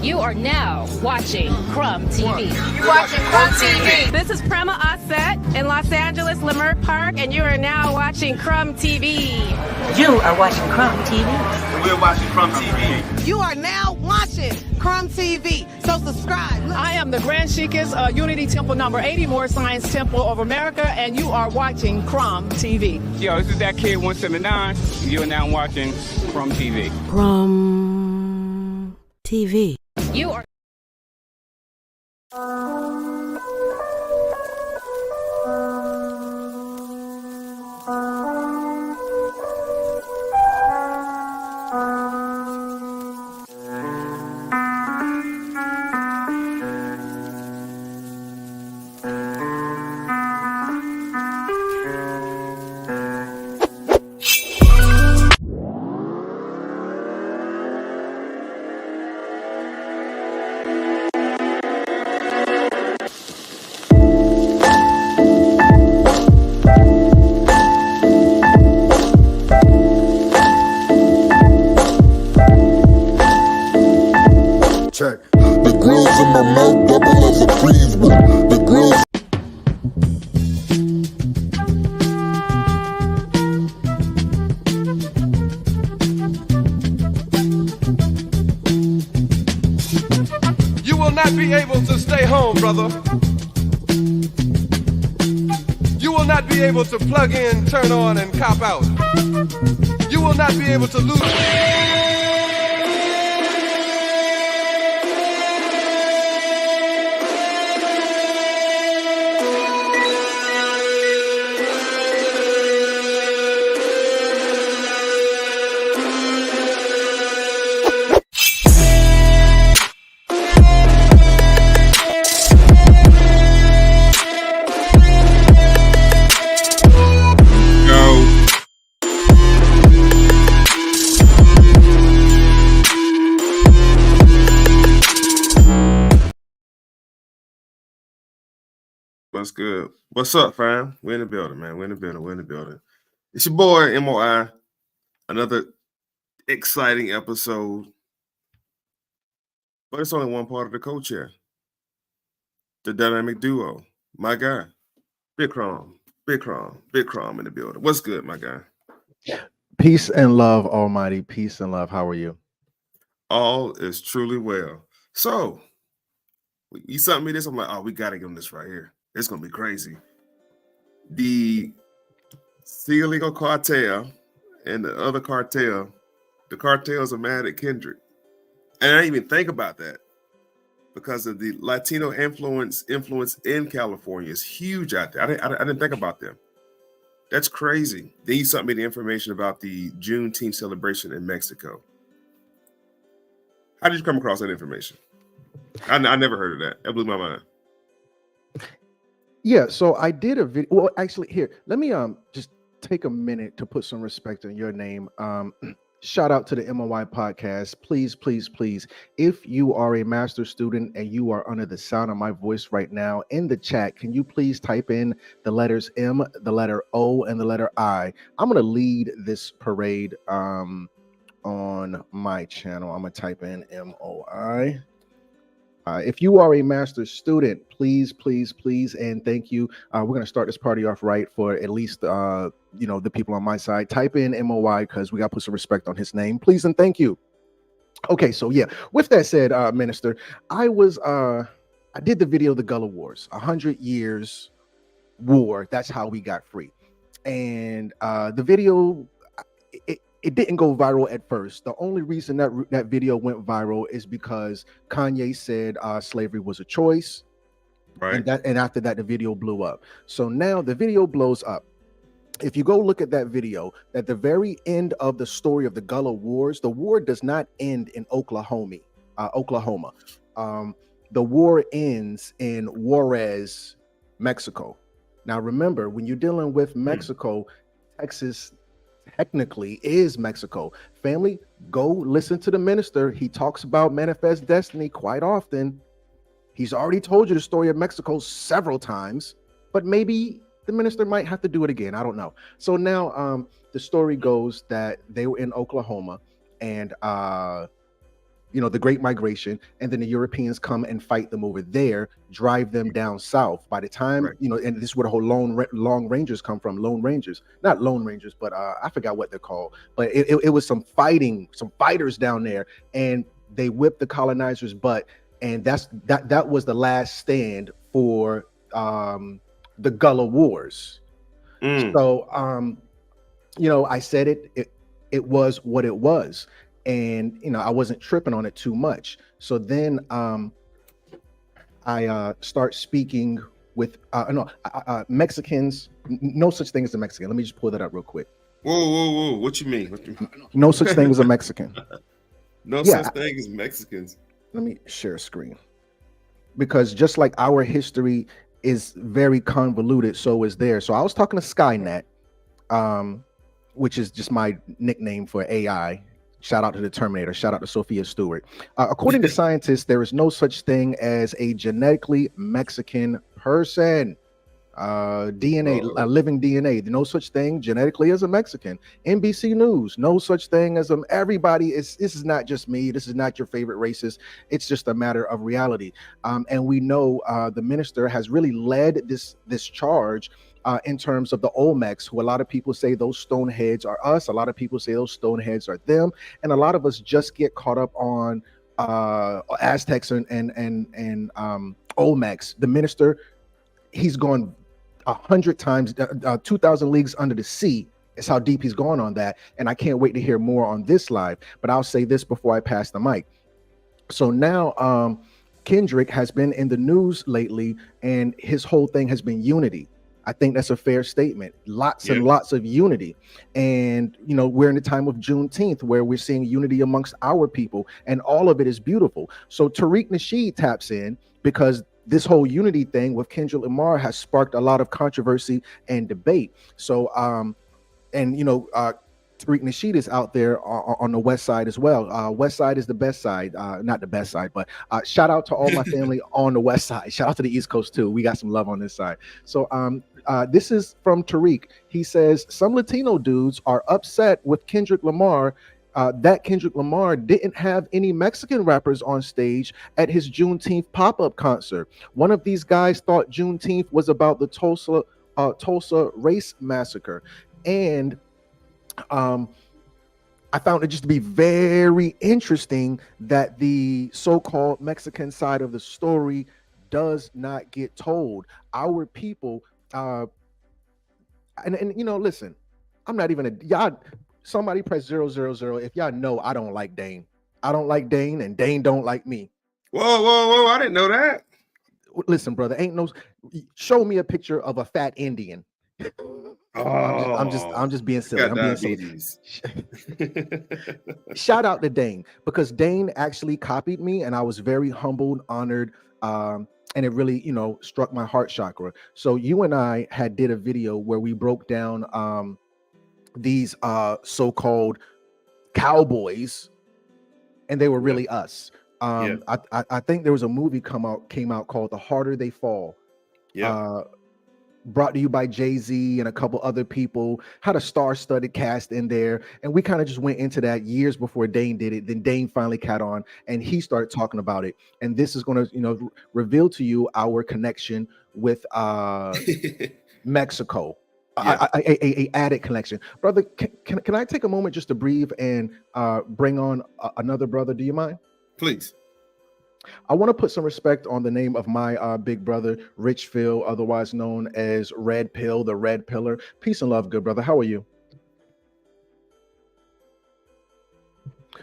You are now watching Crumb TV. You're watching Crumb TV. This is Prema Osset in Los Angeles, Lamar Park, and you are now watching Crumb TV. You are watching Crumb TV. We're watching Crumb TV. You are now watching Crumb TV. So subscribe. I am the Grand Sheikess, Unity Temple number 80, More Science Temple of America, and you are watching Crumb TV. Yo, this is that kid 179. You're now watching Crumb TV. Crumb TV. You are. Check. The grills in my mouth double as a freeze one. The grills. You will not be able to stay home, brother. You will not be able to plug in, turn on, and cop out. You will not be able to lose. What's good? What's up, fam? We're in the building, man. We're in the building. We're in the building. It's your boy, M.O.I. Another exciting episode. But it's only one part of the co-chair. The dynamic duo. My guy. Big Crom in the building. What's good, my guy? Peace and love, Almighty. Peace and love. How are you? All is truly well. So, you sent me this. I'm like, oh, we got to get on this right here. It's going to be crazy. The Sea Illegal Cartel and the other cartel, the cartels are mad at Kendrick. And I didn't even think about that because of the Latino influence in California is huge out there. I didn't think about them. That's crazy. Then you sent me the information about the Juneteenth celebration in Mexico. How did you come across that information? I never heard of that. That blew my mind. Yeah, so I did a video. Well, actually, here, let me just take a minute to put some respect on your name. Shout out to the M.O.I podcast. Please, please, please, if you are a master student and you are under the sound of my voice right now, in the chat, can you please type in the letters M, the letter O, and the letter I? I'm going to lead this parade on my channel. I'm going to type in M.O.I. If you are a master's student, please, please, please, and thank you. We're going to start this party off right for at least, the people on my side. Type in M.O.I. because we got to put some respect on his name. Please and thank you. Okay, so yeah, with that said, Minister, I did the video, The Gullah Wars, 100 Years War. That's how we got free. And the video, it didn't go viral at first. The only reason that video went viral is because Kanye said slavery was a choice. Right. And after that, the video blew up. So now the video blows up. If you go look at that video, at the very end of the story of the Gullah Wars, the war does not end in Oklahoma. The war ends in Juarez, Mexico. Now, remember, when you're dealing with Mexico, Texas technically is Mexico. Family, go listen to the minister. He talks about manifest destiny quite often. He's already told you the story of Mexico several times, but maybe the minister might have to do it again. I don't know. So now the story goes that they were in Oklahoma and the Great Migration, and then the Europeans come and fight them over there, drive them down south. By the time, Right. and this is where the whole long rangers come from. Lone Rangers, not Lone Rangers, but I forgot what they're called. But it was some fighters down there, and they whipped the colonizers' butt, and that was the last stand for the Gullah Wars. So I said it was what it was, and I wasn't tripping on it too much. So then I start speaking with Mexicans. No such thing as a Mexican. Let me just pull that up real quick. Whoa! What you mean? No such thing as a Mexican. No such thing as Mexicans. Let me share a screen, because just like our history is very convoluted, so is theirs. So I was talking to Skynet, which is just my nickname for AI. Shout out to the Terminator. Shout out to Sophia Stewart. According to scientists, there is no such thing as a genetically Mexican person. DNA, living DNA. No such thing genetically as a Mexican. NBC News, no such thing as everybody. This is not just me. This is not your favorite racist. It's just a matter of reality. And we know the minister has really led this charge in terms of the Olmecs, who a lot of people say those stoneheads are us. A lot of people say those stoneheads are them. And a lot of us just get caught up on Aztecs and Olmecs. The minister, he's gone 100 times, 2,000 leagues under the sea. Is how deep he's gone on that. And I can't wait to hear more on this live. But I'll say this before I pass the mic. So now Kendrick has been in the news lately, and his whole thing has been unity. I think that's a fair statement. Lots and lots of unity. And, we're in the time of Juneteenth, where we're seeing unity amongst our people, and all of it is beautiful. So Tariq Nasheed taps in, because this whole unity thing with Kendrick Lamar has sparked a lot of controversy and debate. So, Tariq Nasheed is out there on the West Side as well. West Side is the best side, not the best side, but shout out to all my family on the West Side. Shout out to the East Coast too. We got some love on this side. So this is from Tariq. He says some Latino dudes are upset with Kendrick Lamar. That Kendrick Lamar didn't have any Mexican rappers on stage at his Juneteenth pop-up concert. One of these guys thought Juneteenth was about the Tulsa race massacre. And I found it just to be very interesting that the so-called Mexican side of the story does not get told. Our people, listen, I'm not even y'all. Somebody press 000 if y'all know I don't like Dane. I don't like Dane, and Dane don't like me. Whoa! I didn't know that. Listen, brother, show me a picture of a fat Indian. I'm just being silly. I'm being silly. Shout out to Dane, because Dane actually copied me, and I was very humbled, honored, and it really, struck my heart chakra. So you and I did a video where we broke down these so-called cowboys, and they were really us. I think there was a movie came out called The Harder They Fall. Brought to you by Jay-Z and a couple other people. Had a star-studded cast in there, and we kind of just went into that years before Dane did it. Then Dane finally caught on, and he started talking about it. And this is going to, reveal to you our connection with Mexico. A added connection. Brother, can I take a moment just to breathe and bring on another brother? Do you mind? Please. I want to put some respect on the name of my big brother, Rich Phil, otherwise known as Red Pill, the Red Pillar. Peace and love, good brother. How are you?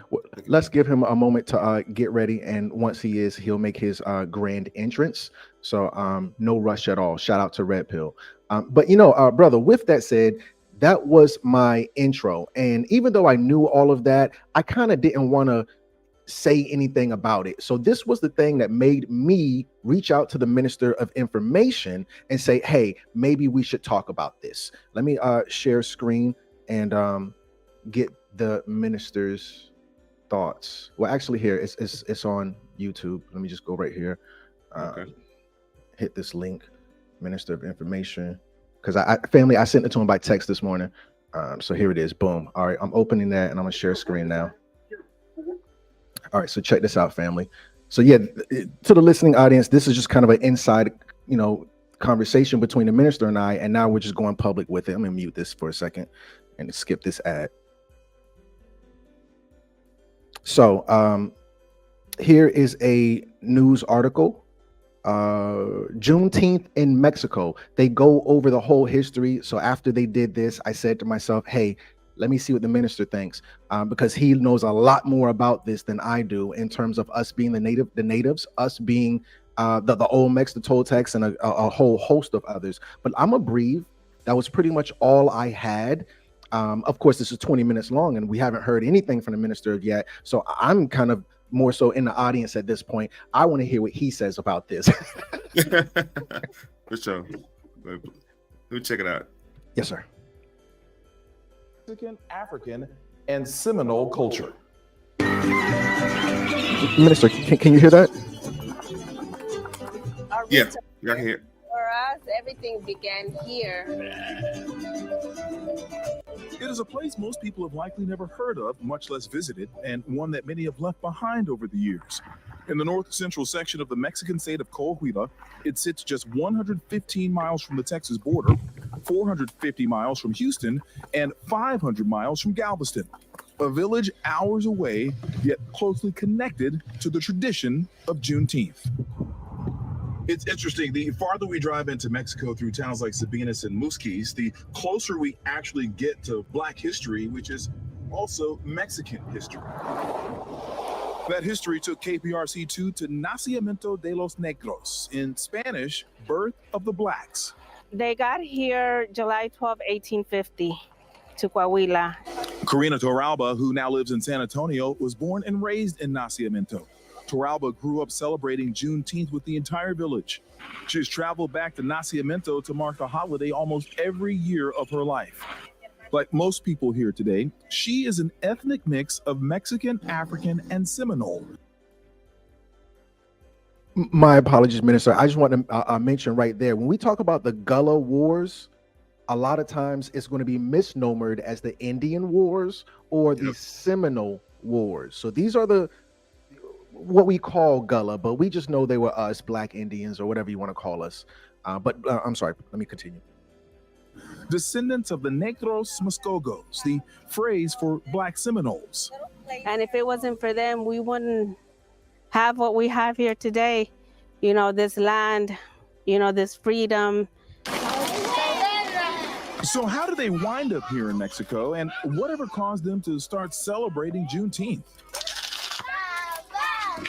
Well, let's give him a moment to get ready, and once he'll make his grand entrance. So no rush at all. Shout out to Red Pill. But brother, with that said, that was my intro. And even though I knew all of that, I kind of didn't want to say anything about it. So this was the thing that made me reach out to the Minister of Information and say, hey, maybe we should talk about this. Let me share screen and get the minister's thoughts. Well, actually here, it's on YouTube. Let me just go right here. Okay. Hit this link, Minister of Information, because I sent it to him by text this morning. So here it is. Boom. All right, I'm opening that, and I'm gonna share screen now. All right, so check this out, family. So yeah, to the listening audience, this is just kind of an inside, conversation between the minister and I, and now we're just going public with it. I'm gonna mute this for a second and skip this ad. So here is a news article. Juneteenth in Mexico. They go over the whole history. So after they did this, I said to myself, hey, let me see what the minister thinks, because he knows a lot more about this than I do in terms of us being the natives, us being the Olmecs, the Toltecs, and a whole host of others. But I'm a brief. That was pretty much all I had. Of course, this is 20 minutes long, and we haven't heard anything from the minister yet. So I'm kind of more so in the audience at this point. I want to hear what he says about this. For sure. Let me check it out. Yes, sir. Mexican, African, and Seminole culture. Minister, can you hear that? Yeah, I can hear. For us, everything began here. It is a place most people have likely never heard of, much less visited, and one that many have left behind over the years. In the north-central section of the Mexican state of Coahuila, it sits just 115 miles from the Texas border, 450 miles from Houston, and 500 miles from Galveston. A village hours away, yet closely connected to the tradition of Juneteenth. It's interesting. The farther we drive into Mexico through towns like Sabinas and Musquis, the closer we actually get to Black history, which is also Mexican history. That history took KPRC2 to Nacimiento de los Negros, in Spanish, birth of the Blacks. They got here July 12, 1850 to Coahuila. Karina Torralba, who now lives in San Antonio, was born and raised in Nacimiento. Torralba grew up celebrating Juneteenth with the entire village. She's traveled back to Nacimiento to mark the holiday almost every year of her life. Like most people here today, she is an ethnic mix of Mexican, African, and Seminole. My apologies, Minister. I just want to mention right there, when we talk about the Gullah Wars, a lot of times it's going to be misnomered as the Indian Wars or the Seminole Wars. So these are what we call Gullah, but we just know they were us, Black Indians, or whatever you want to call us. But I'm sorry, let me continue. Descendants of the Negros Muskogos, the phrase for Black Seminoles. And if it wasn't for them, we wouldn't have what we have here today. You know, this land, this freedom. So how did they wind up here in Mexico, and whatever caused them to start celebrating Juneteenth?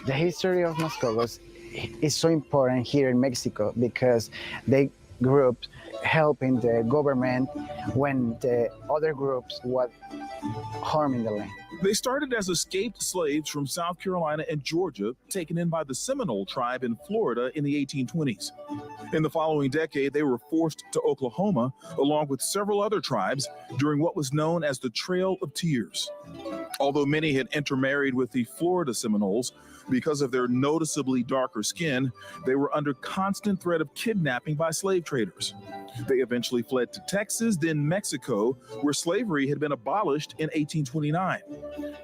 The history of Muskogos is so important here in Mexico because they grew up helping the government when the other groups were harming the land. They started as escaped slaves from South Carolina and Georgia, taken in by the Seminole tribe in Florida in the 1820s. In the following decade, they were forced to Oklahoma, along with several other tribes, during what was known as the Trail of Tears. Although many had intermarried with the Florida Seminoles, because of their noticeably darker skin, they were under constant threat of kidnapping by slave traders. They eventually fled to Texas, then Mexico, where slavery had been abolished in 1829.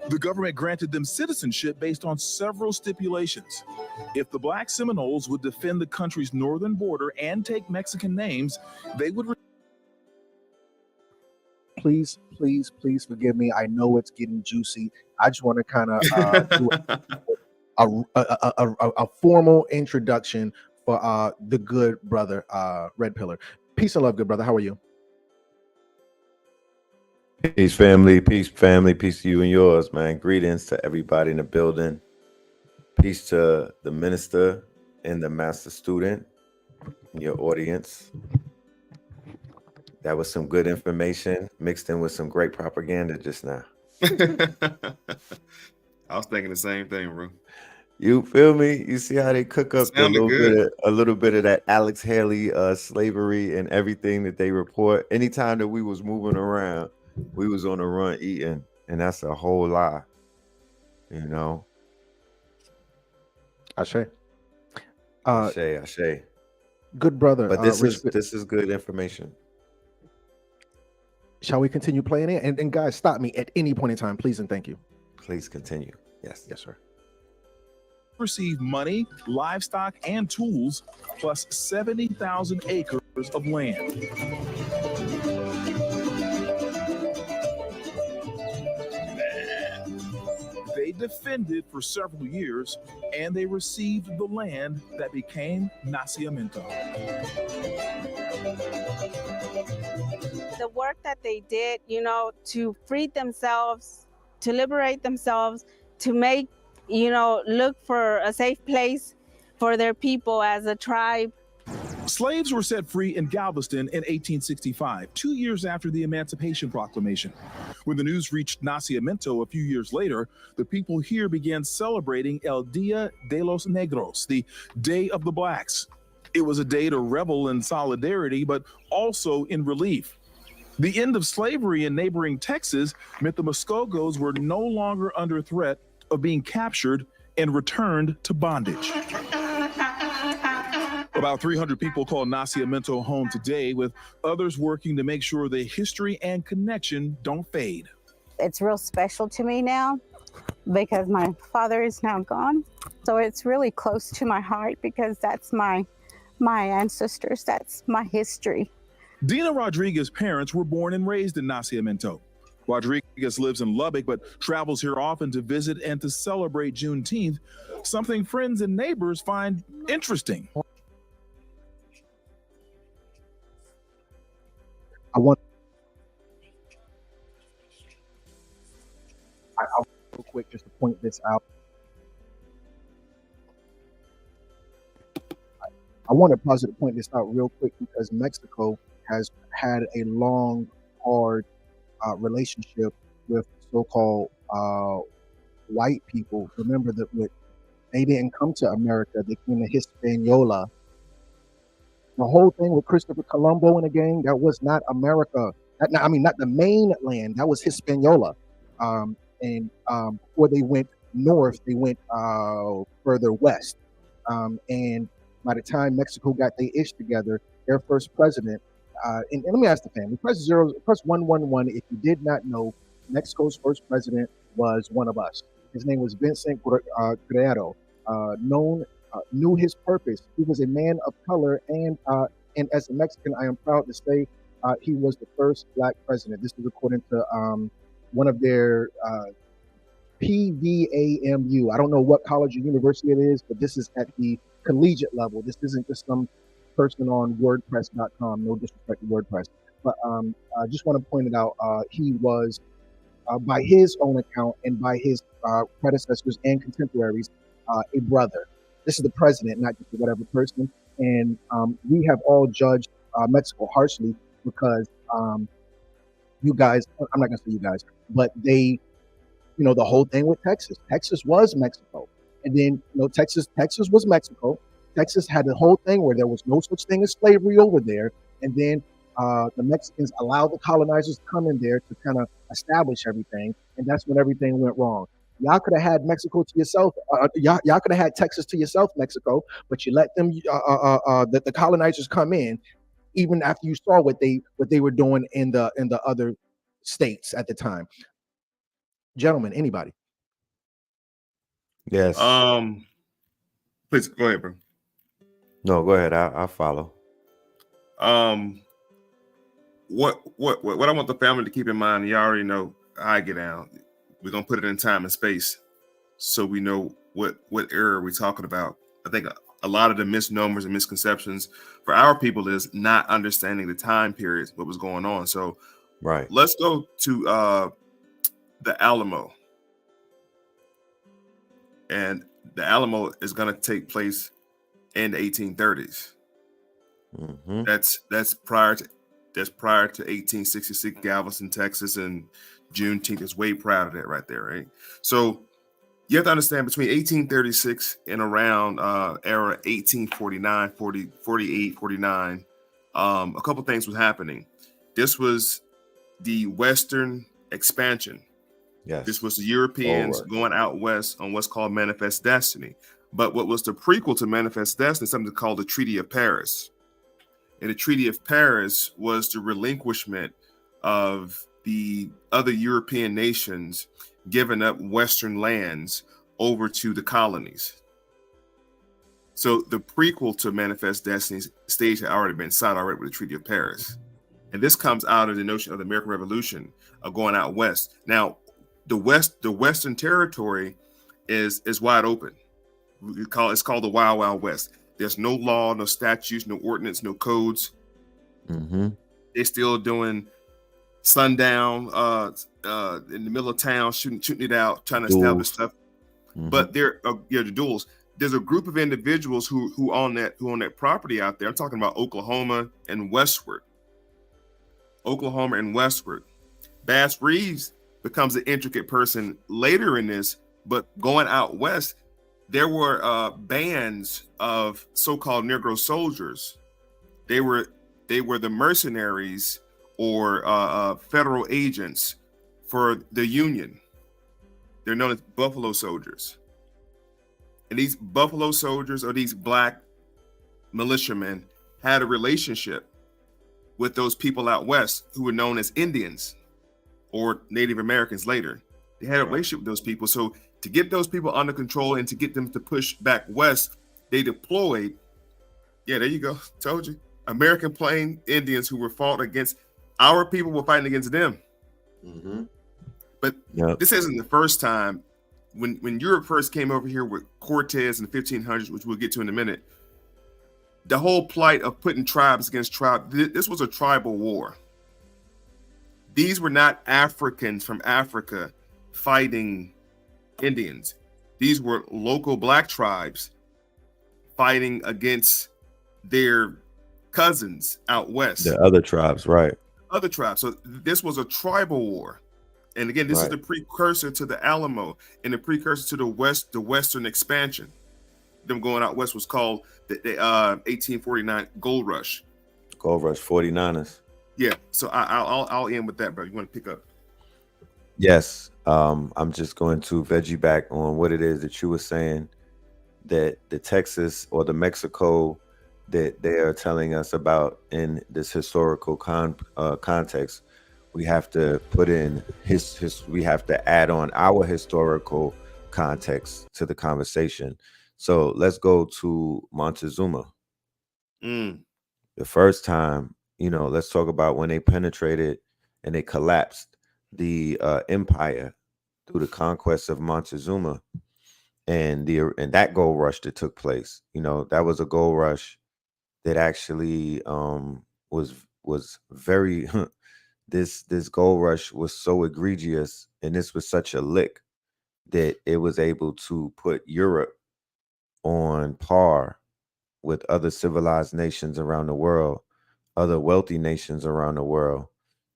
The government granted them citizenship based on several stipulations. If the Black Seminoles would defend the country's northern border and take Mexican names, they would... Please forgive me. I know it's getting juicy. I just want to kind of do a formal introduction for the good brother, Red Pillar. Peace and love, good brother. How are you? Peace, family. Peace, family. Peace to you and yours, man. Greetings to everybody in the building. Peace to the minister and the master student and your audience. That was some good information mixed in with some great propaganda just now. I was thinking the same thing, bro. You feel me? You see how they cook up a little bit of that Alex Haley slavery and everything that they report. Anytime that we was moving around, we was on the run eating, and that's a whole lie. Ashe. Ashe. Good brother. But this is good information. Shall we continue playing it? And guys, stop me at any point in time, please and thank you. Please continue. Yes, sir. received money, livestock, and tools, plus 70,000 acres of land. They defended for several years, and they received the land that became Nacimiento. The work that they did, to free themselves, to liberate themselves, to make, look for a safe place for their people as a tribe. Slaves were set free in Galveston in 1865, 2 years after the Emancipation Proclamation. When the news reached Nacimiento a few years later, the people here began celebrating El Día de los Negros, the Day of the Blacks. It was a day to revel in solidarity, but also in relief. The end of slavery in neighboring Texas meant the Muskogos were no longer under threat of being captured and returned to bondage. About 300 people call Nacimiento home today, with others working to make sure the history and connection don't fade. It's real special to me now because my father is now gone. So it's really close to my heart because that's my ancestors, that's my history. Dina Rodriguez's parents were born and raised in Nacimiento. Rodriguez lives in Lubbock, but travels here often to visit and to celebrate Juneteenth, something friends and neighbors find interesting. I want real quick just to point this out. I want to pause it to point this out real quick because Mexico has had a long, hard relationship with so-called white people. Remember that they didn't come to America; they came to Hispaniola. The whole thing with Christopher Colombo and the gang, that was not America. Not the mainland. That was Hispaniola. Before they went north, they went further west. And by the time Mexico got their ish together, their first president, and let me ask the family, press 111 if you did not know, Mexico's first president was one of us. His name was Vincent Guerrero, knew his purpose. He was a man of color, and as a Mexican, I am proud to say he was the first Black president. This is according to one of their PVAMU. I don't know what college or university it is, but this is at the collegiate level. This isn't just some person on WordPress.com. No disrespect to WordPress, but I just want to point it out. He was, by his own account and by his predecessors and contemporaries, a brother. This is the president, not just whatever person. And we have all judged Mexico harshly because you guys, I'm not going to say you guys, but they, the whole thing with Texas. Texas was Mexico. And then, Texas was Mexico. Texas had the whole thing where there was no such thing as slavery over there. And then the Mexicans allowed the colonizers to come in there to kind of establish everything. And that's when everything went wrong. Y'all could have had Mexico to yourself. Y'all could have had Texas to yourself, Mexico, but you let them, the colonizers come in, even after you saw what they were doing in the other states at the time. Gentlemen, anybody? Yes. Please go ahead, bro. No, go ahead. I'll follow. What I want the family to keep in mind, you already know how I get down. We're gonna put it in time and space so we know what era we're talking about. I think a lot of the misnomers and misconceptions for our people is not understanding the time periods, what was going on. So right, let's go to the Alamo. And the Alamo is gonna take place in the 1830s. Mm-hmm. That's prior to 1866 Galveston, Texas, and Juneteenth is way proud of that right there, right? So you have to understand between 1836 and around era 1849, 48, 49, a couple things was happening. This was the Western expansion. Yes. This was the Europeans going out west on what's called Manifest Destiny. But what was the prequel to Manifest Destiny, something called the Treaty of Paris. And the Treaty of Paris was the relinquishment of the other European nations giving up Western lands over to the colonies. So the prequel to Manifest Destiny's stage had already been signed already with the Treaty of Paris. And this comes out of the notion of the American Revolution of going out west. Now, the Western territory is wide open. It's called the Wild Wild West. There's no law, no statutes, no ordinance, no codes. Mm-hmm. They're still doing sundown in the middle of town, shooting it out, trying to establish stuff. Mm-hmm. But the duels. There's a group of individuals who own that property out there. I'm talking about Oklahoma and westward. Bass Reeves becomes an intricate person later in this, but going out west, there were bands of so-called Negro soldiers. They were the mercenaries or federal agents for the Union. They're known as Buffalo Soldiers. And these Buffalo Soldiers, or these black militiamen, had a relationship with those people out west who were known as Indians or Native Americans later. They had a relationship with those people. So to get those people under control and to get them to push back west, they deployed, there you go, told you, American Plain Indians who were fought against, our people were fighting against them. Mm-hmm. But this isn't the first time. When Europe first came over here with Cortez in the 1500s, which we'll get to in a minute, the whole plight of putting tribes against tribes, this was a tribal war. These were not Africans from Africa fighting Indians. These were local black tribes fighting against their cousins out west. The other tribes, right. Other tribes. So this was a tribal war. And again, this is the precursor to the Alamo and the precursor to the Western expansion. Them going out west was called the 1849 Gold Rush. Gold Rush, 49ers. Yeah. So I'll end with that, bro. You want to pick up? Yes. I'm just going to veggie back on what it is that you were saying, that the Texas or the Mexico that they are telling us about in this historical context. We have to put in we have to add on our historical context to the conversation. So let's go to Montezuma. The first time, let's talk about when they penetrated and they collapsed the empire through the conquest of Montezuma and that gold rush that took place. That was a gold rush that actually was very this gold rush was so egregious, and this was such a lick that it was able to put Europe on par with other civilized nations around the world, other wealthy nations around the world,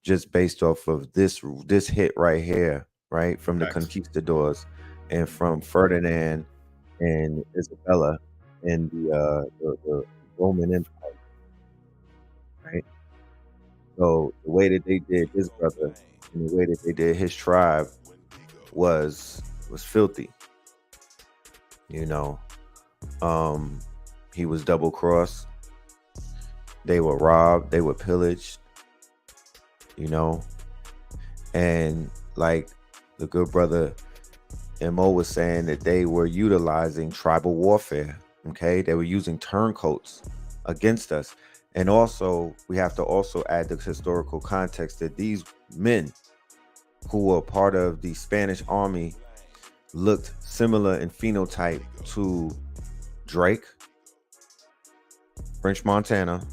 just based off of this hit right here, right? From the conquistadors and from Ferdinand and Isabella and the Roman Empire, right? So the way that they did his brother and the way that they did his tribe was filthy. He was double crossed. They were robbed. They were pillaged. And like the good brother M.O. was saying, that they were utilizing tribal warfare. Okay, they were using turncoats against us. And also, we have to also add the historical context that these men who were part of the Spanish army looked similar in phenotype to Drake, French Montana,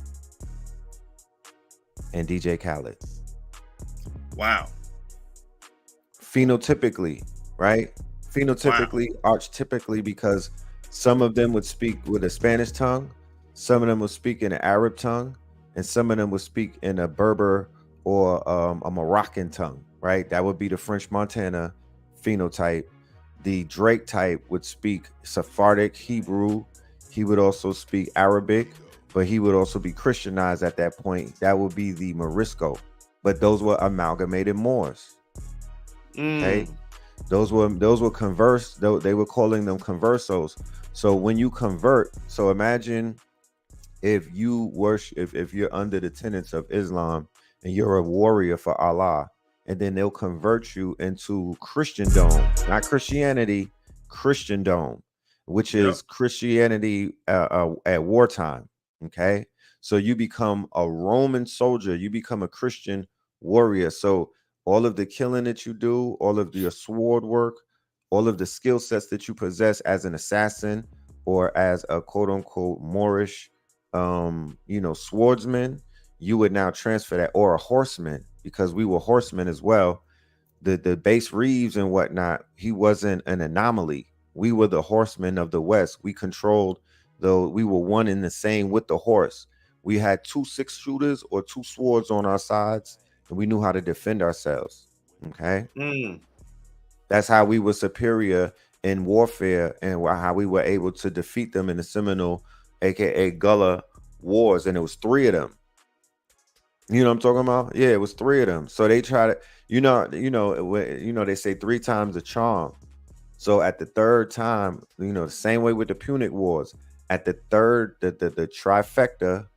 and DJ Khaled. Wow. Phenotypically, right? Phenotypically, archetypically, because some of them would speak with a Spanish tongue, some of them would speak in an Arab tongue, and some of them would speak in a Berber or a Moroccan tongue, right? That would be the French Montana phenotype. The Drake type would speak Sephardic Hebrew. He would also speak Arabic, but he would also be Christianized at that point. That would be the Morisco. But those were amalgamated Moors. Okay, those were converse. They were calling them conversos. So when you convert, so imagine if you worship, if you're under the tenets of Islam and you're a warrior for Allah, and then they'll convert you into Christendom, not Christianity, Christendom. which is Christianity at wartime. Okay, so you become a Roman soldier, you become a Christian warrior. So all of the killing that you do, all of your sword work, all of the skill sets that you possess as an assassin or as a quote unquote Moorish, swordsman, you would now transfer that, or a horseman, because we were horsemen as well. The base Reeves and whatnot, he wasn't an anomaly. We were the horsemen of the West. We controlled, though we were one in the same with the horse. We had 2 6-shooters or 2 swords on our sides, and we knew how to defend ourselves. Okay. That's how we were superior in warfare, and how we were able to defeat them in the Seminole, aka Gullah wars. And it was 3 of them. You know what I'm talking about? Yeah, it was 3 of them. So they try to, they say 3 times the charm. So at the 3rd time, the same way with the Punic Wars, at the 3rd, the trifecta,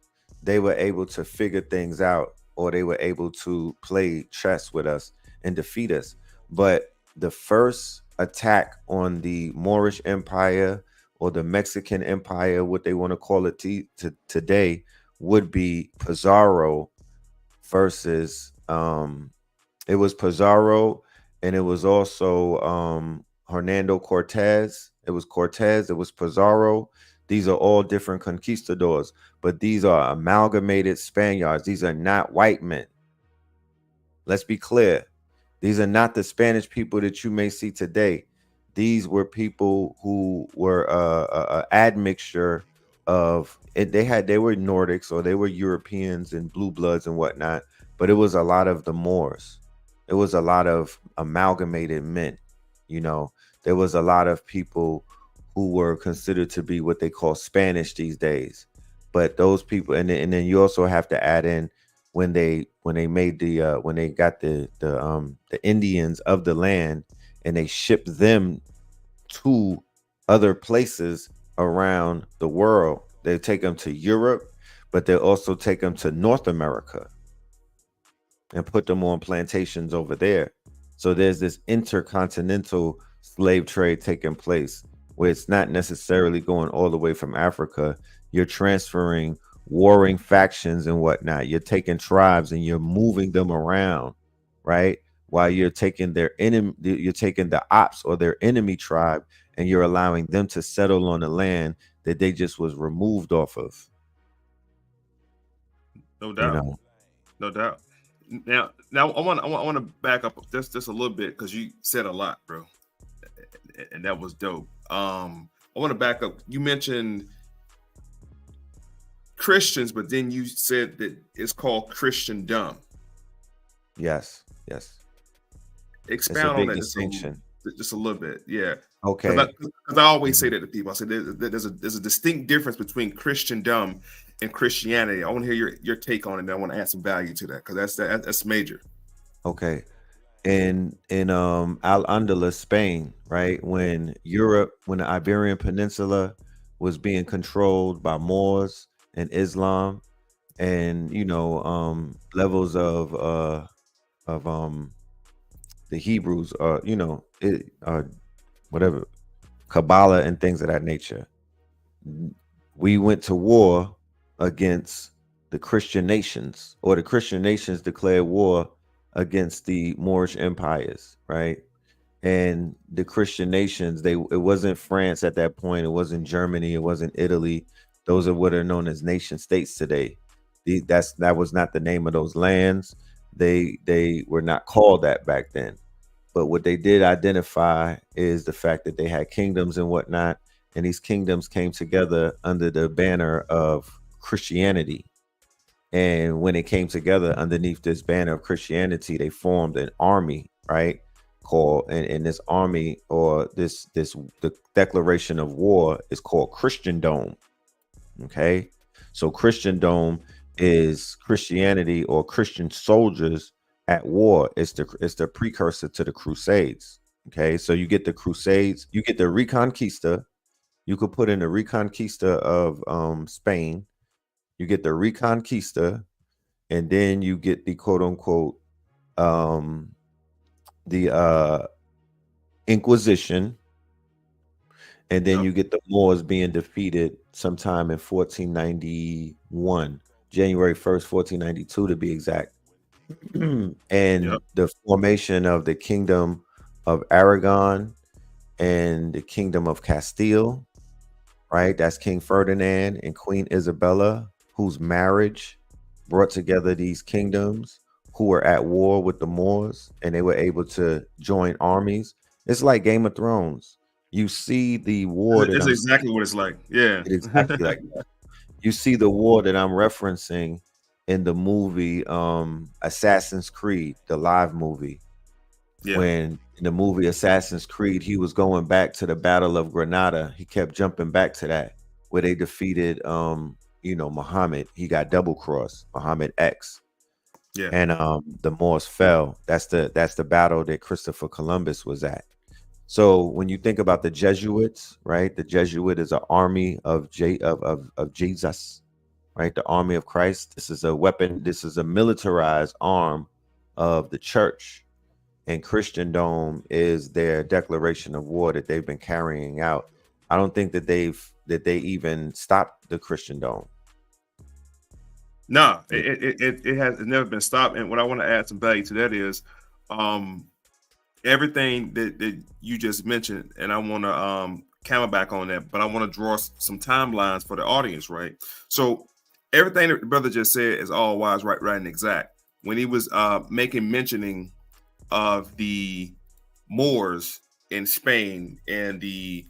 they were able to figure things out, or they were able to play chess with us and defeat us. But the first attack on the Moorish Empire, or the Mexican Empire, what they want to call it today, would be Pizarro versus it was Pizarro, and it was also Hernando Cortez. It was Cortez, it was Pizarro. These are all different conquistadors, but these are amalgamated Spaniards. These are not white men. Let's be clear. These are not the Spanish people that you may see today. These were people who were a admixture of it. They were Nordics, or they were Europeans and blue bloods and whatnot, but it was a lot of the Moors. It was a lot of amalgamated men. There was a lot of people who were considered to be what they call Spanish these days. But those people, and then you also have to add in when they made when they got the Indians of the land, and they shipped them to other places around the world. They take them to Europe, but they also take them to North America and put them on plantations over there. So there's this intercontinental slave trade taking place, where it's not necessarily going all the way from Africa. You're transferring warring factions and whatnot. You're taking tribes and you're moving them around, right? While you're taking their enemy, you're taking the ops or their enemy tribe, and you're allowing them to settle on the land that they just was removed off of. No doubt. No doubt. Now I want to back up just a little bit, because you said a lot, bro, and that was dope. I want to back up. You mentioned Christians, but then you said that it's called Christendom. Yes. Expound on that distinction. Just a little bit. Yeah. Okay. Because I always say that to people. I say there's a distinct difference between Christendom and Christianity. I want to hear your take on it, and I want to add some value to that, because that's major. Okay. In Al-Andalus, Spain, right? When the Iberian Peninsula was being controlled by Moors and Islam, and levels of the Hebrews, whatever, Kabbalah and things of that nature. We went to war against the Christian nations, or the Christian nations declared war against the Moorish empires, right? And the Christian nations, it wasn't France at that point, it wasn't Germany, it wasn't Italy. Those are what are known as nation states today. That was not the name of those lands. They were not called that back then. But what they did identify is the fact that they had kingdoms and whatnot, and these kingdoms came together under the banner of Christianity. And when it came together underneath this banner of Christianity, they formed an army, right? And this army, or the declaration of war, is called Christendom. Okay, so Christendom is Christianity, or Christian soldiers at war. It's the precursor to the Crusades. Okay, so you get the Crusades, you get the Reconquista. You could put in the Reconquista of Spain. You get the Reconquista, and then you get the quote unquote the Inquisition, And then you get the Moors being defeated sometime in 1491, January 1st, 1492 to be exact. And the formation of the Kingdom of Aragon and the Kingdom of Castile, right? That's King Ferdinand and Queen Isabella, whose marriage brought together these kingdoms who were at war with the Moors, and they were able to join armies. It's like Game of Thrones. You see the war. That's exactly what it's like. Yeah. It's exactly like that. You see the war that I'm referencing in the movie Assassin's Creed, the live movie. Yeah. When in the movie Assassin's Creed, he was going back to the Battle of Granada. He kept jumping back to that, where they defeated Muhammad. He got double crossed, Muhammad X. Yeah. And the Moors fell. That's the battle that Christopher Columbus was at. So when you think about the Jesuits, right? The Jesuit is an army of Jesus, right? The army of Christ. This is a weapon. This is a militarized arm of the church, and Christendom is their declaration of war that they've been carrying out. I don't think that they even stopped the Christendom. No, it has never been stopped. And what I want to add some value to that is, everything that you just mentioned, and I want to camel back on that, but I want to draw some timelines for the audience, right? So everything that the brother just said is all wise, right, and exact. When he was mentioning of the Moors in Spain and the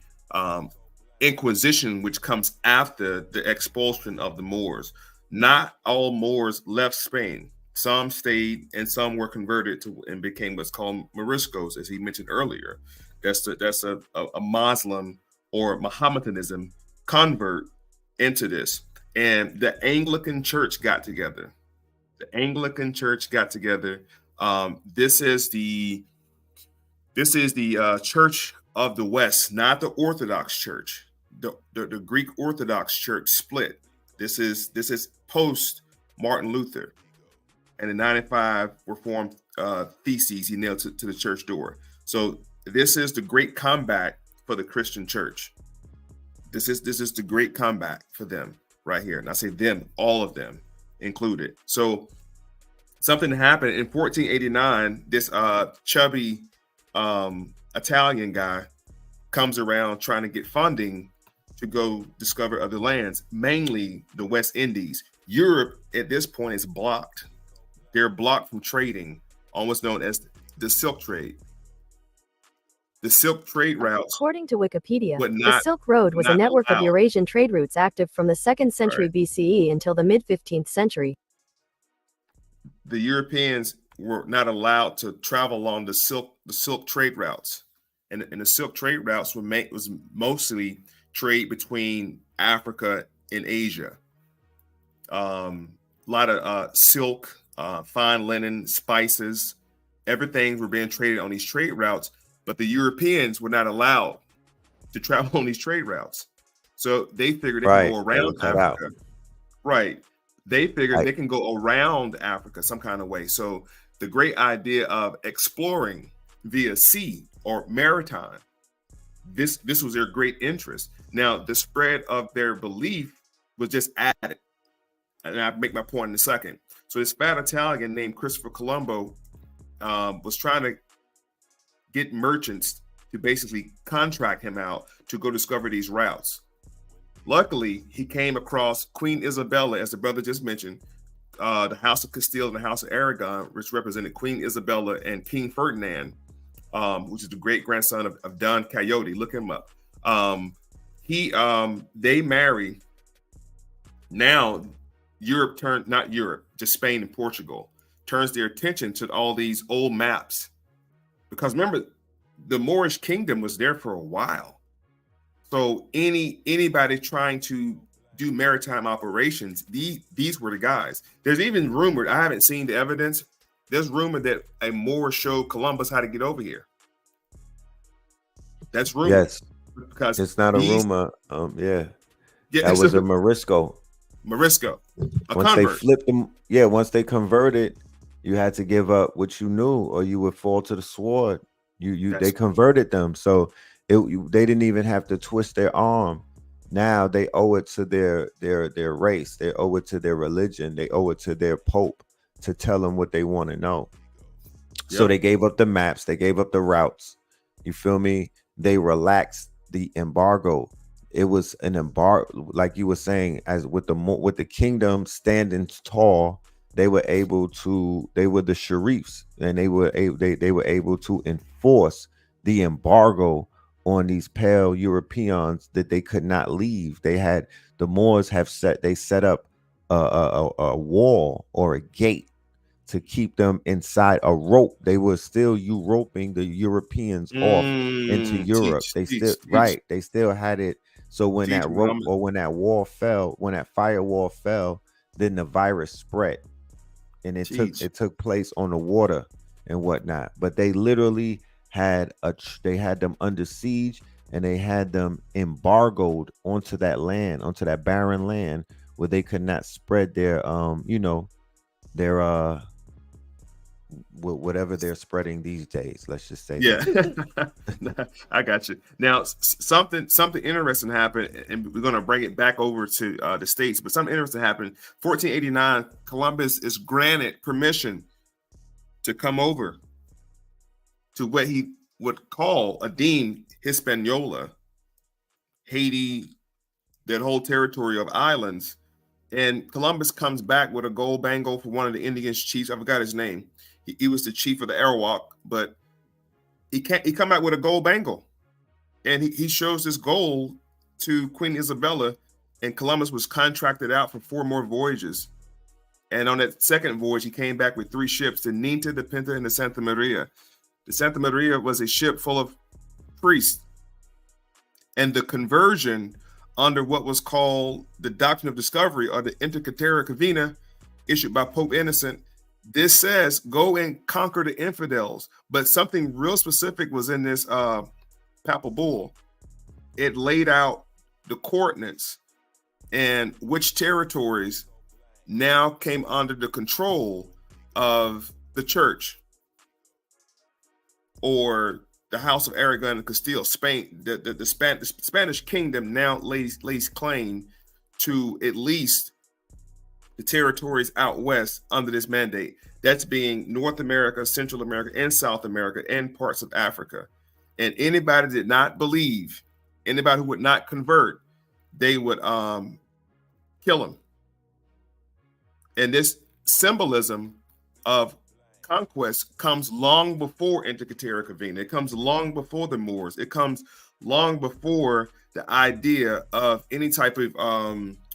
Inquisition, which comes after the expulsion of the Moors, not all Moors left Spain. Some stayed and some were converted to and became what's called Moriscos, as he mentioned earlier. That's a Muslim or Mohammedanism convert into this. And the Anglican Church got together. The Anglican Church got together. This is the Church of the West, not the Orthodox Church. The Greek Orthodox Church split. This is post Martin Luther. And in 95 Reformed theses he nailed to the church door. So this is the great comeback for the Christian church. This is the great comeback for them right here. And I say them, all of them included. So something happened in 1489. This chubby Italian guy comes around trying to get funding to go discover other lands, mainly the West Indies. Europe at this point is blocked. They're blocked from trading on what's known as the Silk Trade. The Silk Trade routes. According to Wikipedia, the Silk Road was a network of Eurasian trade routes active from the 2nd century BCE until the mid-15th century. The Europeans were not allowed to travel along the Silk Trade routes, and the Silk Trade routes was mostly trade between Africa and Asia. A lot of silk. Fine linen, spices, everything were being traded on these trade routes, but the Europeans were not allowed to travel on these trade routes. So they figured they can go around Africa. Right. They figured they can go around Africa some kind of way. So the great idea of exploring via sea or maritime, this was their great interest. Now, the spread of their belief was just added. And I'll make my point in a second. So this fat Italian named Christopher Colombo was trying to get merchants to basically contract him out to go discover these routes. Luckily, he came across Queen Isabella, as the brother just mentioned, the House of Castile and the House of Aragon, which represented Queen Isabella and King Ferdinand, which is the great grandson of Don Quixote. Look him up. They married. Now, just Spain and Portugal turns their attention to all these old maps, because remember, the Moorish kingdom was there for a while. So anybody trying to do maritime operations, these were the guys. There's even rumored, I haven't seen the evidence, there's rumor that a Moor showed Columbus how to get over here. That's rumor. Yes, because it's not a rumor. That was a Morisco. Morisco. Once they flipped them, once they converted, you had to give up what you knew, or you would fall to the sword. They converted them. So They didn't even have to twist their arm. Now they owe it to their race. They owe it to their religion. They owe it to their pope to tell them what they want to know. So they gave up the maps. They gave up the routes. You feel me? They relaxed the embargo. It was an embargo, like you were saying, as with the kingdom standing tall. They were able to. They were the sheriffs, and they were able to enforce the embargo on these pale Europeans that they could not leave. They had the Moors set up a wall or a gate to keep them inside, a rope. They were still roping the Europeans off into Europe. They still had it. So when that rope or when that wall fell, when that firewall fell, then the virus spread, and it took place on the water and whatnot. But they literally had them under siege, and they had them embargoed onto that land, onto that barren land, where they could not spread their their whatever they're spreading these days. Let's just say. Yeah. I got you. Now something interesting happened, and we're going to bring it back over to the States, but something interesting happened. 1489, Columbus is granted permission to come over to what he would call deem Hispaniola, Haiti, that whole territory of islands. And Columbus comes back with a gold bangle for one of the Indian chiefs. I forgot his name. He was the chief of the Arawak, but he come out with a gold bangle, and he shows this gold to Queen Isabella, and Columbus was contracted out for 4 more voyages. And on that second voyage, he came back with 3 ships: the Ninta, the Pinta, and the Santa Maria. The Santa Maria was a ship full of priests, and the conversion under what was called the Doctrine of Discovery, or the Inter Caetera Cavina, issued by Pope Innocent. This says, go and conquer the infidels. But something real specific was in this papal bull. It laid out the coordinates and which territories now came under the control of the church, or the House of Aragon and Castile. Spain, the Spanish kingdom now lays claim to at least the territories out west under this mandate. That's being North America, Central America, and South America, and parts of Africa. And anybody that did not believe, anybody who would not convert, they would kill them. And this symbolism of conquest comes long before Inter Caetera Cavina. It comes long before the Moors. It comes long before the idea of any type of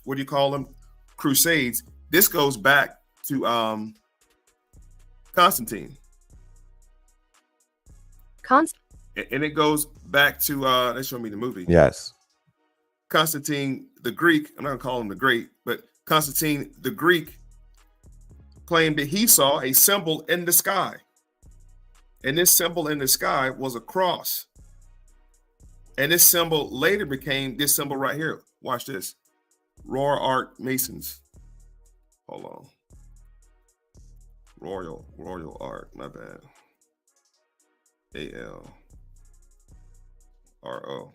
what do you call them? Crusades. This goes back to Constantine. And it goes back to they show me the movie. Yes. Constantine the Greek. I'm not gonna call him the Great, but Constantine the Greek claimed that he saw a symbol in the sky. And this symbol in the sky was a cross. And this symbol later became this symbol right here. Watch this. Royal Art Masons. Hold on. Royal Art, my bad. ALRO.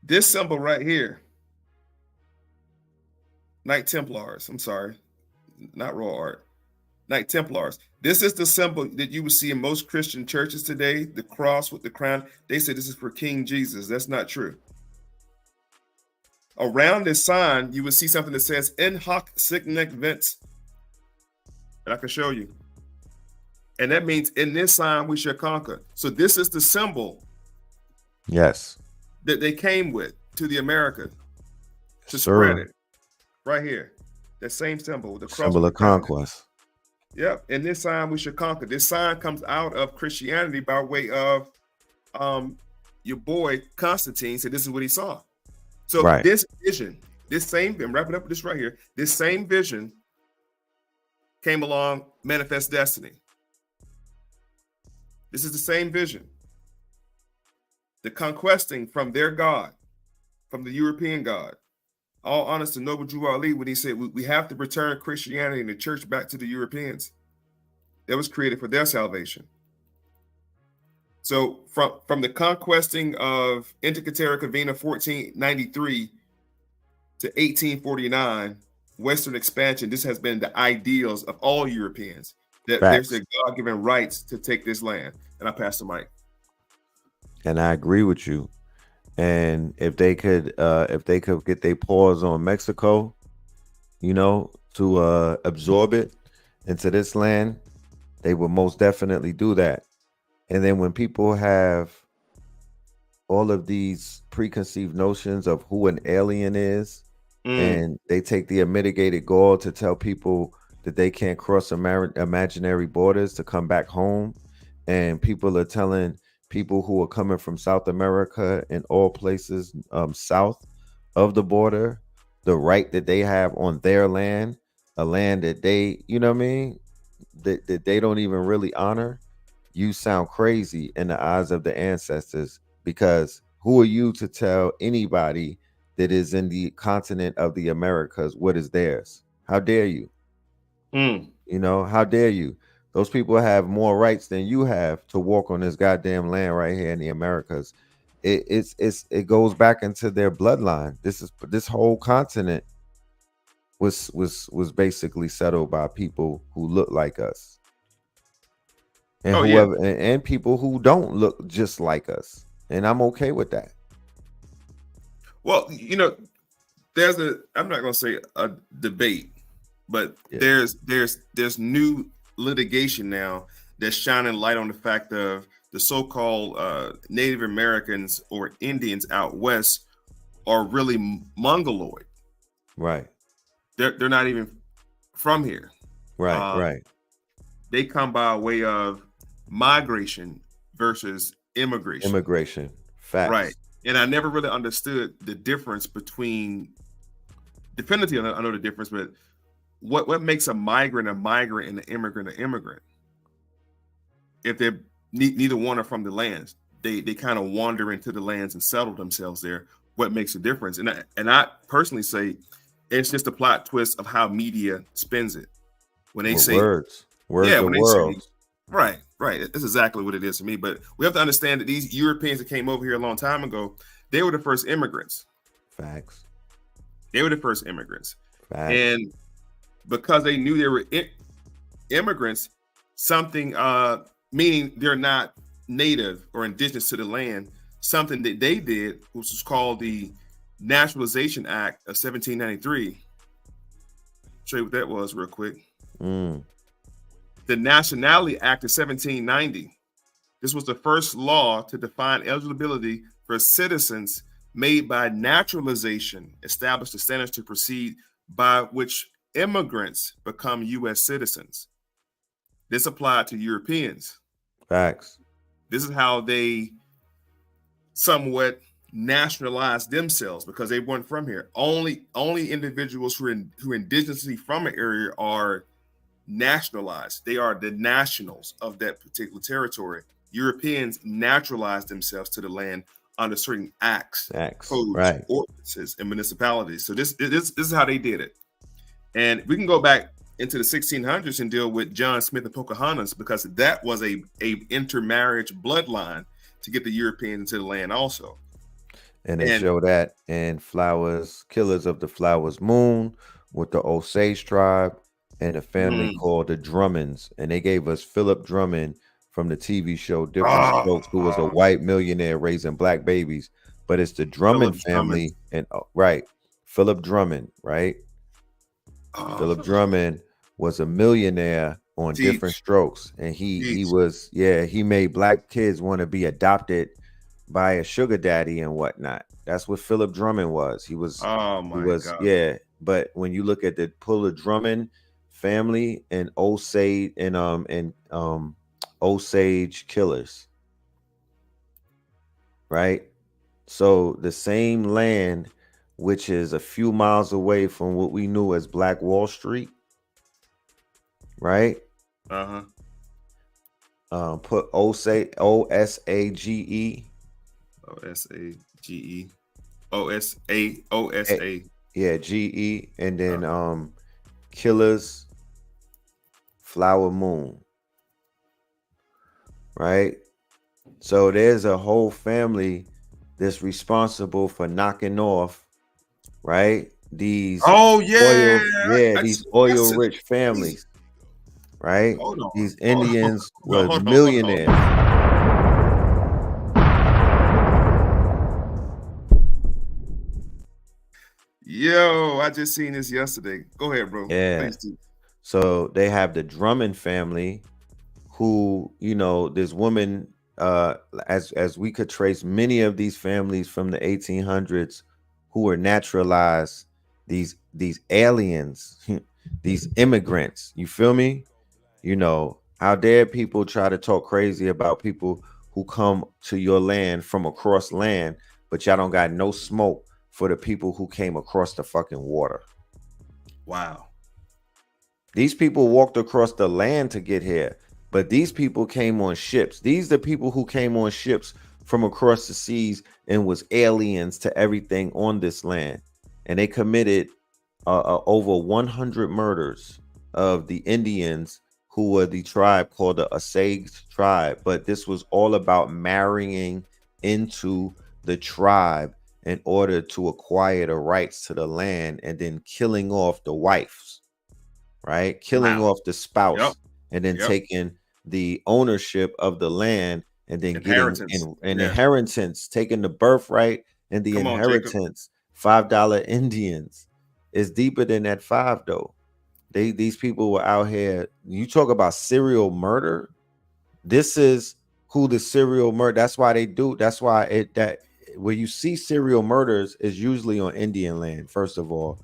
This symbol right here. Knight Templars. I'm sorry. Not Royal Art. Knight Templars. This is the symbol that you would see in most Christian churches today. The cross with the crown. They say this is for King Jesus. That's not true. Around this sign, you would see something that says "In hoc signet vince," and I can show you. And that means in this sign we shall conquer. So this is the symbol. Yes. That they came with to the America to spread it. Right here, that same symbol, the cross. Symbol of conquest. Yep. In this sign we shall conquer. This sign comes out of Christianity by way of your boy Constantine said this is what he saw. So this vision, this same, I'm wrapping up with this right here. This same vision came along, Manifest Destiny. This is the same vision. The conquesting from their God, from the European God. All honest to Noble Drew Ali when he said we have to return Christianity and the church back to the Europeans. That was created for their salvation. So from the conquesting of Inca Terra Covina 1493 to 1849, Western expansion, this has been the ideals of all Europeans, that there's a God-given rights to take this land. And I pass the mic. And I agree with you. And if they could get their paws on Mexico, to absorb it into this land, they would most definitely do that. And then when people have all of these preconceived notions of who an alien is, and they take the unmitigated gall to tell people that they can't cross imaginary borders to come back home, and people are telling people who are coming from South America and all places south of the border the right that they have on their land, a land that they, that they don't even really honor. You sound crazy in the eyes of the ancestors, because who are you to tell anybody that is in the continent of the Americas what is theirs? How dare you? How dare you? Those people have more rights than you have to walk on this goddamn land right here in the Americas. It goes back into their bloodline. This whole continent was basically settled by people who look like us. And and people who don't look just like us. And I'm okay with that. Well, I'm not going to say a debate, but there's new litigation now that's shining light on the fact of the so-called Native Americans or Indians out west are really Mongoloid. Right. They're not even from here. Right. They come by way of migration versus immigration. Facts. Right. And I never really understood the difference between, definitively I know the difference, but what makes a migrant and an immigrant an immigrant? If they're neither one are from the lands, they kind of wander into the lands and settle themselves there. What makes a difference? And I personally say it's just a plot twist of how media spins it. When they say words of world. Right. That's exactly what it is to me. But we have to understand that these Europeans that came over here a long time ago, they were the first immigrants. Facts. They were the first immigrants. Facts. And because they knew they were immigrants, something meaning they're not native or indigenous to the land, something that they did, which was called the Naturalization Act of 1793. Show you what that was real quick. The Nationality Act of 1790. This was the first law to define eligibility for citizens made by naturalization, established the standards to proceed by which immigrants become U.S. citizens. This applied to Europeans. Facts. This is how they somewhat nationalized themselves, because they weren't from here. Only individuals who are indigenously from an area are nationalized. They are the nationals of that particular territory. Europeans naturalized themselves to the land under certain acts, codes, ordinances, and municipalities. So this is how they did it. And we can go back into the 1600s and deal with John Smith and Pocahontas, because that was a intermarriage bloodline to get the Europeans into the land also. And they show that in Killers of the Flowers Moon with the Osage tribe and a family called the Drummonds. And they gave us Philip Drummond from the TV show Different Strokes, who was a white millionaire raising black babies. But it's the Drummond family. And Philip Drummond, right? Philip Drummond was a millionaire on Different Strokes. And he made black kids want to be adopted by a sugar daddy and whatnot. That's what Philip Drummond was. He was God. But when you look at the Puller Drummond family and Osage and Osage killers, right? So the same land, which is a few miles away from what we knew as Black Wall Street, right? Put Osage, OSAGE. OSA. Yeah, GE, and then Killers Flower Moon. Right? So there's a whole family that's responsible for knocking off, right? These these oil rich families, right? Hold on. These Indians were Hold on. millionaires. Yo, I just seen this yesterday. Go ahead, bro. Yeah. Please do. So they have the Drummond family, who, this woman, as we could trace many of these families from the 1800s who were naturalized, these aliens, these immigrants. You feel me? How dare people try to talk crazy about people who come to your land from across land, but y'all don't got no smoke for the people who came across the fucking water. Wow. These people walked across the land to get here, but these people came on ships. These are the people who came on ships from across the seas and was aliens to everything on this land. And they committed over 100 murders of the Indians, who were the tribe called the Osage tribe. But this was all about marrying into the tribe in order to acquire the rights to the land, and then killing off the wives, right? Killing off the spouse, and then taking the ownership of the land, and then getting an inheritance, taking the birthright and the inheritance. $5 Indians is deeper than that five, though. These people were out here. You talk about serial murder. This is who the serial murder. That's why they do. That's why where you see serial murders is usually on Indian land. First of all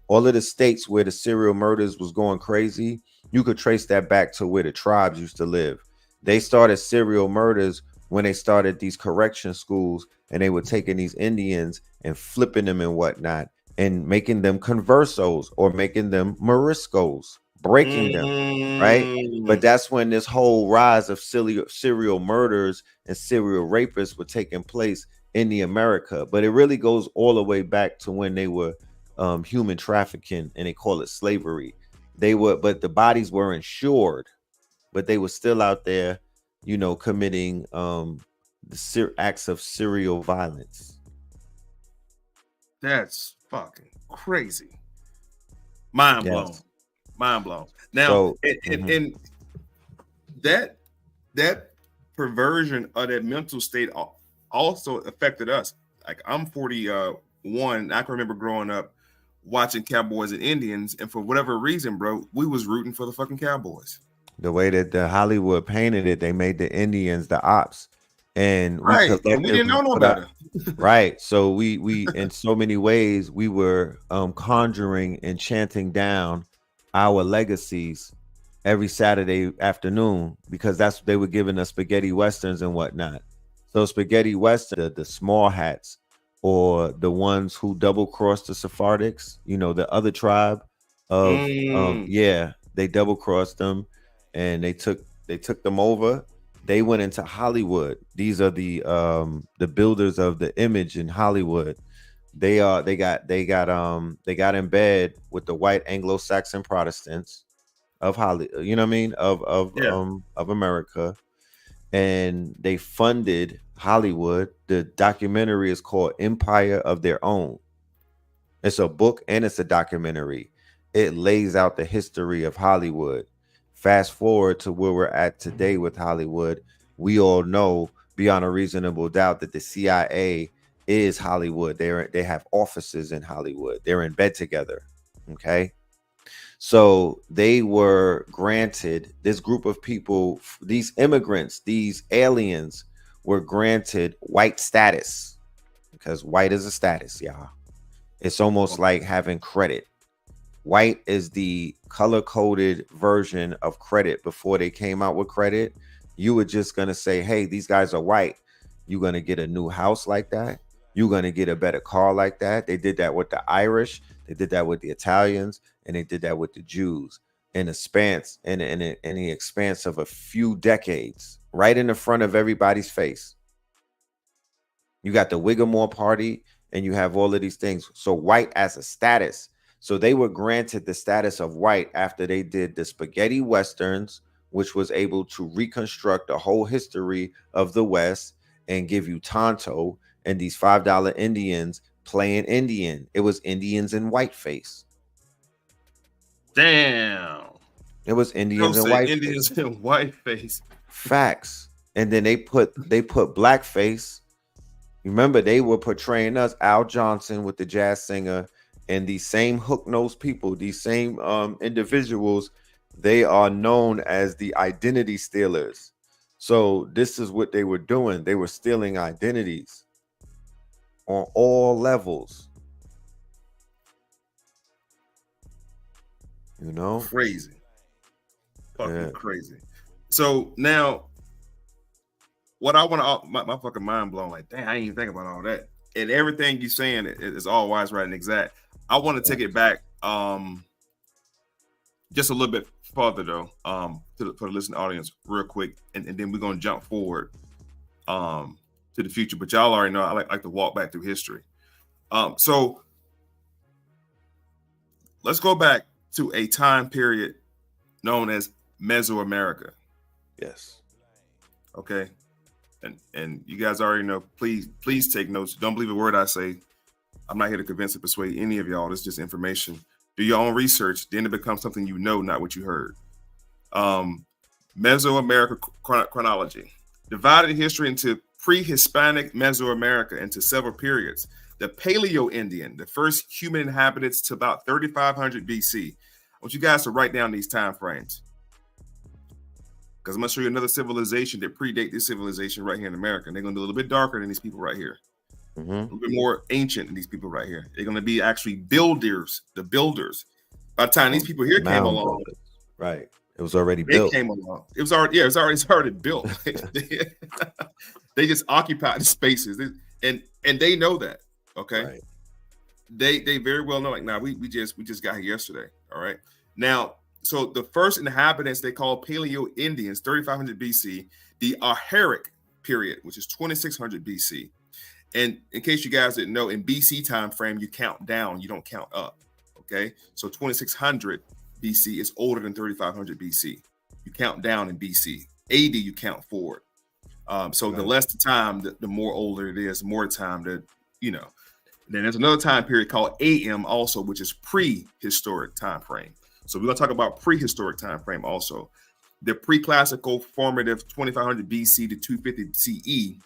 of the states where the serial murders was going crazy, you could trace that back to where the tribes used to live. They started serial murders when they started these correction schools, and they were taking these Indians and flipping them and whatnot, and making them conversos or making them moriscos, breaking them, right? But that's when this whole rise of serial murders and serial rapists were taking place in the America. But it really goes all the way back to when they were human trafficking, and they call it slavery. But the bodies were insured, but they were still out there, committing acts of serial violence. That's fucking crazy. Mind blown. Yes. Mind blown. Now, and that perversion of that mental state also affected us. Like, I'm 41. I can remember growing up watching Cowboys and Indians, and for whatever reason, bro, we was rooting for the fucking Cowboys. The way that the Hollywood painted it, they made the Indians the ops, and we didn't know no better. Right. So we in so many ways we were conjuring and chanting down our legacies every Saturday afternoon, because that's what they were giving us, spaghetti westerns and whatnot. So spaghetti western, the small hats, or the ones who double crossed the Sephardics, the other tribe of they double crossed them, and they took them over. They went into Hollywood. These are the builders of the image in Hollywood. They got in bed with the white Anglo-Saxon Protestants of Hollywood, of America, and they funded Hollywood. The documentary is called Empire of Their Own. It's a book and it's a documentary. It lays out the history of Hollywood. Fast forward to where we're at today with Hollywood. We all know beyond a reasonable doubt that the CIA is Hollywood. They have offices in Hollywood. They're in bed together. Okay. So they were granted, this group of people, these immigrants, these aliens, were granted white status, because white is a status, y'all. It's almost like having credit. White is the color-coded version of credit. Before they came out with credit, you were just going to say, hey, these guys are white. You're going to get a new house like that. You're going to get a better car like that. They did that with the Irish. They did that with the Italians. And they did that with the Jews. In the expanse of a few decades, right in the front of everybody's face. You got the Whiggamore Party, and you have all of these things. So white as a status. So they were granted the status of white after they did the spaghetti westerns, which was able to reconstruct the whole history of the West and give you Tonto and these $5 Indians playing Indian. It was Indians in whiteface. Damn. It was Indians in whiteface. Indians in whiteface. Facts. And then they put blackface. Remember, they were portraying us, Al Johnson with the jazz singer, and these same hook-nosed people, these same individuals, they are known as the identity stealers. So this is what they were doing. They were stealing identities on all levels. You know? Crazy. Fucking crazy. So now, what I want to, my fucking mind blown, like, damn, I didn't even think about all that. And everything you're saying is all wise, right, and exact. I want to take it back just a little bit further, though, for the listening audience real quick. And then we're going to jump forward to the future. But y'all already know I like to walk back through history. So let's go back to a time period known as Mesoamerica. Yes. Okay. And you guys already know, please take notes. Don't believe a word I say. I'm not here to convince or persuade any of y'all. This is just information. Do your own research. Then it becomes something you know, not what you heard. Mesoamerica chronology. Divided history into pre-Hispanic Mesoamerica into several periods. The Paleo-Indian, the first human inhabitants to about 3500 BC. I want you guys to write down these time frames, because I'm going to show you another civilization that predate this civilization right here in America. And they're going to be a little bit darker than these people right here. A little bit more ancient than these people right here. They're going to be actually builders, the builders. By the time these people here came along, right, it was already built. Came along. It was already, it's already built. They just occupied the spaces, and they know that. Okay, right. They very well know. Like, nah, we just got here yesterday. All right, now. So the first inhabitants they call Paleo Indians, 3500 BC, the Arharic period, which is 2600 BC. And in case you guys didn't know, in BC time frame, you count down, you don't count up. Okay, so 2600 BC is older than 3500 BC. You count down in BC. AD, you count forward. So the less the time, the more older it is, the more time that, you know. Then there's another time period called AM also, which is prehistoric time frame. So we're going to talk about prehistoric time frame also. The pre-classical formative 2500 BC to 250 CE,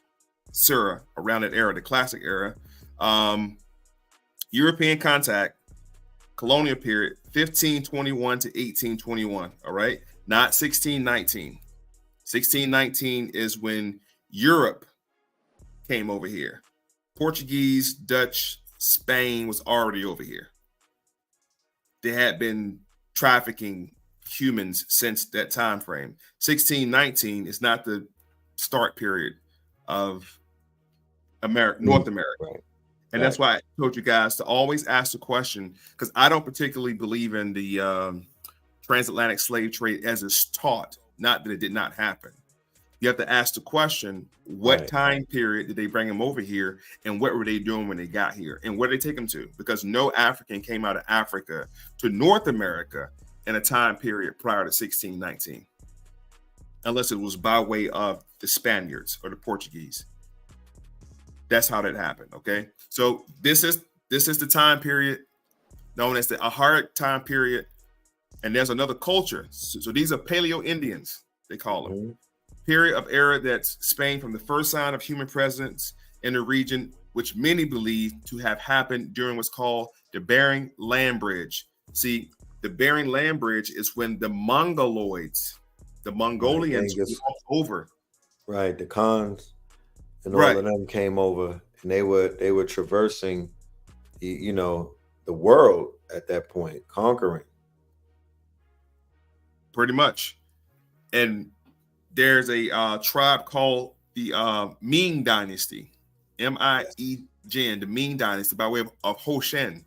Sura, around that era, the classic era. European contact, colonial period, 1521 to 1821, all right? Not 1619. 1619 is when Europe came over here. Portuguese, Dutch, Spain was already over here. They had been trafficking humans since that time frame. 1619 is not the start period of America, North America. Right. And that's why I told you guys to always ask the question, because I don't particularly believe in the transatlantic slave trade as it's taught, not that it did not happen. You have to ask the question, what time period did they bring them over here, and what were they doing when they got here, and where did they take them to? Because no African came out of Africa to North America in a time period prior to 1619, unless it was by way of the Spaniards or the Portuguese. That's how that happened. Okay, so this is the time period known as the Arharic time period, and there's another culture. So these are Paleo Indians, they call them. Period of era that's Spain from the first sign of human presence in the region, which many believe to have happened during what's called the Bering Land Bridge. See, the Bering Land Bridge is when the Mongoloids, the Mongolians walked over. Right, the Khans and all of them came over, and they were traversing, the world at that point, conquering. Pretty much. And there's a tribe called the Ming Dynasty, M-I-E-G-N, the Ming Dynasty, by way of Hoshen.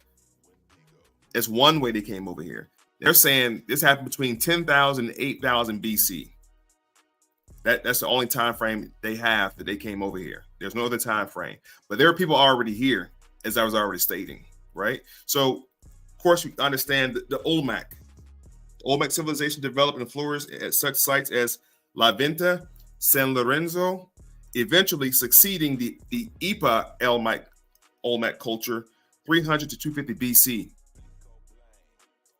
That's one way they came over here. They're saying this happened between 10,000 and 8,000 BC. That's the only time frame they have that they came over here. There's no other time frame. But there are people already here, as I was already stating, right? So, of course, we understand the Olmec. Olmec civilization developed and flourished at such sites as La Venta, San Lorenzo, eventually succeeding the Ipa Olmec culture 300 to 250 BC.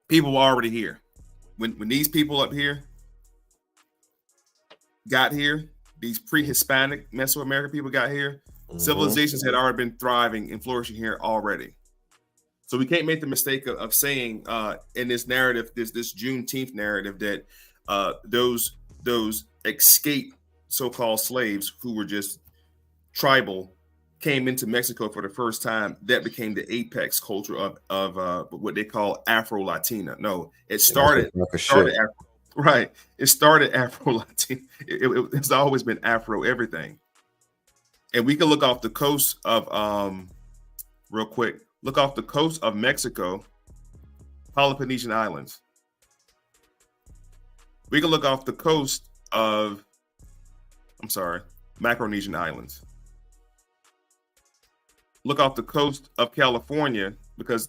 People were already here. When these people up here got here, these pre-Hispanic Mesoamerican people got here, civilizations had already been thriving and flourishing here already. So we can't make the mistake of saying in this narrative, this Juneteenth narrative, that those escaped so-called slaves who were just tribal came into Mexico for the first time. That became the apex culture of what they call Afro-Latina. No, it started Afro, it started Afro-Latina. It's always been Afro everything. And we can look off the coast of real quick. Look off the coast of Mexico, Peloponnesian Islands. We can look off the coast of, Micronesian Islands. Look off the coast of California, because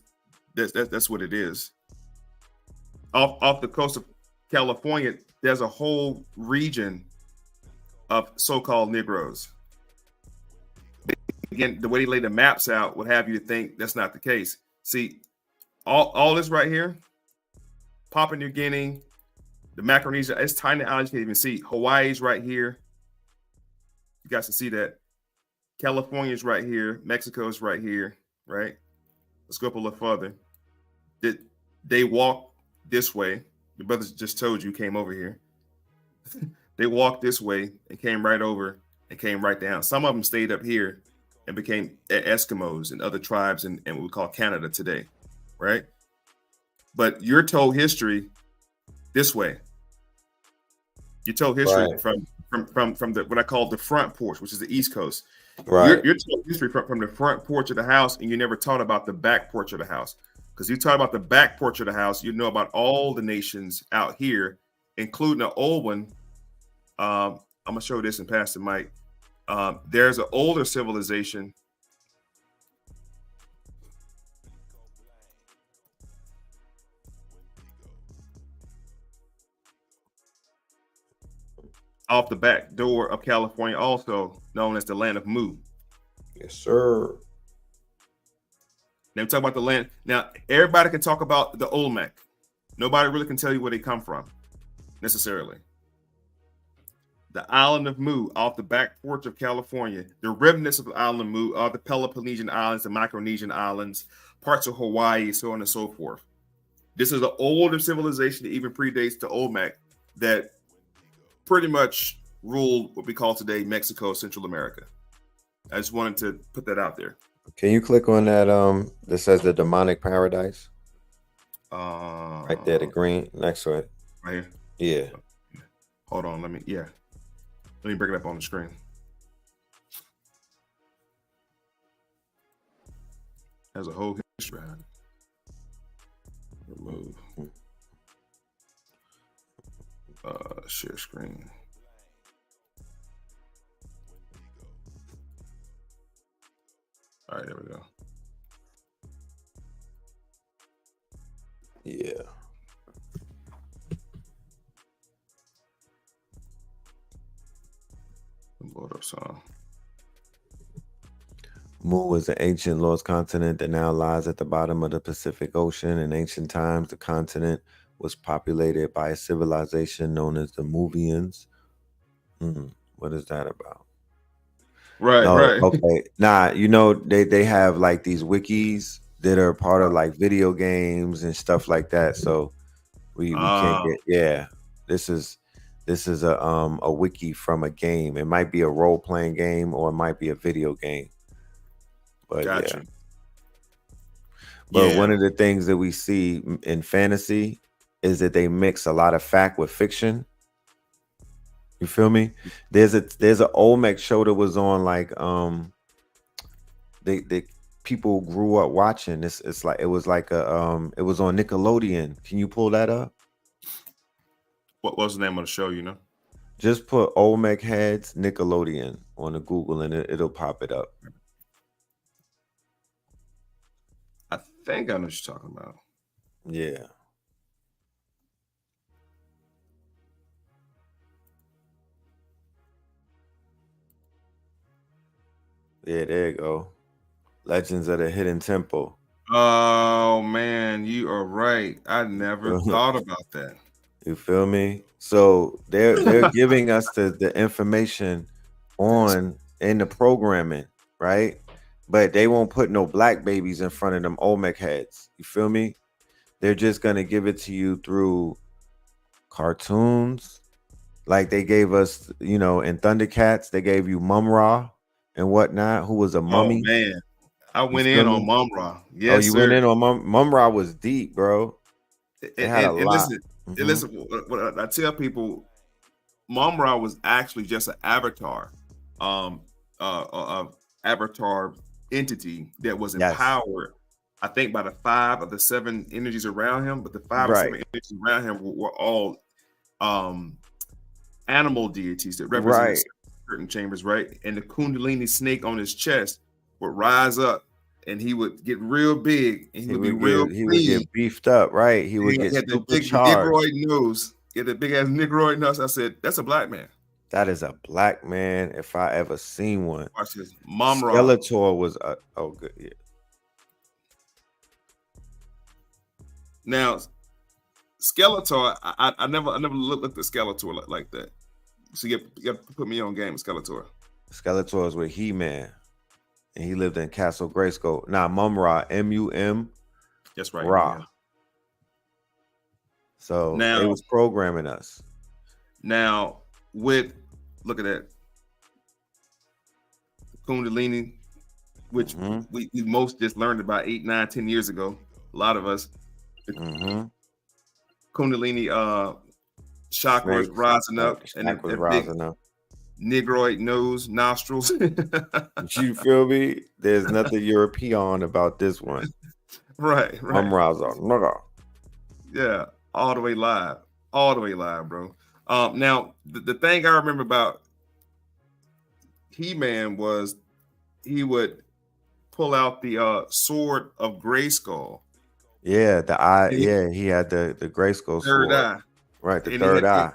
that's what it is. Off the coast of California, there's a whole region of so-called Negroes. Again, the way they lay the maps out would have you think that's not the case. See, all this right here, Papua New Guinea, the Micronesia, it's tiny islands you can't even see. Hawaii's right here. You guys can see that. California's right here. Mexico's right here, right? Let's go up a little further. They walk this way. The brothers just told you came over here. They walked this way and came right over and came right down. Some of them stayed up here and became Eskimos and other tribes in what we call Canada today, right? But you're told history this way. You're told history from the what I call the front porch, which is the East Coast. Right. You're told history from the front porch of the house, and you never taught about the back porch of the house. Because you taught about the back porch of the house, you know about all the nations out here, including the old one. I'm gonna show this and pass the mic. There's an older civilization. Off the back door of California, also known as the land of Mu. Yes, sir. Now we talk about the land. Now, everybody can talk about the Olmec. Nobody really can tell you where they come from, necessarily. The island of Mu, off the back porch of California, the remnants of the island of Mu are the Peloponnesian Islands, the Micronesian Islands, parts of Hawaii, so on and so forth. This is an older civilization that even predates the Olmec that pretty much ruled what we call today Mexico, Central America. I just wanted to put that out there. Can you click on that that says the demonic paradise? Right there, the green next to it. Right here? Yeah. Hold on, let me bring it up on the screen. There's a whole history behind it. Remove. Share screen. All right, there we go. Yeah. Load up some. Mu is an ancient lost continent that now lies at the bottom of the Pacific Ocean. In ancient times, the continent was populated by a civilization known as the Movians. What is that about? Right. Okay. Nah, they have like these wikis that are part of like video games and stuff like that. So we can't get This is a wiki from a game. It might be a role-playing game or it might be a video game. But gotcha. But one of the things that we see in fantasy is that they mix a lot of fact with fiction. You feel me? There's an Olmec show that was on like they people grew up watching. It was on Nickelodeon. Can you pull that up? What was the name of the show, Just put Olmec heads Nickelodeon on the Google and it'll pop it up. I think I know what you're talking about. Yeah. Yeah, there you go. Legends of the Hidden Temple. Oh man, you are right. I never thought about that. You feel me? So they're giving us the information on in the programming, right? But they won't put no black babies in front of them Olmec heads. You feel me? They're just gonna give it to you through cartoons. Like they gave us, in Thundercats, they gave you Mum-Ra and whatnot, who was a mummy. Oh man, I went in on Mum-Ra. Yes, oh, you went in on Mum-Ra was deep, bro. It had a lot. Listen, what I tell people, Mum-Ra was actually just an avatar, avatar entity that was empowered. I think by the 5 of the 7 energies around him, but the 5 or 7 energies around him were all animal deities that represent certain chambers, right? And the Kundalini snake on his chest would rise up, and he would get real big, and he would get beefed up, right? He would get the big supercharged. Negroid nose. Get the big ass Negroid nose. I said, that's a black man. That is a black man if I ever seen one. Watch this. Mum-Ra. Skeletor was good. Yeah. Now, Skeletor, I never looked at Skeletor like that. So you got to put me on game, Skeletor. Skeletor is with He-Man, and he lived in Castle Grayskull. Now, Mum-Ra, M-U-M. That's right. Ra. Yeah. So now, it was programming us. Now, look at that. Kundalini, which we most just learned about 8, 9, 10 years ago. A lot of us. Kundalini chakra was rising up, and that big Negroid nose, nostrils. You feel me? There's nothing European about this one. Right. Nigga. Yeah, all the way live, bro. Now the thing I remember about He-Man was he would pull out the sword of Grayskull. Yeah, the eye. Yeah, he had the Grayskull third sword. eye. Right, the third eye.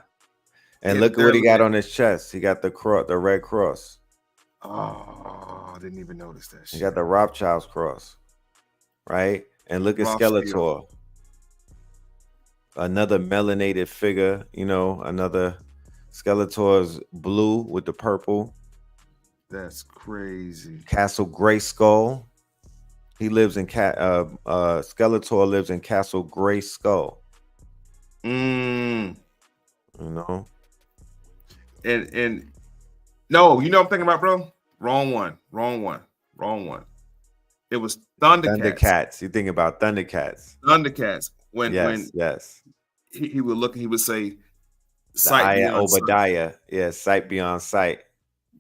And look at what he got on his chest. He got the red cross. Oh, I didn't even notice that shit. He got the Rothschild's cross. Right? And look at Skeletor. Another melanated figure, another Skeletor's blue with the purple. That's crazy. Castle Grayskull. He lives in Skeletor lives in Castle Grayskull. And no, I'm thinking about, bro. Wrong one. It was Thundercats. You think about Thundercats. Thundercats. When he would look, he would say, "Sight beyond Obadiah." Sight. Yeah, sight beyond sight.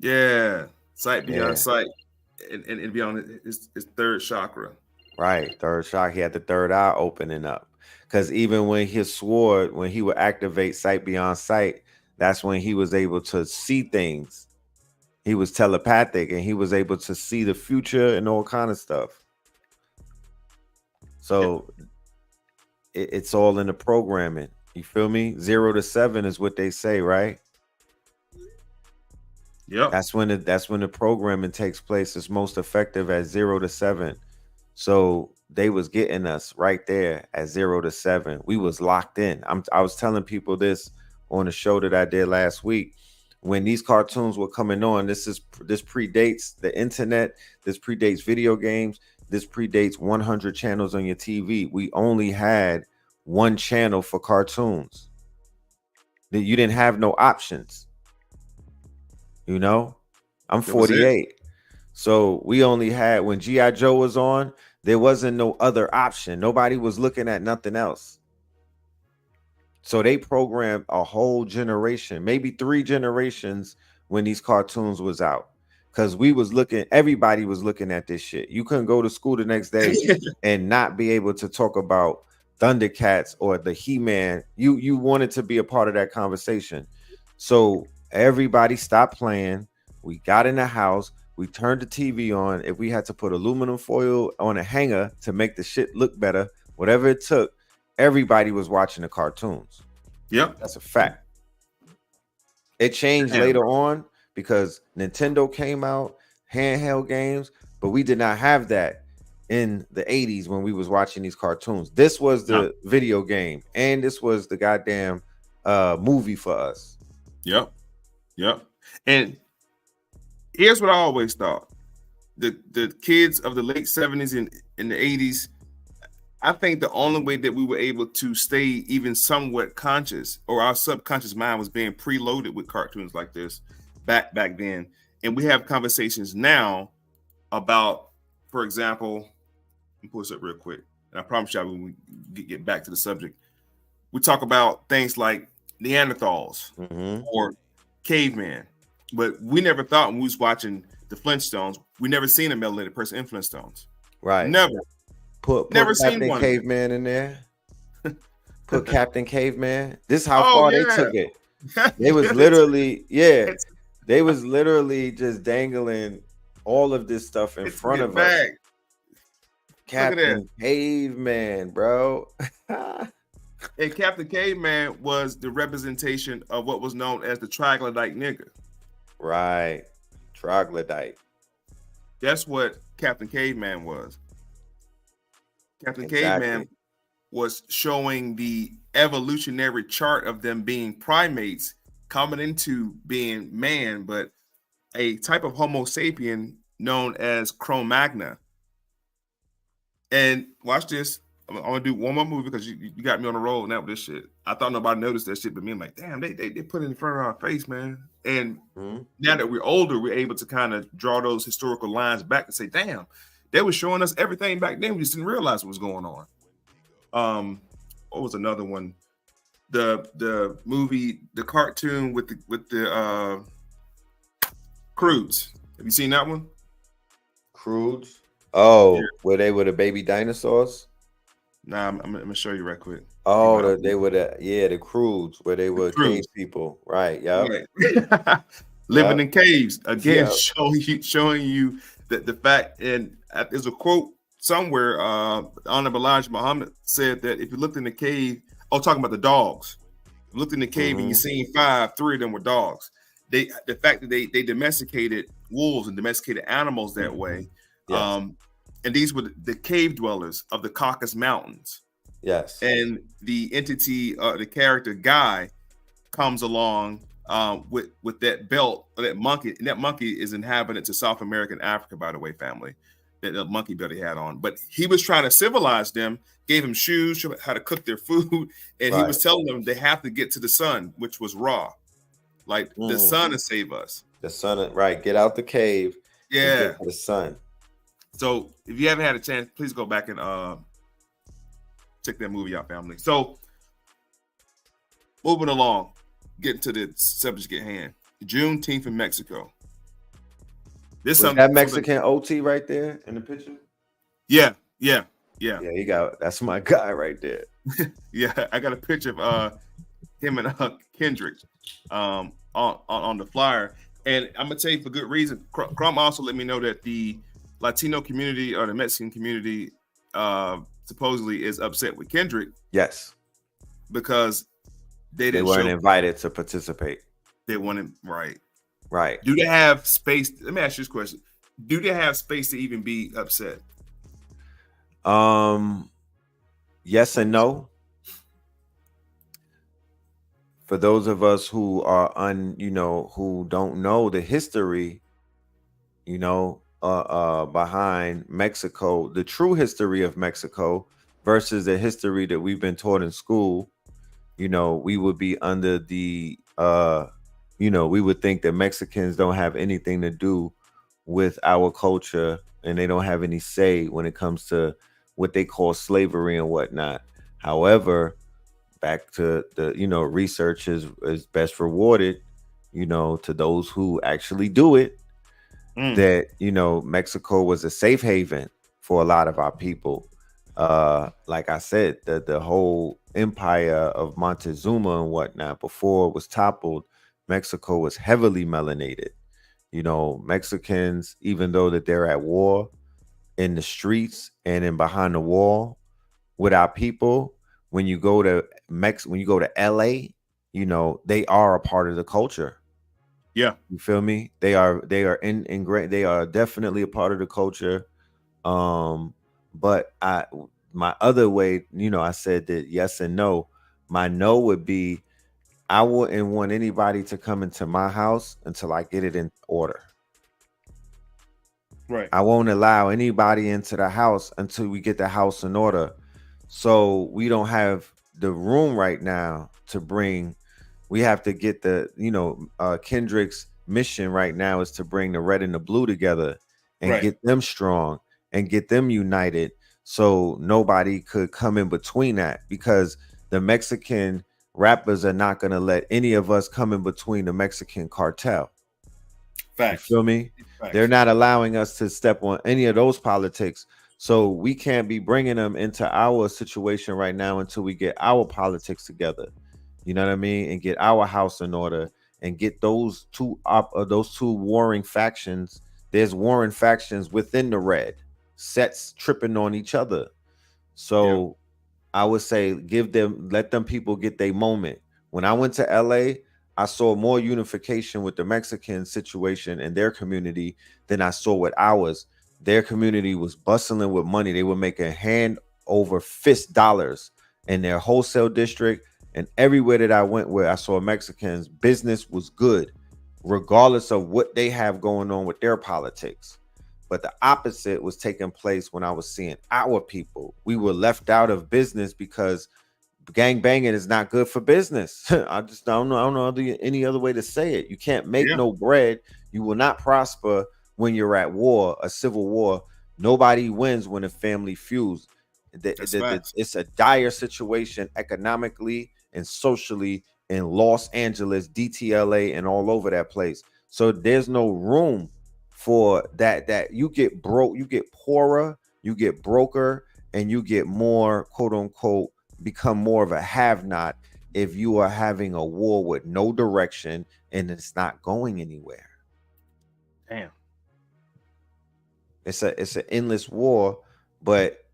Yeah, sight beyond sight, and beyond his third chakra. Right, third chakra. He had the third eye opening up. Because even when his sword, when he would activate sight beyond sight, that's when he was able to see things. He was telepathic, and he was able to see the future and all kind of stuff. So it's all in the programming. You feel me? 0 to 7 is what they say, right? Yeah. That's when the programming takes place. It's most effective at 0 to 7. So they was getting us right there at 0 to 7. We was locked in. I was telling people this on the show that I did last week. When these cartoons were coming on, this predates the internet. This predates video games. This predates 100 channels on your TV. We only had one channel for cartoons. You didn't have no options. I'm 48. So we only had, when G.I. Joe was on, there wasn't no other option. Nobody was looking at nothing else. So they programmed a whole generation, maybe 3 generations when these cartoons was out. Because everybody was looking at this shit. You couldn't go to school the next day and not be able to talk about Thundercats or the He-Man. You wanted to be a part of that conversation. So everybody stopped playing. We got in the house. We turned the TV on. If we had to put aluminum foil on a hanger to make the shit look better, whatever it took, everybody was watching the cartoons. Yep. That's a fact. It changed later on because Nintendo came out, handheld games, but we did not have that in the 80s when we was watching these cartoons. This was the video game, and this was the goddamn movie for us. Yep. And here's what I always thought. The kids of the late 70s and in the 80s, I think the only way that we were able to stay even somewhat conscious, or our subconscious mind was being preloaded with cartoons like this back then. And we have conversations now about, for example, let me pull this up real quick. And I promise y'all when we get back to the subject, we talk about things like Neanderthals or caveman. But we never thought when we was watching the Flintstones, we never seen a melanated person in Flintstones. Right. Never. Put Never Captain seen one. Caveman in there. Put Captain Caveman. This is how far they took it. They was literally, they was literally just dangling all of this stuff in front of us. Captain Caveman, bro. And Captain Caveman was the representation of what was known as the troglodyte nigger. Right. Troglodyte. That's what Captain Caveman was. Captain Caveman was showing the evolutionary chart of them being primates coming into being man, but a type of Homo sapien known as Cro-Magnon. And watch this. I'm gonna do one more movie because you got me on the roll now with this shit. I thought nobody noticed that shit, but me, I'm like, damn, they put it in front of our face, man. And now that we're older, we're able to kind of draw those historical lines back and say, damn, they were showing us everything back then. We just didn't realize what was going on. What was another one? The movie, the cartoon with the Croods. Have you seen that one? Croods? Oh, where they were the baby dinosaurs? Nah, I'm gonna show you right quick. Oh, they were the Croods, where they were cave people, right? Yeah, living in caves again, showing you that the fact. And there's a quote somewhere. Honorable Elijah Muhammad said that if you looked in the cave, talking about the dogs, you looked in the cave and you seen 3 of them were dogs. The fact that they domesticated wolves and domesticated animals that way. Yes. And these were the cave dwellers of the Caucasus Mountains. Yes. And the entity, the character Guy, comes along with that belt, or that monkey. And that monkey is inhabitant to South America and Africa, by the way, family. That the monkey belt he had on. But he was trying to civilize them, gave them shoes, showed how to cook their food. And he was telling them they have to get to the sun, which was Ra. Like the sun to save us. The sun, right. Get out the cave. Yeah. And get to the sun. So if you haven't had a chance, please go back and check that movie out, family. So moving along, getting to the subject at hand. Juneteenth in Mexico. This was that Mexican OT right there in the picture? Yeah. Yeah, he that's my guy right there. Yeah, I got a picture of him and Kendrick on the flyer. And I'm gonna tell you for good reason. Crumb also let me know that the Latino community or the Mexican community supposedly is upset with Kendrick. Yes. Because they weren't invited to participate. They wanted Right. Do they have space? Let me ask you this question. Do they have space to even be upset? Yes and no. For those of us who are who don't know the history, behind Mexico, the true history of Mexico versus the history that we've been taught in school, we would be under the we would think that Mexicans don't have anything to do with our culture and they don't have any say when it comes to what they call slavery and whatnot. However, back to the, research is best rewarded, to those who actually do it, that, Mexico was a safe haven for a lot of our people. Like I said, the whole empire of Montezuma and whatnot, before it was toppled, Mexico was heavily melanated. Mexicans, even though that they're at war in the streets and in behind the wall with our people, when you go to LA, they are a part of the culture. Yeah. You feel me? They are ingrained. They are definitely a part of the culture. But my other way, I said that yes and no. My no would be I wouldn't want anybody to come into my house until I get it in order. Right. I won't allow anybody into the house until we get the house in order. So we don't have the room right now to bring. We have to get Kendrick's mission right now is to bring the red and the blue together and Right. get them strong and get them united. So nobody could come in between that, because the Mexican rappers are not going to let any of us come in between the Mexican cartel. Facts. You feel me? Facts. They're not allowing us to step on any of those politics. So we can't be bringing them into our situation right now until we get our politics together. You know what I mean? And get our house in order and get those two warring factions. There's warring factions within the red sets tripping on each other. So I would say let them people get their moment. When I went to LA, I saw more unification with the Mexican situation and their community than I saw with ours. Their community was bustling with money. They were making hand over fist dollars in their wholesale district, and everywhere that I went where I saw Mexicans, business was good, regardless of what they have going on with their politics. But the opposite was taking place when I was seeing our people. We were left out of business because gang banging is not good for business. I don't know any other way to say it. You can't make no bread. You will not prosper when you're at war, a civil war. Nobody wins when a family feuds. It's a dire situation economically and socially in Los Angeles, DTLA, and all over that place. So there's no room for that you get broke, you get poorer, you get broker, and you get more, quote unquote, become more of a have-not if you are having a war with no direction and it's not going anywhere. Damn. It's an endless war, but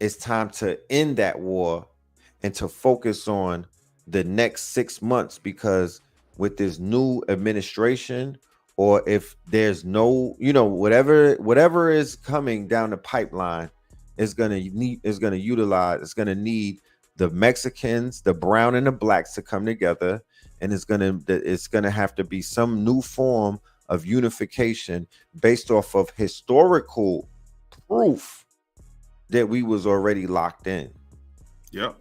it's time to end that war and to focus on the next 6 months, because with this new administration, or if there's no, whatever is coming down the pipeline is gonna need the Mexicans, the brown and the blacks to come together, and it's gonna have to be some new form of unification based off of historical proof that we was already locked in. Yep.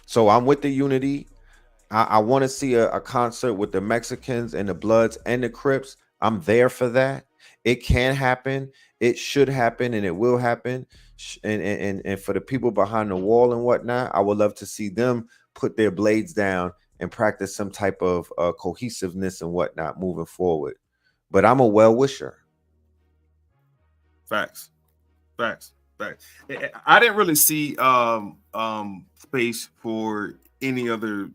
So I'm with the unity. I want to see a concert with the Mexicans and the Bloods and the Crips. I'm there for that. It can happen. It should happen, and it will happen. And for the people behind the wall and whatnot, I would love to see them put their blades down and practice some type of cohesiveness and whatnot moving forward. But I'm a well-wisher. Facts. I didn't really see space for any other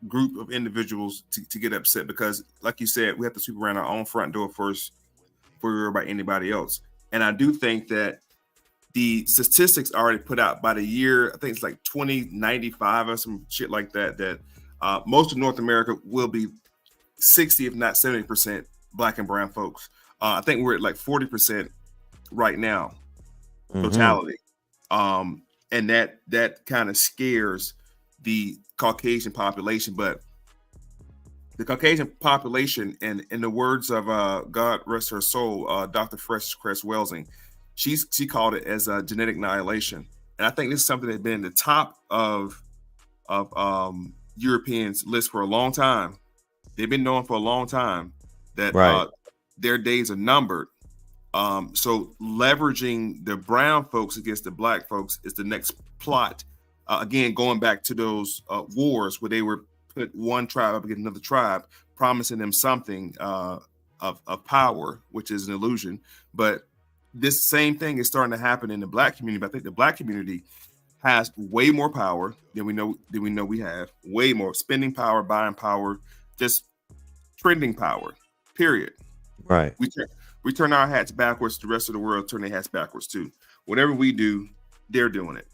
group of individuals to get upset, because like you said, we have to sweep around our own front door first before we worry about anybody else. And I do think that the statistics already put out by the year, I think it's like 2095 or some shit like that, most of North America will be 60, if not 70% black and brown folks. I think we're at like 40% right now, totality. And that kind of scares the Caucasian population. But the Caucasian population, and in the words of God rest her soul, Dr. Cress Welsing, she called it as a genetic annihilation. And I think this is something that's been in the top of Europeans' list for a long time. They've been known for a long time that their days are numbered. So leveraging the brown folks against the black folks is the next plot. Again, going back to those wars where they were put one tribe up against another tribe, promising them something of power, which is an illusion. But this same thing is starting to happen in the black community. But I think the black community has way more power than we know we have. Way more spending power, buying power, just trending power. Period. Right. We turn our hats backwards. The rest of the world turn their hats backwards too. Whatever we do, they're doing it.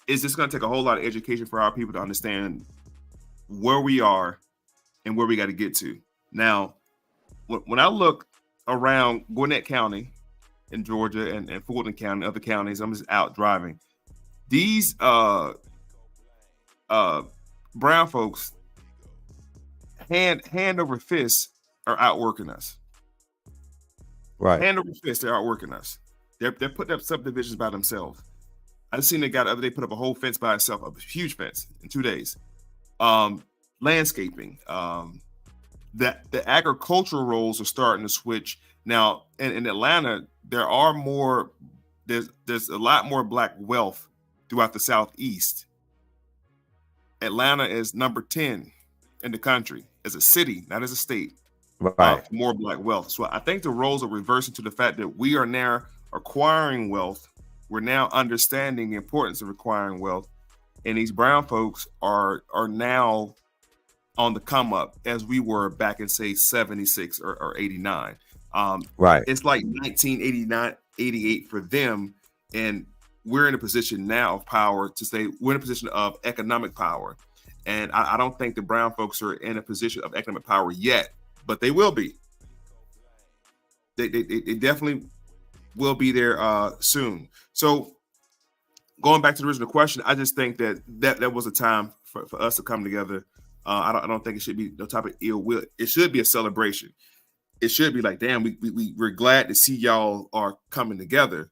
It's just going to take a whole lot of education for our people to understand where we are and where we got to get to. Now, when I look around Gwinnett County in Georgia and Fulton County, other counties, I'm just out driving. These brown folks, hand over fist, are outworking us. Right. Hand over fist, they're outworking us. They're putting up subdivisions by themselves. I seen a guy the other day put up a whole fence by himself, a huge fence in 2 days. Landscaping. That the agricultural roles are starting to switch now. In Atlanta, there's a lot more Black wealth throughout the Southeast. Atlanta is number 10 in the country as a city, not as a state. Right. More Black wealth. So I think the roles are reversing to the fact that we are now acquiring wealth. We're now understanding the importance of acquiring wealth, and these brown folks are now on the come up as we were back in, say, 76 or 89. Right. It's like 1989, 88 for them, and we're in a position now of power to say we're in a position of economic power. And I don't think the brown folks are in a position of economic power yet, but they will be. They definitely will be there soon. So going back to the original question, I just think that was a time for us to come together. I don't think it should be no type of ill will. It should be a celebration. It should be like, damn, we're glad to see y'all are coming together.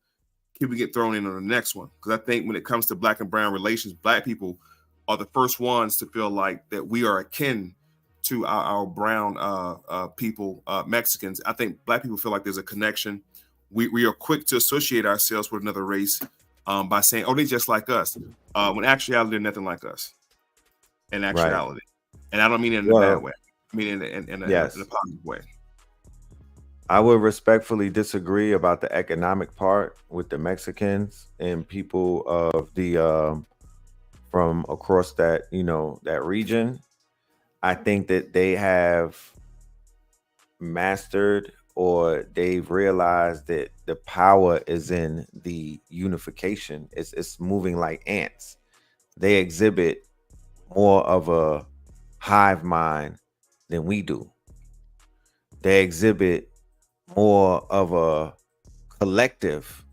Can we get thrown in on the next one? Because I think when it comes to Black and brown relations, Black people are the first ones to feel like that we are akin to our brown people, Mexicans. I think Black people feel like there's a connection. We are quick to associate ourselves with another race by saying, oh, they're just like us. When actuality, they're nothing like us. In actuality. Right. And I don't mean it in a bad way. I mean in a positive way. I would respectfully disagree about the economic part with the Mexicans and people of the from across that, that region. I think that they have mastered, or they've realized that the power is in the unification. It's moving like ants. They exhibit more of a hive mind than we do. They exhibit more of a collective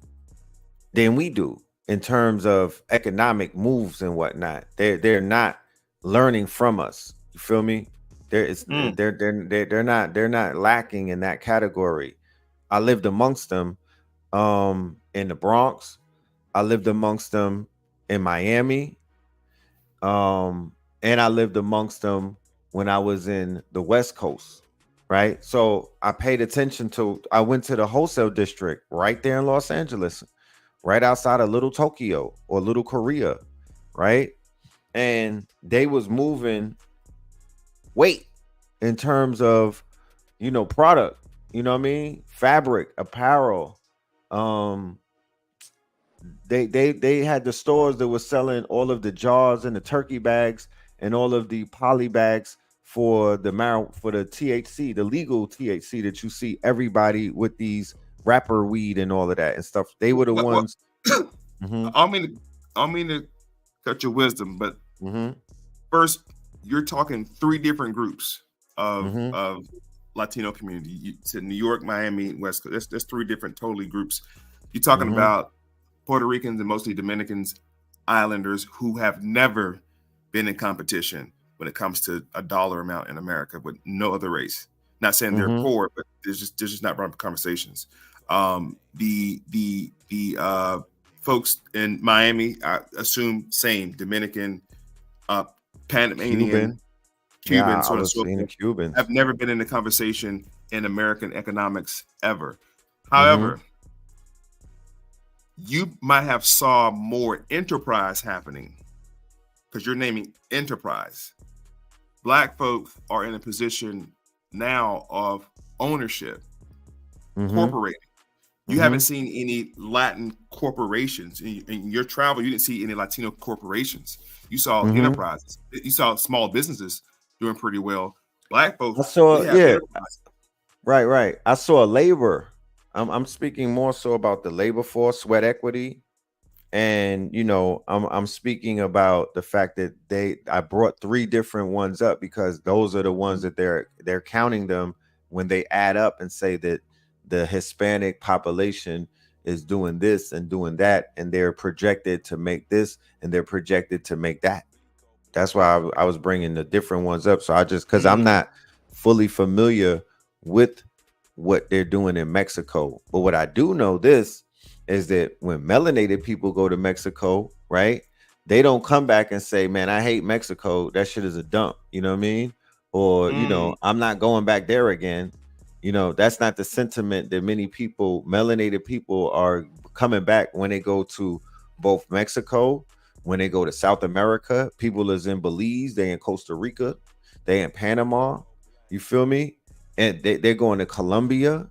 than we do in terms of economic moves and whatnot. They're not learning from us. You feel me? They're not lacking in that category. I lived amongst them in the Bronx. I lived amongst them in Miami. And I lived amongst them when I was in the West Coast, right? So I paid attention I went to the wholesale district right there in Los Angeles, right outside of Little Tokyo or Little Korea, right? And they was moving weight in terms of, product, you know what I mean? Fabric, apparel. They had the stores that were selling all of the jars and the turkey bags and all of the poly bags for the THC, the legal THC that you see everybody with these rapper weed and all of that and stuff. They were the ones. Mm-hmm. I don't mean to cut your wisdom, but first, you're talking 3 different groups of Latino community. You said New York, Miami, West Coast. There's 3 different totally groups. You're talking about Puerto Ricans and mostly Dominicans, Islanders who have never been in competition when it comes to a dollar amount in America with no other race. Not saying they're poor, but there's just not running conversations. The folks in Miami, I assume same Dominican, Panamanian, Cuban, sort of Cubans have never been in the conversation in American economics ever. However, you might have saw more enterprise happening because you're naming enterprise. Black folks are in a position now of ownership, incorporating. You haven't seen any Latin corporations in your travel. You didn't see any Latino corporations. You saw enterprises. You saw small businesses doing pretty well. Black folks, I saw, right. I saw labor. I'm speaking more so about the labor force, sweat equity. And you know, I'm speaking about the fact that I brought 3 different ones up because those are the ones that they're counting them when they add up and say that the Hispanic population is doing this and doing that, and they're projected to make this and they're projected to make that. That's why I was bringing the different ones up. So I just, because I'm not fully familiar with what they're doing in Mexico, but what I do know this is that when melanated people go to Mexico, right, they don't come back and say, man, I hate Mexico, that shit is a dump, you know what I mean? Or you know, I'm not going back there again. You know, that's not the sentiment that many people, melanated people, are coming back when they go to both Mexico, when they go to South America. People is in Belize, they in Costa Rica, they in Panama, you feel me? And they're going to Colombia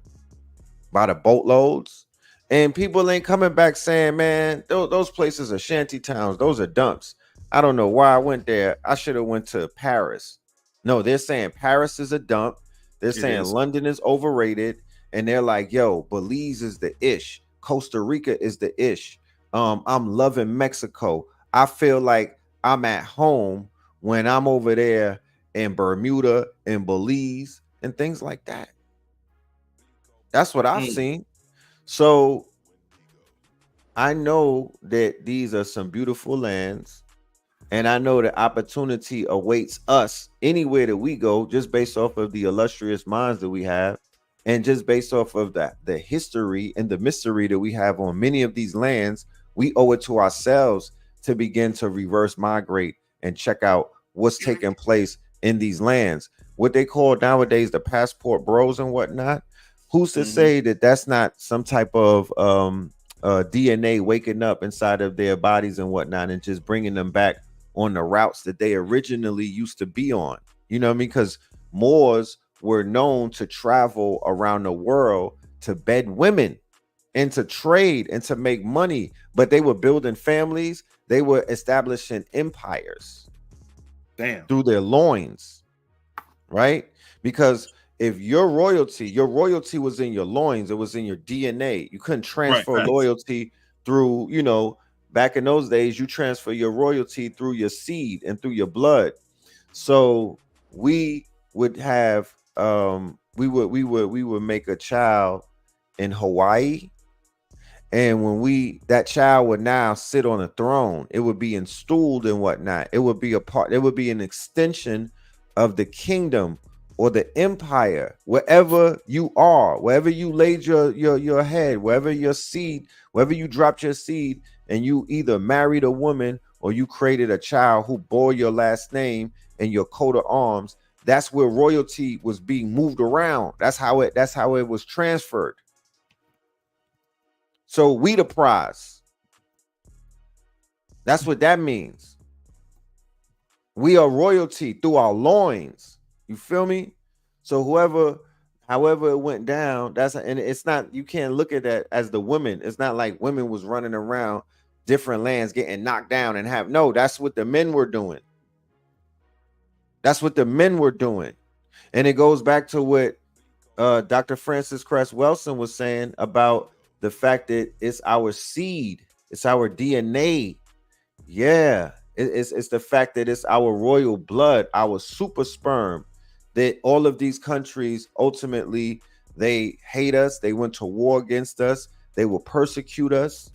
by the boatloads. And people ain't coming back saying, man, those places are shanty towns. Those are dumps. I don't know why I went there. I should have went to Paris. No, they're saying Paris is a dump. They're saying London is overrated. And they're like, yo, Belize is the ish. Costa Rica is the ish. I'm loving Mexico. I feel like I'm at home when I'm over there in Bermuda and Belize and things like that. That's what I've seen. So I know that these are some beautiful lands, and I know that opportunity awaits us anywhere that we go, just based off of the illustrious minds that we have, and just based off of the history and the mystery that we have on many of these lands. We owe it to ourselves to begin to reverse migrate and check out what's taking place in these lands. What they call nowadays the passport bros and whatnot. Who's to say that that's not some type of DNA waking up inside of their bodies and whatnot, and just bringing them back on the routes that they originally used to be on? You know what I mean? Because Moors were known to travel around the world to bed women and to trade and to make money, but they were building families. They were establishing empires through their loins, right? Because if your royalty was in your loins, it was in your DNA. You couldn't transfer loyalty through, you know, back in those days, you transfer your royalty through your seed and through your blood. So we would have we would make a child in Hawaii, and when that child would now sit on a throne, it would be installed and whatnot. It would be an extension of the kingdom or the empire, wherever you are, wherever you laid your head, wherever your seed, wherever you dropped your seed, and you either married a woman or you created a child who bore your last name and your coat of arms. That's where royalty was being moved around. That's how it was transferred. So we the prize. That's what that means. We are royalty through our loins. You feel me? So however it went down, and it's not, you can't look at that as the women. It's not like women was running around different lands getting knocked down and no, that's what the men were doing. That's what the men were doing. And it goes back to what Dr. Francis Cress Welsing was saying about the fact that it's our seed, it's our DNA. Yeah, it's the fact that it's our royal blood, our super sperm, that all of these countries ultimately, they hate us. They went to war against us. They will persecute us.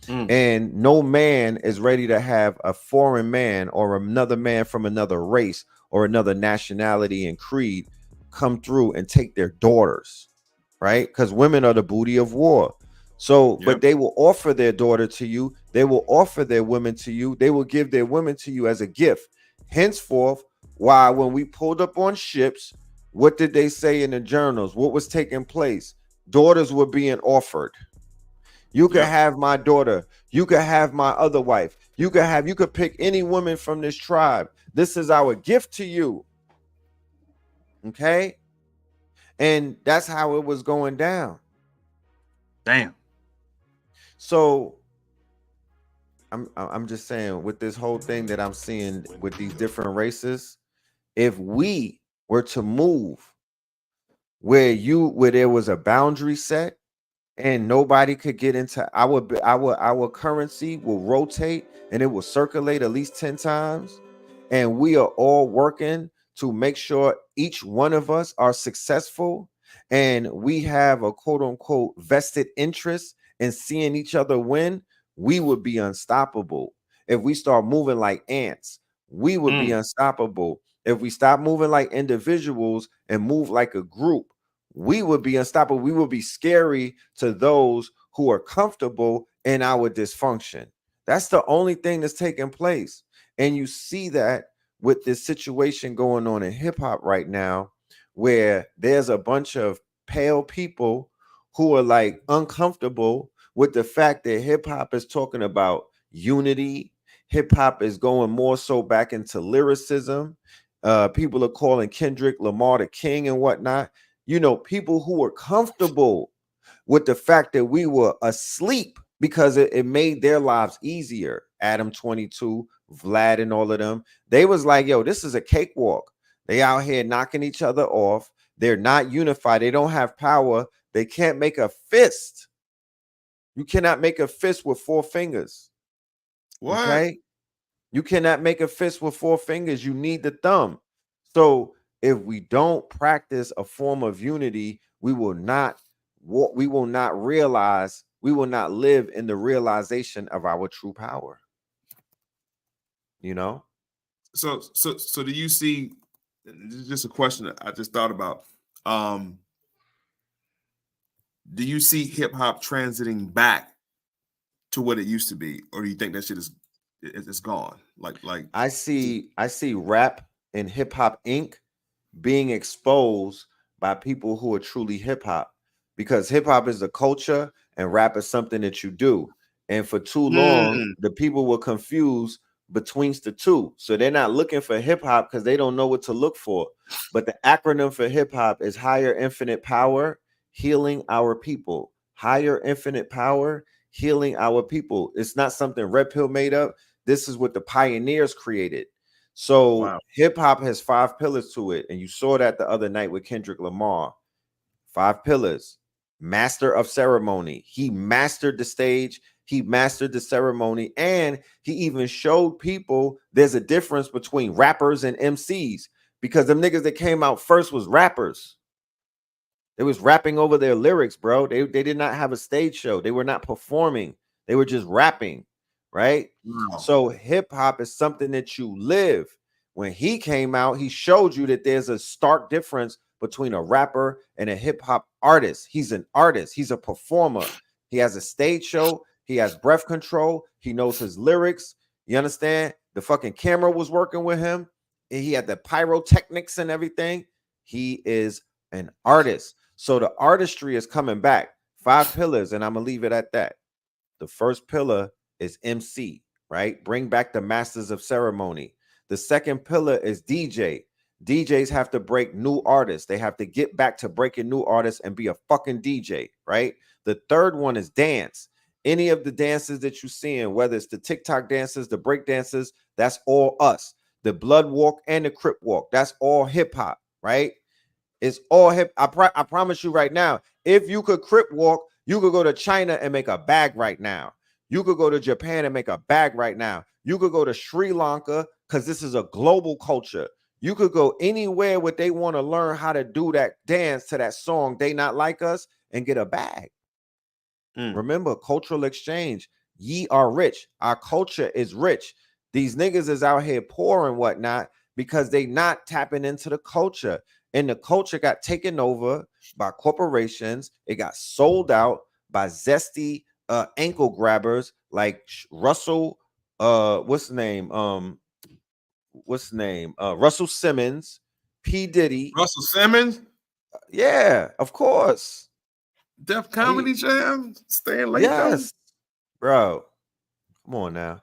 And no man is ready to have a foreign man or another man from another race or another nationality and creed come through and take their daughters, right? Because women are the booty of war. So, but they will offer their daughter to you. They will offer their women to you. They will give their women to you as a gift. Henceforth, why, when we pulled up on ships, what did they say in the journals? What was taking place? Daughters were being offered. You could have my daughter. You could have my other wife. You could pick any woman from this tribe. This is our gift to you. Okay? And that's how it was going down. Damn. So I'm just saying, with this whole thing that I'm seeing with these different races, if we were to move where there was a boundary set, and nobody could get into our currency will rotate and it will circulate at least 10 times, and we are all working to make sure each one of us are successful, and we have a quote unquote vested interest in seeing each other win, we would be unstoppable. If we start moving like ants, we would be unstoppable. If we stop moving like individuals and move like a group, we would be unstoppable. We would be scary to those who are comfortable in our dysfunction. That's the only thing that's taking place. And you see that with this situation going on in hip hop right now, where there's a bunch of pale people who are like uncomfortable with the fact that hip hop is talking about unity. Hip hop is going more so back into lyricism. People are calling Kendrick Lamar the king and whatnot. You know, people who were comfortable with the fact that we were asleep because it made their lives easier. Adam 22, Vlad, and all of them. They was like, yo, this is a cakewalk. They out here knocking each other off. They're not unified. They don't have power. They can't make a fist. You cannot make a fist with 4 fingers. What? Okay? You cannot make a fist with 4 fingers. You need the thumb. So if we don't practice a form of unity, we will not realize, we will not live in the realization of our true power. You know? So do you see, this is just a question that I just thought about. Do you see hip hop transiting back to what it used to be, or do you think that shit is gone? Like I see rap and hip hop Inc. being exposed by people who are truly hip hop, because hip hop is a culture and rap is something that you do. And for too long, the people were confused between the two. So they're not looking for hip hop because they don't know what to look for. But the acronym for hip hop is higher infinite power, healing our people. Higher infinite power, healing our people. It's not something Red Pill made up. This is what the pioneers created. So hip hop has 5 pillars to it. And you saw that the other night with Kendrick Lamar. 5 pillars. Master of ceremony. He mastered the stage. He mastered the ceremony. And he even showed people there's a difference between rappers and MCs, because them niggas that came out first was rappers. They was rapping over their lyrics, bro. They did not have a stage show. They were not performing. They were just rapping, right? Wow. So hip hop is something that you live. When he came out, he showed you that there's a stark difference between a rapper and a hip hop artist. He's an artist. He's a performer. He has a stage show. He has breath control. He knows his lyrics. You understand? The fucking camera was working with him. He had the pyrotechnics and everything. He is an artist. So the artistry is coming back. 5 pillars, and I'm gonna leave it at that. The first pillar is MC, right? Bring back the masters of ceremony. The second pillar is DJ. DJs have to break new artists. They have to get back to breaking new artists and be a fucking DJ, right? The third one is dance. Any of the dances that you're seeing, whether it's the TikTok dances, the break dances, that's all us. The blood walk and the crip walk, that's all hip hop, right? It's all hip. I promise you right now, if you could crip walk, you could go to China and make a bag right now. You could go to Japan and make a bag right now. You could go to Sri Lanka, because this is a global culture. You could go anywhere where they want to learn how to do that dance to that song, They Not Like Us, and get a bag. Remember, cultural exchange. Ye are rich. Our culture is rich. These niggas is out here poor and whatnot because they not tapping into the culture. And the culture got taken over by corporations. It got sold out by zesty ankle grabbers like Russell. What's the name? Russell Simmons, P. Diddy. Russell Simmons? Yeah, of course. Def Comedy Jam? Staying late, yes, bro. Come on now.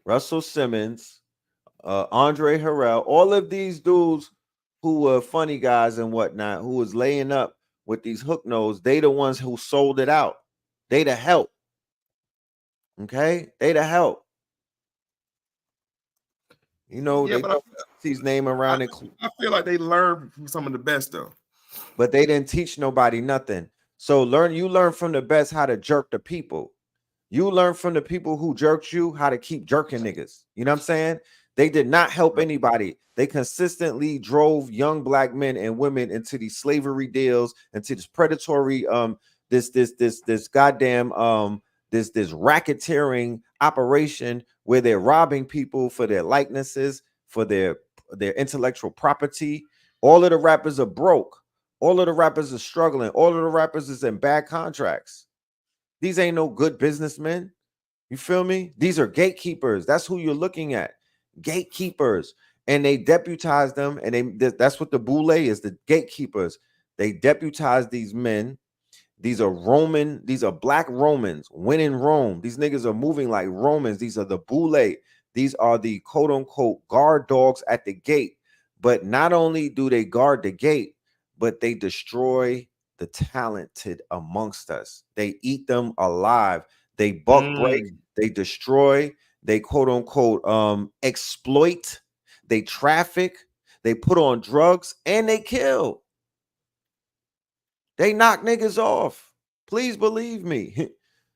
Russell Simmons, Andre Harrell, all of these dudes who were funny guys and whatnot, who was laying up with these hook nose, they the ones who sold it out. They the help. Okay? They the help. You know, they put his name around it. I feel like they learned from some of the best, though. But they didn't teach nobody nothing. So you learn from the best how to jerk the people. You learn from the people who jerked you how to keep jerking niggas. You know what I'm saying? They did not help anybody. They consistently drove young black men and women into these slavery deals, into this predatory, this goddamn this racketeering operation where they're robbing people for their likenesses, for their intellectual property. All of the rappers are broke. All of the rappers are struggling. All of the rappers is in bad contracts. These ain't no good businessmen. You feel me? These are gatekeepers. That's who you're looking at. Gatekeepers. And they deputize them. And that's what the boule is, the gatekeepers. They deputize these men. These are black Romans winning Rome. These niggas are moving like Romans. These are the boule. These are the quote unquote guard dogs at the gate. But not only do they guard the gate, but they destroy the talented amongst us. They eat them alive. They buck break. They destroy. They quote unquote exploit. They traffic. They put on drugs and they kill. They knock niggas off. Please believe me.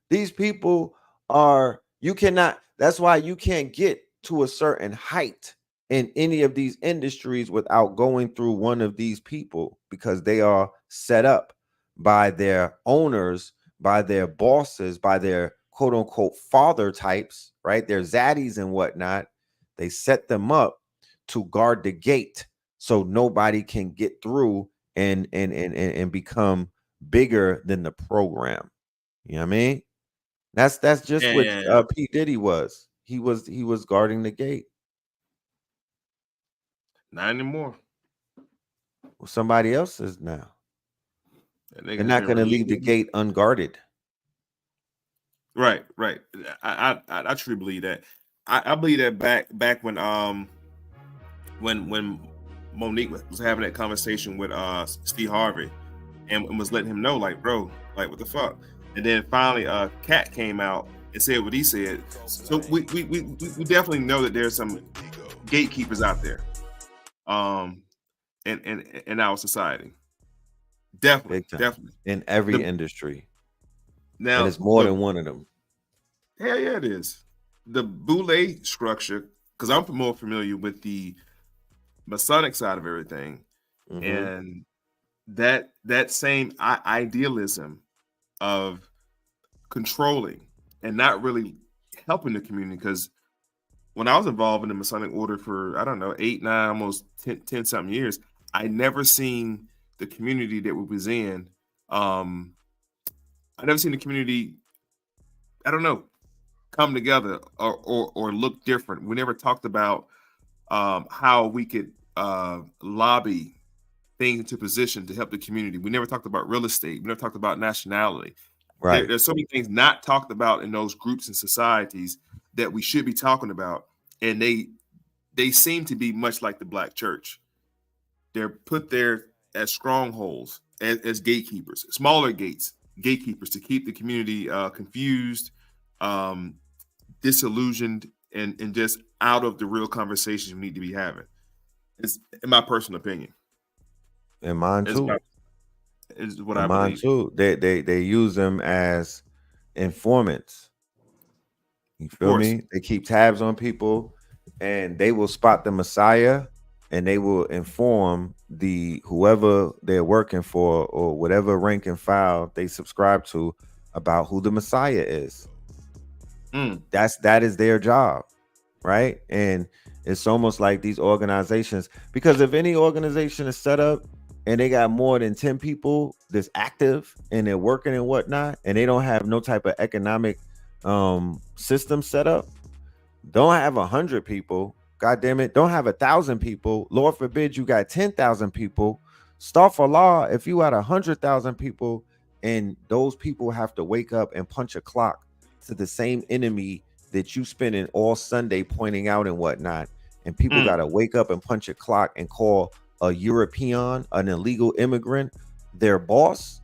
These people that's why you can't get to a certain height in any of these industries without going through one of these people, because they are set up by their owners, by their bosses, by their quote unquote father types, right? Their zaddies and whatnot. They set them up to guard the gate so nobody can get through and become bigger than the program. You know what I mean? That's just what P. Diddy was. He was guarding the gate. Not anymore. Well, somebody else is now. They're not going to leave the gate unguarded. Right. I truly believe that. I believe that back when Monique was having that conversation with Steve Harvey and was letting him know, like, bro, like, what the fuck? And then finally Cat came out and said what he said. So we definitely know that there's some gatekeepers out there in our society. Definitely in every industry. Now, and it's more than one of them. Hell yeah, it is. The boule structure, because I'm more familiar with the Masonic side of everything, and that same idealism of controlling and not really helping the community. Because when I was involved in the Masonic order for, I don't know, 8, 9, almost 10 something years, I never seen the community that we was in. I never seen the community, I don't know, come together or look different. We never talked about how we could lobby things into position to help the community. We never talked about real estate. We never talked about nationality. Right. There's so many things not talked about in those groups and societies that we should be talking about. And they seem to be much like the Black church. They're put there as strongholds, as gatekeepers, smaller gatekeepers to keep the community confused, disillusioned, and just out of the real conversations we need to be having. It's in my personal opinion. And mine too. Is what I believe. Too. They use them as informants. You feel me? They keep tabs on people, and they will spot the Messiah, and they will inform whoever they're working for or whatever rank and file they subscribe to about who the Messiah is. That is their job, right? And it's almost like these organizations, because if any organization is set up and they got more than 10 people that's active and they're working and whatnot, and they don't have no type of economic system set up, don't have 100 people, God damn it, don't have 1,000 people, Lord forbid you got 10,000 people. Astaghfirullah, if you had 100,000 people and those people have to wake up and punch a clock to the same enemy that you spending all Sunday pointing out and whatnot, and people got to wake up and punch a clock and call a European, an illegal immigrant, their boss,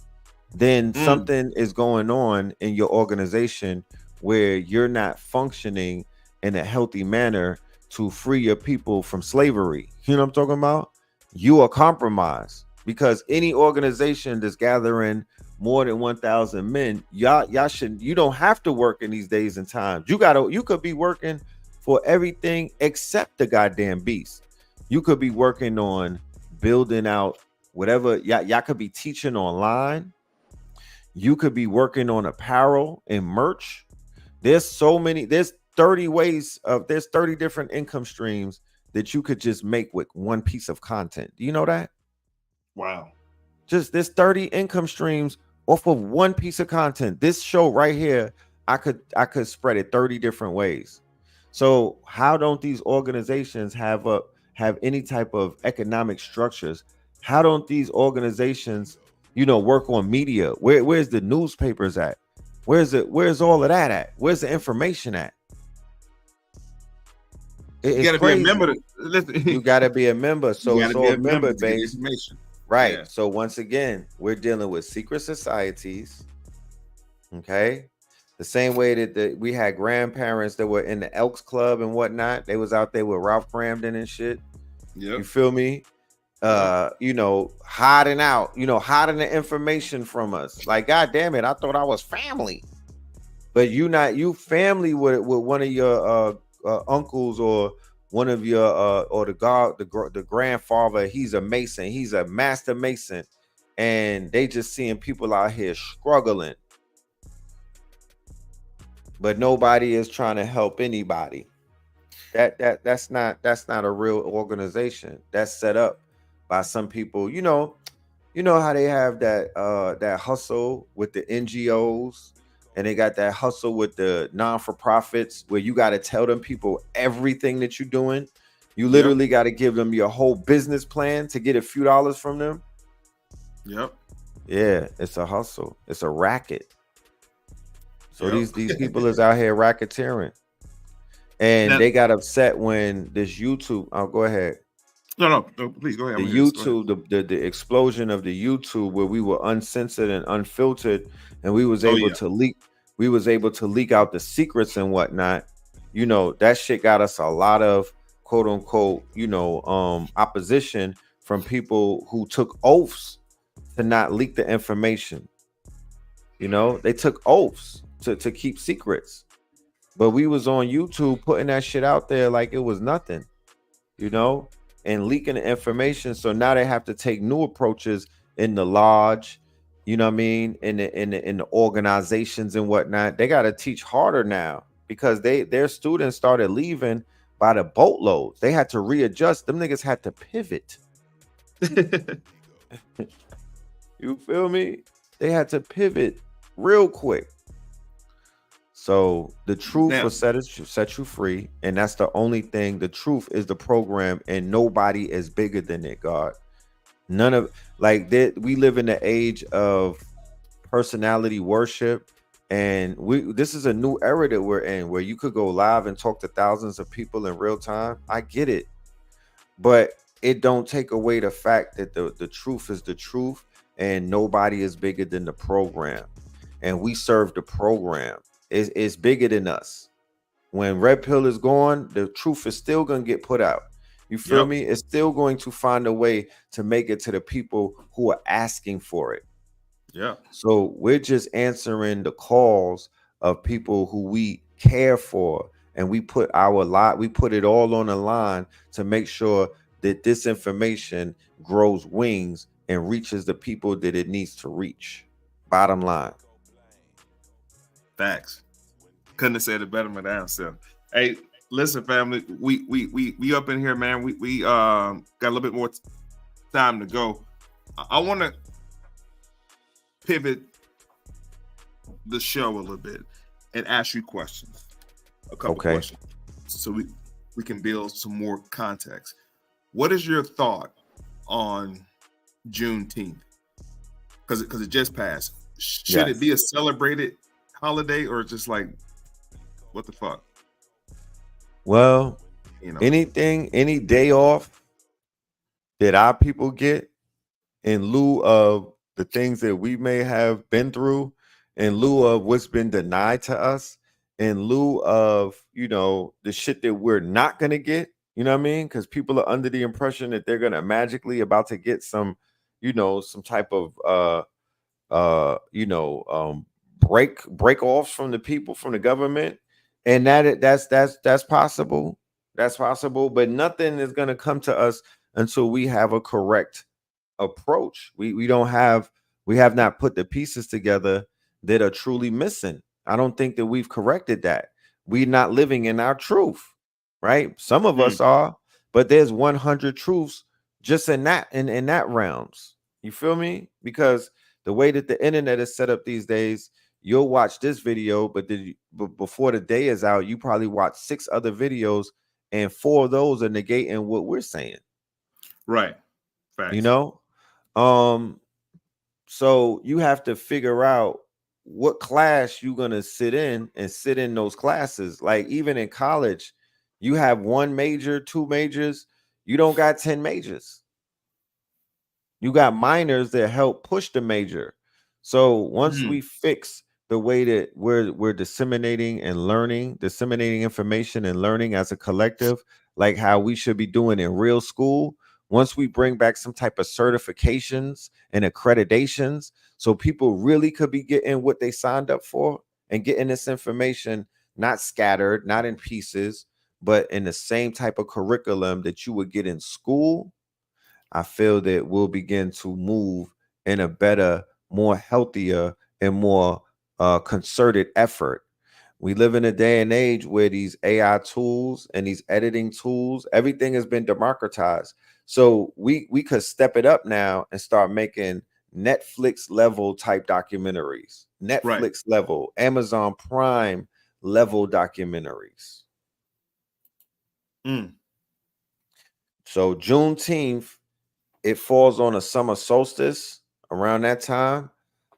then something is going on in your organization where you're not functioning in a healthy manner to free your people from slavery. You know what I'm talking about? You are compromised, because any organization that's gathering more than 1,000 men, y'all should, you don't have to work in these days and times. You could be working for everything except the goddamn beast. You could be working on building out whatever. Y'all could be teaching online. You could be working on apparel and merch. There's 30 different income streams that you could just make with one piece of content. Do you know that? Wow. Just there's 30 income streams off of one piece of content. This show right here, I could spread it 30 different ways. So how don't these organizations have any type of economic structures? How don't these organizations, work on media? Where's the newspapers at? Where's all of that at? Where's the information at? You gotta be a member. You gotta be a member. So it's all member based. Information. Right. Yeah. So once again, we're dealing with secret societies. Okay. The same way that we had grandparents that were in the Elks Club and whatnot. They was out there with Ralph Cramden and shit. Yep. You feel me? Hiding out, hiding the information from us. Like, God damn it, I thought I was family. But you family with one of your uncles or one of your or the grandfather. He's a mason, he's a master mason, and they just seeing people out here struggling, but nobody is trying to help anybody. That's not a real organization. That's set up by some people. You know how they have that hustle with the NGOs, and they got that hustle with the non-for-profits where you got to tell them people everything that you're doing. You literally got to give them your whole business plan to get a few dollars from them. Yep. Yeah, it's a hustle. It's a racket. So these people is out here racketeering. And they got upset when this YouTube. Oh, go ahead. No, please go ahead. The YouTube, the explosion of the YouTube, where we were uncensored and unfiltered, and we was able to leak. We was able to leak out the secrets and whatnot. That shit got us a lot of quote unquote, opposition from people who took oaths to not leak the information. They took oaths to keep secrets. But we was on YouTube putting that shit out there like it was nothing, and leaking the information. So now they have to take new approaches in the lodge, in the organizations and whatnot. They got to teach harder now because their students started leaving by the boatloads. They had to readjust. Them niggas had to pivot. You feel me? They had to pivot real quick. So the truth will set you free, and that's the only thing. The truth is the program, and nobody is bigger than it, God. None of we live in the age of personality worship, and this is a new era that we're in, where you could go live and talk to thousands of people in real time. I get it, but it don't take away the fact that the truth is the truth, and nobody is bigger than the program, and we serve the program. It's bigger than us. When Red Pill is gone, the truth is still going to get put out. You feel me? It's still going to find a way to make it to the people who are asking for it. Yeah. So we're just answering the calls of people who we care for, and we put it all on the line to make sure that this information grows wings and reaches the people that it needs to reach. Bottom line. Facts. Couldn't have said it better myself. Hey, listen, family, we up in here, man. We got a little bit more time to go. I want to pivot the show a little bit and ask you questions. A couple questions, so we can build some more context. What is your thought on Juneteenth? Because it just passed. Should it be a celebrated holiday, or just like, what the fuck? Well, any day off that our people get in lieu of the things that we may have been through, in lieu of what's been denied to us, in lieu of, the shit that we're not going to get, you know what I mean? Because people are under the impression that they're going to magically about to get some, some type of, break offs from the people, from the government, and that's possible. That's possible, but nothing is going to come to us until we have a correct approach. We have not put the pieces together that are truly missing. I don't think that we've corrected that. We're not living in our truth, right? Some of us are, but there's 100 truths just in that realms. You feel me? Because the way that the internet is set up these days, you'll watch this video, but before the day is out, you probably watch 6 other videos, and 4 of those are negating what we're saying. Right. Facts. You know? So you have to figure out what class you're gonna sit in and sit in those classes. Like even in college, you have 1 major, 2 majors, you don't got 10 majors. You got minors that help push the major. So once we fix the way that we're disseminating information and learning as a collective, like how we should be doing in real school, once we bring back some type of certifications and accreditations, so people really could be getting what they signed up for and getting this information not scattered, not in pieces, but in the same type of curriculum that you would get in school, I feel that we'll begin to move in a better, more healthier, and more concerted effort. We live in a day and age where these AI tools and these editing tools, everything has been democratized. So we could step it up now and start making Netflix level type documentaries, Netflix level, Amazon Prime level documentaries. So Juneteenth, it falls on a summer solstice around that time.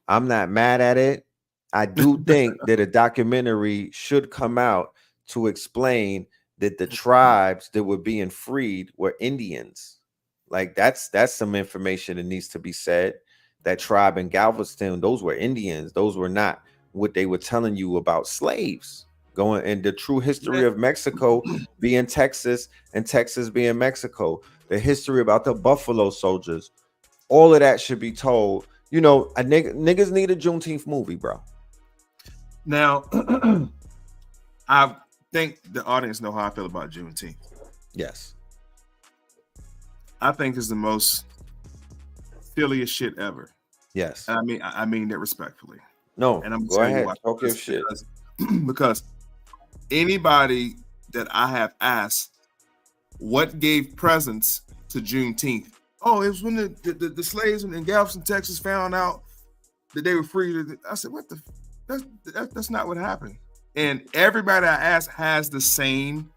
I'm not mad at it. I do think that a documentary should come out to explain that the tribes that were being freed were Indians. Like that's some information that needs to be said. That tribe in Galveston, those were Indians. Those were not what they were telling you about slaves. Going in the true history of Mexico being Texas and Texas being Mexico. The history about the Buffalo Soldiers. All of that should be told. You know, niggas need a Juneteenth movie, bro. Now, I think the audience know how I feel about Juneteenth. Yes. I think it's the most silliest shit ever. Yes. I mean that respectfully. No, and I'm go ahead. Talk your shit. Because anybody that I have asked what gave presence to Juneteenth, oh, it was when the slaves in Galveston, Texas found out that they were free. I said, what the? That's not what happened. And everybody I asked has the same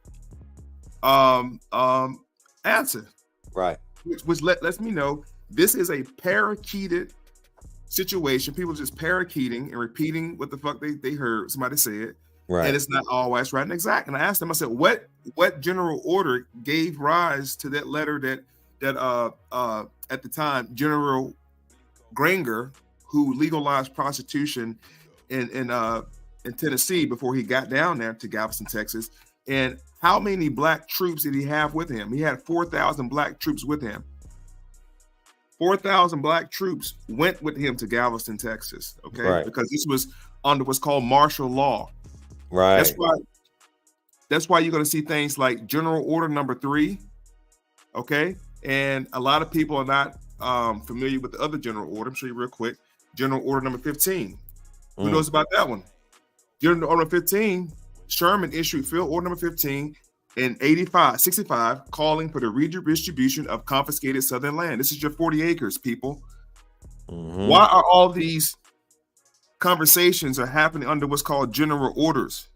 answer. Right. Which lets me know this is a parakeeted situation. People just parakeeting and repeating what the fuck they heard somebody say it. Right. And it's not always right and exact. And I asked them, I said, what general order gave rise to that letter that at the time General Granger, who legalized prostitution in Tennessee before he got down there to Galveston, Texas, and how many black troops did he have with him? He had 4,000 black troops with him. 4,000 black troops went with him to Galveston, Texas. Okay, right. Because this was under what's called martial law. Right. That's why you're going to see things like General Order Number 3. Okay, and a lot of people are not familiar with the other general order. I'm sure you real quick. General Order Number 15. Who knows about that one? General Order 15, Sherman issued Field Order Number 15 in 65, calling for the redistribution of confiscated Southern land. This is your 40 acres, people. Why are all these conversations are happening under what's called general orders?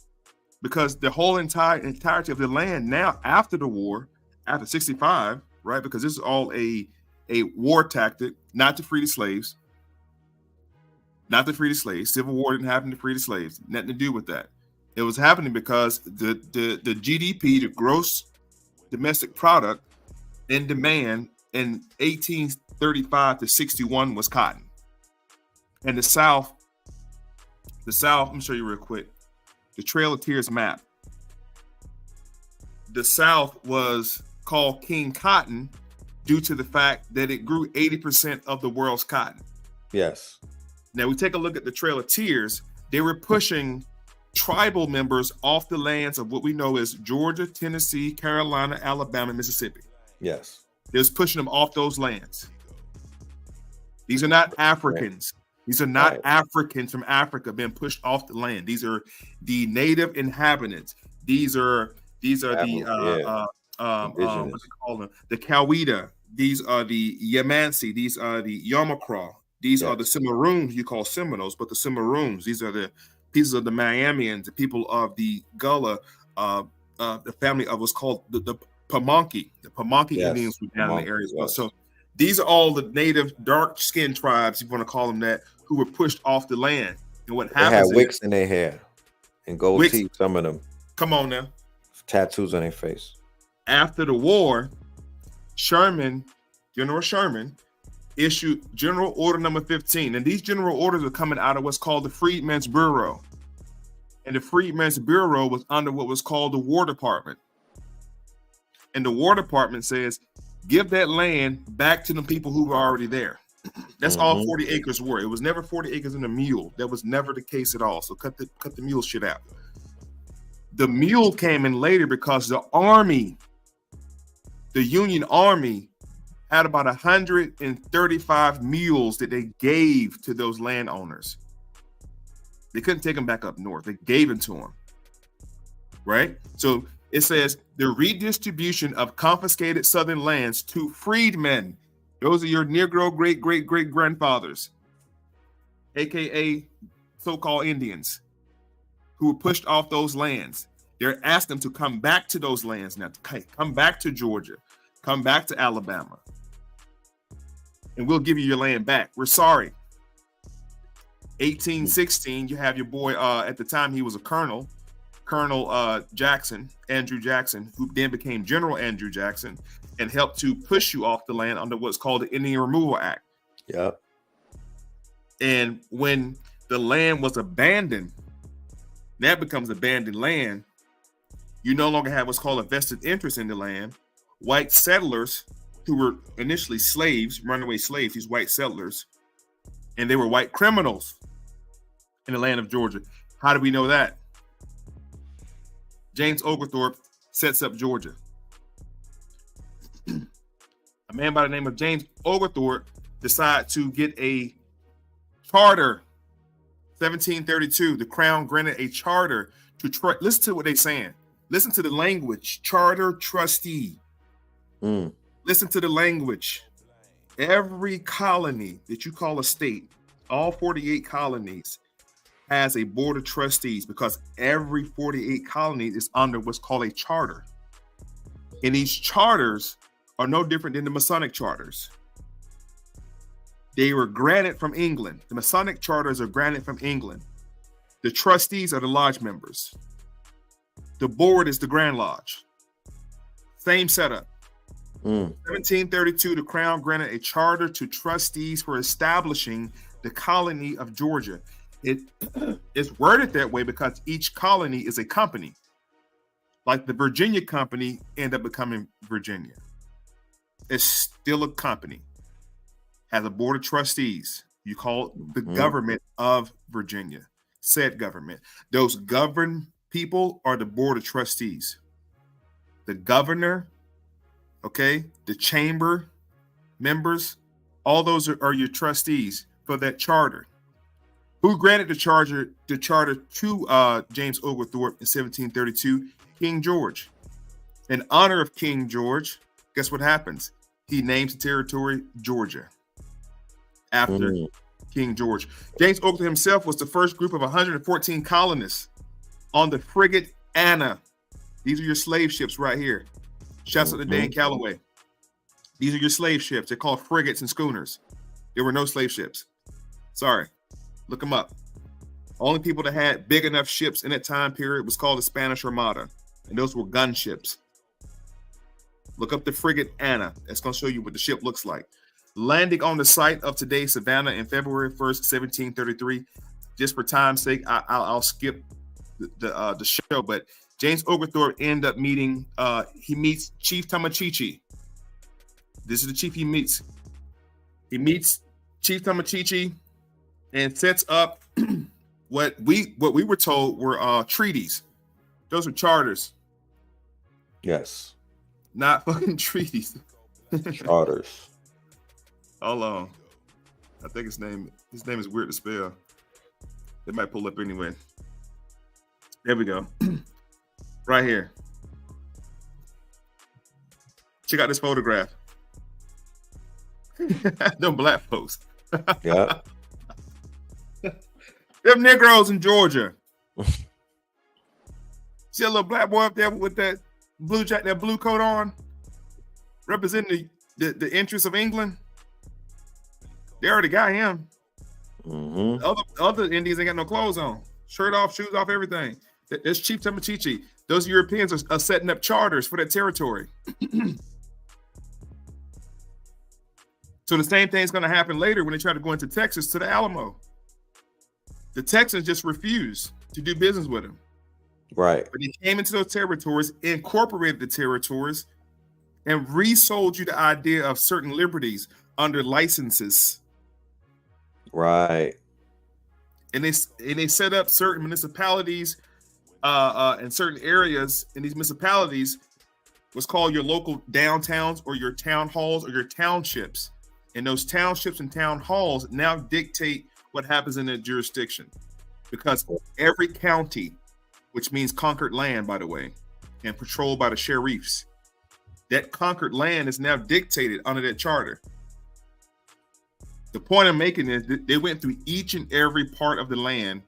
Because the whole entirety of the land now after the war, after 65, right? Because this is all a war tactic, not to free the slaves. Not to free the slaves. Civil War didn't happen to free the slaves. Nothing to do with that. It was happening because the GDP, the gross domestic product in demand in 1835 to 61 was cotton. And the South, let me show you real quick. The Trail of Tears map. The South was called King Cotton due to the fact that it grew 80% of the world's cotton. Yes. Now we take a look at the Trail of Tears. They were pushing tribal members off the lands of what we know as Georgia, Tennessee, Carolina, Alabama, Mississippi. Yes. They was pushing them off those lands. These are not Africans. These are not Africans from Africa being pushed off the land. These are the native inhabitants. These are the what do you call them? The Coweta. These are the Yamansi. These are the Yomacraw. These are the Cimarroons. You call Seminoles, but the Cimarroons. These are the pieces of the Miamians, the people of the Gullah, the family of what's called the Pamunkey. The Pamunkey Indians were down in the area as well. So these are all the native dark-skinned tribes, if you want to call them that, who were pushed off the land. And what happens? They had wicks in their hair and gold teeth. Some of them. Come on now. Tattoos on their face. After the war, General Sherman, issued General Order Number 15. And these general orders are coming out of what's called the Freedmen's Bureau. And the Freedmen's Bureau was under what was called the War Department. And the War Department says, give that land back to the people who were already there. That's all 40 acres were. It was never 40 acres in a mule. That was never the case at all. So cut the mule shit out. The mule came in later because the army, the Union Army, had about 135 mules that they gave to those landowners. They couldn't take them back up north. They gave them to them. Right? So it says the redistribution of confiscated Southern lands to freedmen. Those are your Negro great-great-great-grandfathers, aka so-called Indians, who were pushed off those lands. They're asking them to come back to those lands now, to come back to Georgia, come back to Alabama, and we'll give you your land back. We're sorry. 1816, you have your boy, at the time he was a colonel, Colonel Jackson, Andrew Jackson, who then became General Andrew Jackson, and helped to push you off the land under what's called the Indian Removal Act. Yep. And when the land was abandoned, that becomes abandoned land. You no longer have what's called a vested interest in the land. White settlers who were initially slaves, runaway slaves, these white settlers, and they were white criminals in the land of Georgia. How do we know that? James Oglethorpe sets up Georgia. A man by the name of James Oglethorpe decided to get a charter. 1732, the Crown granted a charter to listen to what they're saying. Listen to the language. Charter trustee. Listen to the language. Every colony that you call a state, all 48 colonies, has a board of trustees because every 48 colonies is under what's called a charter. And these charters are no different than the Masonic charters. They were granted from England. The Masonic charters are granted from England. The trustees are the lodge members. The board is the Grand Lodge. Same setup. 1732, the Crown granted a charter to trustees for establishing the colony of Georgia. It's worded that way because each colony is a company. Like the Virginia Company ended up becoming Virginia. It's still a company. Has a board of trustees. You call it the government of Virginia. Said government. Those governed people are the board of trustees. The governor, okay, the chamber members, all those are your trustees for that charter. Who granted the charter to James Oglethorpe in 1732? King George. In honor of King George, guess what happens? He names the territory Georgia after King George. James Oglethorpe himself was the first group of 114 colonists on the frigate Anna. These are your slave ships right here. Shouts out to Dan Calloway. These are your slave ships. They're called frigates and schooners. There were no slave ships. Sorry. Look them up. Only people that had big enough ships in that time period was called the Spanish Armada. And those were gun ships. Look up the frigate Anna. That's going to show you what the ship looks like. Landing on the site of today's Savannah in February 1st, 1733. Just for time's sake, I'll skip the show. But James Oglethorpe ended up meeting, he meets Chief Tamachichi. This is the chief he meets. He meets Chief Tamachichi, and sets up what we were told were treaties. Those are charters. Yes. Not fucking treaties. Charters. Hold on. I think his name is weird to spell. It might pull up anyway. There we go. Right here. Check out this photograph. Them black folks. Yeah. Them Negroes in Georgia. See a little black boy up there with that blue jacket, that blue coat on, representing the interests of England. They already got him. Other Indians ain't got no clothes on. Shirt off, shoes off, everything. That's Chief Tamachichi. Those Europeans are setting up charters for that territory. So the same thing's going to happen later when they try to go into Texas to the Alamo. The Texans just refused to do business with them. Right. But they came into those territories, incorporated the territories, and resold you the idea of certain liberties under licenses. Right. And they set up certain municipalities and certain areas in these municipalities was called your local downtowns or your town halls or your townships. And those townships and town halls now dictate what happens in the jurisdiction, because every county, which means conquered land, by the way, and patrolled by the sheriffs, that conquered land is now dictated under that charter. The point I'm making is that they went through each and every part of the land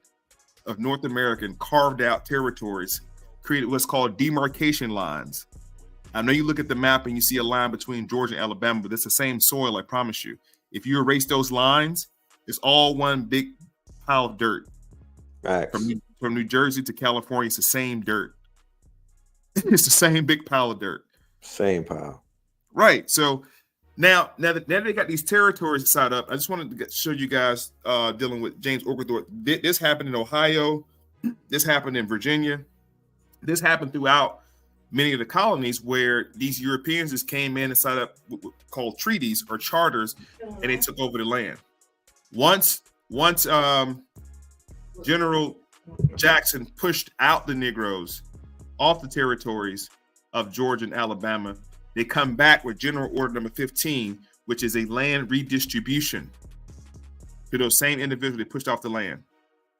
of North America and carved out territories, created what's called demarcation lines. I know you look at the map and you see a line between Georgia and Alabama, but it's the same soil, I promise you. If you erase those lines, it's all one big pile of dirt. Right. From New Jersey to California, it's the same dirt. It's the same big pile of dirt. Same pile. Right. So now that they got these territories set up, I just wanted to show you guys dealing with James Oglethorpe. This happened in Ohio. This happened in Virginia. This happened throughout many of the colonies where these Europeans just came in and set up what called treaties or charters, and they took over the land. Once General Jackson pushed out the Negroes off the territories of Georgia and Alabama, they come back with General Order Number 15, which is a land redistribution to those same individuals they pushed off the land.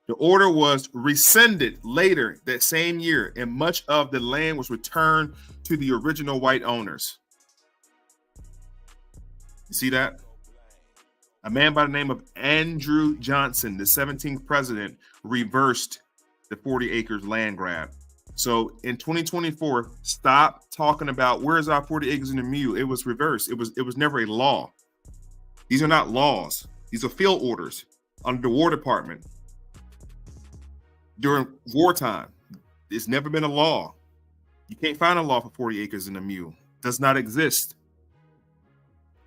The order was rescinded later that same year, and much of the land was returned to the original white owners. You see that? A man by the name of Andrew Johnson, the 17th president, reversed the 40 acres land grab. So in 2024, stop talking about where's our 40 acres in the mule. It was reversed. It was never a law. These are not laws. These are field orders under the War Department during wartime. It's never been a law. You can't find a law for 40 acres in a mule. Does not exist.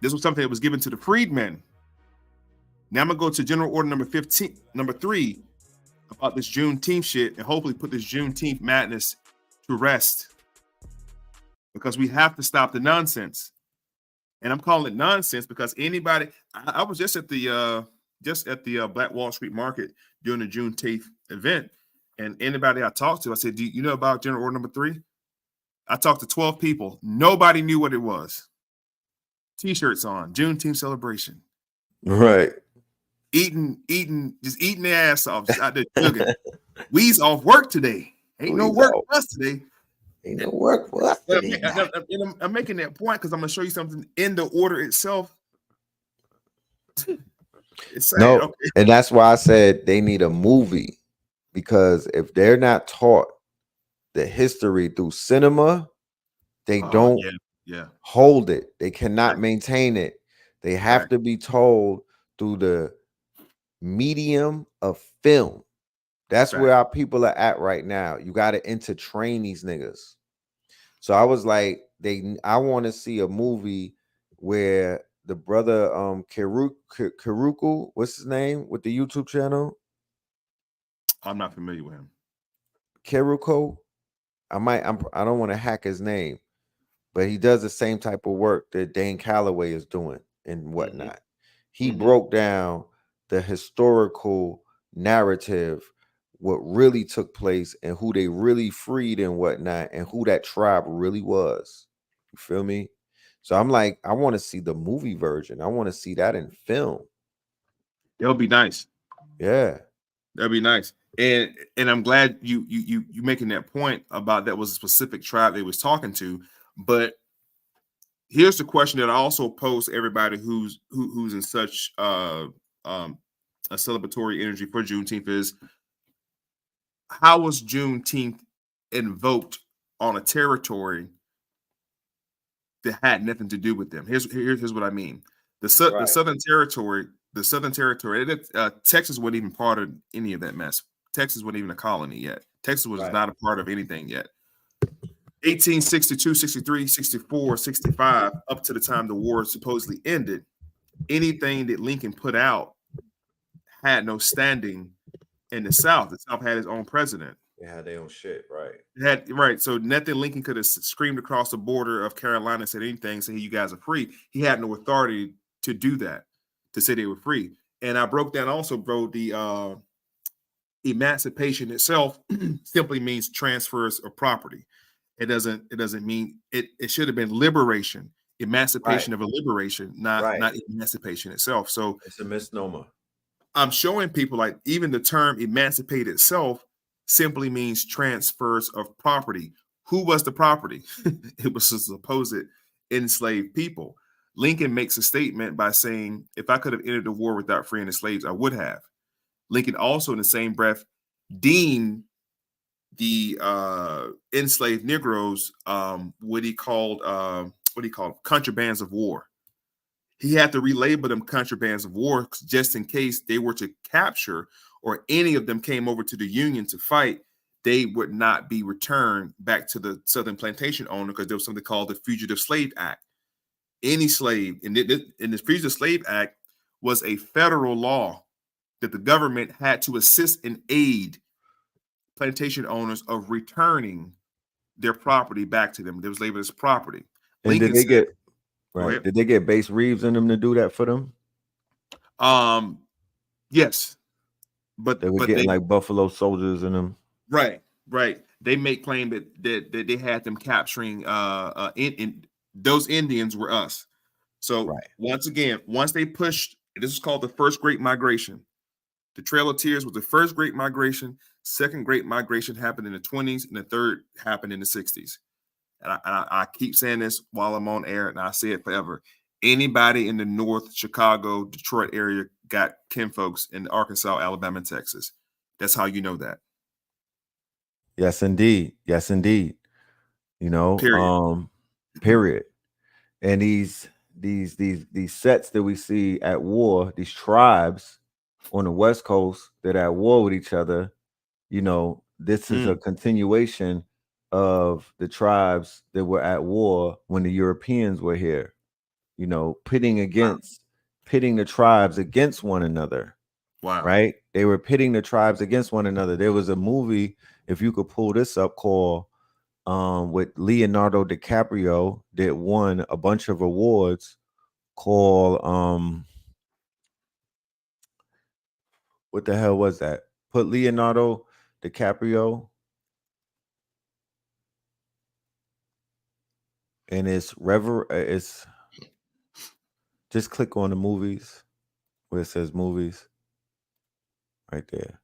This was something that was given to the freedmen. Now I'm gonna go to General Order Number 3 about this Juneteenth shit, and hopefully put this Juneteenth madness to rest, because we have to stop the nonsense. And I'm calling it nonsense because anybody, I was just at the Black Wall Street Market during the Juneteenth event, and anybody I talked to, I said, do you know about General Order Number 3? I talked to 12 people. Nobody knew what it was. T-shirts on, Juneteenth celebration. Right. Eating their ass off, just out there jugging. We's off work today. Ain't no work for us today. Ain't no work for us today. I'm making that point because I'm gonna show you something in the order itself. It's sad. No, okay. And that's why I said they need a movie, because if they're not taught the history through cinema, they don't hold it. They cannot maintain it. They have to be told through the medium of film. That's where our people are at right now. You got to entertain these niggas. So I was like, I want to see a movie where the brother Keruku, what's his name with the YouTube channel? I'm not familiar with him. Keruko. I don't want to hack his name, but he does the same type of work that Dane Calloway is doing and whatnot. He broke down the historical narrative, what really took place and who they really freed and whatnot, and who that tribe really was. You feel me? So I'm like, I want to see the movie version. I want to see that in film. That'll be nice. Yeah, that'd be nice. And I'm glad you making that point about that was a specific tribe they was talking to. But here's the question that I also pose to everybody who's in such a celebratory energy for Juneteenth is, how was Juneteenth invoked on a territory that had nothing to do with them? Here's what I mean. The Southern Territory, Texas wasn't even part of any of that mess. Texas wasn't even a colony yet. Texas was not a part of anything yet. 1862, 63, 64, 65, up to the time the war supposedly ended, anything that Lincoln put out had no standing in the South. The South had its own president. They had their own shit, right? So nothing Lincoln could have screamed across the border of Carolina and said anything, say, hey, you guys are free. He had no authority to do that, to say they were free. And I broke down also, bro, the emancipation itself simply means transfers of property. It doesn't mean it should have been liberation, emancipation of a liberation, not emancipation itself. So it's a misnomer. I'm showing people, like, even the term emancipate itself simply means transfers of property. Who was the property? It was the supposed enslaved people. Lincoln makes a statement by saying, if I could have entered the war without freeing the slaves, I would have. Lincoln also, in the same breath, deemed the enslaved Negroes what he called contrabands of war. He had to relabel them contrabands of war just in case they were to capture, or any of them came over to the Union to fight, they would not be returned back to the Southern plantation owner, because there was something called the Fugitive Slave Act. Any slave, and the Fugitive Slave Act was a federal law that the government had to assist and aid plantation owners of returning their property back to them. It was labeled as property. And Lincoln did they said, get right? Did they get base Reeves in them to do that for them? Yes, but they were getting like Buffalo Soldiers in them. Right. They make claim that they had them capturing in those Indians were us. So once again, once they pushed, this is called the First Great Migration. The Trail of Tears was the first Great Migration. Second Great Migration happened in the 20s, and the third happened in the 60s. And I keep saying this while I'm on air, and I say it forever. Anybody in the North, Chicago, Detroit area got kinfolks in Arkansas, Alabama, and Texas. That's how you know that. Yes, indeed. Yes, indeed. You know, period. And these sets that we see at war, these tribes on the West Coast that are at war with each other, you know, this is a continuation of the tribes that were at war when the Europeans were here, you know, pitting the tribes against one another. Wow. Right? They were pitting the tribes against one another. There was a movie, if you could pull this up, called with Leonardo DiCaprio, that won a bunch of awards, called what the hell was that? Put Leonardo DiCaprio, and it's just click on the movies where it says movies right there.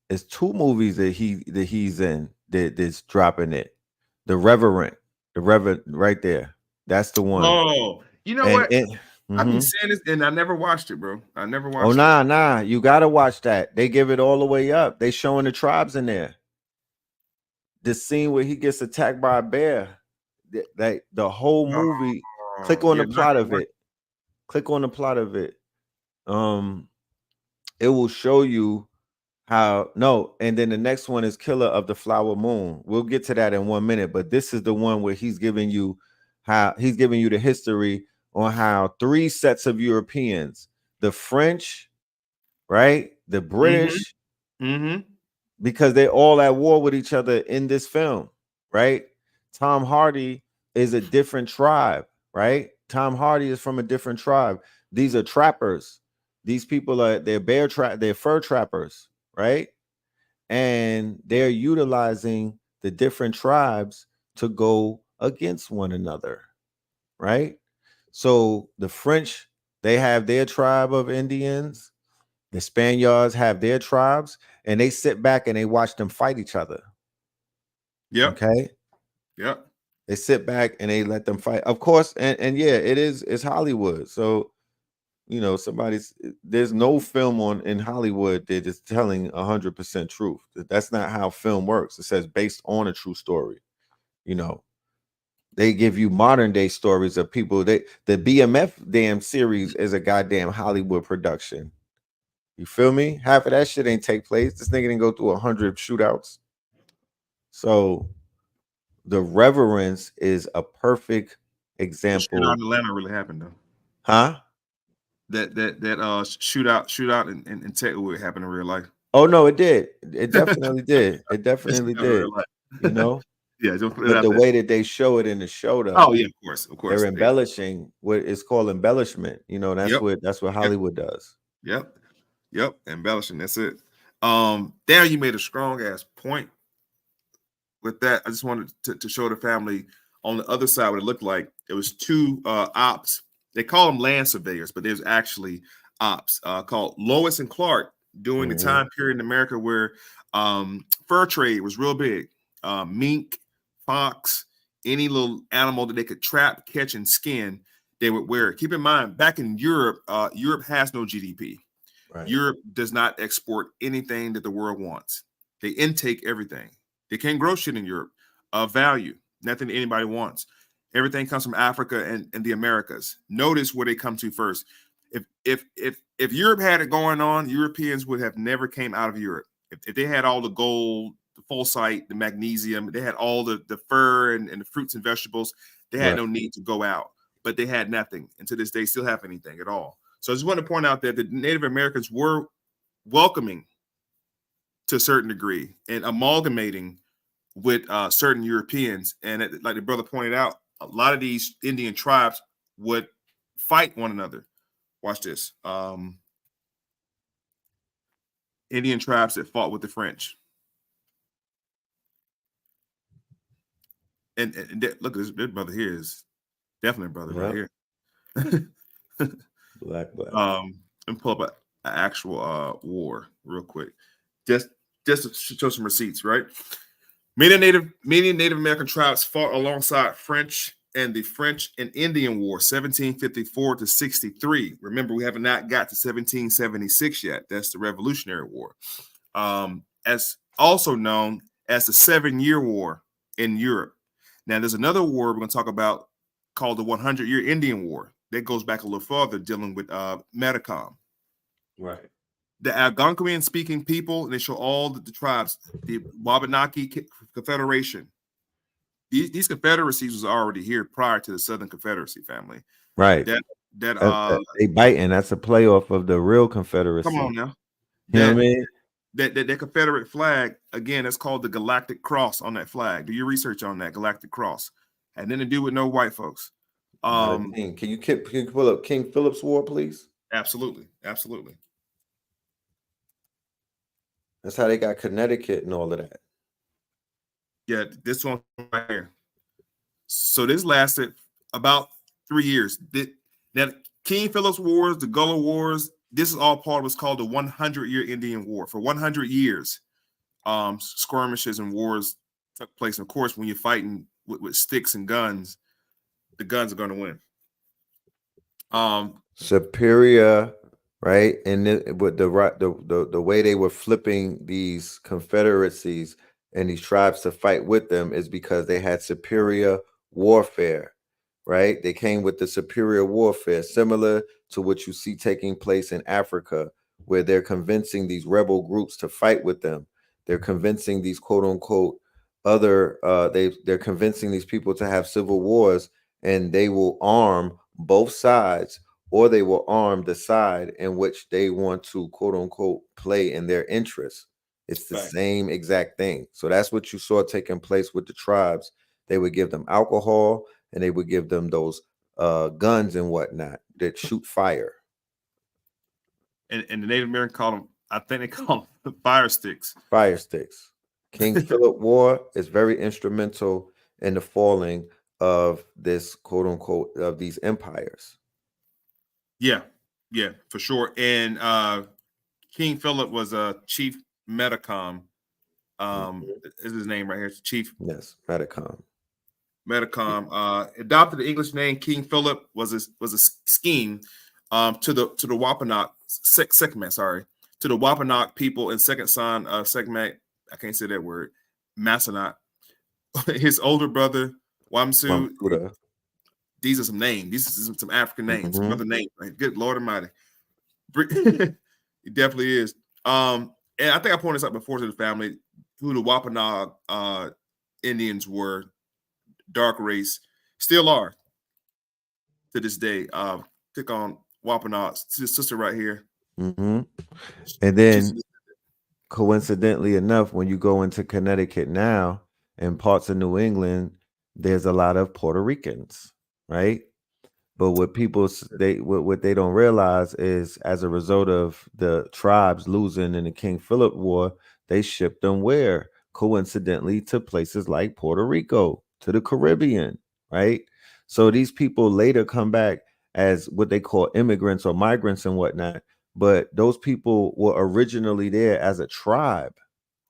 It's two movies that he's in that's dropping it. The Reverend right there. That's the one. Oh, you know what? I've been saying this, and I never watched it, bro. I never watched it. Oh, nah. You gotta watch that. They give it all the way up. They showing the tribes in there. The scene where he gets attacked by a bear. The whole movie. Click on the plot of it. Click on the plot of it. It will show you how. No, and then the next one is Killer of the Flower Moon. We'll get to that in 1 minute, but this is the one where he's giving you the history on how three sets of Europeans, the French, right, the British, because they're all at war with each other in this film, right? Tom Hardy is a different tribe, right? Tom Hardy is from a different tribe. These are trappers. these people they're fur trappers, right? And they're utilizing the different tribes to go against one another, right? So the French, they have their tribe of Indians, the Spaniards have their tribes, and they sit back and they watch them fight each other. Yep. Okay. Yep. They sit back and they let them fight. Of course, and yeah, it's Hollywood. So, you know, there's no film in Hollywood that is telling 100% truth. That's not how film works. It says based on a true story. You know, they give you modern day stories of people. The BMF damn series is a goddamn Hollywood production. You feel me? Half of that shit ain't take place. This nigga didn't go through 100 shootouts. So the Reverence is a perfect example. The shootout in Atlanta really happened though. Huh? That shootout in Techwood happened in real life. Oh no, it did. It definitely did. It definitely did. You know? Yeah, don't put it but out the there. way that they show it in the show, though. Oh yeah, of course. They're embellishing what is called embellishment. You know, that's what Hollywood does. Yep. Embellishing. That's it. There you made a strong ass point with that. I just wanted to show the family on the other side what it looked like. It was two ops. They call them land surveyors, but there's actually ops called Lois and Clark during the time period in America where fur trade was real big. Mink, fox, any little animal that they could trap, catch, and skin, they would wear it. Keep in mind, back in Europe, Europe has no GDP. Right. Europe does not export anything that the world wants. They intake everything. They can't grow shit in Europe of value. Nothing that anybody wants. Everything comes from Africa and the Americas. Notice where they come to first. If Europe had it going on, Europeans would have never came out of Europe. If they had all the gold, the fulsite, the magnesium, they had all the fur and the fruits and vegetables, they had no need to go out. But they had nothing. And to this day, still have anything at all. So I just want to point out that the Native Americans were welcoming to a certain degree and amalgamating with certain Europeans. And like the brother pointed out, a lot of these Indian tribes would fight one another. Watch this. Indian tribes that fought with the French. And look at this brother here is definitely a brother right here. Black. And pull up an actual war real quick. Just to show some receipts, right? Many Native American tribes fought alongside French and the French and Indian War, 1754 to 63. Remember, we have not got to 1776 yet. That's the Revolutionary War. As also known as the 7-Year War in Europe. Now, there's another war we're going to talk about called the 100-Year Indian War. That goes back a little further, dealing with Metacom. Right. The Algonquian-speaking people, and they show all the tribes, the Wabanaki Confederation. These confederacies was already here prior to the Southern Confederacy family. Right. They biting. That's a playoff of the real Confederacy. Come on now. You know what I mean? That Confederate flag, again, that's called the Galactic Cross on that flag. Do your research on that Galactic Cross. Had nothing to do with no white folks. Can you pull up King Philip's War, please? Absolutely. That's how they got Connecticut and all of that. Yeah, this one right here. So this lasted about 3 years. Now, King Philip's Wars, the Gullah Wars, this is all part of what's called the 100-Year Indian War. For 100 years, skirmishes and wars took place. Of course, when you're fighting with sticks and guns, the guns are going to win. Superior, right? And with the way they were flipping these confederacies and these tribes to fight with them is because they had superior warfare, right? They came with the superior warfare, similar to what you see taking place in Africa, where they're convincing these rebel groups to fight with them. They're convincing these quote unquote they're convincing these people to have civil wars, and they will arm both sides, or they will arm the side in which they want to quote unquote play in their interests. It's the same exact thing. So that's what you saw taking place with the tribes. They would give them alcohol and they would give them those guns and whatnot that shoot fire. and the Native American call them. I think they call them fire sticks. Fire sticks. King Philip War is very instrumental in the falling of this quote unquote of these empires. Yeah, for sure. And King Philip was a chief Metacom. Is his name right here? Chief. Yes, Metacom. Adopted the English name King Philip was a scheme to the Wampanoag to the Wampanoag people and second son of Segmac. I can't say that word. Massanutt. His older brother Wamsu. These are some names. These are some African names, some other names. Right? Good Lord Almighty. It definitely is. And I think I pointed this out before to the family who the Wampanoag Indians were. Dark race, still are to this day. Click on Wampanoag, sister right here. And then, coincidentally enough, when you go into Connecticut now and parts of New England, there's a lot of Puerto Ricans, right? But what they don't realize is, as a result of the tribes losing in the King Philip War, they shipped them where? Coincidentally, to places like Puerto Rico, to the Caribbean, right? So these people later come back as what they call immigrants or migrants and whatnot, but those people were originally there as a tribe,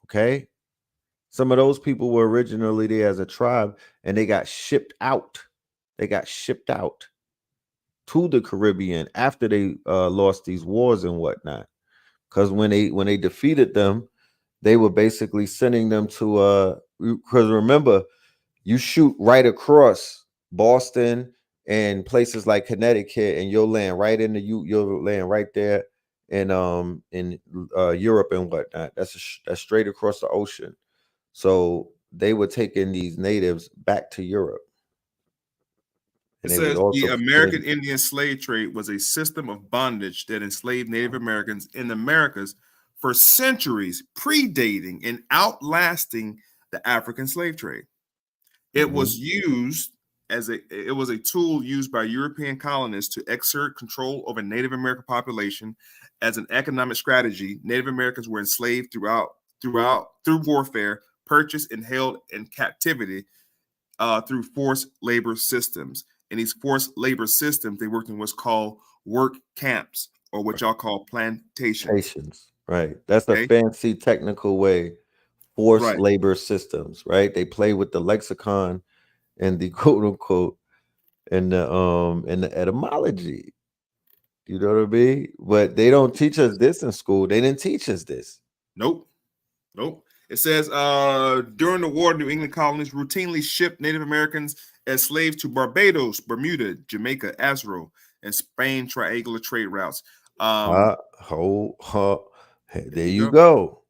okay? Some of those people were originally there as a tribe, and they got shipped out. They got shipped out to the Caribbean after they lost these wars and whatnot. Because when they defeated them, they were basically sending them to because remember, you shoot right across Boston and places like Connecticut, and you'll land right into you'll land right there in Europe and whatnot. That's straight across the ocean. So they were taking these natives back to Europe. It says the American Indian slave trade was a system of bondage that enslaved Native Americans in the Americas for centuries, predating and outlasting the African slave trade. It was used it was a tool used by European colonists to exert control over Native American population as an economic strategy. Native Americans were enslaved through warfare, purchased and held in captivity through forced labor systems. And these forced labor systems, they worked in what's called work camps, or what y'all call plantations. Right. That's a fancy technical way. Forced labor systems, right? They play with the lexicon and the quote unquote and the etymology. You know what I mean? But they don't teach us this in school. They didn't teach us this. Nope. It says during the war, New England colonies routinely shipped Native Americans as slaves to Barbados, Bermuda, Jamaica, Azro, and Spain triangular trade routes. There you go.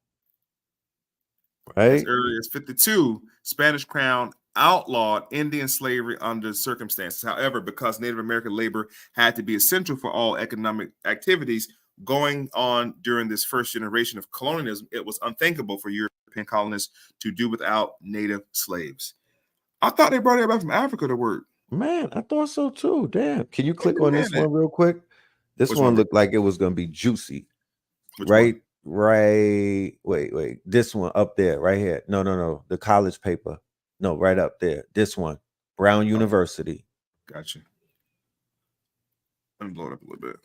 Right. As early as 52, Spanish Crown outlawed Indian slavery under circumstances. However, because Native American labor had to be essential for all economic activities going on during this first generation of colonialism, it was unthinkable for European colonists to do without native slaves. I thought they brought it back from Africa to work. Man, I thought so too. Damn. Can you click on this one real quick? This one looked like it was going to be juicy. Right. Wait. This one up there, right here. No. The college paper. No, right up there. This one. Brown University. Gotcha. Let me blow it up a little bit.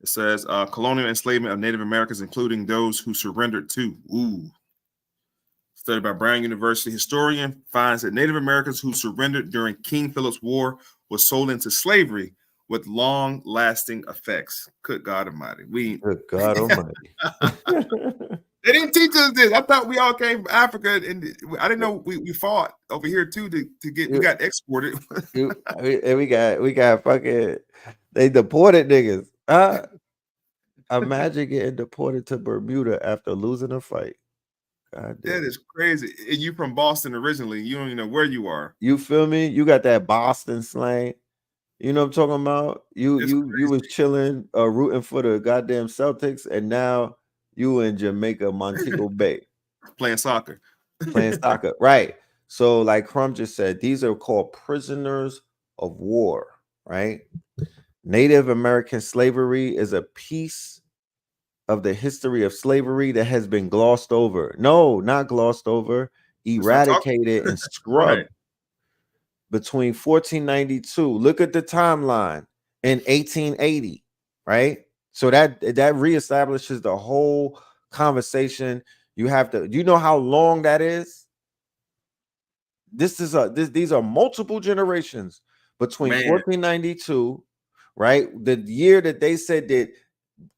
It says colonial enslavement of Native Americans, including those who surrendered to. Study by Brown University historian finds that Native Americans who surrendered during King Philip's War were sold into slavery with long-lasting effects. Good God Almighty. Good God Almighty. They didn't teach us this. I thought we all came from Africa, and I didn't know we fought over here too to get we got exported. And we got fucking they deported niggas. Imagine getting deported to Bermuda after losing a fight. God damn. That is crazy. And you from Boston originally. You don't even know where you are. You feel me? You got that Boston slang. You know what I'm talking about? You was chilling, rooting for the goddamn Celtics, and now you in Jamaica, Montego Bay. Playing soccer. Right. So like Crumb just said, these are called prisoners of war, right? Native American slavery is a piece of the history of slavery that has been glossed over. No, not glossed over, eradicated and scrubbed. Right. Between 1492, look at the timeline, in 1880, right? So that reestablishes the whole conversation. You have to, you know how long that is? These are multiple generations between 1492, right? The year that they said that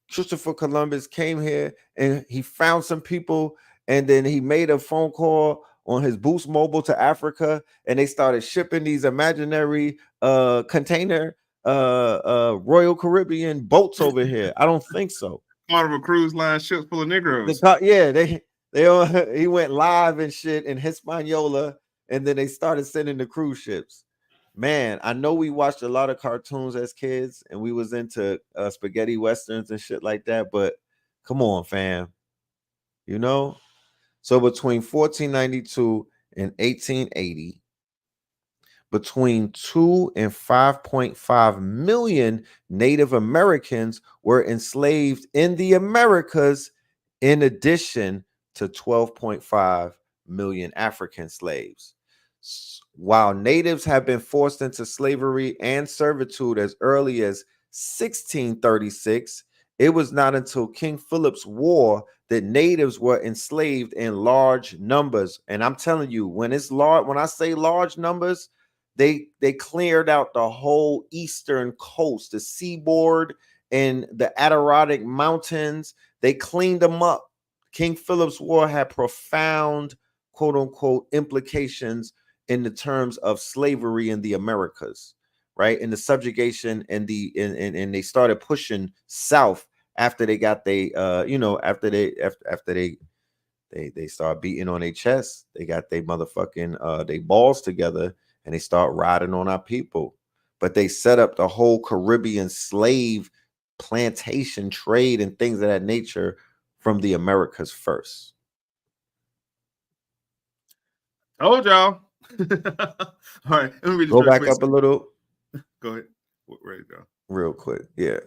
Christopher Columbus came here and he found some people, and then he made a phone call on his Boost Mobile to Africa, and they started shipping these imaginary container Royal Caribbean boats over here. I don't think so. Carnival Cruise Line ships full of Negroes. He went live and shit in Hispaniola, and then they started sending the cruise ships. Man, I know we watched a lot of cartoons as kids, and we was into spaghetti westerns and shit like that, but come on, fam. You know? So between 1492 and 1880, between 2 and 5.5 million Native Americans were enslaved in the Americas, in addition to 12.5 million African slaves. While natives have been forced into slavery and servitude as early as 1636, it was not until King Philip's War that natives were enslaved in large numbers. And I'm telling you, when it's large, when I say large numbers, they cleared out the whole eastern coast, the seaboard and the Adirondack Mountains. They cleaned them up. King Philip's War had profound, quote unquote, implications in the terms of slavery in the Americas, right? In the subjugation and and they started pushing south after they got after they start beating on their chests, they got their motherfucking they balls together, and they start riding on our people. But they set up the whole Caribbean slave plantation trade and things of that nature from the Americas first. Told y'all. All right, let me read this go back quick. Up a little. Go ahead. Ready to go. Real quick, yeah.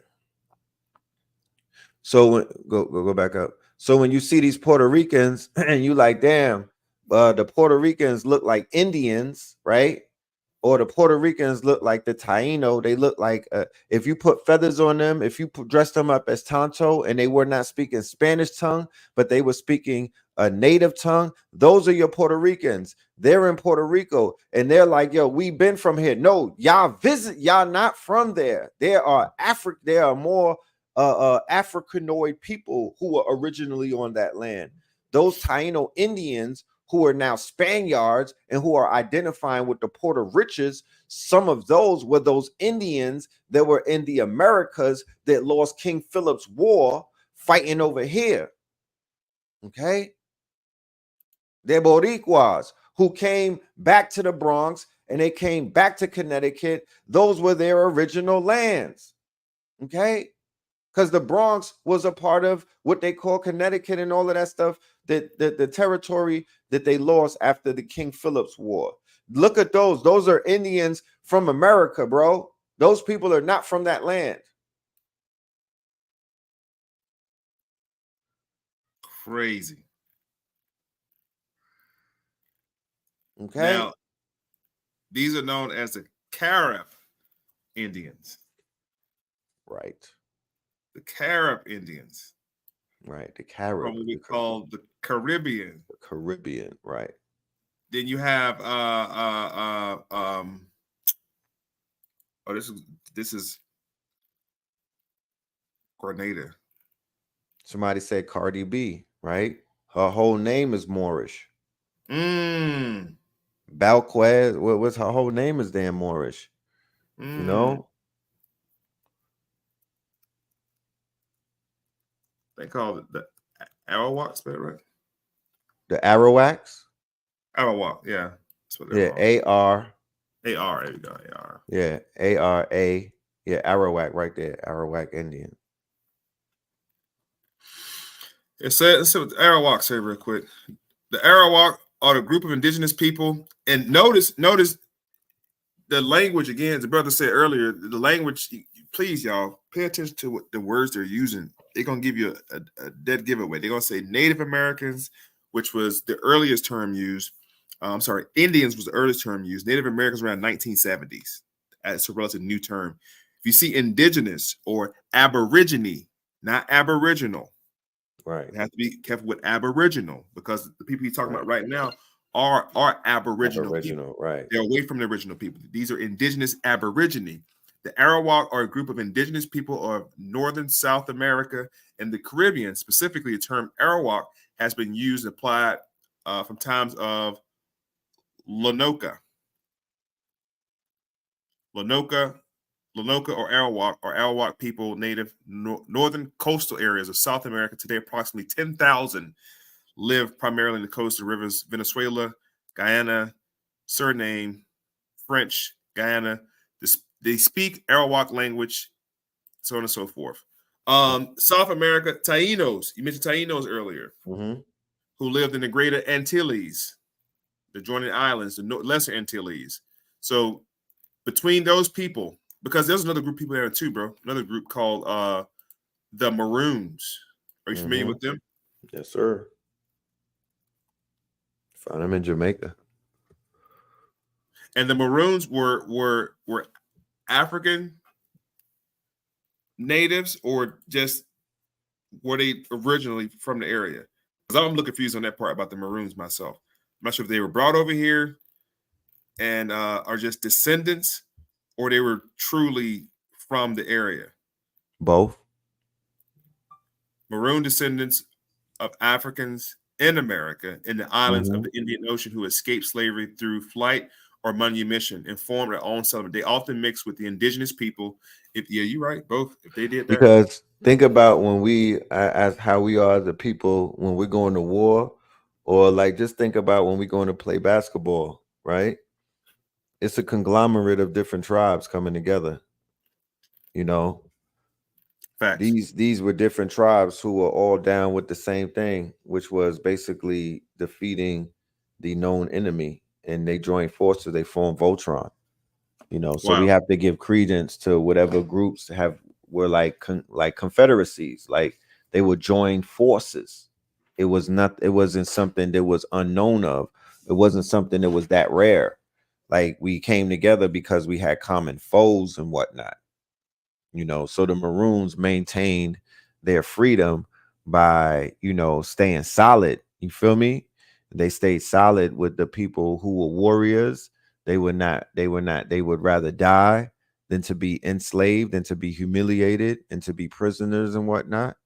So go back up. So when you see these Puerto Ricans and you like, damn, the Puerto Ricans look like Indians, right? Or the Puerto Ricans look like the Taino. They look like if you put feathers on them, if you dress them up as Tonto, and they were not speaking Spanish tongue, but they were speaking a native tongue, those are your Puerto Ricans. They're in Puerto Rico, and they're like, yo, we been from here. No, y'all not from there. There are more Africanoid people who were originally on that land. Those Taino Indians who are now Spaniards and who are identifying with the Puerto Riches, some of those were those Indians that were in the Americas that lost King Philip's War fighting over here. Okay? They're Boricuas who came back to the Bronx and they came back to Connecticut. Those were their original lands. Okay? Because the Bronx was a part of what they call Connecticut and all of that stuff, that the territory that they lost after the King Philip's War. Look at those. Those are Indians from America, bro. Those people are not from that land. Crazy. Okay. Now, these are known as the Carib Indians. Right. The Carib Indians. Right. The Carib. Or what we call the Caribbean. The Caribbean, right. Then you have this is Grenada. Somebody said Cardi B, right? Her whole name is Moorish. Balquez, what's her whole name is damn Moorish. You know? They call it the Arawaks, right? The Arawaks? Arawak, yeah. That's what they're called. A-R. A-R, there you go, A-R. Yeah, A-R-A. Yeah, Arawak right there. Arawak Indian. Let's see what the Arawaks say real quick. The Arawak are the group of indigenous people. And notice the language again, as the brother said earlier, the language please, y'all, pay attention to what the words they're using. They're gonna give you a dead giveaway. They're gonna say Native Americans, which was the earliest term used. I'm sorry, Indians was the earliest term used. Native Americans around 1970s. It's a relatively new term. If you see indigenous or aborigine, not aboriginal, right? You have to be careful with aboriginal because the people he's talking about right now are aboriginal people. Right? They're away from the original people. These are indigenous aborigine. The Arawak are a group of indigenous people of northern South America and the Caribbean. Specifically, the term Arawak has been used and applied from times of Lenoka or Arawak people native northern coastal areas of South America. Today, approximately 10,000 live primarily in the coastal rivers, Venezuela, Guyana, Suriname, French, Guyana. They speak Arawak language, so on and so forth. South America, Tainos. You mentioned Tainos earlier, who lived in the Greater Antilles, the adjoining islands, the Lesser Antilles. So between those people, because there's another group of people there too, bro. Another group called the Maroons. Are you familiar with them? Yes, sir. Found them in Jamaica. And the Maroons were African natives, or just were they originally from the area? Because I'm a little confused on that part about the Maroons myself. I'm not sure if they were brought over here and are just descendants, or they were truly from the area. Both. Maroon descendants of Africans in America in the islands of the Indian Ocean who escaped slavery through flight or manumission and formed their own settlement. They often mix with the indigenous people. You're right, both. If they did that, because think about when we, as how we are the people when we're going to war, or like just think about when we're going to play basketball, right? It's a conglomerate of different tribes coming together. You know, facts. These were different tribes who were all down with the same thing, which was basically defeating the known enemy, and they joined forces. They formed Voltron. You know, so we have to give credence to whatever groups were like confederacies, like they would join forces. It wasn't something that was unknown of. It wasn't something that was that rare. Like we came together because we had common foes and whatnot. You know, so the Maroons maintained their freedom by, staying solid. You feel me? They stayed solid with the people who were warriors. They would rather die than to be enslaved and to be humiliated and to be prisoners and whatnot.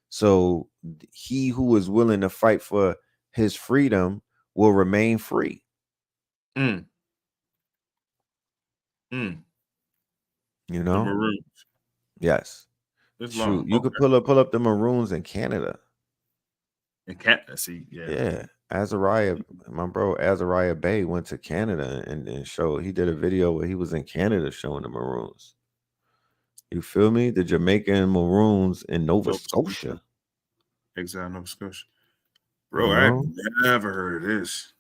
So he who is willing to fight for his freedom will remain free. You know? The Maroons. Yes. Shoot, you could pull up the Maroons in Canada. In Canada, see, yeah. Azariah, my bro Azariah Bay went to Canada and showed. He did a video where he was in Canada showing the Maroons. You feel me? The Jamaican Maroons in Nova Scotia. Exile Nova Scotia. Bro, I've never heard of this.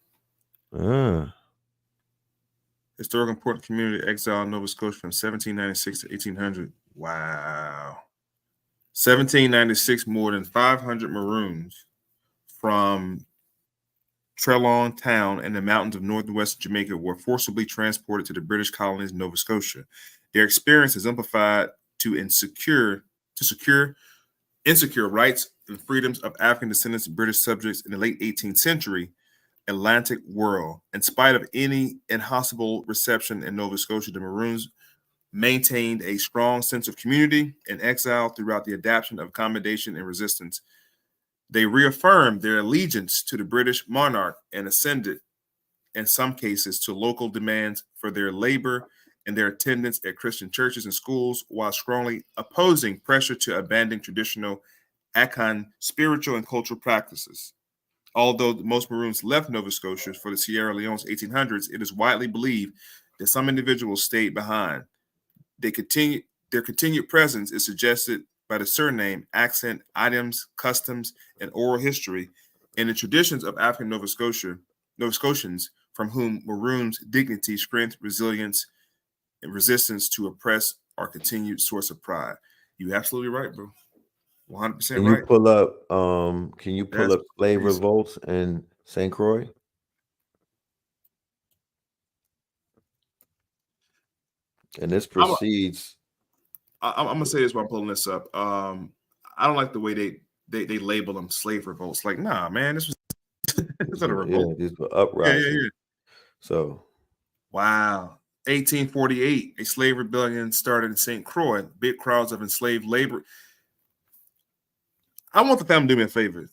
Historic important community exile Nova Scotia from 1796 to 1800. Wow. 1796, more than 500 Maroons from Trelon Town in the mountains of northwest Jamaica were forcibly transported to the British colonies in Nova Scotia. Their experience is amplified to secure insecure rights and freedoms of African descendants of British subjects in the late 18th century Atlantic world. In spite of any inhospitable reception in Nova Scotia, the Maroons maintained a strong sense of community and exile throughout the adaptation of accommodation and resistance. They reaffirmed their allegiance to the British monarch and ascended, in some cases, to local demands for their labor and their attendance at Christian churches and schools, while strongly opposing pressure to abandon traditional Akan spiritual and cultural practices. Although most Maroons left Nova Scotia for the Sierra Leone's 1800s, it is widely believed that some individuals stayed behind. Their continued presence is suggested by the surname, accent, items, customs, and oral history and the traditions of African Nova Scotians, from whom Maroons' dignity, strength, resilience, and resistance to our continued source of pride. You absolutely right, bro. 100% Can right. you pull up slave revolts in St. Croix? And this proceeds. I'm gonna say this while I'm pulling this up. I don't like the way they label them slave revolts. Like, nah, man, this was a revolt. Yeah, these were uprisings. Yeah. So, wow. 1848, a slave rebellion started in St. Croix. Big crowds of enslaved labor. I want the family to do me a favor.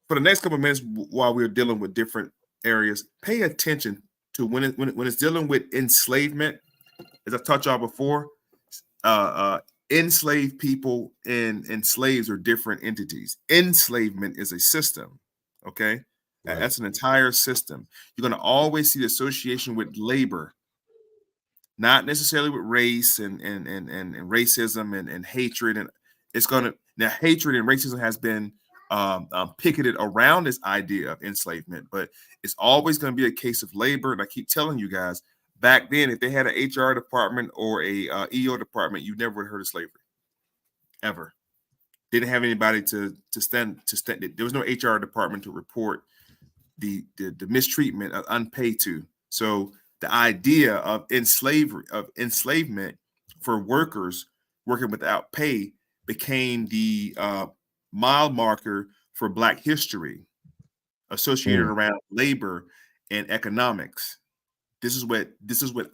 For the next couple of minutes, while we're dealing with different areas, pay attention to when it's dealing with enslavement. As I've taught y'all before, enslaved people and slaves are different entities. Enslavement is a system, okay? Right. That's an entire system. You're going to always see the association with labor, not necessarily with race and racism and hatred. And it's going to, now hatred and racism has been picketed around this idea of enslavement, but it's always going to be a case of labor. And I keep telling you guys, back then, if they had an HR department or a EO department, you never would have heard of slavery, ever. Didn't have anybody to stand. There was no HR department to report the mistreatment of unpaid to. So the idea of enslavement for workers working without pay became the mile marker for Black history, associated around labor and economics. This is what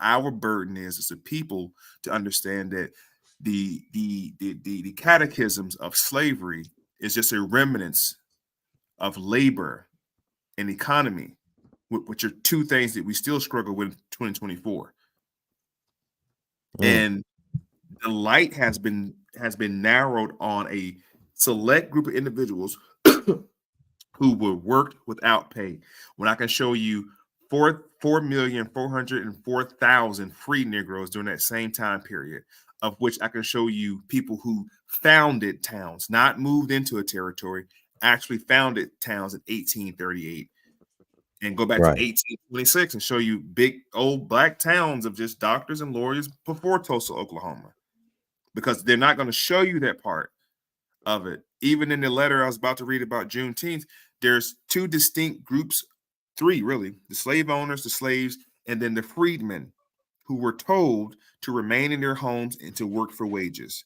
our burden is as a people, to understand that the catechisms of slavery is just a remnants of labor and economy, which are two things that we still struggle with in 2024. And the light has been narrowed on a select group of individuals who were worked without pay. When I can show you 4,404,000 free Negroes during that same time period, of which I can show you people who founded towns, not moved into a territory, actually founded towns in 1838, and go back to 1826 and show you big old Black towns of just doctors and lawyers before Tulsa, Oklahoma, because they're not going to show you that part of it. Even in the letter I was about to read about Juneteenth, there's two distinct groups, three really: the slave owners, the slaves, and then the freedmen, who were told to remain in their homes and to work for wages.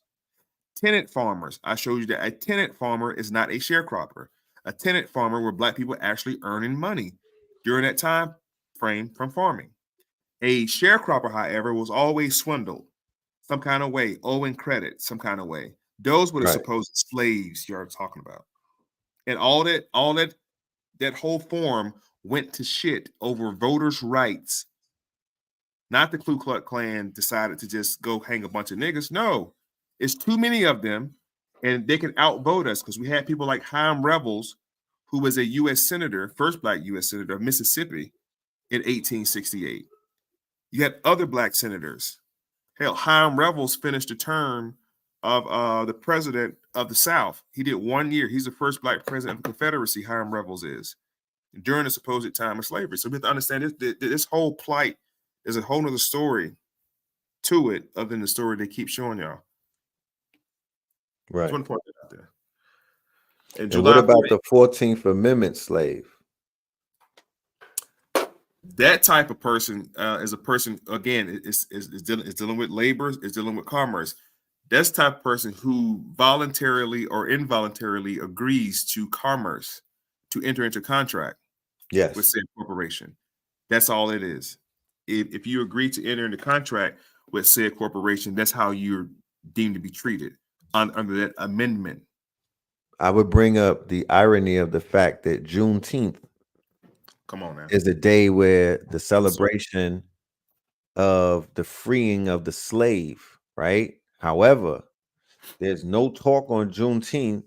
Tenant farmers, I showed you that a tenant farmer is not a sharecropper. A tenant farmer were Black people actually earning money during that time frame from farming. A sharecropper, however, was always swindled some kind of way, owing credit some kind of way. Those were the supposed slaves you're talking about. And all that whole form went to shit over voters' rights. Not the Ku Klux Klan decided to just go hang a bunch of niggas. No, it's too many of them, and they can outvote us, because we had people like Chaim Revels, who was a U.S. senator, first Black U.S. senator of Mississippi in 1868. You had other Black senators. Hell, Chaim Revels finished the term of the president of the South. He did 1 year. He's the first Black president of the Confederacy, Chaim Revels is, during the supposed time of slavery. So we have to understand this whole plight. There's a whole nother story to it other than the story they keep showing y'all. Right. Just want to point that out there. And what about the 14th Amendment slave? That type of person is a person, again, is dealing with labor, is dealing with commerce. That's the type of person who voluntarily or involuntarily agrees to commerce, to enter into contract with said corporation. That's all it is. If you agree to enter into contract with said corporation, that's how you're deemed to be treated under that amendment. I would bring up the irony of the fact that Juneteenth is a day where the celebration of the freeing of the slave, right? However, there's no talk on Juneteenth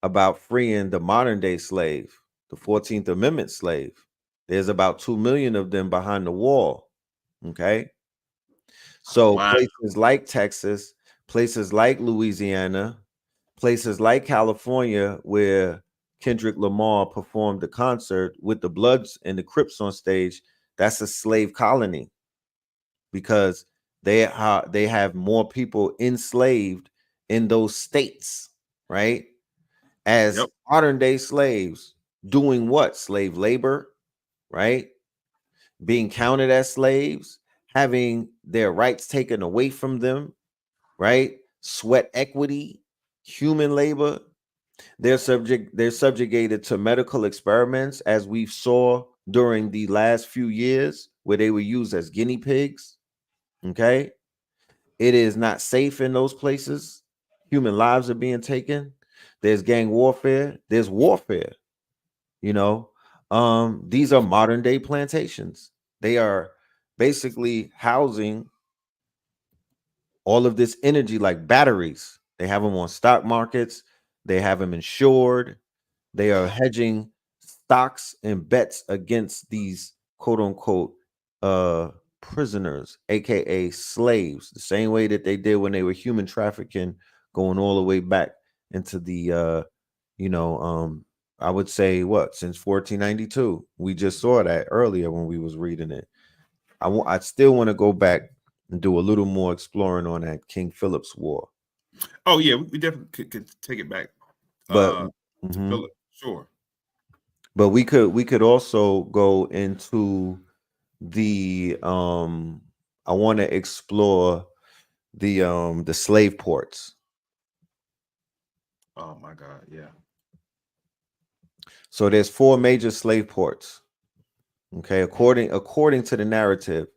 about freeing the modern day slave, the 14th Amendment slave. There's about 2 million of them behind the wall. Okay. So places like Texas, places like Louisiana, places like California, where Kendrick Lamar performed the concert with the Bloods and the Crips on stage, that's a slave colony, because they have more people enslaved in those states, right? As modern day slaves doing what? Slave labor, right? Being counted as slaves, having their rights taken away from them, right? Sweat equity, human labor. They're subjugated to medical experiments, as we saw during the last few years, where they were used as guinea pigs. Okay. It is not safe in those places. Human lives are being taken. There's gang warfare. There's warfare. You know, these are modern day plantations. They are basically housing all of this energy like batteries. They have them on stock markets. They have them insured. They are hedging stocks and bets against these quote unquote prisoners, aka slaves, the same way that they did when they were human trafficking, going all the way back into the I would say since 1492. We just saw that earlier when we was reading it. I still want to go back and do a little more exploring on that King Philip's War. Oh yeah, we definitely could take it back. But to Philip, sure. But we could also go into the I want to explore the slave ports. Oh my God, yeah. So there's 4 major slave ports. Okay, according to the narrative,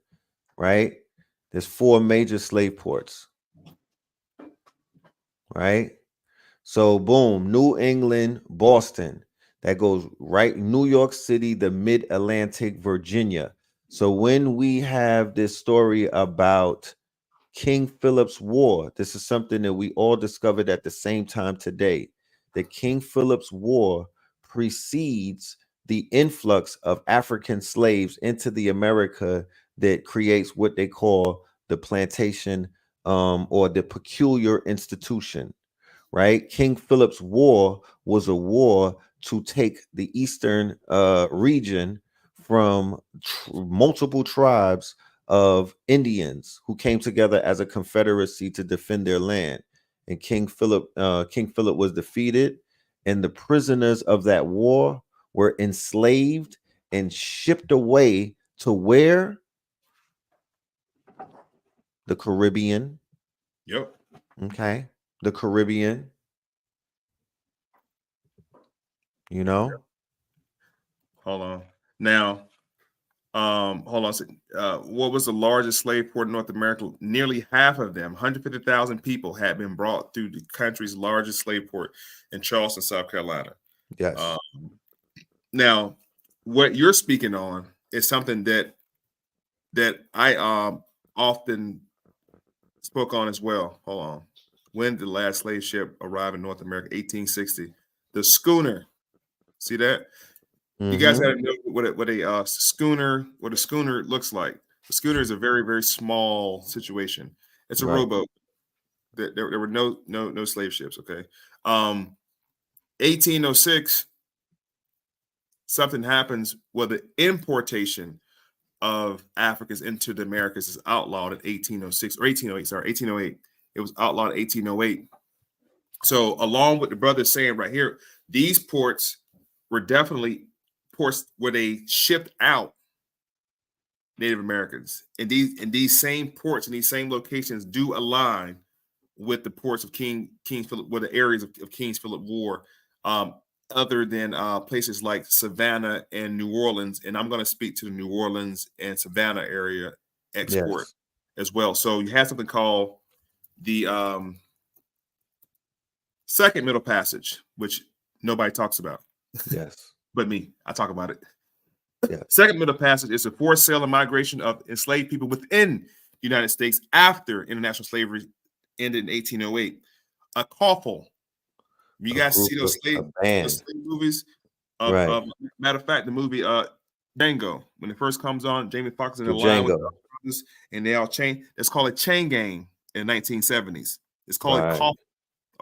right? There's 4 major slave ports. Right? So boom, New England, Boston. That goes right, New York City, the Mid-Atlantic, Virginia. So when we have this story about King Philip's War, this is something that we all discovered at the same time today. The King Philip's War precedes the influx of African slaves into the America that creates what they call the plantation or the peculiar institution. Right? King Philip's War was a war to take the eastern region from multiple tribes of Indians who came together as a confederacy to defend their land. And King Philip was defeated, and the prisoners of that war were enslaved and shipped away to where? The Caribbean. Yep. Okay. The Caribbean. You know? Hold on. Now, hold on. What was the largest slave port in North America? Nearly half of them, 150,000 people, had been brought through the country's largest slave port in Charleston, South Carolina. Yes. Now, what you're speaking on is something that I often spoke on as well. Hold on. When did the last slave ship arrive in North America? 1860. The schooner. See that? You guys got to know what a schooner looks like. The schooner is a very, very small situation. It's a rowboat. There were no slave ships. Okay. 1806. Something happens where the importation of Africans into the Americas is outlawed in 1806 or 1808. Sorry, 1808. It was outlawed in 1808. So, along with the brothers saying right here, these ports were definitely ports where they shipped out Native Americans. And these same ports and these same locations do align with the ports of King Philip, where the areas of King Philip War. Other than places like Savannah and New Orleans. And I'm going to speak to the New Orleans and Savannah area export as well. So you have something called the Second Middle Passage, which nobody talks about. Yes. But me, I talk about it. Yeah. Second Middle Passage is the forced sale and migration of enslaved people within the United States after international slavery ended in 1808. A coffle. You guys see those slave movies? Matter of fact, the movie Django, when it first comes on, Jamie Foxx is in the line with the brothers, and they all chain. It's called a chain gang in the 1970s. It's called a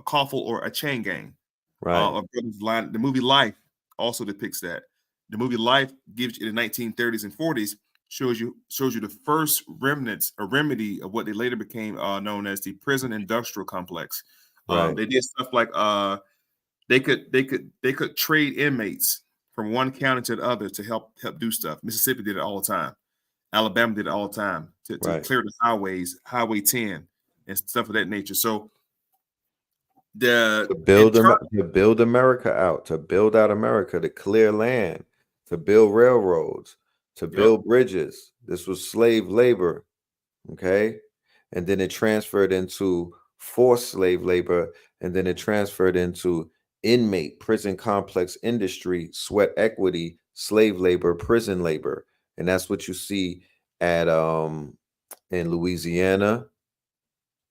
coffle or a chain gang. Right. The movie Life also depicts that. The movie Life gives you in the 1930s and 40s shows you the first remnants, a remedy of what they later became known as the prison industrial complex. Right. They did stuff like they could trade inmates from one county to the other to help do stuff. Mississippi did it all the time. Alabama did it all the time to clear the highways, Highway 10 and stuff of that nature. So to build America out, to build out America, to clear land, to build railroads, to build bridges. This was slave labor, okay? And then it transferred into forced slave labor, and then it transferred into inmate, prison complex industry, sweat equity, slave labor, prison labor. And that's what you see at in Louisiana,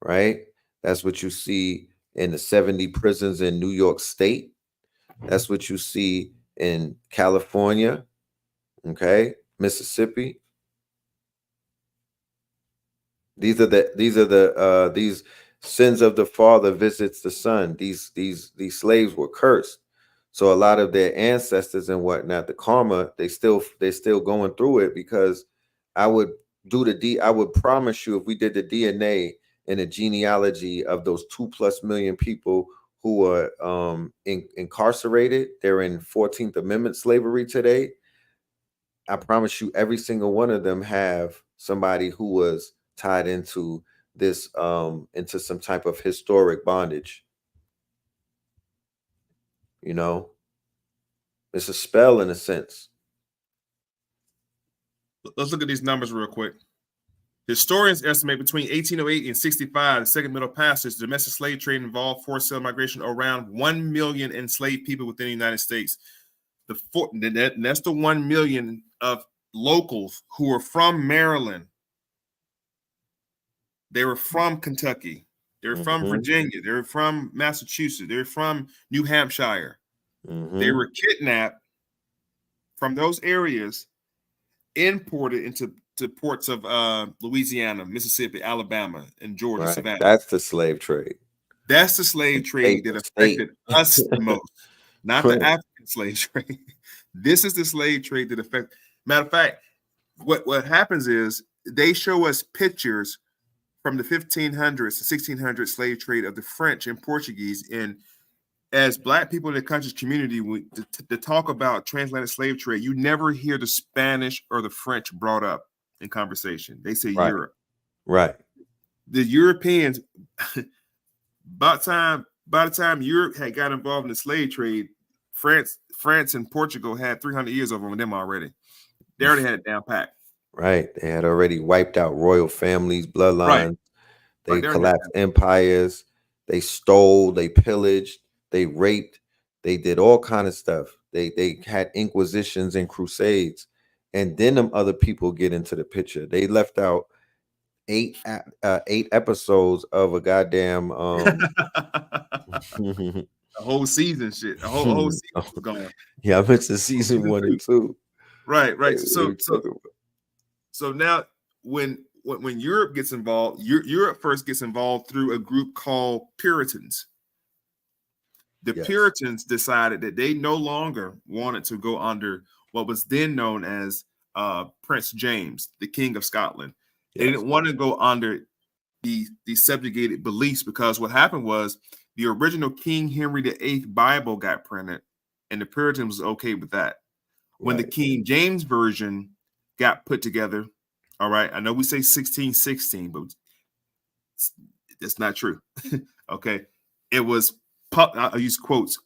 right? That's what you see in the 70 prisons in New York State. That's what you see in California, okay? Mississippi. These sins of the father visits the son. These slaves were cursed. So a lot of their ancestors and whatnot, the karma, they're still going through it, because I would promise you, if we did the DNA and the genealogy of those 2+ million people who are incarcerated, they're in 14th Amendment slavery today. I promise you, every single one of them have somebody who was tied into this, into some type of historic bondage. You know, it's a spell in a sense. Let's look at these numbers real quick. Historians estimate between 1808 and 65, the Second Middle Passage, the domestic slave trade involved forced sale migration around 1 million enslaved people within the United States. That's the 1 million of locals who were from Maryland. They were from Kentucky. They were from Virginia. They were from Massachusetts. They were from New Hampshire. They were kidnapped from those areas, imported into ports of Louisiana, Mississippi, Alabama, and Georgia, Savannah. That's the slave trade. That's the slave trade that affected us the most, not the African slave trade. This is the slave trade that affected. Matter of fact, what happens is they show us pictures from the 1500s to 1600s slave trade of the French and Portuguese. And as Black people in the country's community, to talk about transatlantic slave trade, you never hear the Spanish or the French brought up in conversation. They say Europe. Right. The Europeans, by the time Europe had got involved in the slave trade, France and Portugal had 300 years over them already. They already had it down pat. Right. They had already wiped out royal families, bloodlines. They collapsed empires. They stole. They pillaged. They raped. They did all kind of stuff. They had inquisitions and crusades. And then them other people get into the picture. They left out eight episodes of a goddamn a whole season shit. A whole season was gone. Yeah, I mentioned season 1 and 2. Right. So now when Europe gets involved, Europe first gets involved through a group called Puritans. The Puritans decided that they no longer wanted to go under what was then known as Prince James, the King of Scotland. They didn't want to go under the subjugated beliefs, because what happened was the original King Henry VIII Bible got printed, and the Puritans was okay with that. When the King James Version got put together, all right, I know we say 1616, but that's not true. Okay, it was I use quotes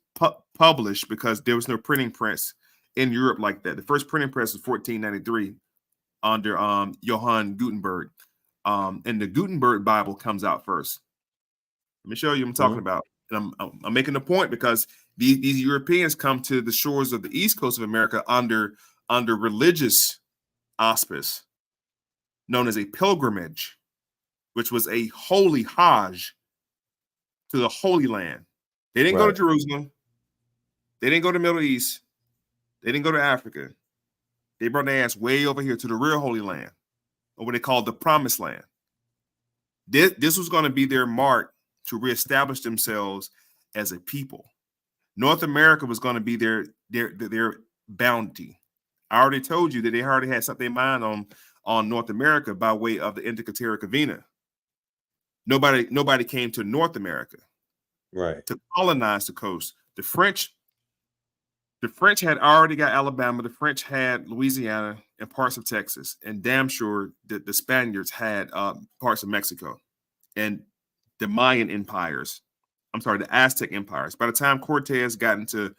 published, because there was no printing press in Europe like that. The first printing press was 1493 under Johann Gutenberg, and the Gutenberg Bible comes out first. Let me show you what I'm talking about. And I'm making a point, because these Europeans come to the shores of the East Coast of America under religious auspice, known as a pilgrimage, which was a holy Hajj to the Holy Land. They didn't go to Jerusalem. They didn't go to the Middle East. They didn't go to Africa. They brought their ass way over here to the real Holy Land, or what they called the Promised Land. This was going to be their mark to reestablish themselves as a people. North America was going to be their bounty. I already told you that they already had something in mind on North America by way of the Indica Terra Cavina. Nobody came to North America, right, to colonize the coast. The French had already got Alabama. The French had Louisiana and parts of Texas, and damn sure that the Spaniards had parts of Mexico and the Mayan empires. I'm sorry, the Aztec empires. By the time Cortez got into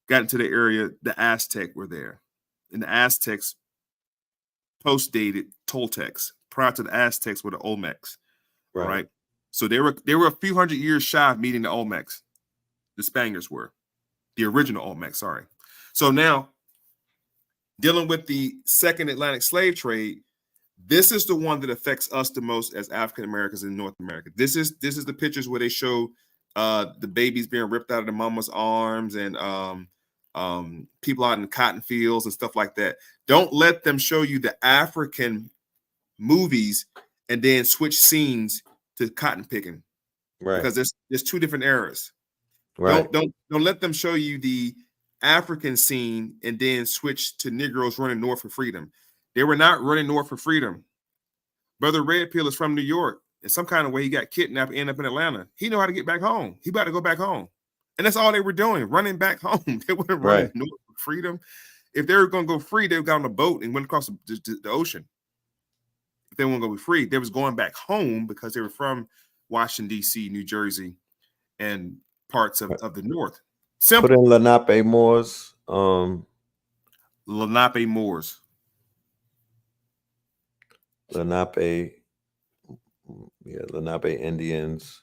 the area, the Aztec were there, and the Aztecs post-dated Toltecs. Prior to the Aztecs were the Olmecs. right. All right. So they were a few hundred years shy of meeting the Olmecs. The Spaniards were the original Olmecs. Sorry. So now, dealing with the second Atlantic slave trade, this is the one that affects us the most as African Americans in North America. This is the pictures where they show the babies being ripped out of the mama's arms and people out in the cotton fields and stuff like that. Don't let them show you the African movies and then switch scenes to cotton picking, Right. because there's two different eras. Right. Don't let them show you the African scene and then switch to Negroes running north for freedom. They were not running north for freedom. Brother Red Pill is from New York. In some kind of way, he got kidnapped and ended up in Atlanta. He know how to get back home. He about to go back home. And that's all they were doing, running back home. They weren't running north for freedom. If they were going to go free, they got on a boat and went across the ocean. If they weren't going to be free, they was going back home because they were from Washington, D.C., New Jersey, and parts of the North. Simple. Put in Lenape Moors. Lenape Moors. Lenape Indians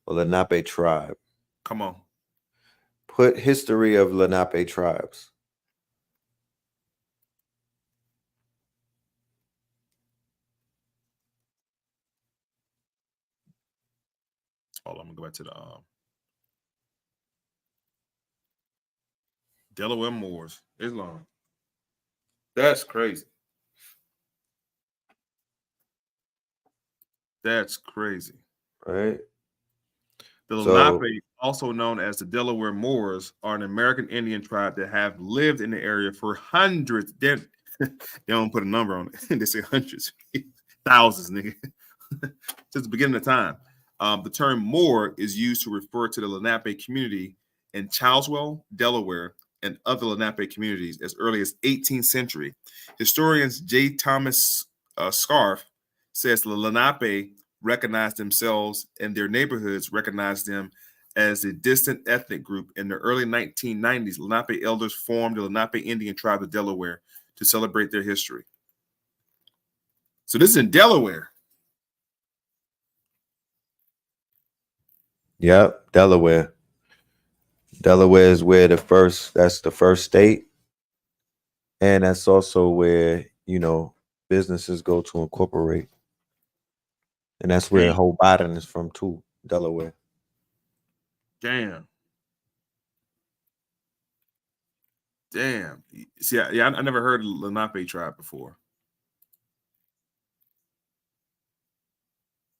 or Lenape tribe. Come on. Put history of Lenape tribes. Hold on, I'm gonna go back to the Delaware Moors. Islam. That's crazy. That's crazy. Right. The Lenape, also known as the Delaware Moors, are an American Indian tribe that have lived in the area for hundreds. They don't put a number on it. They say hundreds, thousands, nigga. Since the beginning of time. The term Moor is used to refer to the Lenape community in Childswell, Delaware, and other Lenape communities as early as 18th century. Historians J. Thomas Scarf says the Lenape recognized themselves and their neighborhoods recognized them as a distant ethnic group. In the early 1990s, Lenape elders formed the Lenape Indian tribe of Delaware to celebrate their history. So this is in Delaware. Yep, Delaware. Delaware is where that's the first state. And that's also where, businesses go to incorporate. And that's where whole Biden is from too, Delaware. Damn. See, I never heard of Lenape tribe before.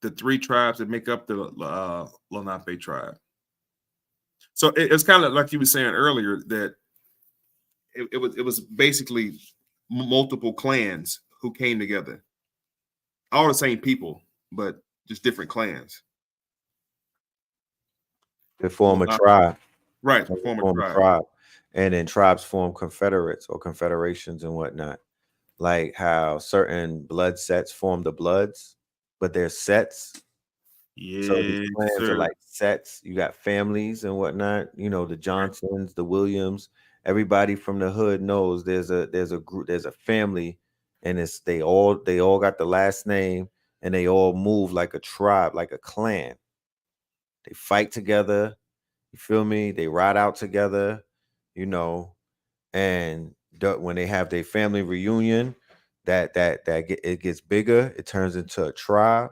The three tribes that make up the Lenape tribe. So it's kind of like you were saying earlier that it was basically multiple clans who came together, all the same people, but just different clans. They form a tribe, right? Form a tribe, and then tribes form confederates or confederations and whatnot. Like how certain blood sets form the Bloods, but they're sets. Yeah, so these clans are like sets. You got families and whatnot. The Johnsons, the Williams. Everybody from the hood knows there's a group, there's a family, and they all got the last name, and they all move like a tribe, like a clan. They fight together. You feel me? They ride out together. And when they have their family reunion, it gets bigger. It turns into a tribe.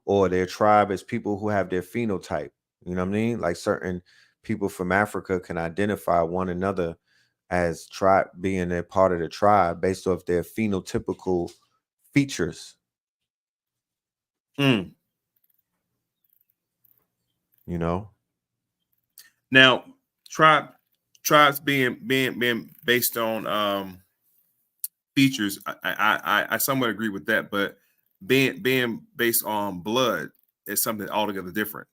Or their tribe is people who have their phenotype. You know what I mean? Like certain people from Africa can identify one another as tribe, being a part of the tribe based off their phenotypical features. Now, tribes being based on features, I somewhat agree with that, but being based on blood is something altogether different.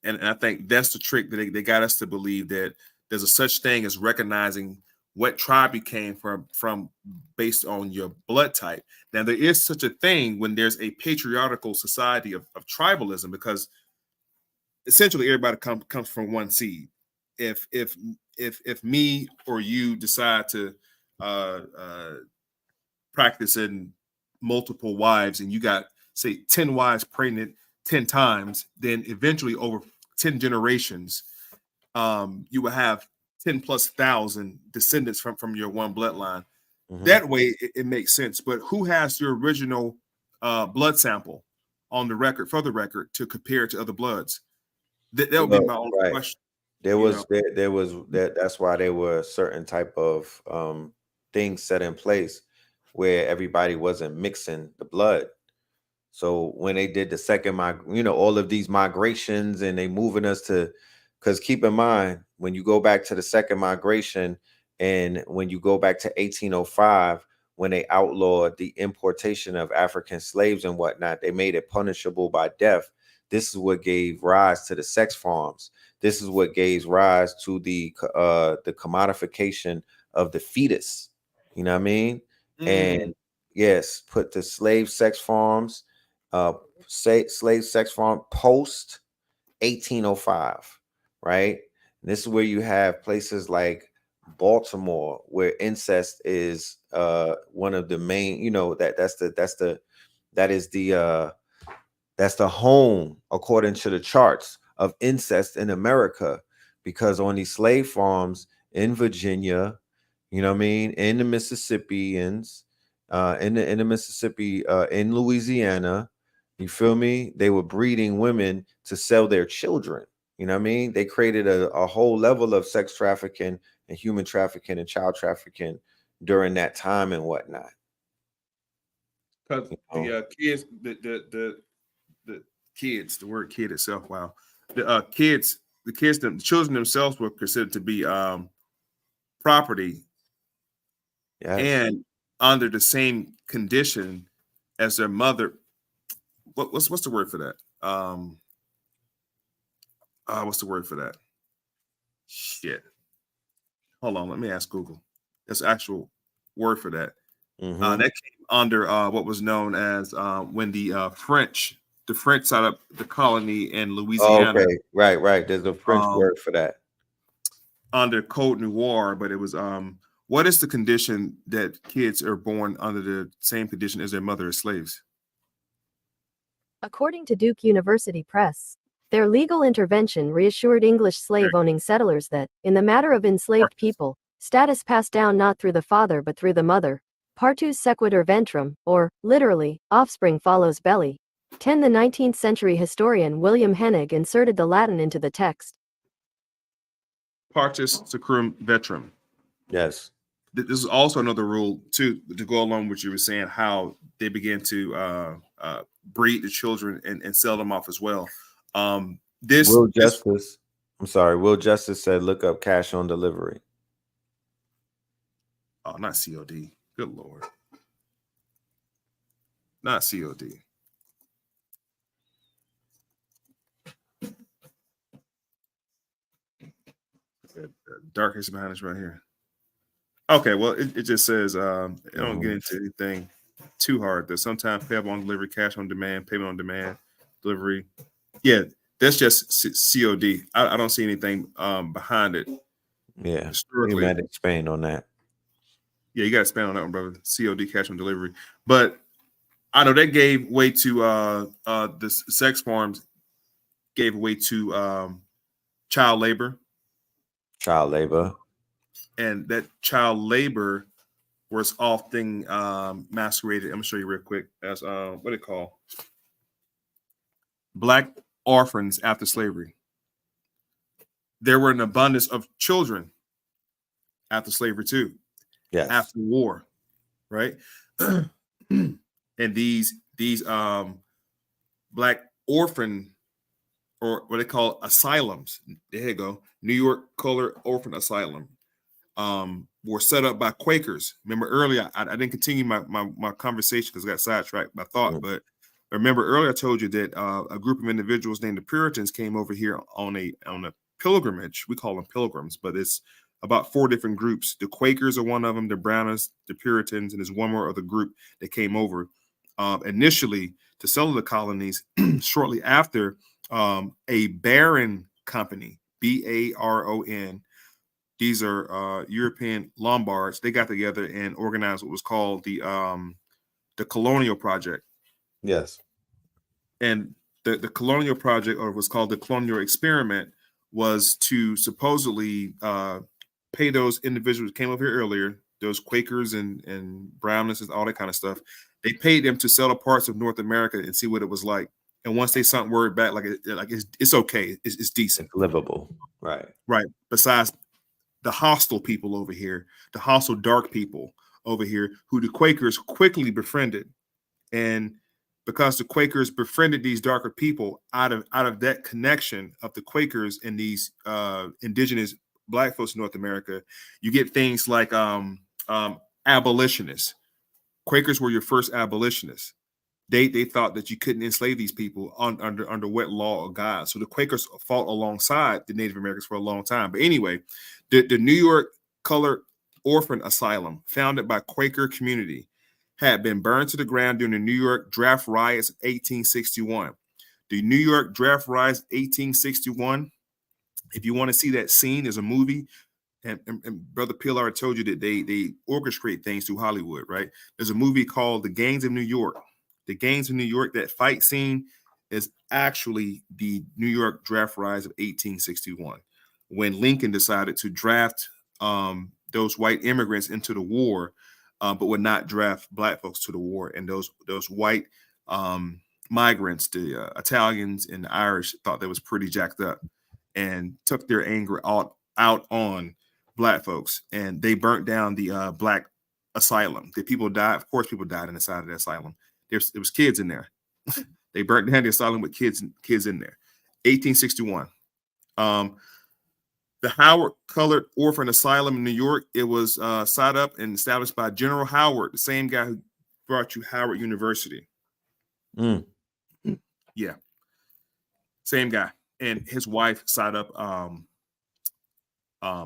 And I think that's the trick that they got us to believe, that there's a such thing as recognizing what tribe you came from based on your blood type. Now, there is such a thing when there's a patriarchal society of tribalism, because essentially everybody comes from one seed. If me or you decide to practice in multiple wives, and you got, say, 10 wives pregnant 10 times, then eventually over 10 generations, you will have 10 plus thousand descendants from your one bloodline. That way it makes sense. But who has your original blood sample on the record, for the record, to compare to other bloods? That would be my only question. That's why there were certain type of things set in place where everybody wasn't mixing the blood. So when they did the second, all of these migrations, and they moving us to, because keep in mind, when you go back to the second migration, and when you go back to 1805, when they outlawed the importation of African slaves and whatnot, they made it punishable by death. This is what gave rise to the sex farms. This is what gave rise to the commodification of the fetus. You know what I mean? And yes, put the slave sex farms, slave sex farm post 1805, right? And this is where you have places like Baltimore, where incest is one of the main, that's the home, according to the charts, of incest in America, because on these slave farms in Virginia, you know what I mean, in the Mississippians, in the Mississippi, in Louisiana, you feel me? They were breeding women to sell their children. You know what I mean? They created a whole level of sex trafficking and human trafficking and child trafficking during that time and whatnot. Because the kids, the kids, the word kid itself, wow. The children themselves were considered to be property, and under the same condition as their mother. What's the word for that? What's the word for that? Shit. Hold on, let me ask Google. That's the actual word for that. That came under what was known as when the French set up the colony in Louisiana. Oh, okay, right. There's a French word for that. Under Code Noir, but it was what is the condition that kids are born under the same condition as their mother as slaves? According to Duke University Press, their legal intervention reassured English slave-owning settlers that, in the matter of enslaved people, status passed down not through the father but through the mother. Partus sequitur ventrum, or, literally, offspring follows belly. The 19th century historian William Hennig inserted the Latin into the text. Partus sequitur ventrum. Yes. This is also another rule, too, to go along with what you were saying, how they began to breed the children and sell them off as well. Will Justice said, look up cash on delivery. Oh, not COD. Good Lord. Not COD. Darkest behind us right here. Okay, well, it just says it don't get into anything too hard. There's sometimes payable on delivery, cash on demand, payment on demand, delivery. Yeah, that's just COD. I don't see anything behind it. Yeah, you might expand on that. Yeah, you got to expand on that one, brother. COD, cash on delivery. But I know that gave way to the sex farms, gave way to child labor. Child labor. And that child labor was often masqueraded. I'm gonna show you real quick as what they call Black orphans after slavery. There were an abundance of children after slavery too. Yes. After war, right? And these Black orphan, or what they call asylums. There you go, New York Colored Orphan Asylum. were set up by Quakers. Remember earlier, I didn't continue my conversation because I got sidetracked by thought, but remember earlier I told you that a group of individuals named the Puritans came over here on a pilgrimage. We call them pilgrims, but it's about 4 different groups. The Quakers are one of them, the Browners, the Puritans, and there's one more other group that came over initially to settle the colonies. Shortly after, a Baron company, Baron, these are European Lombards, they got together and organized what was called the Colonial Project. Yes. And the Colonial Project, or what's called the Colonial Experiment, was to supposedly pay those individuals who came over here earlier, those Quakers and Brownists and all that kind of stuff. They paid them to settle parts of North America and see what it was like. And once they sent word back, it's okay, it's decent, it's livable, right? Besides the hostile people over here, the hostile dark people over here, who the Quakers quickly befriended. And because the Quakers befriended these darker people, out of that connection of the Quakers and these indigenous Black folks in North America, you get things like abolitionists. Quakers were your first abolitionists. They thought that you couldn't enslave these people under wet law of God. So the Quakers fought alongside the Native Americans for a long time. But anyway, the New York Colored Orphan Asylum, founded by Quaker community, had been burned to the ground during the New York draft riots of 1861. The New York draft riots 1861, if you want to see that scene, there's a movie, and Brother Peele already told you that they orchestrate things through Hollywood, right? There's a movie called The Gangs of New York. The Gangs of New York, that fight scene is actually the New York draft riots of 1861, when Lincoln decided to draft those white immigrants into the war, but would not draft Black folks to the war. And those white migrants, the Italians and the Irish, thought that was pretty jacked up and took their anger out on Black folks. And they burnt down the Black asylum. The people died. Of course, people died inside of the asylum. There was kids in there. They burnt down the asylum with kids in there. 1861. The Howard Colored Orphan Asylum in New York, it was set up and established by General Howard, the same guy who brought you Howard University. Yeah. Same guy. And his wife set up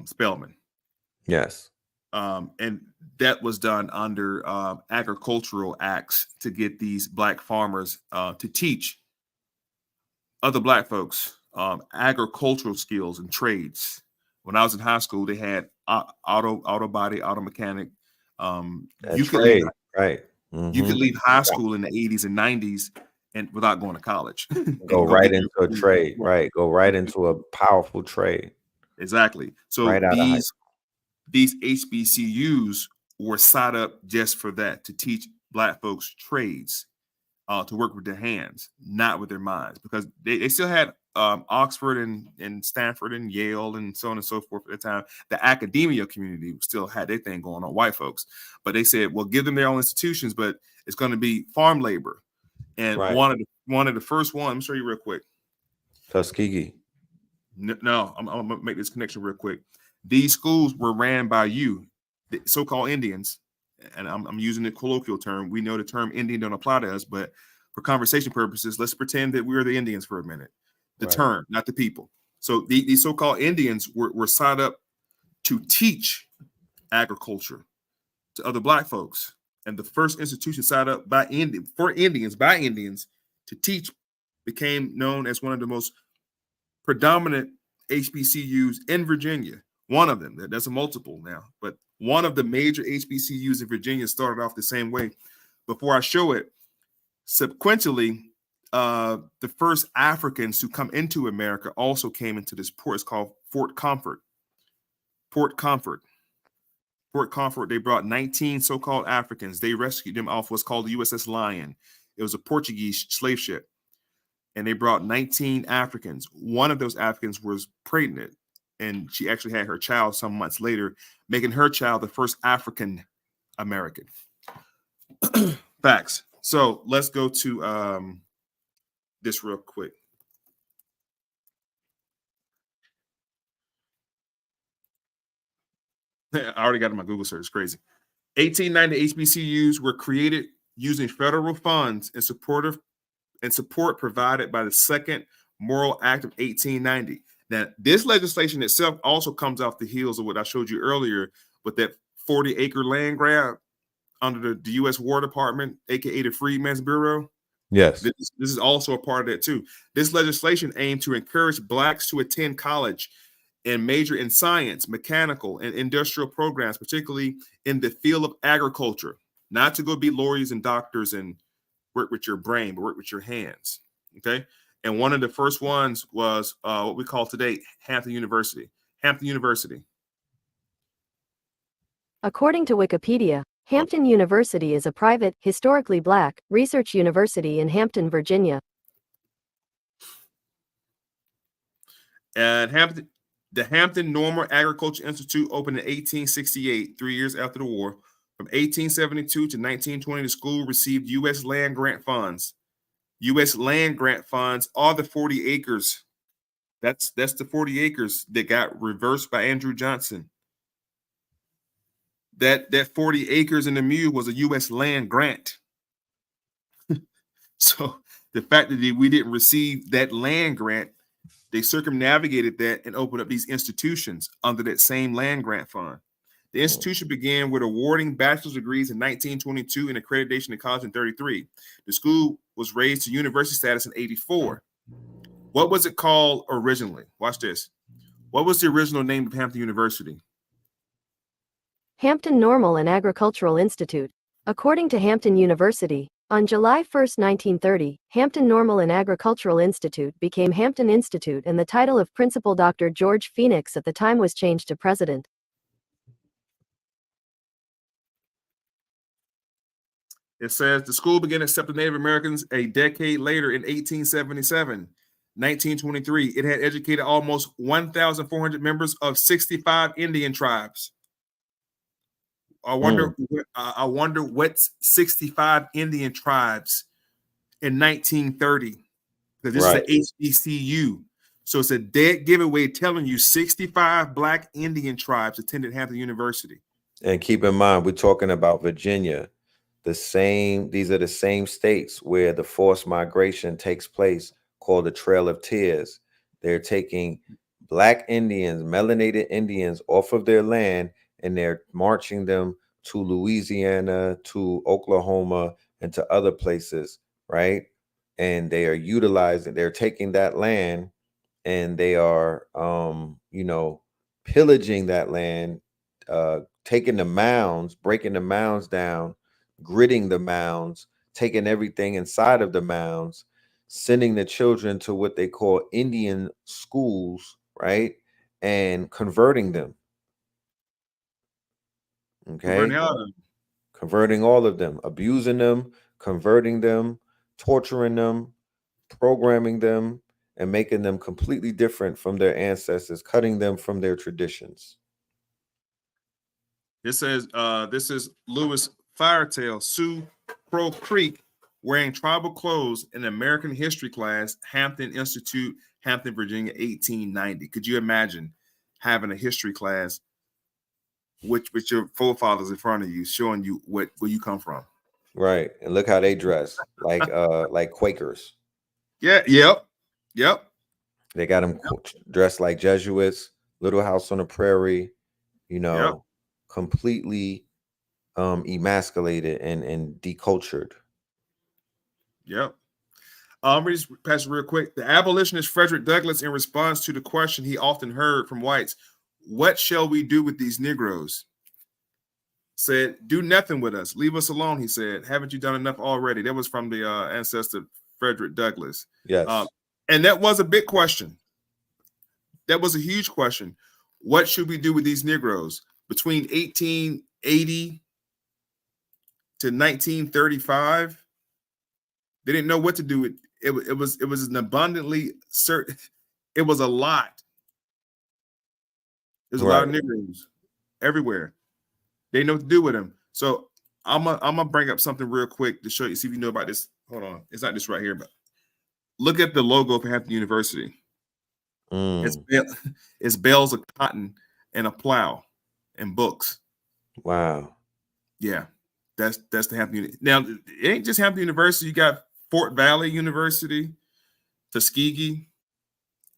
Spelman. Yes. And that was done under agricultural acts to get these Black farmers to teach other Black folks agricultural skills and trades. When I was in high school, they had auto body, auto mechanic. You could leave, right. You could leave high school in the 80s and 90s and without going to college. Go right into a trade, right? Go right into a powerful trade. Exactly. So right these HBCUs were set up just for that, to teach Black folks trades, to work with their hands, not with their minds, because they still had Oxford and Stanford and Yale and so on and so forth at the time. The academia community still had their thing going on, white folks, but they said, well, give them their own institutions, but it's going to be farm labor. And one of the first ones, I'm show you real quick. Tuskegee. No, I'm gonna make this connection real quick. These schools were ran by you, the so-called Indians, and I'm using the colloquial term. We know the term Indian don't apply to us, but for conversation purposes, let's pretend that we're the Indians for a minute. The term, not the people. So these so-called Indians were set up to teach agriculture to other Black folks. And the first institution set up by Indians to teach became known as one of the most predominant HBCUs in Virginia. One of them, there's a multiple now, but one of the major HBCUs in Virginia started off the same way. Before I show it, sequentially, the first Africans to come into America also came into this port. It's called Fort Comfort. Port Comfort. Fort Comfort, they brought 19 so-called Africans. They rescued them off what's called the USS Lion. It was a Portuguese slave ship. And they brought 19 Africans. One of those Africans was pregnant, and she actually had her child some months later, making her child the first African American. Facts. So let's go to this real quick. I already got it in my Google search. It's crazy. 1890 HBCUs were created using federal funds and support provided by the Second Moral Act of 1890. Now, this legislation itself also comes off the heels of what I showed you earlier with that 40-acre land grab under the U.S. War Department, aka the Freedmen's Bureau. Yes. This is also a part of that too. This legislation aimed to encourage blacks to attend college and major in science, mechanical, and industrial programs, particularly in the field of agriculture, not to go be lawyers and doctors and work with your brain, but work with your hands. Okay. And one of the first ones was what we call today Hampton University. Hampton University. According to Wikipedia, Hampton University is a private, historically black, research university in Hampton, Virginia. And the Hampton Normal Agriculture Institute opened in 1868, 3 years after the war. From 1872 to 1920, the school received U.S. land grant funds. U.S. land grant funds are the 40 acres. That's the 40 acres that got reversed by Andrew Johnson. That 40 acres in the mule was a U.S. land grant. So the fact that we didn't receive that land grant, they circumnavigated that and opened up these institutions under that same land grant fund. The institution began with awarding bachelor's degrees in 1922 and accreditation to college in 33. The school was raised to university status in 84. What was it called originally? Watch this. What was the original name of Hampton University? Hampton Normal and Agricultural Institute. According to Hampton University, on July 1, 1930, Hampton Normal and Agricultural Institute became Hampton Institute, and the title of Principal Dr. George Phoenix at the time was changed to President. It says the school began accepting Native Americans a decade later in 1877. 1923, it had educated almost 1,400 members of 65 Indian tribes. I wonder what 65 Indian tribes in 1930, because this is an HBCU. So it's a dead giveaway telling you 65 Black Indian tribes attended Hampton University. And keep in mind, we're talking about Virginia. These are the same states where the forced migration takes place, called the Trail of Tears. They're taking Black Indians, melanated Indians off of their land, and they're marching them to Louisiana, to Oklahoma, and to other places, right? And they are they're taking that land, and they are, pillaging that land, taking the mounds, breaking the mounds down, gritting the mounds, taking everything inside of the mounds, sending the children to what they call Indian schools, right? And converting them. Okay. Converting all of them, abusing them, converting them, torturing them, programming them, and making them completely different from their ancestors, cutting them from their traditions. It says, this is Louis Firetail, Sioux Crow Creek, wearing tribal clothes in American history class, Hampton Institute, Hampton, Virginia, 1890. Could you imagine having a history class with your forefathers in front of you, showing you where you come from? Right. And look how they dress, like Quakers. Yeah, yep. They got them dressed like Jesuits, Little House on the Prairie, completely emasculated and decultured. Yep. Let me just pass it real quick. The abolitionist Frederick Douglass, in response to the question he often heard from whites, "What shall we do with these Negroes?" said, "Do nothing with us. Leave us alone," he said. "Haven't you done enough already?" That was from the ancestor Frederick Douglass. Yes. And that was a big question. That was a huge question. What should we do with these Negroes? Between 1880 to 1935, they didn't know what to do with it. It was an abundantly certain. It was a lot. There's a lot of Negroes everywhere. They know what to do with them. So I'm gonna bring up something real quick to show you, see if you know about this. Hold on, it's not this right here, but look at the logo for Hampton University. It's bales of cotton and a plow, and books. Wow. Yeah, that's the Hampton. Now it ain't just Hampton University. You got Fort Valley University, Tuskegee,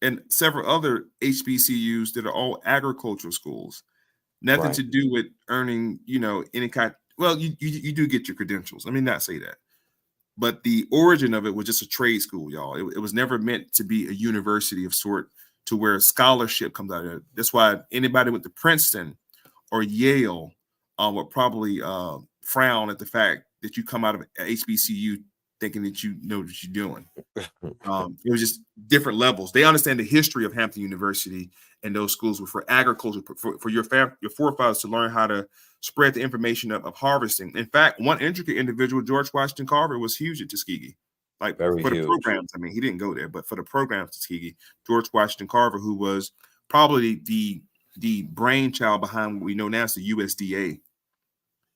and several other HBCUs that are all agricultural schools. Nothing Right. to do with earning, any kind. Well, you do get your credentials. Let me not say that. But the origin of it was just a trade school, y'all. It was never meant to be a university of sort to where scholarship comes out of it. That's why anybody went to Princeton or Yale would probably frown at the fact that you come out of HBCU thinking that you know what you're doing. It was just different levels. They understand the history of Hampton University, and those schools were for agriculture, for your forefathers to learn how to spread the information of harvesting. In fact, one intricate individual, George Washington Carver, was huge at Tuskegee. Like Very for the huge. programs, I mean, he didn't go there, but for the programs, Tuskegee, George Washington Carver, who was probably the brainchild behind what we know now as the USDA,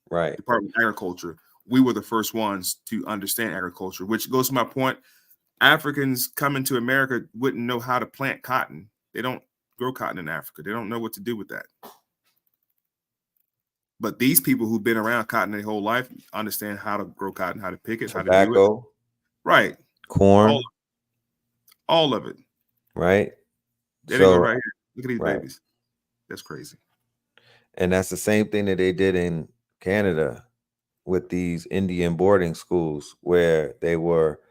right? Department of Agriculture. We were the first ones to understand agriculture, which goes to my point. Africans coming to America wouldn't know how to plant cotton. They don't grow cotton in Africa. They don't know what to do with that. But these people who've been around cotton their whole life understand how to grow cotton, how to pick it, Tobacco, how to do it. Right. Corn. All of it. Right. There they go right here. Look at these babies. That's crazy. And that's the same thing that they did in Canada with these Indian boarding schools where they were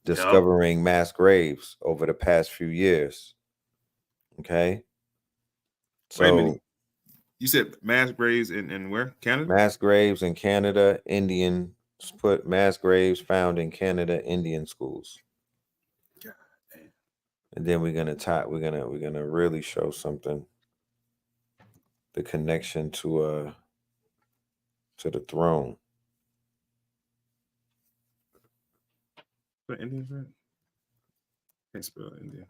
discovering mass graves over the past few years. Okay. So wait a minute. You said mass graves in where? Canada? Mass graves in Canada, Indians put mass graves found in Canada, Indian schools. God damn. And then we're gonna really show something. The connection to the throne. What Indians, right? Can't spell India.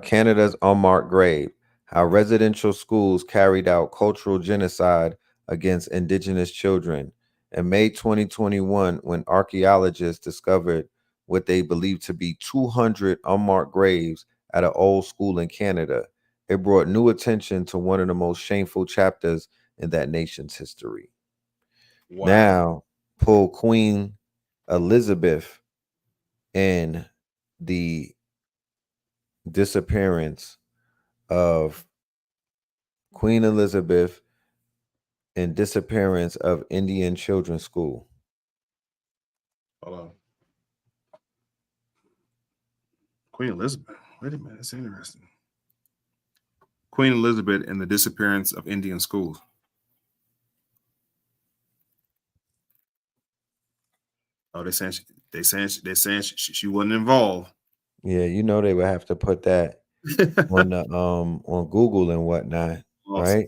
Canada's unmarked grave. How residential schools carried out cultural genocide against Indigenous children. In May 2021, when archaeologists discovered what they believed to be 200 unmarked graves at an old school in Canada, it brought new attention to one of the most shameful chapters in that nation's history. Wow. Now, pull Queen Elizabeth and the disappearance of Queen Elizabeth and disappearance of Indian Children's School. Hold on. Queen Elizabeth. Wait a minute. That's interesting. Queen Elizabeth and the disappearance of Indian schools. Oh, they saying she wasn't involved. Yeah, you know they would have to put that on the on Google and whatnot, awesome. Right?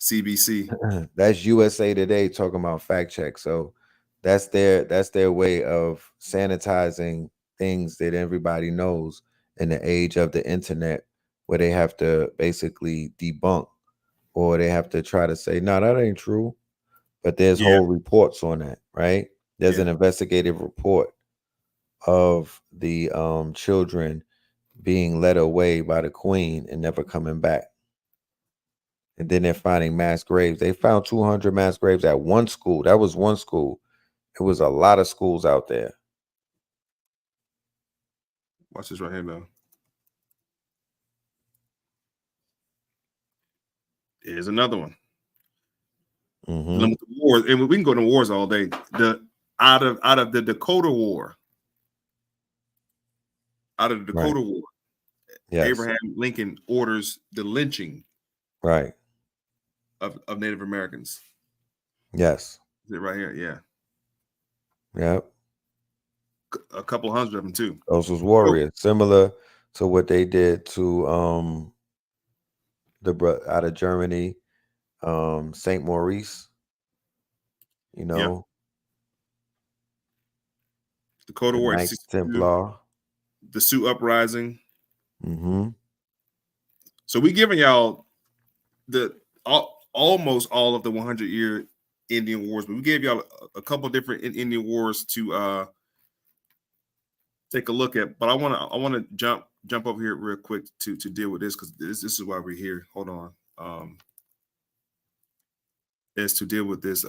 CBC. That's USA Today talking about fact check. So that's their way of sanitizing things that everybody knows in the age of the internet, where they have to basically debunk or they have to try to say, no, that ain't true. But there's whole reports on that, right? There's an investigative report of the children being led away by the queen and never coming back. And then they're finding mass graves. They found 200 mass graves at one school. That was one school. It was a lot of schools out there. Watch this right here, though. Here's another one. Mm-hmm. Wars, and we can go to wars all day. Out of the Dakota War. Out of the Dakota War. Yes. Abraham Lincoln orders the lynching. Right. Of Native Americans. Yes. Is it right here? Yeah. Yep. A couple hundred of them too. Those was warriors, similar to what they did to out of Germany, Saint Maurice. You know, Dakota War, Knights Templar, the Sioux Uprising. Mm-hmm. So we giving y'all almost all of the 100-year Indian Wars, but we gave y'all a couple different Indian Wars to take a look at. But I want to jump over here real quick to deal with this, because this is why we're here. Hold on. Is to deal with this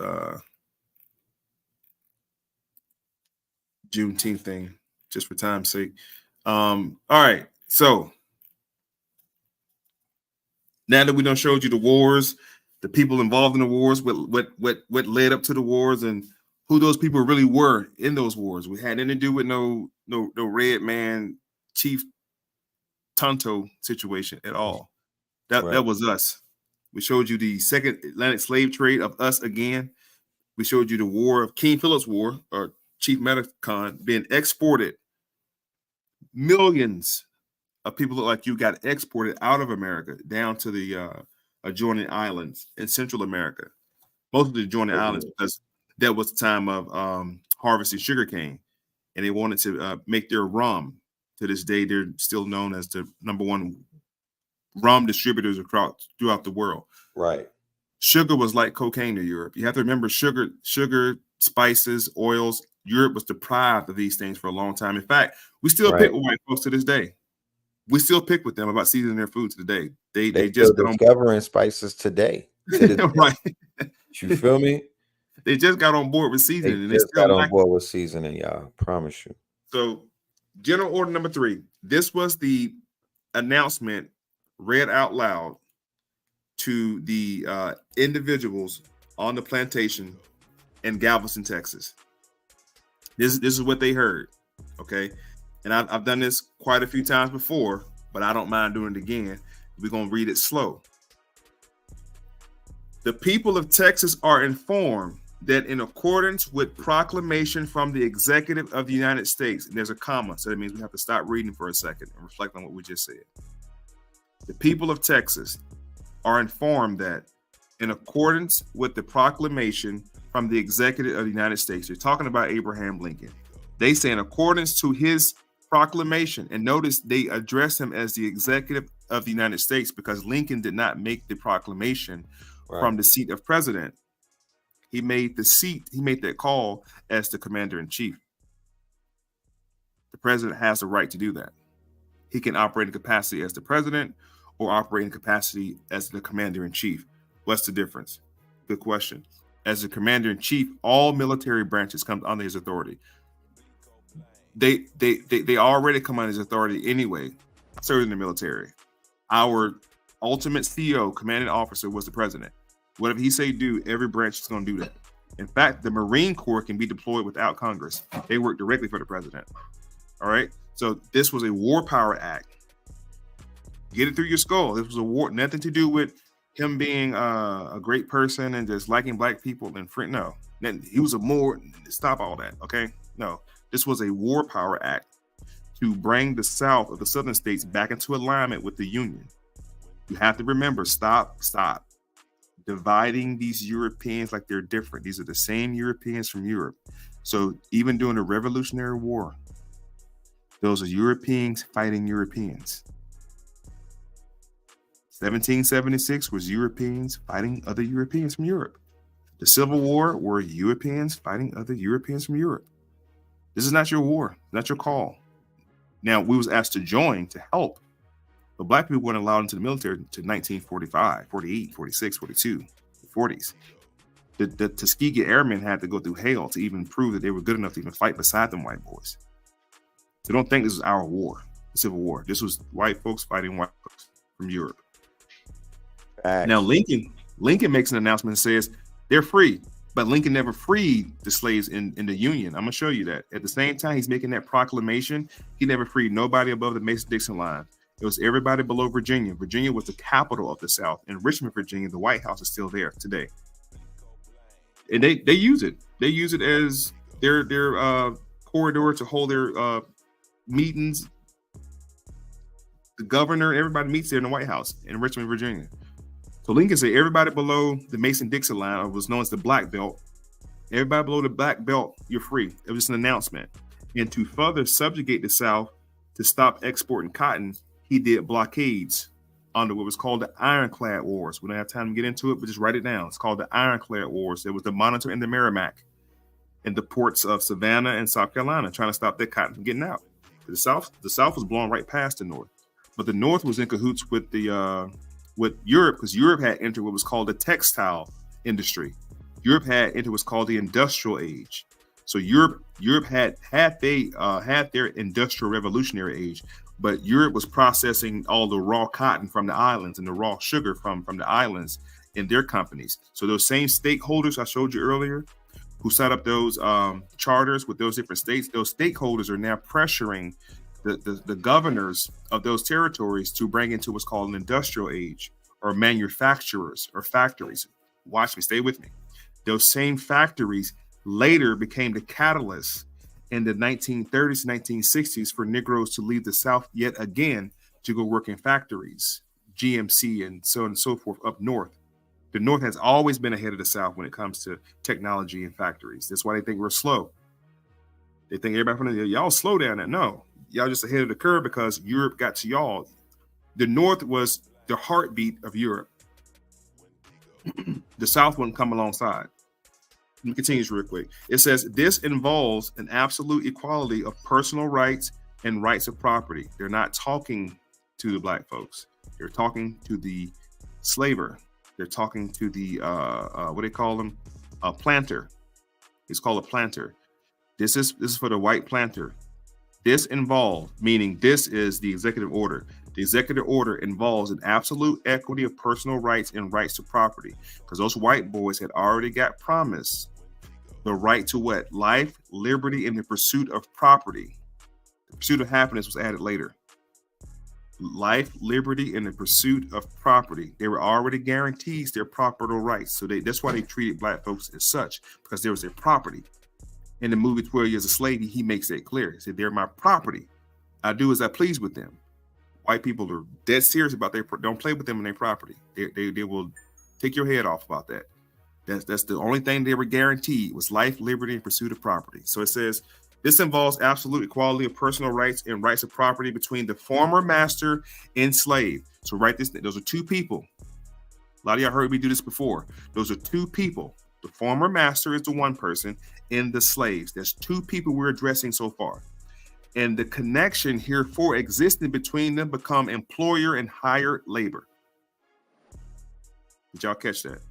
Juneteenth thing, just for time's sake. All right, so now that we done showed you the wars, the people involved in the wars, what led up to the wars, and who those people really were in those wars. We had nothing to do with no red man Chief Tonto situation at all. That was us. We showed you the second Atlantic slave trade of us again. We showed you the war of King Philip's War, or Chief Metacon, being exported. Millions of people look like you got exported out of America down to the adjoining islands in Central America. Most of the adjoining islands, because that was the time of harvesting sugarcane, and they wanted to make their rum. To this day, they're still known as the #1 rum distributors throughout the world. Right. Sugar was like cocaine to Europe. You have to remember, sugar, spices, oils. Europe was deprived of these things for a long time. In fact, we still pick with white folks to this day. We still pick with them about seasoning their food today. They just discovering spices today. Right. You feel me? They just got on board with seasoning. They just got on board with seasoning, y'all. Promise you. So, general order number 3. This was the announcement read out loud to the individuals on the plantation in Galveston, Texas. This is what they heard. Okay. And I've done this quite a few times before, but I don't mind doing it again. We're going to read it slow. The people of Texas are informed that in accordance with proclamation from the executive of the United States, and there's a comma, so that means we have to stop reading for a second and reflect on what we just said. The people of Texas are informed that in accordance with the proclamation from the executive of the United States, they're talking about Abraham Lincoln. They say in accordance to his proclamation, and notice they address him as the executive of the United States because Lincoln did not make the proclamation from the seat of president. He made that call as the commander-in-chief. The president has the right to do that. He can operate in capacity as the president or operate in capacity as the commander-in-chief. What's the difference? Good question. As the commander-in-chief, all military branches come under his authority. They already come under his authority anyway, serving the military. Our ultimate CEO, commanding officer, was the president. Whatever he say do, every branch is going to do that. In fact, the Marine Corps can be deployed without Congress. They work directly for the president. All right. So this was a war power act. Get it through your skull. This was a war, nothing to do with him being a great person and just liking black people and friend. No, he was a more, stop all that. Okay. No, this was a war power act to bring the South of the Southern states back into alignment with the Union. You have to remember, stop dividing these Europeans like they're different. These are the same Europeans from Europe. So even during the Revolutionary War, those are Europeans fighting Europeans. 1776 was Europeans fighting other Europeans from Europe. The Civil War were Europeans fighting other Europeans from Europe. This is not your war, not your call. Now, we was asked to join to help, but black people weren't allowed into the military to 1945, 48, 46, 42, 40s. The Tuskegee Airmen had to go through hell to even prove that they were good enough to even fight beside them white boys. So don't think this was our war, the Civil War. This was white folks fighting white folks from Europe. Now, Lincoln makes an announcement and says they're free, but Lincoln never freed the slaves in the Union. I'm going to show you that. At the same time, he's making that proclamation. He never freed nobody above the Mason-Dixon line. It was everybody below Virginia. Virginia was the capital of the South. In Richmond, Virginia, the White House is still there today. And they use it. They use it as their corridor to hold their meetings. The governor, everybody meets there in the White House in Richmond, Virginia. So Lincoln said everybody below the Mason-Dixon line, or was known as the Black Belt, everybody below the Black Belt, you're free. It was just an announcement. And to further subjugate the South to stop exporting cotton, he did blockades under what was called the Ironclad Wars. We don't have time to get into it, but just write it down. It's called the Ironclad Wars. There was the Monitor and the Merrimack in the ports of Savannah and South Carolina, trying to stop that cotton from getting out. The South was blowing right past the North, but the North was in cahoots with Europe, because Europe had entered what was called the textile industry. Europe had entered what's called the industrial age. So Europe had their industrial revolutionary age, but Europe was processing all the raw cotton from the islands and the raw sugar from the islands in their companies. So those same stakeholders I showed you earlier, who set up those charters with those different states, those stakeholders are now pressuring the governors of those territories to bring into what's called an industrial age, or manufacturers or factories. Watch me, stay with me. Those same factories later became the catalyst in the 1930s, 1960s for Negroes to leave the South yet again to go work in factories, GMC and so on and so forth up north. The North has always been ahead of the South when it comes to technology and factories. That's why they think we're slow. They think everybody from y'all slow down. That no, y'all just ahead of the curve because Europe got to y'all. The North was the heartbeat of Europe. The South wouldn't come alongside. Let me continue real quick. It says this involves an absolute equality of personal rights and rights of property. They're not talking to the black folks. They're talking to the slaver. They're talking to the what do they call them? A planter. It's called a planter. This is for the white planter. This involves, meaning this is the executive order. The executive order involves an absolute equity of personal rights and rights to property, because those white boys had already got promised the right to what? Life, liberty, and the pursuit of property. The pursuit of happiness was added later. Life, liberty, and the pursuit of property. They were already guaranteed their property rights. So that's why they treated black folks as such, because there was their property. In the movie 12 Years a Slave, he makes that clear. He said, they're my property. I do as I please with them. White people are dead serious about don't play with them and their property. They will take your head off about that. That's the only thing they were guaranteed was life, liberty, and pursuit of property. So it says, this involves absolute equality of personal rights and rights of property between the former master and slave. So write this, those are two people. A lot of y'all heard me do this before. Those are two people. The former master is the one person, and the slaves. There's two people we're addressing so far. And the connection heretofore existing between them become employer and hired labor. Did y'all catch that?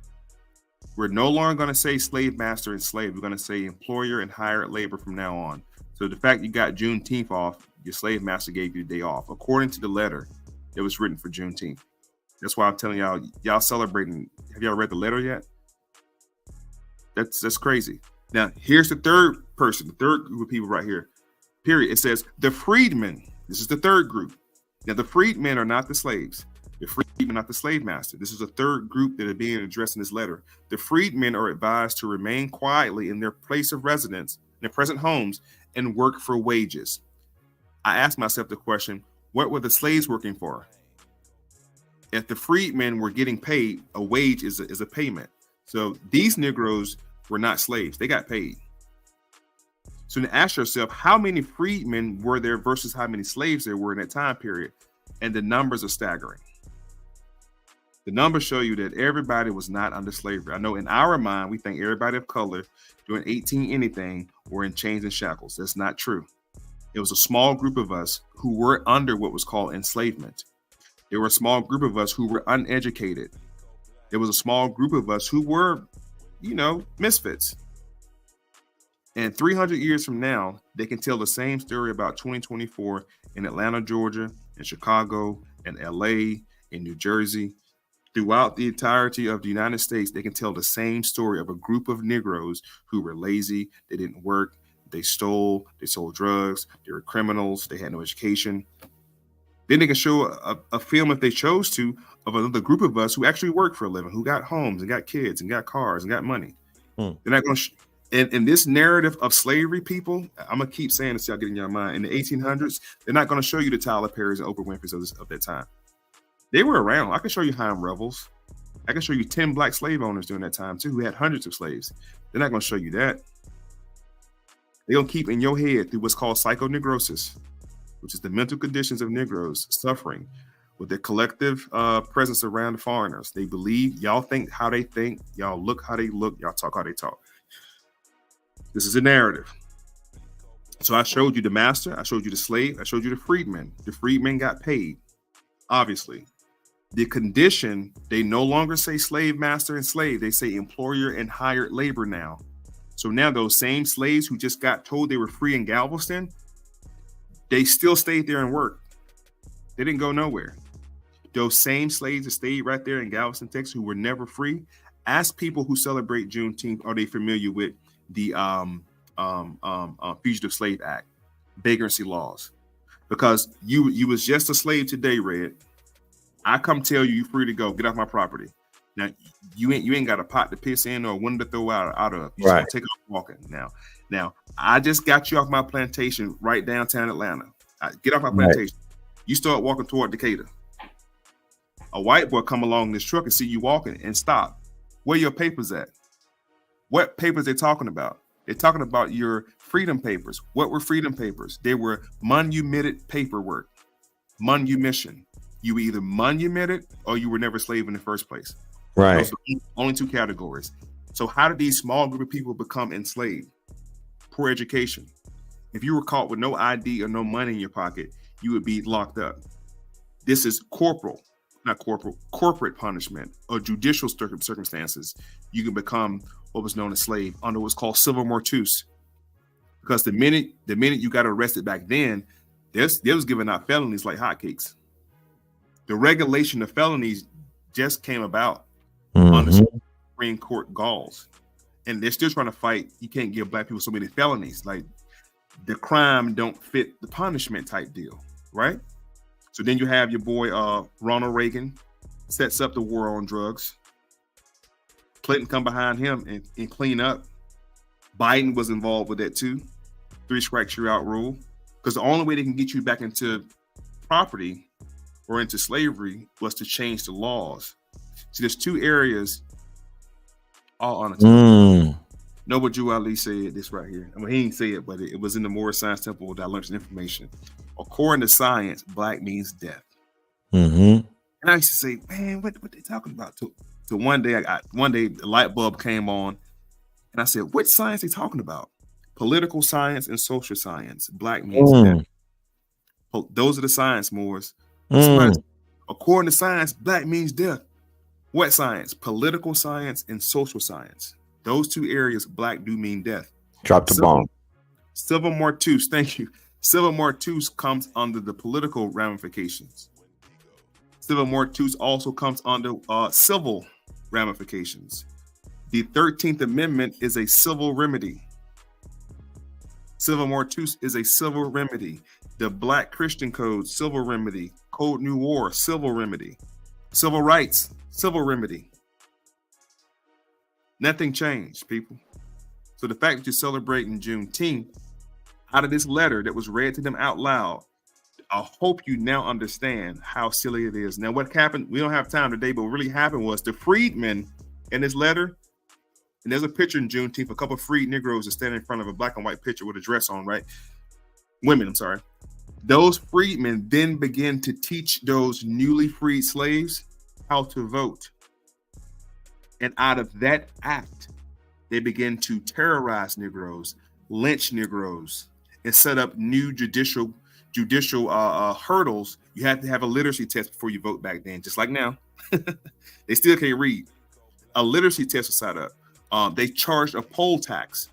We're no longer going to say slave master and slave. We're going to say employer and hired labor from now on. So the fact you got Juneteenth off, your slave master gave you the day off, according to the letter that was written for Juneteenth. That's why I'm telling y'all celebrating. Have y'all read the letter yet? That's crazy. Now, here's the third person, the third group of people right here. Period. It says the freedmen. This is the third group. Now, the freedmen are not the slaves. The freedmen, not the slave master. This is a third group that are being addressed in this letter. The freedmen are advised to remain quietly in their place of residence, in their present homes, and work for wages. I asked myself the question, what were the slaves working for? If the freedmen were getting paid, a wage is a payment. So these Negroes were not slaves. They got paid. So now ask yourself, how many freedmen were there versus how many slaves there were in that time period? And the numbers are staggering. The numbers show you that everybody was not under slavery. I know in our mind, we think everybody of color doing 18 anything were in chains and shackles. That's not true. It was a small group of us who were under what was called enslavement. There were a small group of us who were uneducated. There was a small group of us who were, misfits. And 300 years from now, they can tell the same story about 2024 in Atlanta, Georgia, in Chicago, in LA, in New Jersey. Throughout the entirety of the United States, they can tell the same story of a group of Negroes who were lazy, they didn't work, they stole, they sold drugs, they were criminals, they had no education. Then they can show a film, if they chose to, of another group of us who actually worked for a living, who got homes and got kids and got cars and got money. They're not going to. In this narrative of slavery, people, I'm going to keep saying this, y'all get in your mind. In the 1800s, they're not going to show you the Tyler Perrys and Oprah Winfrey's of that time. They were around. I can show you Hiram Revels. I can show you 10 black slave owners during that time, too, who had hundreds of slaves. They're not going to show you that. They're going to keep in your head through what's called psychoneurosis, which is the mental conditions of Negroes suffering with their collective presence around the foreigners. They believe, y'all think how they think, y'all look how they look, y'all talk how they talk. This is a narrative. So I showed you the master, I showed you the slave, I showed you the freedman. The freedmen got paid, obviously. The condition, they no longer say slave master and slave, they say employer and hired labor now. So now those same slaves who just got told they were free in Galveston, they still stayed there and worked. They didn't go nowhere. Those same slaves that stayed right there in Galveston, Texas, who were never free, ask people who celebrate Juneteenth, are they familiar with the Fugitive Slave Act, vagrancy laws? Because you was just a slave today, Red. I come tell you, you're free to go. Get off my property. Now you ain't got a pot to piss in or a window to throw out of. You just take off walking. Now I just got you off my plantation right downtown Atlanta. Get off my plantation. You start walking toward Decatur. A white boy come along this truck and see you walking and stop. Where your papers at? What papers they talking about? They're talking about your freedom papers. What were freedom papers? They were monumented paperwork. Manumission. You were either monumented or you were never slave in the first place. Right. Those are the only two categories. So how did these small group of people become enslaved? Poor education. If you were caught with no ID or no money in your pocket, you would be locked up. This is corporate punishment or judicial circumstances. You can become what was known as slave under what's called civil mortuus. Because the minute you got arrested back then, they was giving out felonies like hotcakes. The regulation of felonies just came about on the Supreme Court galls. And they're still trying to fight. You can't give black people so many felonies. Like the crime don't fit the punishment type deal, right? So then you have your boy Ronald Reagan sets up the war on drugs. Clinton come behind him and clean up. Biden was involved with that too. 3 strikes you're out rule. Because the only way they can get you back into property or into slavery was to change the laws. See, there's 2 areas. All honesty. Noble Drew Ali said this right here. I mean, he didn't say it, but it was in the Moorish Science Temple that I learned information. According to science, black means death. And I used to say, man, what they talking about? So one day the light bulb came on, and I said, which science they talking about? Political science and social science. Black means death. Those are the science, Moors. According to science, black means death. What science? Political science and social science. Those 2 areas, black do mean death. Drop the bomb. Civil mortuus, thank you. Civil mortuus comes under the political ramifications. Civil mortuus also comes under civil ramifications. The 13th Amendment is a civil remedy. Civil mortuus is a civil remedy. The Black Christian Code, civil remedy. Code New War, civil remedy. Civil rights, civil remedy. Nothing changed, people. So the fact that you're celebrating Juneteenth, out of this letter that was read to them out loud, I hope you now understand how silly it is. Now, what happened, we don't have time today, but what really happened was the freedmen in this letter, and there's a picture in Juneteenth, a couple of freed Negroes are standing in front of a black and white picture with a dress on, right? Women, I'm sorry. Those freedmen then begin to teach those newly freed slaves how to vote. And out of that act, they begin to terrorize Negroes, lynch Negroes, and set up new judicial hurdles. You had to have a literacy test before you vote back then, just like now. They still can't read. A literacy test was set up. They charged a poll tax.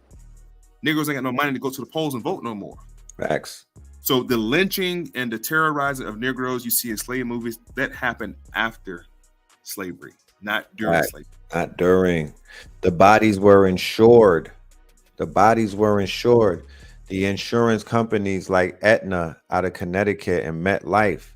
Negroes ain't got no money to go to the polls and vote no more. Facts. So the lynching and the terrorizing of Negroes you see in slave movies, that happened after slavery, not during slavery. Not during. The bodies were insured. The insurance companies like Aetna out of Connecticut and MetLife,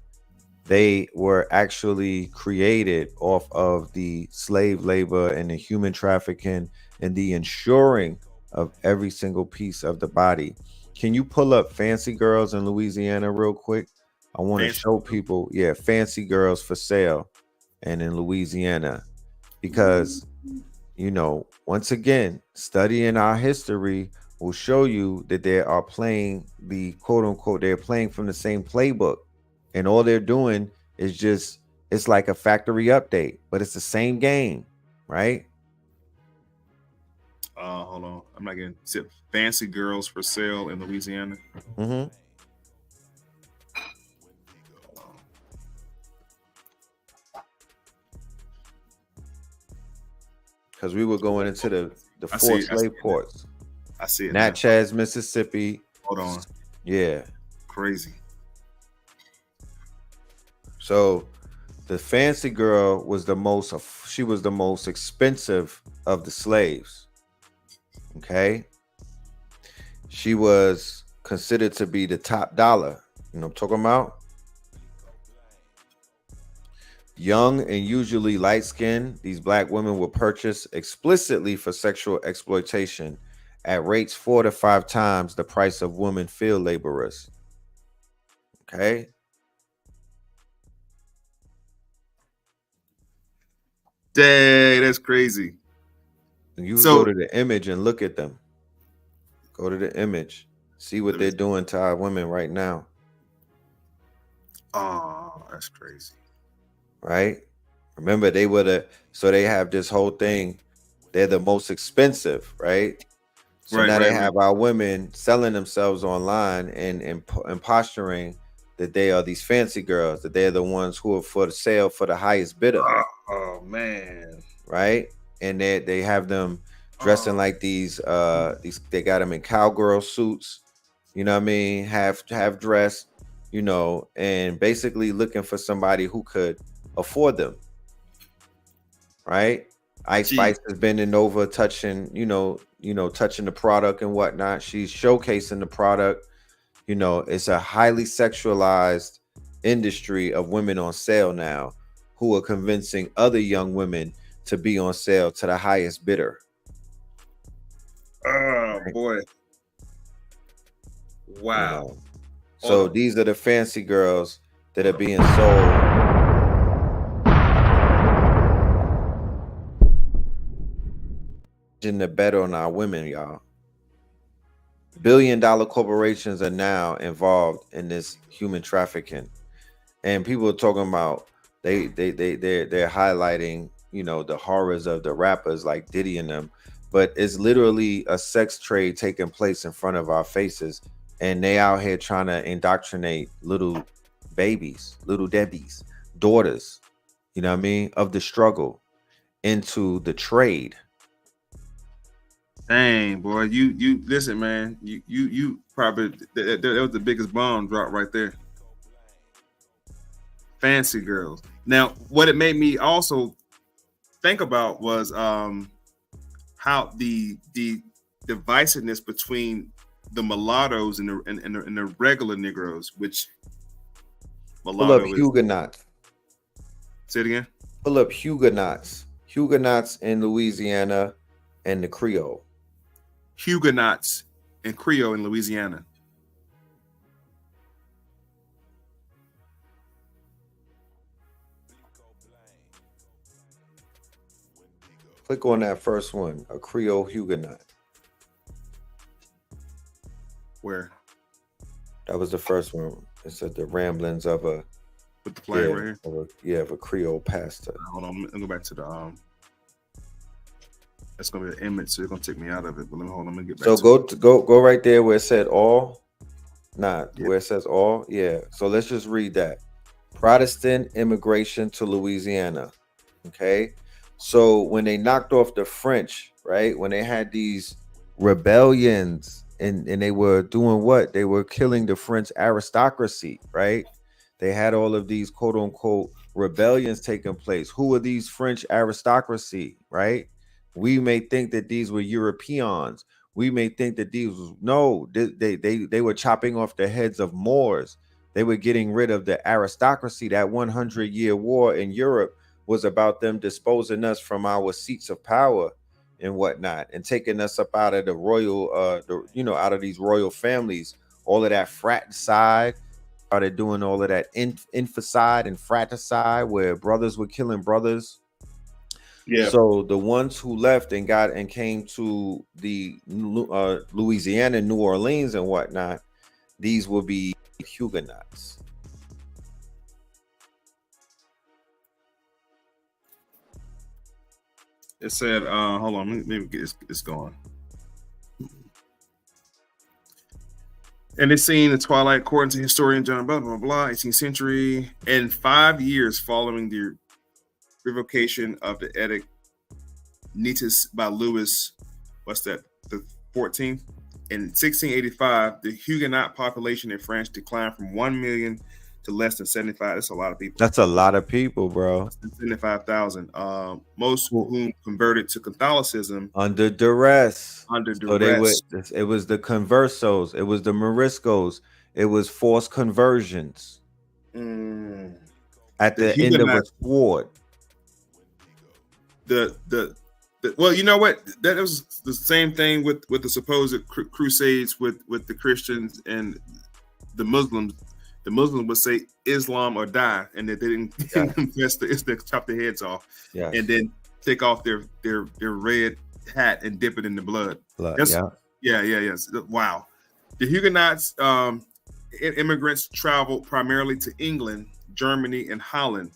they were actually created off of the slave labor and the human trafficking and the insuring of every single piece of the body. Can you pull up Fancy Girls in Louisiana real quick? I want to show people, Fancy Girls for sale and in Louisiana, because, you know, once again, studying our history will show you that they are playing the quote unquote, they're playing from the same playbook, and all they're doing is just, it's like a factory update, but it's the same game, right? hold on. I'm not getting fancy girls for sale in Louisiana. Mm-hmm. Because we were going into the four slave ports. I see it. Natchez, Mississippi. Hold on. Yeah. Crazy. So the fancy girl was the most expensive of the slaves. Okay. She was considered to be the top dollar. You know what I'm talking about? Young and usually light-skinned, these black women were purchased explicitly for sexual exploitation at rates 4 to 5 times the price of women field laborers. Okay. Dang, that's crazy. You go to the image and look at them. Go to the image. See what they're doing to our women right now. Oh, that's crazy. Right? Remember, they have this whole thing. They're the most expensive, right? So now they have our women selling themselves online and posturing that they are these fancy girls, that they're the ones who are for the sale for the highest bidder. Oh man. Right? And they have them dressing like these they got them in cowgirl suits, you know what I mean, half dressed, you know, and basically looking for somebody who could afford them. Right? Ice Spice is bending over, touching the product and whatnot. She's showcasing the product. You know, it's a highly sexualized industry of women on sale now who are convincing other young women to be on sale to the highest bidder. Oh boy. Wow. You know? So these are the fancy girls that are being sold. The bet on our women, y'all. Billion-dollar corporations are now involved in this human trafficking, and people are talking about they're highlighting, you know, the horrors of the rappers like Diddy and them, but it's literally a sex trade taking place in front of our faces, and they out here trying to indoctrinate little babies, little Debbie's daughters, you know what I mean, of the struggle into the trade. Dang, boy, you listen, man. You probably that was the biggest bomb drop right there. Fancy girls. Now, what it made me also think about was how the divisiveness between the mulattoes and the regular Negroes, which mulatto pull up Huguenots. Say it again. Pull up Huguenots. Huguenots in Louisiana and the Creole. Huguenots and Creole in Louisiana. Click on that first one, a Creole Huguenot. Where? That was the first one. It said the ramblings of a with the flag right here. Of a Creole pastor. Hold on, let me go back to the that's gonna be an image, so it's gonna take me out of it. But let me get back. So go right there where it said all. Where it says all. Yeah. So let's just read that. Protestant immigration to Louisiana. Okay. So when they knocked off the French, right? When they had these rebellions and they were doing what? They were killing the French aristocracy, right? They had all of these quote unquote rebellions taking place. Who are these French aristocracy, right? We may think that these were Europeans. We may think that these they were chopping off the heads of Moors. They were getting rid of the aristocracy. That 100-year war in Europe was about them disposing us from our seats of power and whatnot, and taking us up out of the royal, out of these royal families. All of that fratricide, started doing all of that infanticide and fratricide, where brothers were killing brothers. Yeah. So the ones who left and came to the Louisiana, New Orleans, and whatnot, these will be Huguenots. It said, hold on, let me get it's going. And it's seen the twilight, according to historian John blah, blah, blah, 18th century, and 5 years following the revocation of the Edict Nitis by Louis, what's that, the 14th? In 1685, the Huguenot population in France declined from 1 million to less than 75. That's a lot of people. That's a lot of people, bro. 75,000. Most whom converted to Catholicism under duress. Under so duress. It was the conversos. It was the Moriscos. It was forced conversions. At the end of a sword. Well, you know what? That was the same thing with the supposed crusades with the Christians and the Muslims. The Muslims would say Islam or die, and that they didn't confess to Islam, chop their heads off, and then take off their red hat and dip it in the blood. Yes. Wow. The Huguenots, immigrants traveled primarily to England, Germany, and Holland.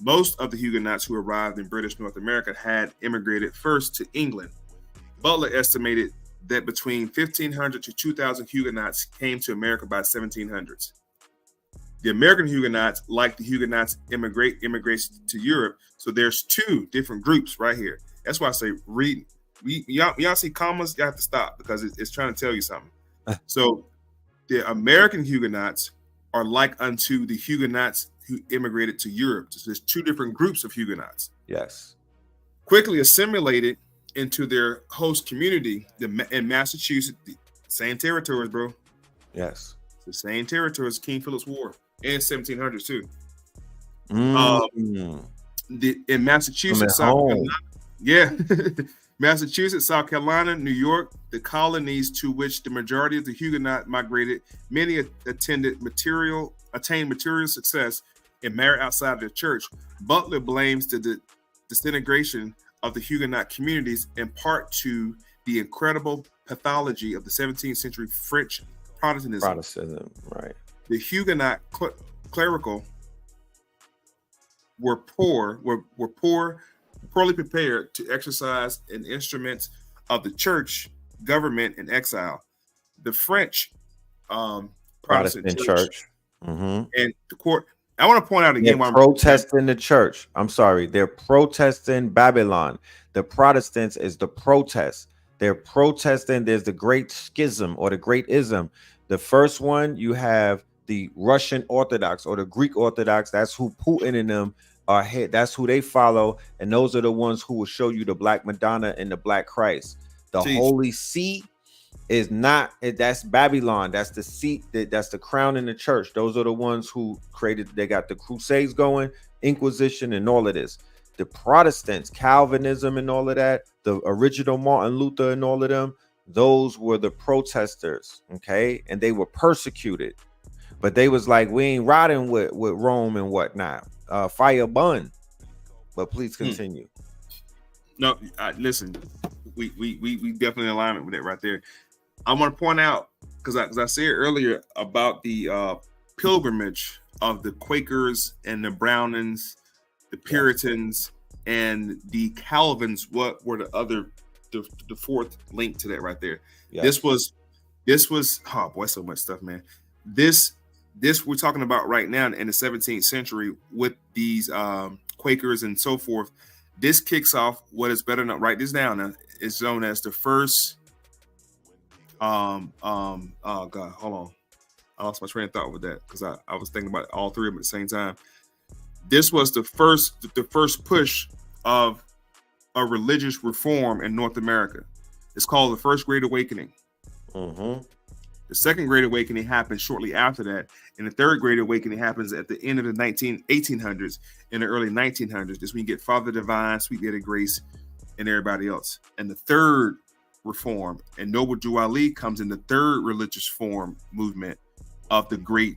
Most of the Huguenots who arrived in British North America had immigrated first to England. Butler estimated that between 1,500 to 2,000 Huguenots came to America by 1700s. The American Huguenots, like the Huguenots, immigrates to Europe. So there's two different groups right here. That's why I say read. Y'all see commas, you have to stop because it's trying to tell you something. So the American Huguenots are like unto the Huguenots who immigrated to Europe. So there's two different groups of Huguenots. Yes. Quickly assimilated into their host community in Massachusetts, the same territories, bro. Yes. The same territories, King Philip's War, and 1700s too. In Massachusetts, South Carolina, Massachusetts, South Carolina, New York, the colonies to which the majority of the Huguenot migrated, many attained material success and married outside of the church. Butler blames the disintegration of the Huguenot communities in part to the incredible pathology of the 17th century French Protestantism. Right. The Huguenot clerical were poorly prepared to exercise an instrument of the church government in exile. The French Protestant church. Mm-hmm. And the court. I want to point out again why I'm protesting the church. I'm sorry, they're protesting Babylon. The Protestants is the protest. They're protesting. There's the Great Schism or the Great Ism. The first one, you have the Russian Orthodox or the Greek Orthodox. That's who Putin and them are. That's who they follow, and those are the ones who will show you the Black Madonna and the Black Christ. The Holy See is not. That's Babylon. That's the seat. That's the crown in the church. Those are the ones who created. They got the Crusades going, Inquisition, and all of this. The Protestants, Calvinism, and all of that. The original Martin Luther and all of them. Those were the protesters, okay, and they were persecuted, but they was like, we ain't riding with Rome and whatnot. Fire bun. But please continue. No, listen, we definitely in alignment with that right there. I want to point out because I said earlier about the pilgrimage of the Quakers and the Brownings, the Puritans, and the Calvins. What were the fourth link to that right there? Yes. This was oh boy, so much stuff, man. This we're talking about right now in the 17th century with these Quakers and so forth. This kicks off what is better not write this down now. It's known as the first oh god, hold on. I lost my train of thought with that because I was thinking about all three of them at the same time. This was the first push of a religious reform in North America. It's called the First Great Awakening. Mm-hmm. The Second Great Awakening happened shortly after that, and the Third Great Awakening happens at the end of the 1800s, in the early 1900s. This when you get Father Divine, Sweet Lady Grace, and everybody else. And the third reform, and Noble Drew Ali comes in the third religious form movement of the Great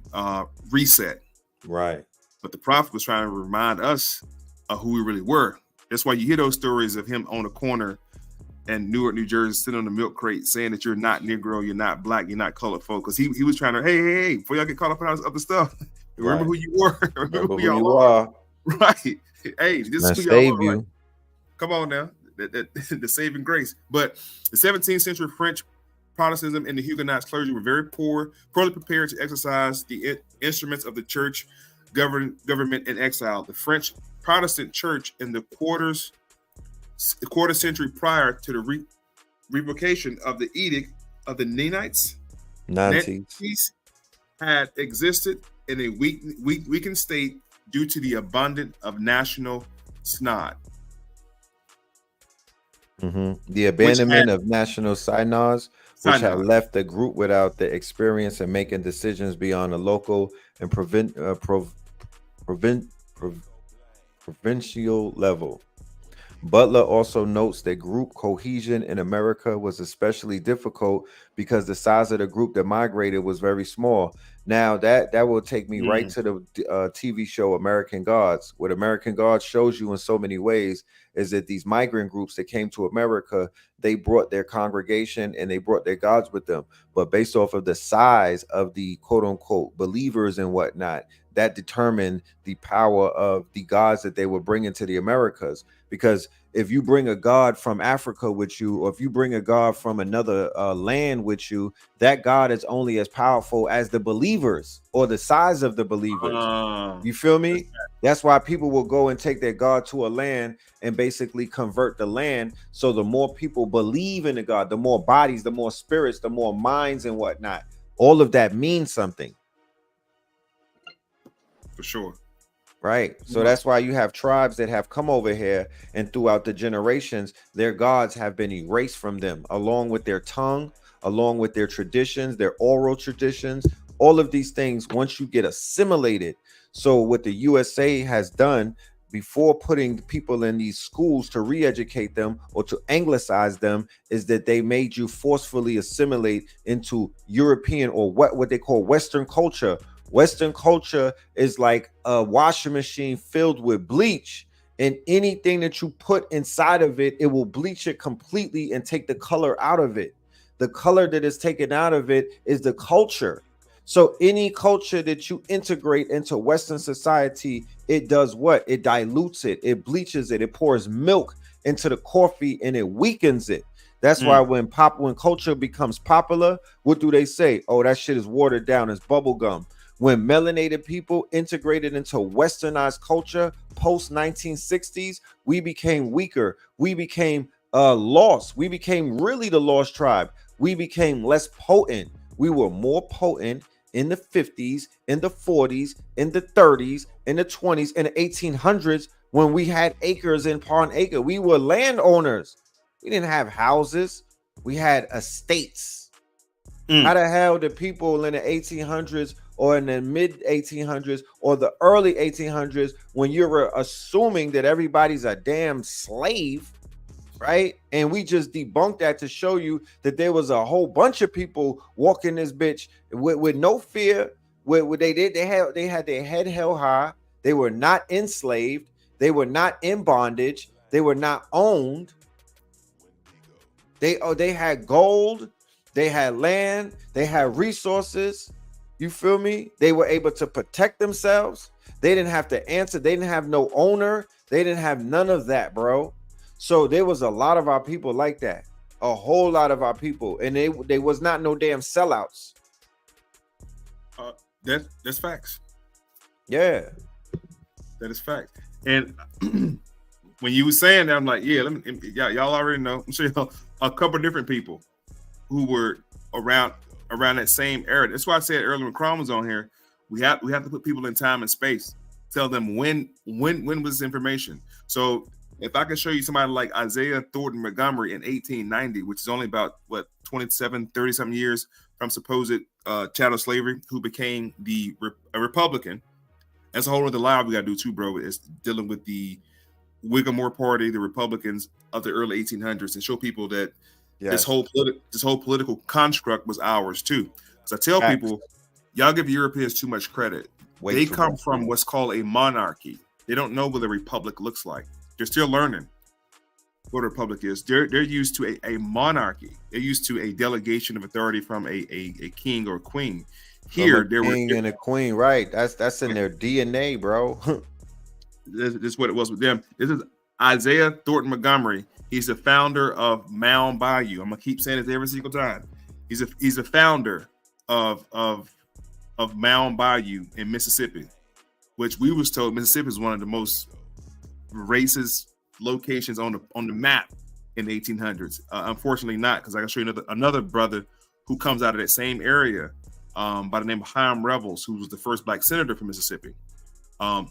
Reset. Right. But the prophet was trying to remind us of who we really were. That's why you hear those stories of him on a corner in Newark, New Jersey, sitting on the milk crate saying that you're not Negro, you're not Black, you're not colored folk. Because he was trying to, hey, before y'all get caught up in all this other stuff, remember who you were. remember who y'all are. Right. Hey, this is who y'all are. Right. Come on now. The saving grace. But the 17th century French Protestantism and the Huguenot clergy were very poorly prepared to exercise the instruments of the church government in exile. The French Protestant church in the quarter century prior to the revocation of the Edict of the Nantes had existed in a weakened state due to the abundance of national synod. The abandonment of national synods, which had left the group without the experience in making decisions beyond the local and provincial level. Butler also notes that group cohesion in America was especially difficult because the size of the group that migrated was very small. Now that will take me right to the TV show American Gods. What American Gods shows you in so many ways is that these migrant groups that came to America, they brought their congregation and they brought their gods with them. But based off of the size of the quote unquote believers and whatnot, that determined the power of the gods that they were bringing to the Americas. Because if you bring a god from Africa with you, or if you bring a god from another land with you, that god is only as powerful as the believers or the size of the believers. You feel me? That's why people will go and take their god to a land and basically convert the land. So the more people believe in the god, the more bodies, the more spirits, the more minds and whatnot. All of that means something. For sure. Right. So that's why you have tribes that have come over here, and throughout the generations, their gods have been erased from them, along with their tongue, along with their traditions, their oral traditions, all of these things once you get assimilated. So what the USA has done before putting people in these schools to re-educate them or to anglicize them is that they made you forcefully assimilate into European or what they call Western culture. Western culture is like a washing machine filled with bleach, and anything that you put inside of it, it will bleach it completely and take the color out of it. The color that is taken out of it is the culture. So any culture that you integrate into Western society, it does what? It dilutes it, it bleaches it, it pours milk into the coffee and it weakens it. That's why when culture becomes popular, what do they say? Oh, that shit is watered down, it's bubble gum. When melanated people integrated into westernized culture post 1960s, we became weaker. We became lost. We became really the lost tribe. We became less potent. We were more potent in the 50s, in the 40s, in the 30s, in the 20s, in the 1800s when we had acres in Pawn Acre. We were landowners. We didn't have houses. We had estates. How the hell did people in the 1800s or in the mid 1800s or the early 1800s, when you're assuming that everybody's a damn slave, right? And we just debunked that to show you that there was a whole bunch of people walking this bitch with no fear. They had their head held high. They were not enslaved. They were not in bondage. They were not owned. They had gold. They had land. They had resources. You feel me? They were able to protect themselves. They didn't have to answer. They didn't have no owner. They didn't have none of that, bro. So there was a lot of our people like that. A whole lot of our people. And they was not no damn sellouts. That's facts. Yeah. That is facts. And when you were saying that, I'm like, yeah, y'all already know. I'm sure a couple of different people who were around that same era. That's why I said earlier when Crom was on here, we have to put people in time and space. Tell them when was this information. So if I can show you somebody like Isaiah Thornton Montgomery in 1890, which is only about 30 something years from supposed chattel slavery, who became a Republican. That's a whole other lie we got to do too, bro. Is dealing with the Whigmore Party, the Republicans of the early 1800s, and show people that this whole political construct was ours too. So I tell people, y'all give Europeans too much credit. They come from what's called a monarchy. They don't know what a republic looks like. They're still learning what a republic is. They're used to a monarchy. They're used to a delegation of authority from a king or queen. Here, there were king and a queen, right? That's in their DNA, bro. This is what it was with them. This is Isaiah Thornton Montgomery. He's the founder of Mound Bayou. I'm gonna keep saying this every single time. He's a founder of Mound Bayou in Mississippi, which we was told Mississippi is one of the most racist locations on the map in the 1800s. Unfortunately not, because I can show you another brother who comes out of that same area by the name of Hiram Revels, who was the first black senator from Mississippi.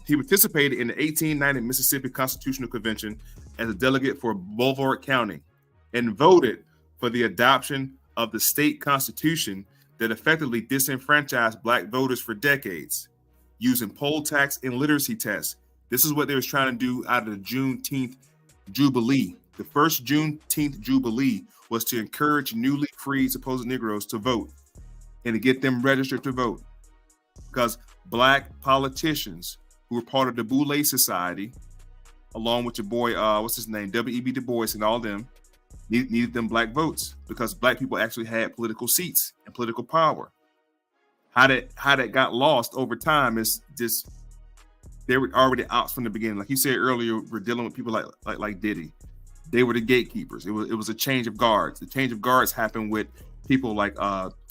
He participated in the 1890 Mississippi Constitutional Convention as a delegate for Beaufort County and voted for the adoption of the state constitution that effectively disenfranchised black voters for decades, using poll tax and literacy tests. This is what they was trying to do out of the Juneteenth Jubilee. The first Juneteenth Jubilee was to encourage newly freed supposed Negroes to vote and to get them registered to vote, because black politicians who were part of the Boule Society, along with your boy, what's his name, W.E.B. Du Bois and all them, needed them black votes because black people actually had political seats and political power. How that got lost over time is just they were already out from the beginning. Like you said earlier, we're dealing with people like Diddy. They were the gatekeepers. It was a change of guards. The change of guards happened with people like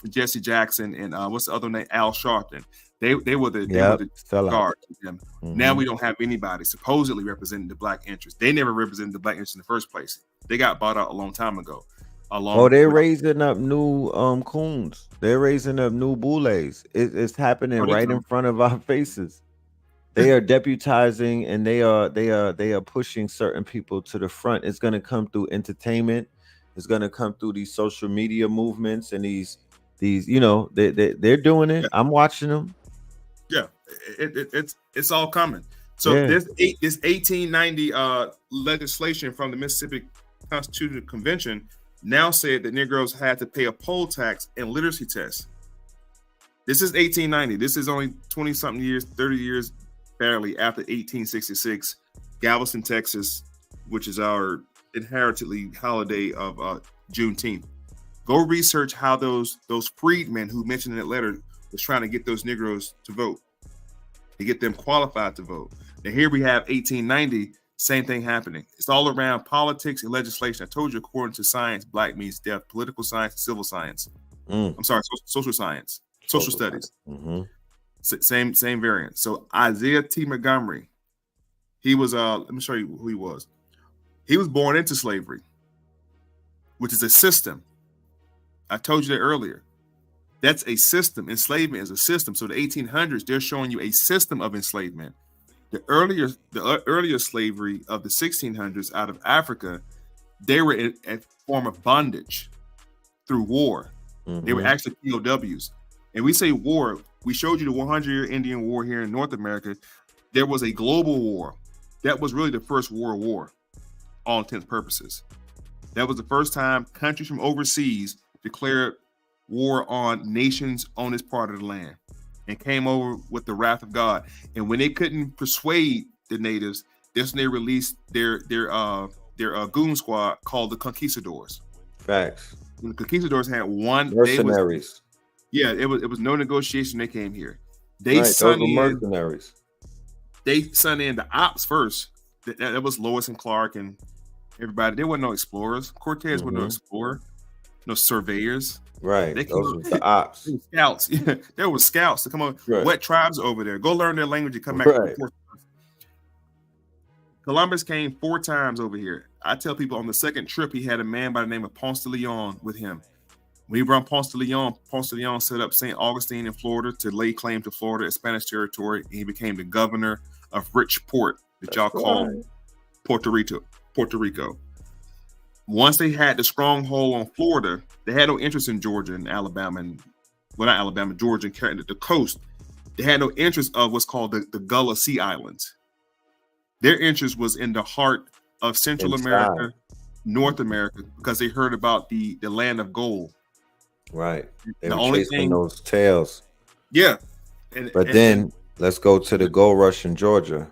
Jesse Jackson and what's the other name, Al Sharpton. They were the guards. Mm-hmm. Now we don't have anybody supposedly representing the black interest. They never represented the black interest in the first place. They got bought out a long time ago. They're raising up new coons. They're raising up new boules. It's happening right in front of our faces. They are deputizing and they are pushing certain people to the front. It's going to come through entertainment. It's going to come through these social media movements and these they're doing it. Yeah. I'm watching them. Yeah, it's all coming. So this 1890 legislation from the Mississippi Constitutional Convention now said that Negroes had to pay a poll tax and literacy test. This is 1890. This is only 20-something years, 30 years barely after 1866, Galveston, Texas, which is our inheritedly holiday of Juneteenth. Go research how those freedmen who mentioned in that letter was trying to get those Negroes to vote, to get them qualified to vote. Now here we have 1890, same thing happening. It's all around politics and legislation. I told you, according to science, black means death, political science, civil science. I'm sorry, social science, social studies. Mm-hmm. Same variant. So Isaiah T. Montgomery, he was let me show you who he was. He was born into slavery, which is a system. I told you that earlier. That's a system. Enslavement is a system. So the 1800s, they're showing you a system of enslavement. The earlier slavery of the 1600s out of Africa, they were in a form of bondage through war. Mm-hmm. They were actually POWs. And we say war. We showed you the 100-year Indian War here in North America. There was a global war. That was really the first world war, all intents and purposes. That was the first time countries from overseas declared war on nations on this part of the land and came over with the wrath of God. And when they couldn't persuade the natives, that's when they released their goon squad called the conquistadors. Facts. When the conquistadors had one mercenaries. It was no negotiation. They came here. Those were mercenaries. They sent in the ops first. That was Lewis and Clark and everybody. There weren't no explorers. Cortez wasn't no explorer. No surveyors. Right. Those were the ops. Scouts. Yeah, there were scouts to come on. Right. What tribes over there? Go learn their language and come back. Right. Columbus came 4 times over here. I tell people on the second trip, he had a man by the name of Ponce de Leon with him. When he brought Ponce de Leon set up St. Augustine in Florida to lay claim to Florida as Spanish territory, and he became the governor of Rich Port, that y'all call Puerto Rico. Once they had the stronghold on Florida, they had no interest in Georgia and Alabama, Georgia and the coast. They had no interest of what's called the Gullah Sea Islands. Their interest was in the heart of Central America, North America, because they heard about the land of gold. Right. They were chasing those tails. Yeah. But then let's go to the gold rush in Georgia.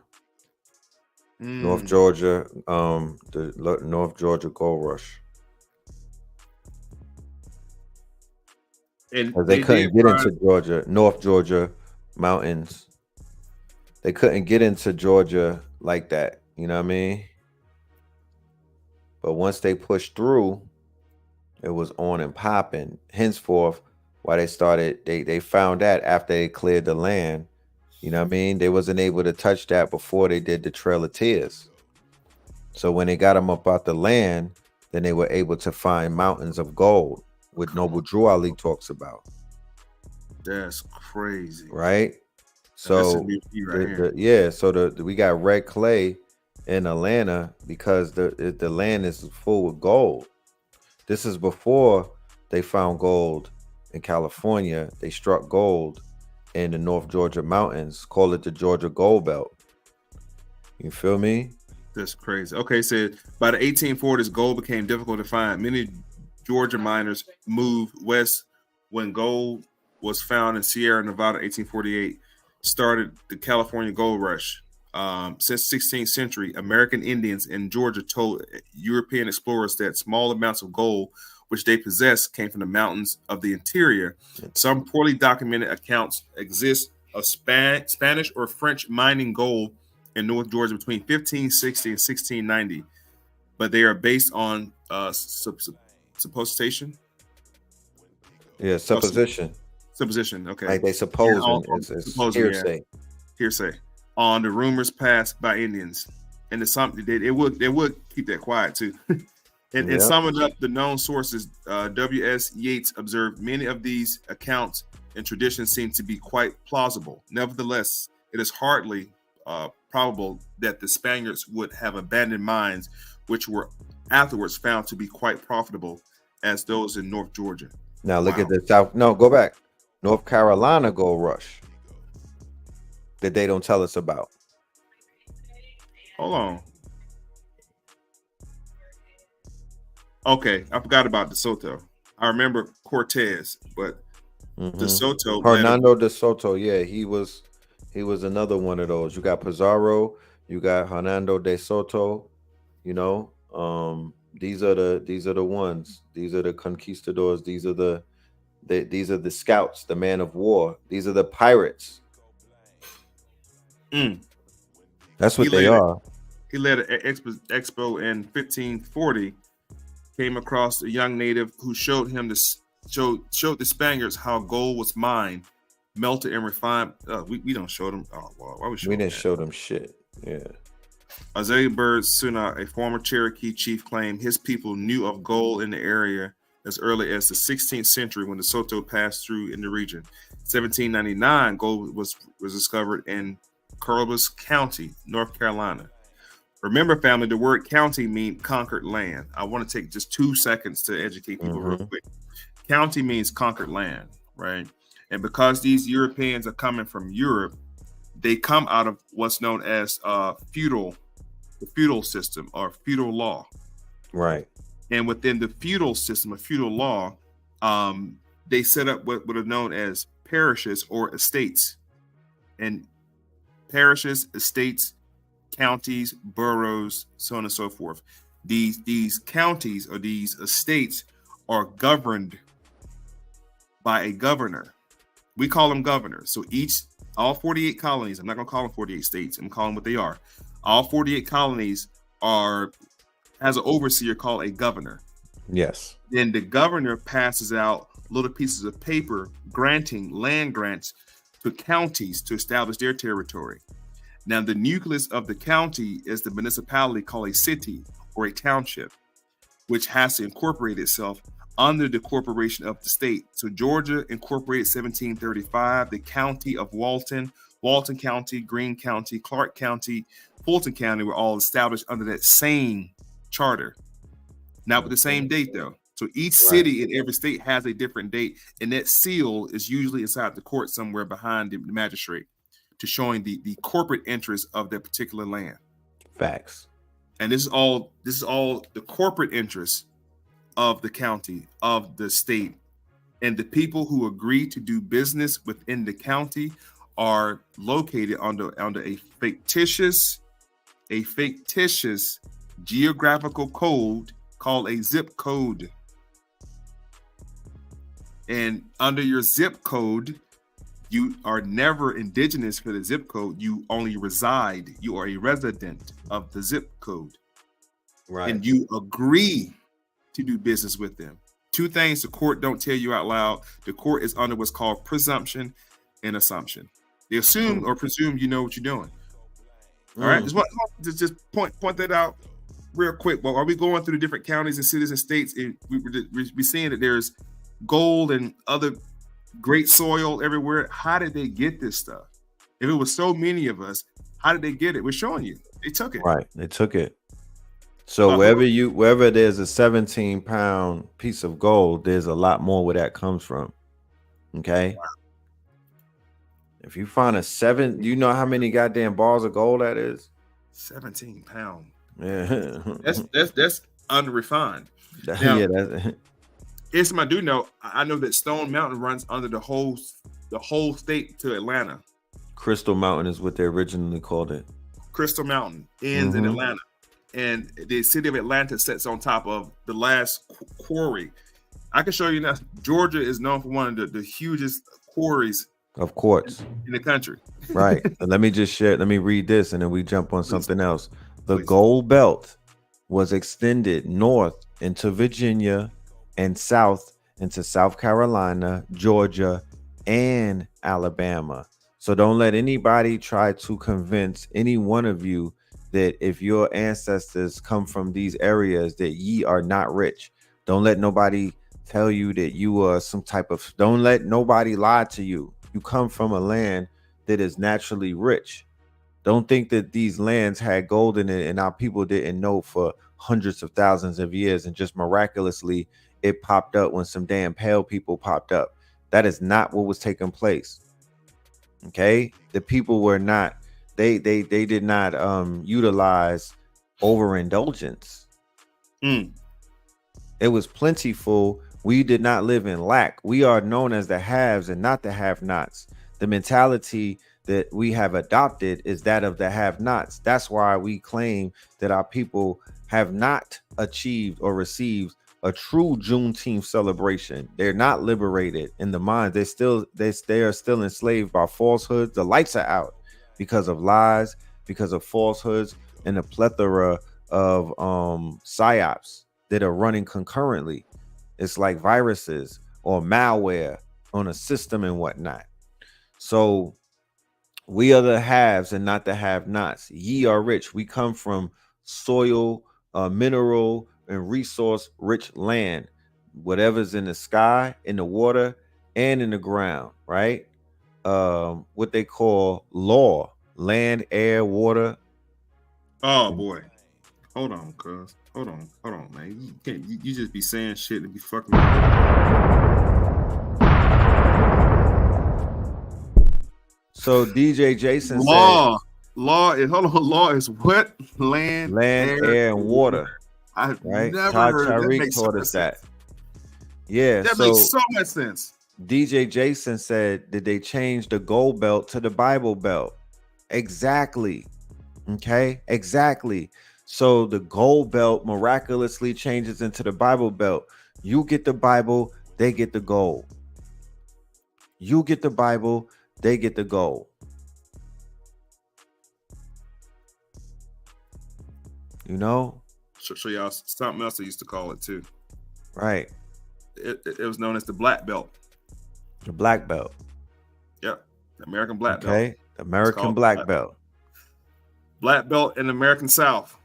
North Georgia, the North Georgia gold rush. And they couldn't get into Georgia, North Georgia mountains. They couldn't get into Georgia like that. You know what I mean? But once they pushed through, It was on and popping. Henceforth, why they found that after they cleared the land. You know what I mean? They wasn't able to touch that before they did the Trail of Tears. So when they got them up out the land, then they were able to find mountains of gold, which Noble Drew Ali talks about. That's crazy, right? So we got red clay in Atlanta because the land is full with gold. This is before they found gold in California. They struck gold in the North Georgia mountains, call it the Georgia Gold Belt. You feel me? That's crazy. Okay, so by the 1840s, gold became difficult to find. Many Georgia miners moved west when gold was found in Sierra Nevada in 1848. Started the California gold rush. Since 16th century, American Indians in Georgia told European explorers that small amounts of gold which they possessed came from the mountains of the interior. Some poorly documented accounts exist of Spanish or French mining gold in North Georgia between 1560 and 1690, but they are based on supposition. Yeah, supposition. Supposition. Okay, like they supposing it's hearsay. Yeah. Hearsay on the rumors passed by Indians, and the something they would keep that quiet too. And summing up the known sources, W.S. Yeats observed many of these accounts and traditions seem to be quite plausible. Nevertheless, it is hardly probable that the Spaniards would have abandoned mines, which were afterwards found to be quite profitable as those in North Georgia. Now look at the South. No, go back. North Carolina gold rush that they don't tell us about. Hold on. Okay, I forgot about DeSoto. I remember Cortez, but DeSoto. Hernando DeSoto, yeah, he was another one of those. You got Pizarro, you got Hernando DeSoto. You know, these are the ones. These are the conquistadors. These are the scouts, the man of war. These are the pirates. That's what they are. He led an expo in 1540. Came across a young native who showed the Spaniards how gold was mined, melted and refined. We don't show them. Oh, well, why we didn't show them shit. Yeah. Isaiah Bird Suna, a former Cherokee chief, claimed his people knew of gold in the area as early as the 16th century when DeSoto passed through in the region. 1799, gold was discovered in Columbus County, North Carolina. Remember, family, the word county means conquered land. I want to take just 2 seconds to educate people real quick. County means conquered land, right? And because these Europeans are coming from Europe, they come out of what's known as the feudal system or feudal law. Right. And within the feudal system of feudal law, they set up what are known as parishes or estates. And parishes, estates, counties, boroughs, so on and so forth. These counties or these estates are governed by a governor. We call them governors. So all 48 colonies, I'm not going to call them 48 states, I'm calling them what they are. All 48 colonies has an overseer called a governor. Yes. Then the governor passes out little pieces of paper granting land grants to counties to establish their territory. Now, the nucleus of the county is the municipality called a city or a township, which has to incorporate itself under the corporation of the state. So Georgia incorporated 1735, the county of Walton County, Greene County, Clark County, Fulton County were all established under that same charter. Not with the same date, though. So each city in every state has a different date, and that seal is usually inside the court somewhere behind the magistrate, to showing the corporate interest of that particular land. Facts. And this is all the corporate interest of the county, of the state. And the people who agree to do business within the county are located under a fictitious geographical code called a zip code. And under your zip code, you are never indigenous for the zip code. You only reside. You are a resident of the zip code. Right. And you agree to do business with them. two things the court don't tell you out loud. The court is under what's called presumption and assumption. They assume or presume you know what you're doing. All right, just point that out real quick. Well, are we going through the different counties and cities and states? We're seeing that there's gold and other great soil everywhere. How did they get this stuff? If it was so many of us, how did they get it? We're showing you. They took it. Right, they took it. So wherever there's a 17-pound piece of gold, there's a lot more where that comes from. Okay. Wow. If you find do you know how many goddamn bars of gold that is? 17 pounds. Yeah. that's unrefined. Now, yeah, that's it's I do know. I know that Stone Mountain runs under the whole state to Atlanta. Crystal Mountain is what they originally called it. Crystal Mountain ends in Atlanta. And the city of Atlanta sits on top of the last quarry. I can show you now. Georgia is known for one of the hugest quarries, of course, in the country. Right. Let me just share. Let me read this, and then we jump on something else. The gold belt was extended north into Virginia and south into South Carolina, Georgia, and Alabama. So don't let anybody try to convince any one of you that if your ancestors come from these areas that ye are not rich. Don't let nobody tell you that you are some type of, don't let nobody lie to you. You come from a land that is naturally rich. Don't think that these lands had gold in it and our people didn't know for hundreds of thousands of years and just miraculously it popped up when some damn pale people popped up. That is not what was taking place. Okay? The people were not, they did not utilize overindulgence. It was plentiful. We did not live in lack. We are known as the haves and not the have-nots. The mentality that we have adopted is that of the have-nots. That's why we claim that our people have not achieved or received a true Juneteenth celebration. They're not liberated in the mind. They are still enslaved by falsehoods. The lights are out because of lies, because of falsehoods, and a plethora of psyops that are running concurrently. It's like viruses or malware on a system and whatnot. So we are the haves and not the have-nots. Ye are rich. We come from soil, mineral, and resource-rich land. Whatever's in the sky, in the water, and in the ground, right? What they call law, land, air, water. Oh boy, hold on, cuz. Hold on, man. You can't. You just be saying shit and be fucking. So DJ Jason law is what? Land, air, and water. I've right? never Todd heard Tyreek taught us that. Yeah, that makes so much sense. DJ Jason said that they changed the gold belt to the Bible belt. Exactly. Okay, exactly. So the gold belt miraculously changes into the Bible belt. You get the Bible, they get the gold. You get the Bible, they get the gold. You know? Show y'all something else they used to call it too. Right. It was known as the black belt. The black belt. Yep. The American black belt. Okay. American black belt. Black belt in the American South.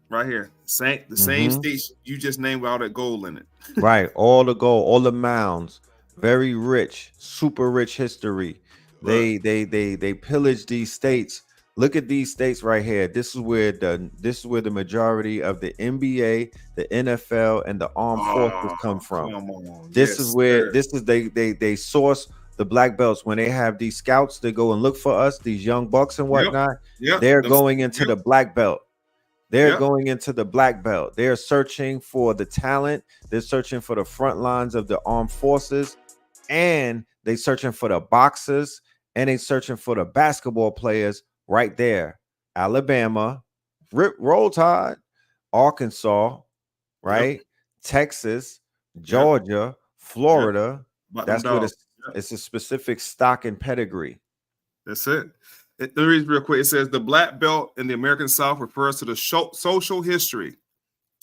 Right here. Same states you just named with all that gold in it. Right. All the gold, all the mounds. Very rich, super rich history. Right. They pillaged these states. Look at these states right here. This is where the majority of the NBA, the NFL, and the armed forces come from. This is where they source the black belts. When they have these scouts that go and look for us, these young bucks and whatnot, they're going into the black belt. They're going into the black belt. They're searching for the talent. They're searching for the front lines of the armed forces, and they're searching for the boxers, and they're searching for the basketball players. Right there, Alabama, Roll Tide, Arkansas, right? Texas, Georgia, Florida. That's what it's a specific stock and pedigree. That's it. Let me read real quick. It says the black belt in the American South refers to the social history,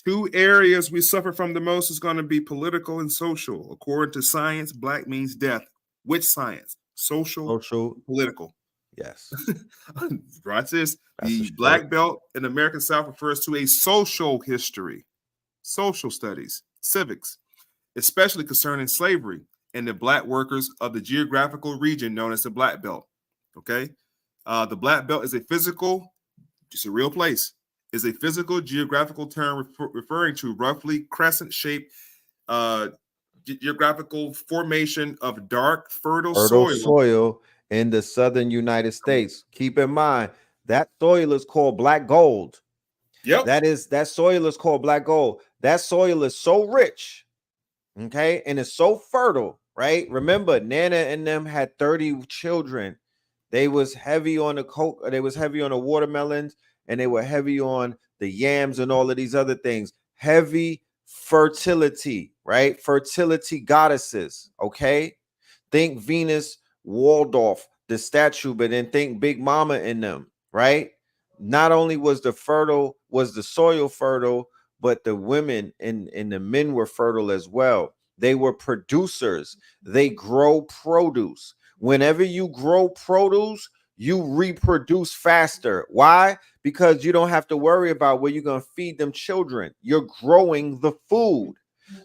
Two areas we suffer from the most is going to be political and social. According to science, black means death. Which science? Social, political. Yes. Right. This the black belt in the American South refers to a social history, social studies, civics, especially concerning slavery and the black workers of the geographical region known as the black belt. Okay. The black belt is a physical, it's a real place, is a physical geographical term referring to roughly crescent-shaped geographical formation of dark, fertile soil in the southern United States. Keep in mind that soil is called black gold. Yep. That soil is called black gold. That soil is so rich, okay, and it's so fertile, right? Remember, Nana and them had 30 children. They was heavy on the coke, they was heavy on the watermelons, and they were heavy on the yams and all of these other things. Heavy fertility, right? Fertility goddesses, okay? Think Venus Waldorf, the statue, but then think Big Mama in them, right? Not only was the soil fertile, but the women and the men were fertile as well. They were producers. They grow produce. Whenever you grow produce, you reproduce faster. Why? Because you don't have to worry about where you're going to feed them children. You're growing the food.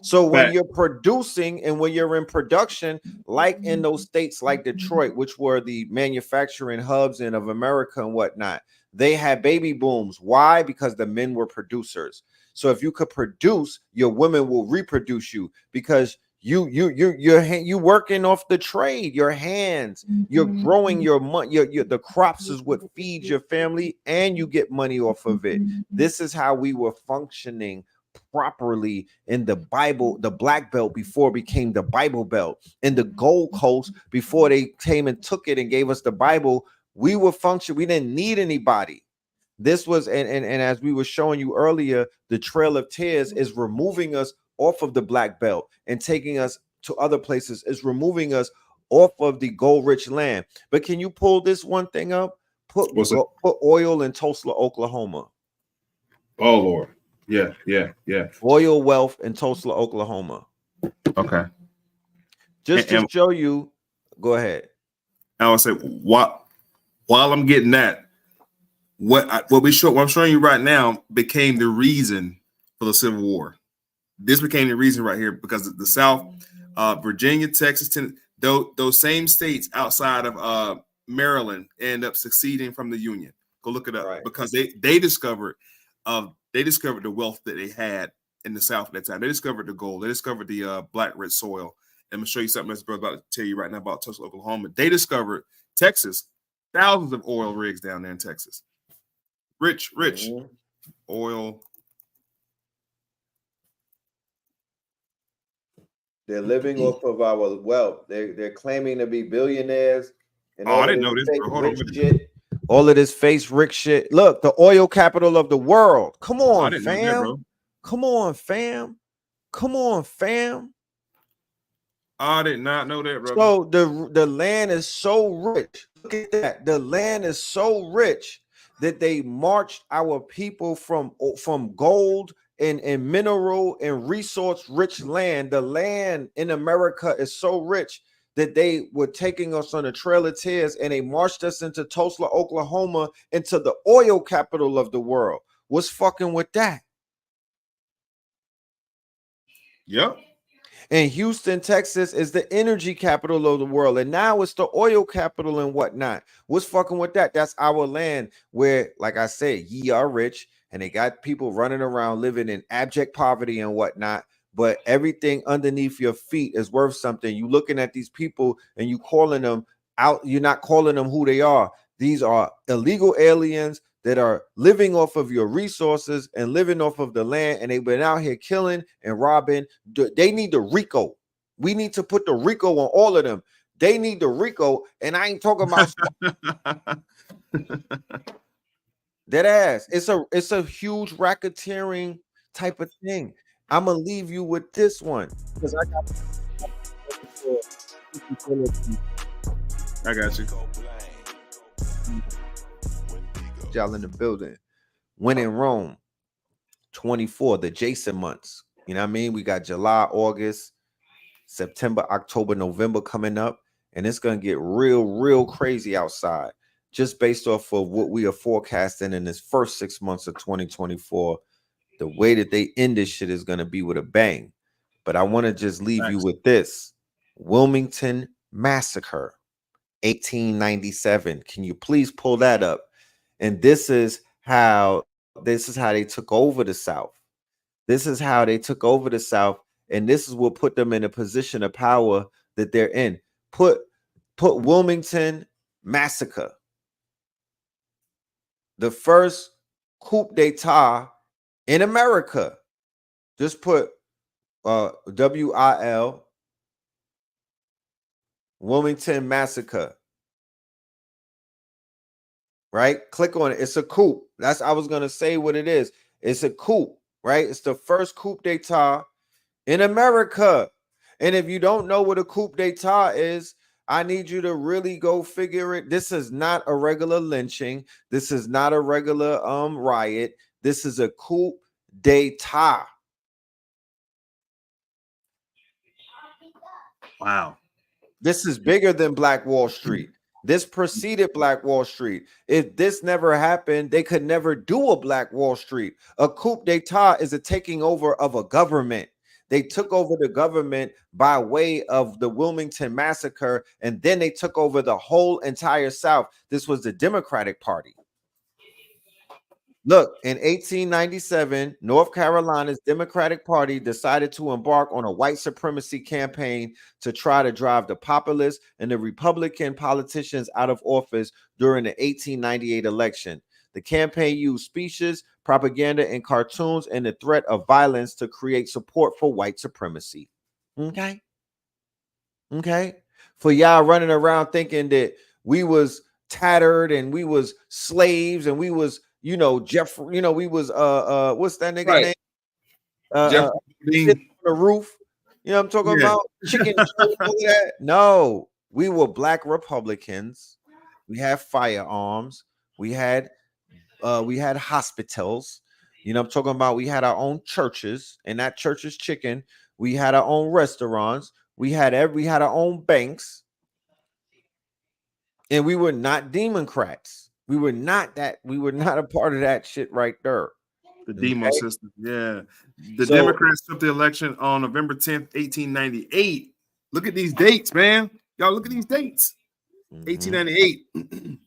So when you're producing and when you're in production, like in those states like Detroit, which were the manufacturing hubs and of America and whatnot, they had baby booms. Why? Because the men were producers. So if you could produce, your women will reproduce you because you're working off the trade, your hands, you're growing your money, the crops is what feeds your family and you get money off of it. This is how we were functioning properly in the Bible, the black belt before it became the Bible belt, in the Gold Coast before they came and took it and gave us the Bible. We were functioning, we didn't need anybody. This was and as we were showing you earlier, the Trail of Tears is removing us off of the black belt and taking us to other places, is removing us off of the gold rich land. But can you pull this one thing up? Put oil in Tulsa, Oklahoma. Oh Lord. Yeah. Oil wealth in Tulsa, Oklahoma. Okay. Just to show you, go ahead. I would say while I'm getting that, what I'm showing you right now became the reason for the Civil War. This became the reason right here because the South, Virginia, Texas, Tennessee, those same states outside of Maryland end up seceding from the Union. Go look it up because they discovered the wealth that they had in the South at that time. They discovered the gold. They discovered the black rich soil. I'm gonna show you something that's about to tell you right now about Tulsa, Oklahoma. They discovered Texas, thousands of oil rigs down there in Texas. Rich oil. They're living off of our wealth. They're claiming to be billionaires. And I didn't know this, bro. Hold on. Shit. All of this face Rick shit. Look, the oil capital of the world. Come on, fam. Come on, fam. Come on, fam. I did not know that, bro. So the land is so rich. Look at that. The land is so rich that they marched our people from gold and mineral and resource rich land. The land in America is so rich that they were taking us on the Trail of Tears and they marched us into Tulsa, Oklahoma, into the oil capital of the world. What's fucking with that? Yep. And Houston, Texas is the energy capital of the world. And now it's the oil capital and whatnot. What's fucking with that? That's our land where, like I said, ye are rich and they got people running around living in abject poverty and whatnot. But everything underneath your feet is worth something. You looking at these people and you calling them out. You're not calling them who they are. These are illegal aliens that are living off of your resources and living off of the land, and they've been out here killing and robbing. They need the RICO. We need to put the RICO on all of them. They need the RICO, and I ain't talking about that ass. It's a huge racketeering type of thing. I'm gonna leave you with this one because I got you. Y'all in the building. When in Rome, 24, the Jason months. You know what I mean? We got July, August, September, October, November coming up, and it's going to get real crazy outside just based off of what we are forecasting in this first 6 months of 2024. The way that they end this shit is going to be with a bang. But I want to just leave you with this. Wilmington Massacre, 1897. Can you please pull that up? And this is how they took over the South. This is how they took over the South, and this is what put them in a position of power that they're in. Put Wilmington Massacre, the first coup d'etat in America. Just put WIL, Wilmington Massacre. Right? Click on it. It's a coup. I was gonna say what it is. It's a coup, right? It's the first coup d'etat in America. And if you don't know what a coup d'etat is, I need you to really go figure it. This is not a regular lynching. This is not a regular riot. This is a coup d'etat. Wow. This is bigger than Black Wall Street. This preceded Black Wall Street. If this never happened, they could never do a Black Wall Street. A coup d'etat is a taking over of a government. They took over the government by way of the Wilmington Massacre, and then they took over the whole entire South. This was the Democratic Party. Look, in 1897, North Carolina's Democratic Party decided to embark on a white supremacy campaign to try to drive the populace and the Republican politicians out of office during the 1898 election. The campaign used speeches, propaganda, and cartoons and the threat of violence to create support for white supremacy. Okay? For y'all running around thinking that we was tattered and we was slaves and we was we was what's that nigga name? Jeff on the roof. You know what I'm talking about? Chicken that. No, we were Black Republicans. We had firearms. We had hospitals. You know what I'm talking about? We had our own churches, and that church is chicken. We had our own restaurants. We had our own banks. And we were not Democrats. We were not a part of that shit right there. The demo system. Yeah. The Democrats took the election on November 10th, 1898. Look at these dates, man. Y'all look at these dates. 1898.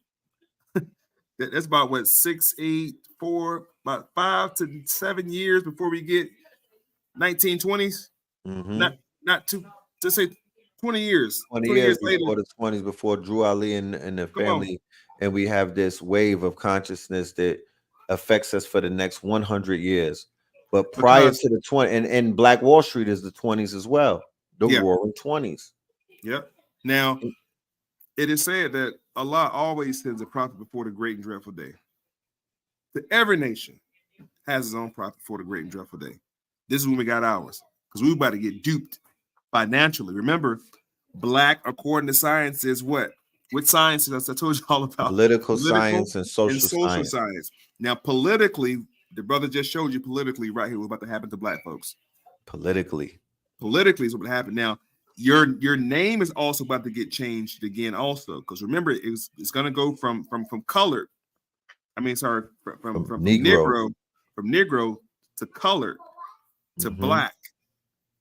That's about what, 6, 8, 4, about 5 to 7 years before we get 1920s. Not to say 20 years. 20 years before the 20s, before Drew Ali and the family. And we have this wave of consciousness that affects us for the next 100 years. But prior to the 20, and Black Wall Street is the 20s as well. The roaring 20s. Yep. Now, it is said that Allah always sends a prophet before the great and dreadful day. Every nation has its own prophet before the great and dreadful day. This is when we got ours, because we were about to get duped financially. Remember, Black, according to science, is what? What science is I told you all about? Political science and social science. Now, politically, the brother just showed you politically right here what's about to happen to Black folks. Politically is what happened. Now, your name is also about to get changed again, also, because remember, it's going to go from colored. I mean, sorry, from Negro to colored to Black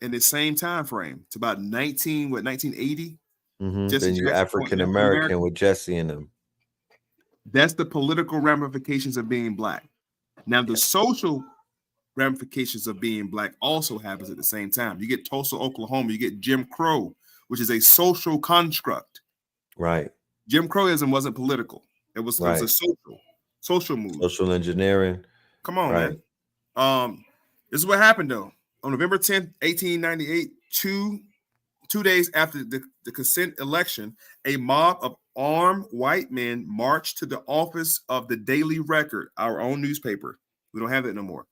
in the same time frame. It's about 1980. Then you're African American with Jesse in them. That's the political ramifications of being Black. Now, the social ramifications of being Black also happens at the same time. You get Tulsa, Oklahoma. You get Jim Crow, which is a social construct. Right. Jim Crowism wasn't political. It was a social move. Social engineering. Come on, man. This is what happened though. On November 10th, 1898, two days after the consent election, a mob of armed white men marched to the office of the Daily Record, our own newspaper. We don't have that no more.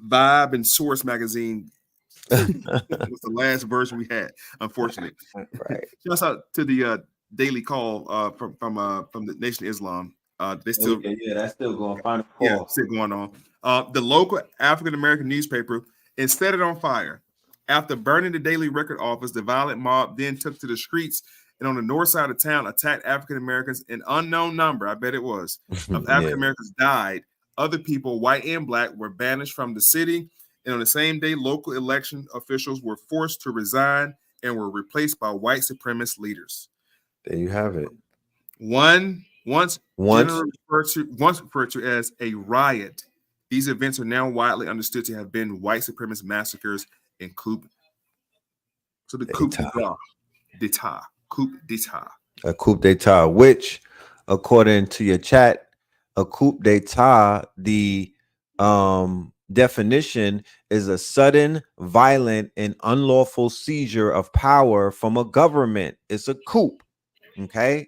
Vibe and Source magazine was the last version we had, unfortunately. Right. Shouts out to the Daily Call from the Nation of Islam. They still that's still going. Still going The local African-American newspaper and set it on fire. After burning the Daily Record office, the violent mob then took to the streets and on the north side of town attacked African-Americans. An unknown number, I bet it was, of African-Americans died. Other people, white and black, were banished from the city. And on the same day, local election officials were forced to resign and were replaced by white supremacist leaders. There you have it. Once referred to as a riot, these events are now widely understood to have been white supremacist massacres and coup d'etat. A coup d'etat, which, according to your chat, a coup d'etat, the definition is a sudden, violent, and unlawful seizure of power from a government. It's a coup. Okay,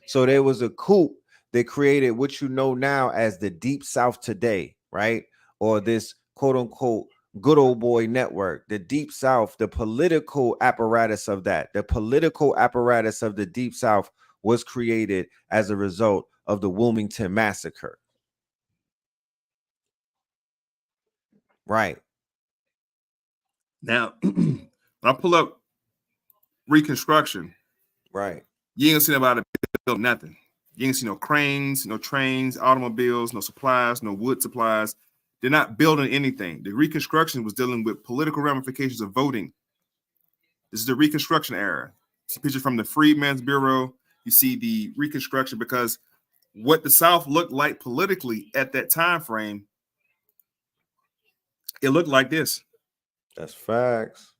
so there was a coup that created what you know now as the Deep South today, right? Or this quote unquote good old boy network, the Deep South, the political apparatus of that, the political apparatus of the Deep South was created as a result of the Wilmington massacre. Right. Now, when I pull up Reconstruction, right, you ain't gonna see nobody build nothing. You ain't see no cranes, no trains, automobiles, no supplies, no wood supplies. They're not building anything. The Reconstruction was dealing with political ramifications of voting. This is the Reconstruction era. It's a picture from the Freedmen's Bureau. You see the Reconstruction because what the South looked like politically at that time frame, it looked like this. That's facts.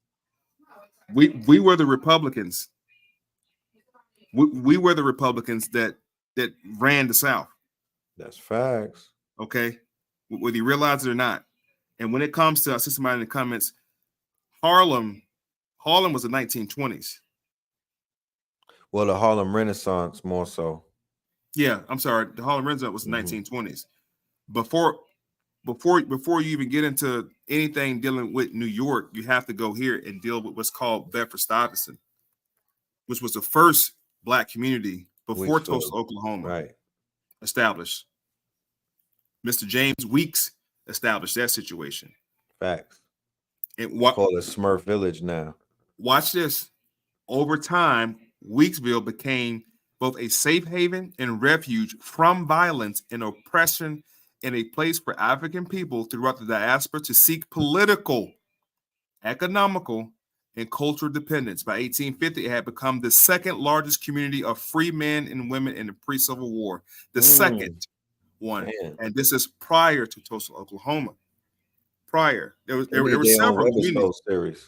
We were the Republicans. We were the Republicans that ran the South. That's facts. Okay, whether you realize it or not. And when it comes to, I see somebody in the comments, Harlem was the 1920s. Well, the Harlem Renaissance more so. Yeah, I'm sorry. The Harlem Renaissance was the 1920s. Before you even get into anything dealing with New York, you have to go here and deal with what's called Bedford-Stuyvesant, which was the first black community before Tulsa, Oklahoma, established. Mr. James Weeks established that situation. Facts. And call it Smurf Village now. Watch this. Over time, Weeksville became both a safe haven and refuge from violence and oppression, and a place for African people throughout the diaspora to seek political, economical, and cultural dependence. By 1850, it had become the second largest community of free men and women in the pre-Civil War. The second one. Man. And this is prior to Tulsa, Oklahoma. Prior. There were several communities. Series.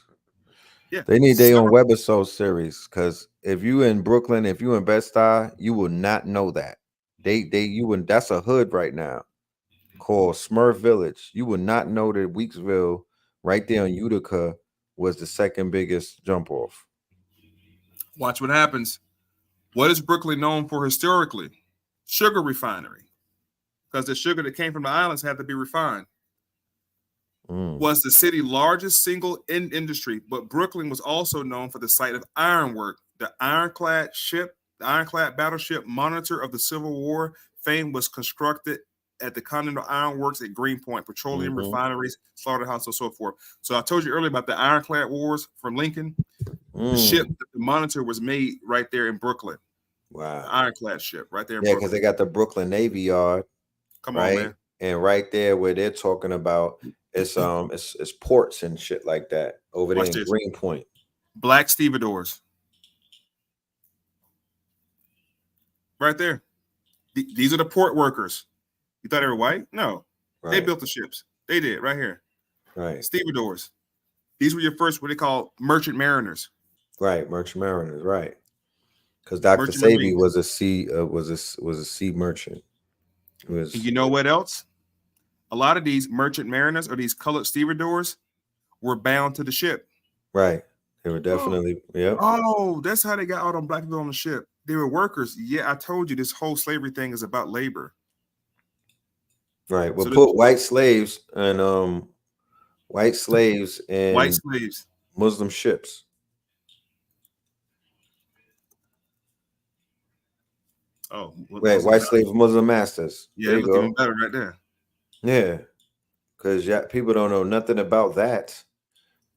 Yeah. They need their own webisode series, because if you in Brooklyn, if you in Bed-Stuy, you will not know that. That's a hood right now called Smurf Village. You will not know that Weeksville, right there on Utica, was the second biggest jump off. Watch what happens. What is Brooklyn known for historically? Sugar refinery. Because the sugar that came from the islands had to be refined. Was the city's largest single industry, but Brooklyn was also known for the site of ironwork. The ironclad battleship Monitor of the Civil War fame was constructed at the Continental Iron Works at Greenpoint, petroleum refineries, slaughterhouse, and so forth. So I told you earlier about the ironclad wars from Lincoln. The ship, the Monitor, was made right there in Brooklyn. Wow. The ironclad ship right there in Brooklyn. Yeah, because they got the Brooklyn Navy Yard. Come on, man. And right there where they're talking about it's ports and shit like that over there in Greenpoint. Black stevedores. Right there. These are the port workers. You thought they were white? No. Right. They built the ships. They did right here. Right. Stevedores. These were your first, what they call merchant mariners. Right, merchant mariners, right. Because Dr. Sabi was a sea merchant. And you know what else? A lot of these merchant mariners or these colored stevedores were bound to the ship. Right. They were definitely, Oh, that's how they got all them black people on the ship. They were workers. Yeah, I told you this whole slavery thing is about labor. Right. Well, so put white slaves and Muslim ships. Oh, white slaves, Muslim masters. Yeah, it looked even better right there. Yeah. because people don't know nothing about that.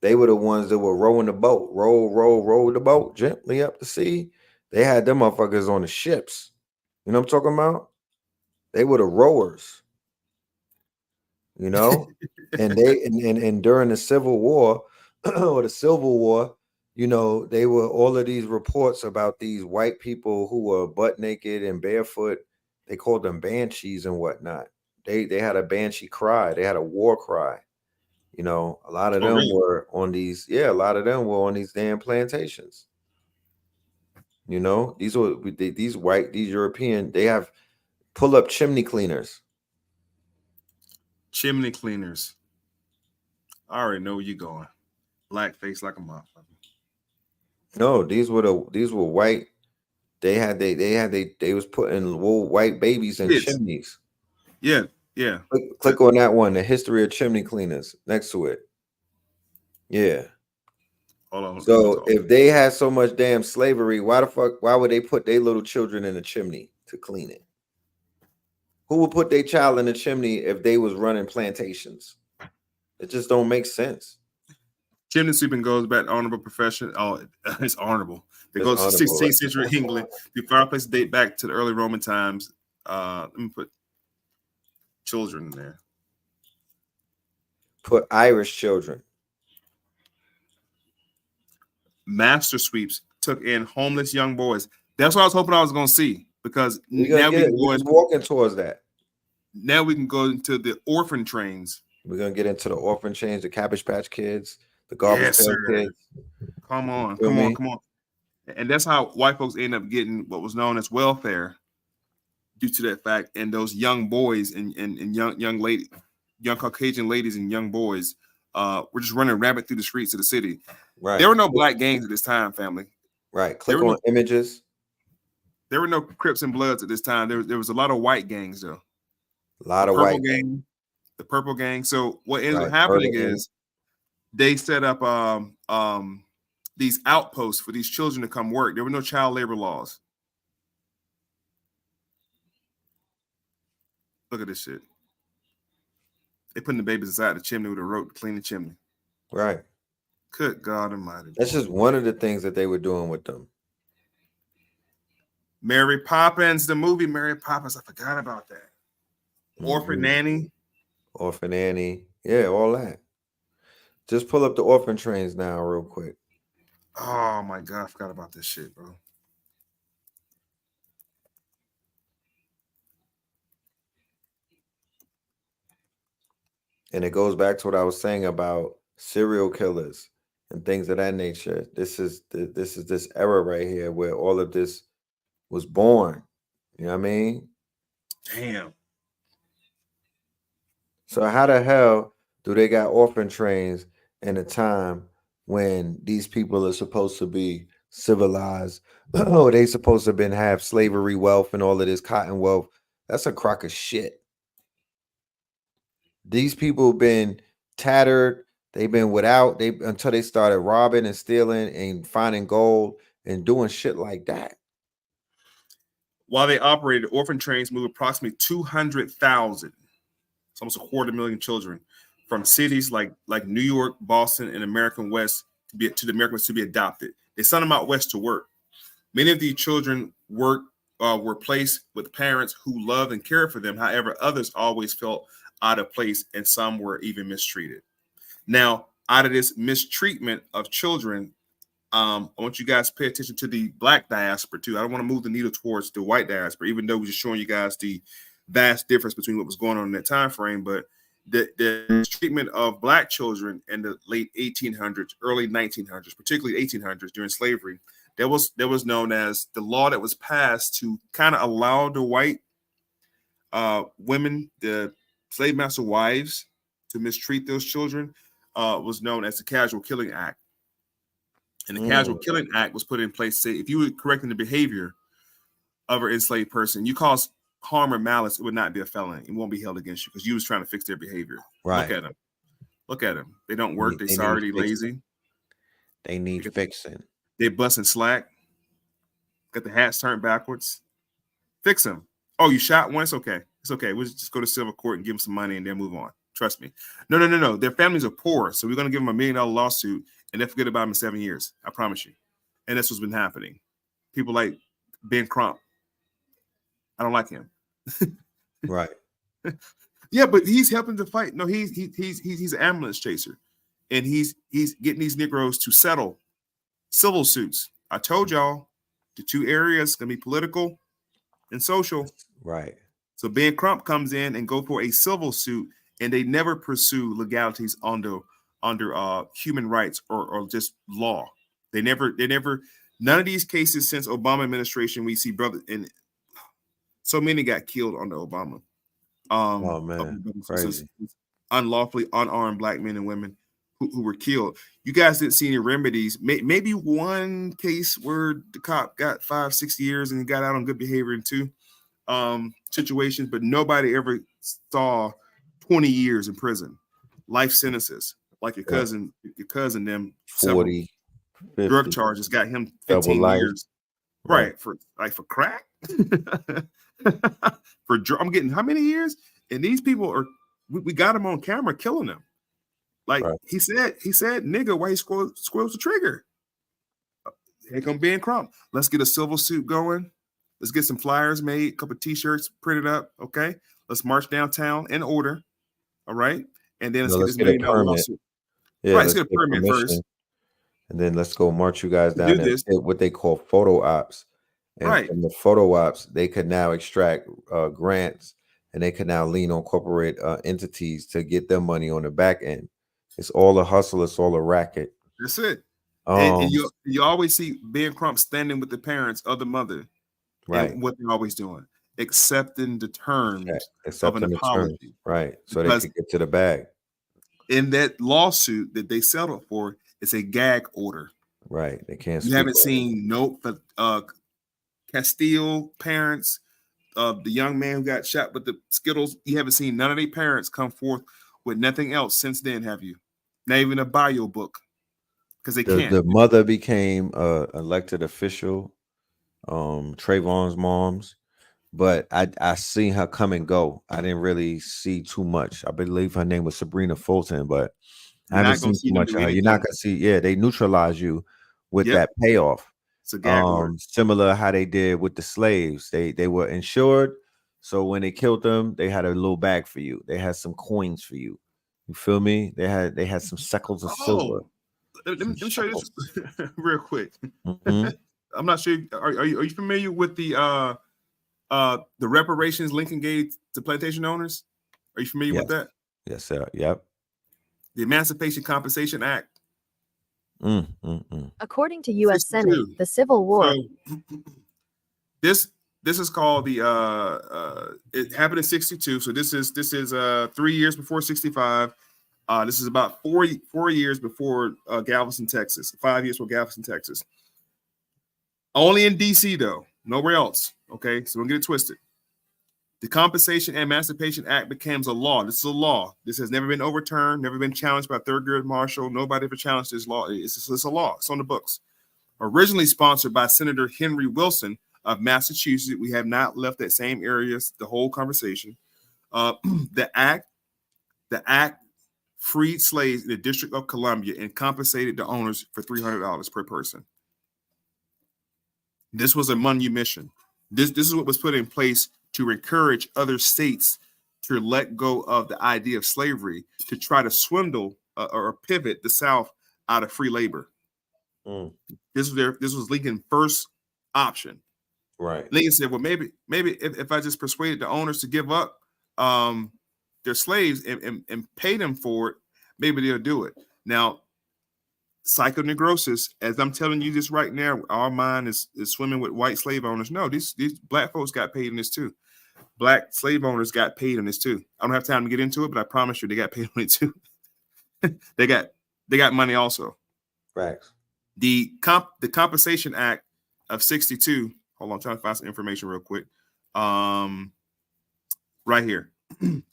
They were the ones that were rowing the boat, row the boat gently up the sea. They had them motherfuckers on the ships. You know what I'm talking about? They were the rowers. You know, and during the Civil War or the Civil War, you know, they were all of these reports about these white people who were butt naked and barefoot. They called them banshees and whatnot. They had a banshee cry. They had a war cry. You know, a lot of them were on these. Yeah, a lot of them were on these damn plantations. You know, these European. They have pull up chimney cleaners. Chimney cleaners. I already know where you're going. Blackface like a motherfucker. No, these were white. They was putting little white babies in chimneys. Yeah. Click on that one, the history of chimney cleaners next to it. Yeah. Hold on. So if they had so much damn slavery, why would they put their little children in a chimney to clean it? Who would put their child in a chimney if they was running plantations? It just don't make sense. Chimney sweeping goes back to honorable profession. Oh, it's honorable. It goes to 16th century England. The fireplaces date back to the early Roman times. Let me put children in there. Put Irish children. Master sweeps took in homeless young boys. That's what I was hoping I was going to see, because now we're walking towards that. Now we can go into the orphan trains. We're gonna get into the orphan trains, the Cabbage Patch Kids, the Garbage Pail Kids. Come on. And that's how white folks end up getting what was known as welfare, due to that fact. And those young boys and young Caucasian ladies and young boys were just running rampant through the streets of the city. Right. There were no black gangs at this time, family. Right. Click on images. There were no Crips and Bloods at this time. There was a lot of white gangs, though. A lot of white gangs. The Purple Gang. So what ends up happening is they set up these outposts for these children to come work. There were no child labor laws. Look at this shit. They putting the babies inside the chimney with a rope to clean the chimney. Right. Good God Almighty. That's just one of the things that they were doing with them. Mary Poppins, the movie Mary Poppins. I forgot about that. Orphan Nanny. Orphan Annie. Yeah, all that. Just pull up the orphan trains now real quick. Oh my God, I forgot about this shit, bro. And it goes back to what I was saying about serial killers and things of that nature. This is this era right here where all of this was born. You know what I mean? Damn. So how the hell do they got orphan trains in a time when these people are supposed to be civilized? Oh, they supposed to have slavery wealth and all of this cotton wealth. That's a crock of shit. These people been tattered. They've been without until they started robbing and stealing and finding gold and doing shit like that. While they operated, orphan trains moved approximately 200,000. It's almost 250,000 children from cities like New York, Boston, and American West to the American West to be adopted. They sent them out west to work. Many of these children were placed with parents who loved and cared for them. However, others always felt out of place, and some were even mistreated. Now, out of this mistreatment of children, I want you guys to pay attention to the black diaspora too. I don't want to move the needle towards the white diaspora, even though we're just showing you guys the vast difference between what was going on in that time frame. But the treatment of black children in the late 1800s, early 1900s, particularly 1800s during slavery, there was known as the law that was passed to kind of allow the white women, the slave master wives, to mistreat those children, was known as the Casual Killing Act. And the Casual Killing Act was put in place to say if you were correcting the behavior of an enslaved person, you cause harm or malice, it would not be a felony. It won't be held against you because you was trying to fix their behavior. Right. Look at them. They don't work. They're sorry. They're lazy. They need fixing. They busting slack. Got the hats turned backwards. Fix them. Oh, you shot one? It's okay. It's okay. We'll just go to civil court and give them some money and then move on. Trust me. No. Their families are poor, so we're going to give them $1 million lawsuit, and they forget about them in 7 years. I promise you. And that's what's been happening. People like Ben Crump. I don't like him. Right. Yeah, but he's helping to fight. No, he's an ambulance chaser, and he's getting these Negroes to settle civil suits. I told y'all the two areas gonna be political and social. Right. So Ben Crump comes in and go for a civil suit, and they never pursue legalities under human rights or just law. They never. None of these cases since Obama administration, we see brother, and so many got killed under Obama. Oh man, crazy. Unlawfully unarmed black men and women who were killed. You guys didn't see any remedies. Maybe one case where the cop got 5-6 years and he got out on good behavior in 2 situations, but nobody ever saw 20 years in prison, life sentences, like your cousin them 40, 50, drug charges got him 15 double life. years. Right. For crack. I'm getting how many years? And these people are, we got them on camera killing them. Like he said, nigga, why he squirrels the trigger? Here come Ben Crump. Let's get a civil suit going. Let's get some flyers made, a couple of t-shirts printed up. Okay. Let's march downtown in order. All right. And then let's get this $1 million lawsuit. Yeah, right, let's get a permit first. And then let's go march you guys down and what they call photo ops. And from the photo ops, they could now extract grants, and they could now lean on corporate entities to get their money on the back end. It's all a hustle. It's all a racket. That's it. And you always see Ben Crump standing with the parents of the mother. Right. And what they're always doing, accepting the terms of an apology. Right. So they could get to the bag. In that lawsuit that they settled for, it's a gag order. Right. They can't. You haven't seen Castile parents, the young man who got shot with the Skittles. You haven't seen none of their parents come forth with nothing else since then, have you? Not even a bio book, because they can't. The mother became elected official, Trayvon's mom's, but I seen her come and go. I didn't really see too much. I believe her name was Sabrina Fulton, but I haven't seen too much of her. You're not gonna see. Yeah, they neutralize you with that payoff. Similar how they did with the slaves. They were insured, so when they killed them, they had a little bag for you. They had some coins for you. You feel me? They had some shekels of silver. Let me show you this real quick. Mm-hmm. I'm not sure. Are you familiar with the reparations Lincoln gave to plantation owners? Are you familiar with that? Yes, sir. Yep. The Emancipation Compensation Act. According to U.S. Senate, the Civil War. So, this is called the it happened in 62. So this is 3 years before 65. This is about 4 years before Galveston, Texas. 5 years before Galveston, Texas. Only in D.C. though, nowhere else. Okay, so don't get it twisted. The Compensation and Emancipation Act becomes a law. This is a law. This has never been overturned, never been challenged by Thurgood Marshall. Nobody ever challenged this law. It's a law. It's on the books. Originally sponsored by Senator Henry Wilson of Massachusetts. We have not left that same area the whole conversation. The act freed slaves in the District of Columbia and compensated the owners for $300 per person. This was a manumission. This is what was put in place to encourage other states to let go of the idea of slavery, to try to swindle or pivot the South out of free labor. This was Lincoln's first option. Right. Lincoln said, well, maybe if I just persuaded the owners to give up their slaves and pay them for it, maybe they'll do it. Now, psychoneurosis, as I'm telling you this right now, our mind is swimming with white slave owners. No, these black folks got paid in this too. Black slave owners got paid in this too. I don't have time to get into it, but I promise you they got paid on it too. they got money also. Facts. The Compensation Act of 62. Hold on, I'm trying to find some information real quick. Right here. In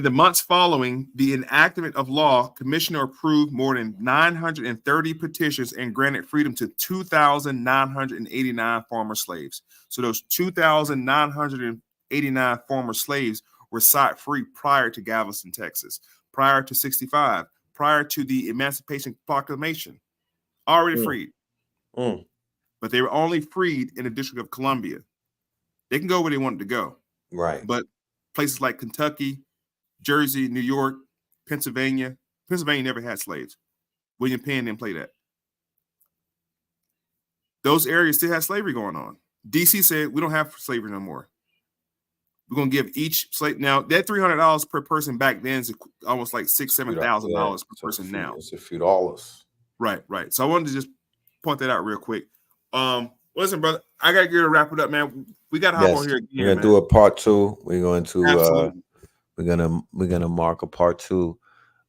the months following the enactment of law, Commissioner approved more than 930 petitions and granted freedom to 2,989 former slaves. So those 2,989 former slaves were set free prior to Galveston, Texas, prior to 65, prior to the Emancipation Proclamation, already freed. But they were only freed in the District of Columbia. They can go where they wanted to go. Right. But places like Kentucky, Jersey, New York, Pennsylvania never had slaves. William Penn didn't play that. Those areas still had slavery going on. DC said, we don't have slavery no more. We're going to give each slave. Now, that $300 per person back then is almost like $6,000, $7,000 per person now. It's a few dollars. Right. So I wanted to just point that out real quick. Listen, brother, I got to get to wrap it up, man. We got to hop on here again. We're going to do a part 2. We're going to we're gonna mark a part 2.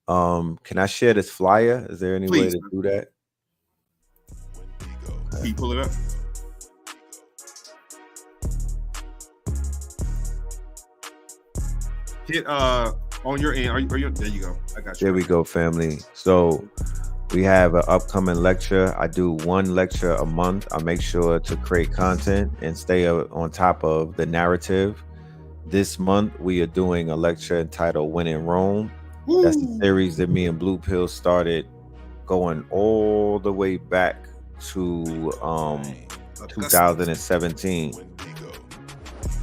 Can I share this flyer? Is there any way to do that? Can you pull it up? Hit on your end. Are you there you go. I got you. There we go, family. So we have an upcoming lecture. I do one lecture a month. I make sure to create content and stay on top of the narrative. This month we are doing a lecture entitled When in Rome. Woo. That's the series that me and Blue Pill started going all the way back to 2017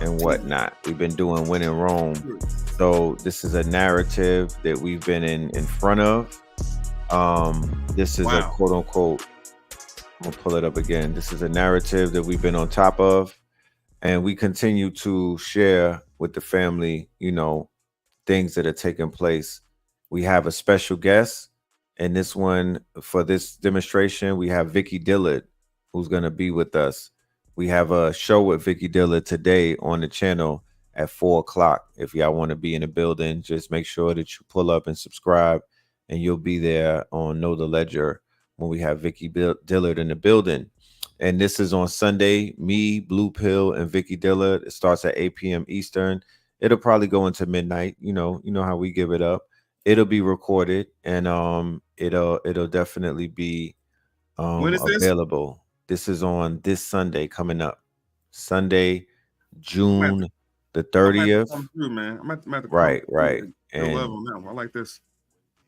and whatnot. We've been doing When in Rome. So this is a narrative that we've been in front of. This is a quote unquote, I'm gonna pull it up again. This is a narrative that we've been on top of, and we continue to share with the family, things that are taking place. We have a special guest, and this one for this demonstration, we have Vicky Dillard, who's gonna be with us. We have a show with Vicky Dillard today on the channel at 4:00. If y'all want to be in the building, just make sure that you pull up and subscribe, and you'll be there on Know the Ledger when we have Vicky Dillard in the building. And this is on Sunday, me, Blue Pill, and Vicky Dillard. It starts at 8 p.m. Eastern. It'll probably go into midnight. You know how we give it up. It'll be recorded, and it'll definitely be when is available. This is on this Sunday coming up. Sunday, June the 30th. Right. And I like this.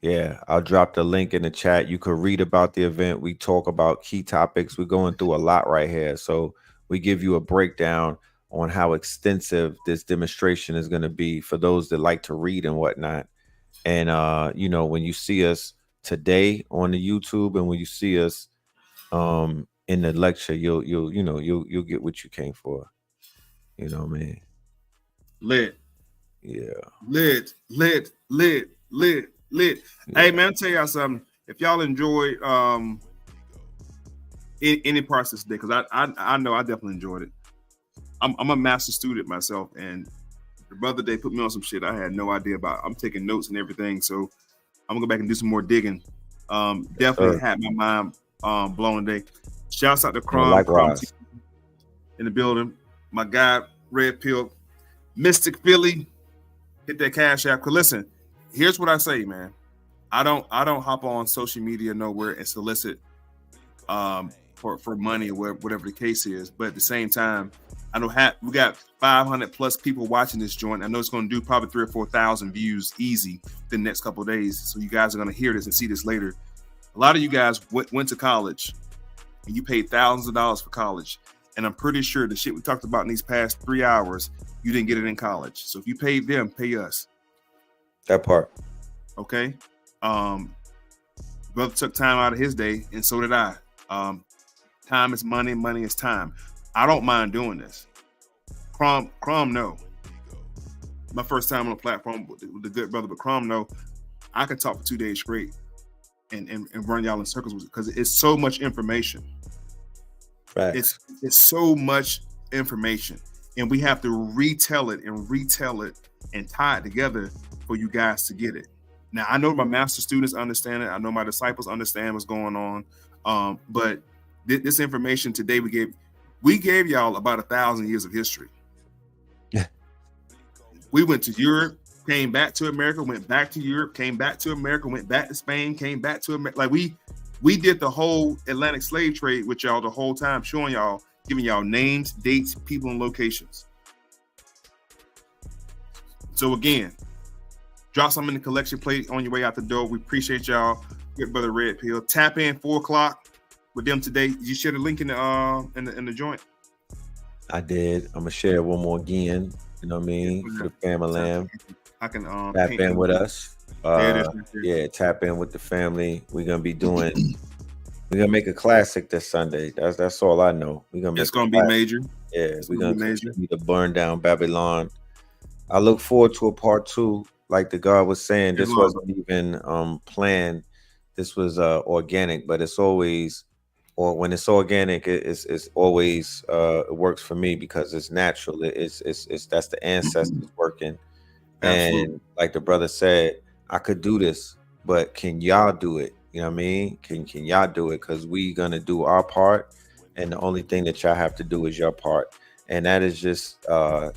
Yeah, I'll drop the link in the chat. You could read about the event. We talk about key topics. We're going through a lot right here. So we give you a breakdown on how extensive this demonstration is going to be for those that like to read and whatnot. And when you see us today on the YouTube, and when you see us in the lecture, you'll get what you came for. Man. Lit. Yeah. Lit. Yeah. Hey man, I'll tell y'all something. If y'all enjoyed any parts of this day, because I know I definitely enjoyed it. I'm a master student myself, and the brother they put me on some shit I had no idea about. I'm taking notes and everything, so I'm gonna go back and do some more digging. Definitely had my mind blown today. Shouts out to Crom in the building. My guy Red Pill, Mystic Philly, hit that cash app. Cause listen, here's what I say, man. I don't hop on social media nowhere and solicit for money or whatever the case is. But at the same time, I know we got 500 plus people watching this joint. I know it's going to do probably 3,000 or 4,000 views easy the next couple of days. So you guys are going to hear this and see this later. A lot of you guys went to college and you paid thousands of dollars for college. And I'm pretty sure the shit we talked about in these past 3 hours, you didn't get it in college. So if you paid them, pay us. That part. Okay. Brother took time out of his day, and so did I. Time is money, money is time. I don't mind doing this. Crom, no. My first time on a platform with the good brother, but Crom, no. I could talk for 2 days straight and run y'all in circles because it's so much information. Right. It's so much information, and we have to retell it and tie it together for you guys to get it. Now, I know my master students understand it. I know my disciples understand what's going on. But this information today we gave y'all about 1,000 years of history. We went to Europe, came back to America, went back to Europe, came back to America, went back to Spain, came back to America. Like we did the whole Atlantic slave trade with y'all the whole time, showing y'all, giving y'all names, dates, people, and locations. So again, drop some in the collection plate on your way out the door. We appreciate y'all. Good brother Red Pill. Tap in 4:00 with them today. Did you share the link in the joint? I did. I'm gonna share one more again. You know what I mean? For the family lamb. I can tap in with us. Yeah, tap in with the family. We're gonna be doing. We're gonna make a classic this Sunday. That's all I know. We're gonna. It's gonna be major. Yeah, we're gonna continue to burn down Babylon. I look forward to a part 2. Like the God was saying, this wasn't even planned. This was organic, but it's always, or when it's organic, it's always it works for me because it's natural. It's that's the ancestors working. Absolutely. And like the brother said, I could do this, but can y'all do it? You know what I mean? Can y'all do it? Because we gonna do our part, and the only thing that y'all have to do is your part. And that is just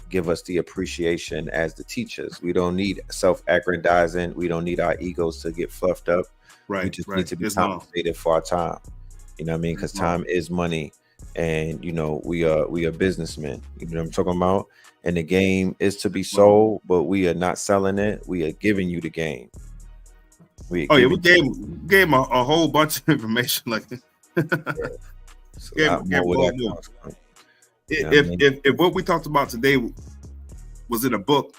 give us the appreciation as the teachers. We don't need self-aggrandizing. We don't need our egos to get fluffed up. Right. We just need to be compensated for our time. You know what I mean? Because time is money. And you know, we are businessmen. You know what I'm talking about? And the game is to be sold, but we are not selling it. We are giving you the game. We gave him a whole bunch of information. Like If what we talked about today was in a book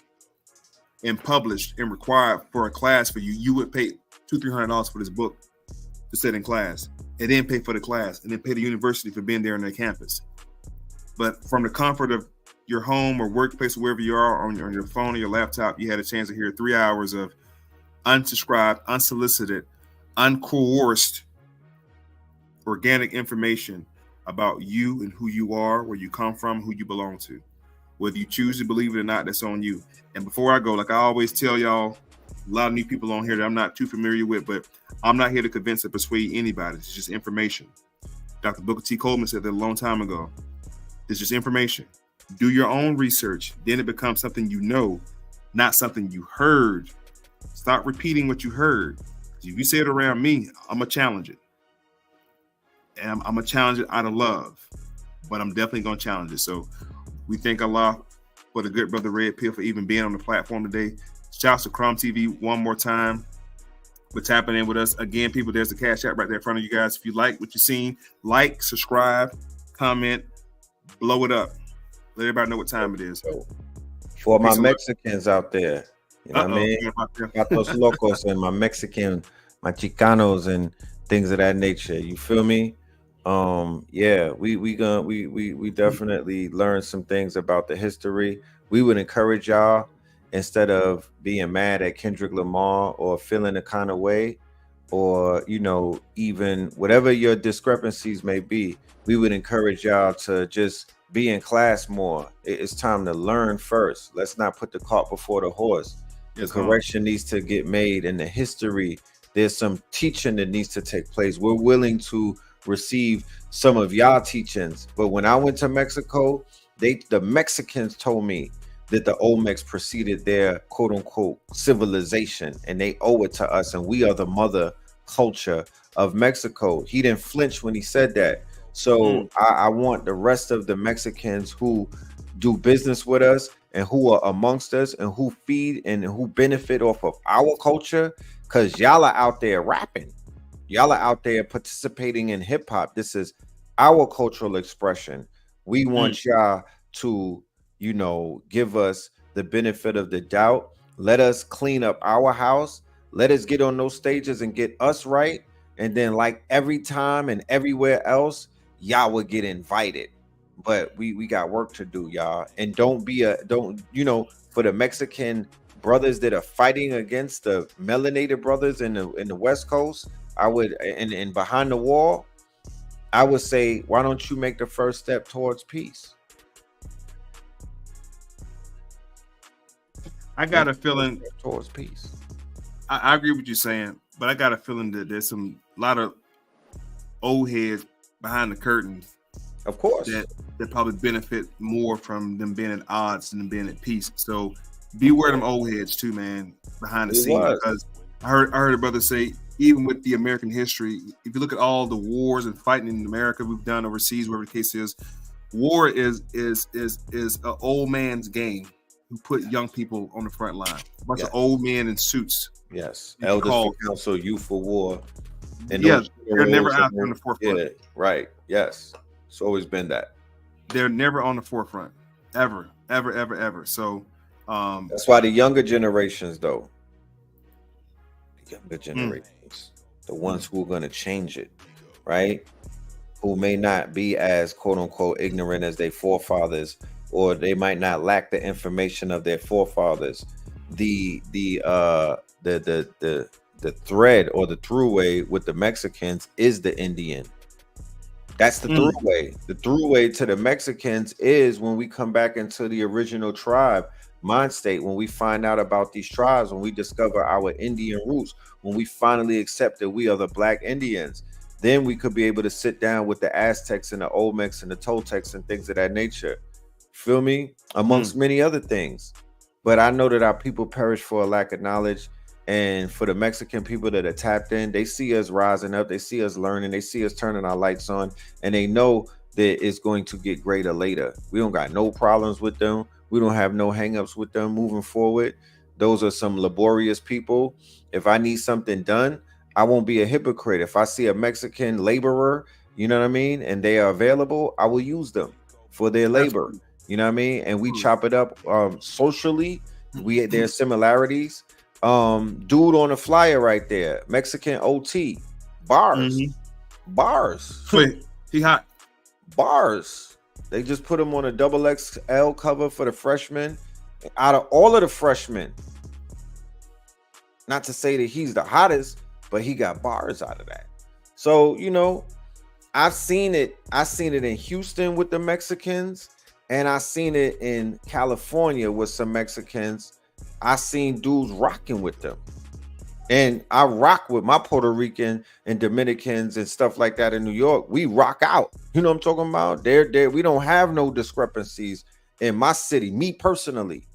and published and required for a class for you, you would pay $200-300 for this book to sit in class, and then pay for the class, and then pay the university for being there on their campus. But from the comfort of your home or workplace, or wherever you are, on your phone or your laptop, you had a chance to hear 3 hours of unsubscribed, unsolicited, uncoerced, organic information about you and who you are, where you come from, who you belong to. Whether you choose to believe it or not, that's on you. And before I go, like I always tell y'all, a lot of new people on here that I'm not too familiar with, but I'm not here to convince or persuade anybody. It's just information. Dr. Booker T. Coleman said that a long time ago. It's just information. Do your own research. Then it becomes something you know, not something you heard. Stop repeating what you heard. If you say it around me, I'm going to challenge it. And I'm going to challenge it out of love. But I'm definitely going to challenge it. So we thank Allah for the good brother Red Pill for even being on the platform today. Shouts to Crumb TV one more time for tapping in with us. Again, people, there's the Cash App right there in front of you guys. If you like what you've seen, like, subscribe, comment, blow it up. Let everybody know what time it is. For my Mexicans out there, you know what I mean? Gatos Locos and my Mexican, my Chicanos and things of that nature. You feel me? Yeah, we definitely learned some things about the history. We would encourage y'all, instead of being mad at Kendrick Lamar or feeling a kind of way, or you know, even whatever your discrepancies may be, we would encourage y'all to just be in class more. It's time to learn first. Let's not put the cart before the horse. The correction needs to get made in the history. There's some teaching that needs to take place. We're willing to receive some of y'all teachings, but when I went to Mexico, the Mexicans told me that the Olmecs preceded their quote unquote civilization, and they owe it to us, and we are the mother culture of Mexico. He didn't flinch when he said that. So I want the rest of the Mexicans who do business with us and who are amongst us and who feed and who benefit off of our culture, because y'all are out there rapping. Y'all are out there participating in hip hop. This is our cultural expression. We want y'all to, you know, give us the benefit of the doubt. Let us clean up our house. Let us get on those stages and get us right. And then, like every time and everywhere else, y'all will get invited. But we got work to do, y'all. And don't, you know, for the Mexican brothers that are fighting against the melanated brothers in the West Coast, I would, and behind the wall, I would say, why don't you make the first step towards peace? I got a feeling towards peace. I agree with you saying, but I got a feeling that there's a lot of old heads behind the curtain, of course, that probably benefit more from them being at odds than them being at peace. So beware them old heads too, man, behind the scenes. Because I heard a brother say, even with the American history, if you look at all the wars and fighting in America we've done overseas, whatever the case is, war is an old man's game. who put young people on the front line. A bunch of old men in suits. Yes. Elders for Council, Youth for War. And they're never out on the forefront. Yeah, right. Yes. It's always been that. They're never on the forefront. Ever, ever, ever, ever. So that's why the younger generations, though. The younger generations, the ones who are going to change it, right? Who may not be as quote unquote ignorant as their forefathers, or they might not lack the information of their forefathers. The thread or the throughway with the Mexicans is the Indian. That's the throughway. The throughway to the Mexicans is when we come back into the original tribe mind state, when we find out about these tribes, when we discover our Indian roots, when we finally accept that we are the Black Indians. Then we could be able to sit down with the Aztecs and the Olmecs and the Toltecs and things of that nature. Feel me? Amongst many other things. But I know that our people perish for a lack of knowledge. And for the Mexican people that are tapped in, they see us rising up. They see us learning. They see us turning our lights on. And they know that it's going to get greater later. We don't got no problems with them. We don't have no hangups with them moving forward. Those are some laborious people. If I need something done, I won't be a hypocrite. If I see a Mexican laborer, you know what I mean, and they are available, I will use them for their labor. You know what I mean? And we chop it up socially. There's similarities. Dude on the flyer right there, Mexican OT, bars. Wait, he hot. Bars. They just put him on a XXL cover for the freshmen. Out of all of the freshmen, not to say that he's the hottest, but he got bars out of that. So, you know, I've seen it in Houston with the Mexicans, and I've seen it in California with some Mexicans. I seen dudes rocking with them. And I rock with my Puerto Rican and Dominicans and stuff like that in New York. We rock out. You know what I'm talking about? We don't have no discrepancies in my city, me personally.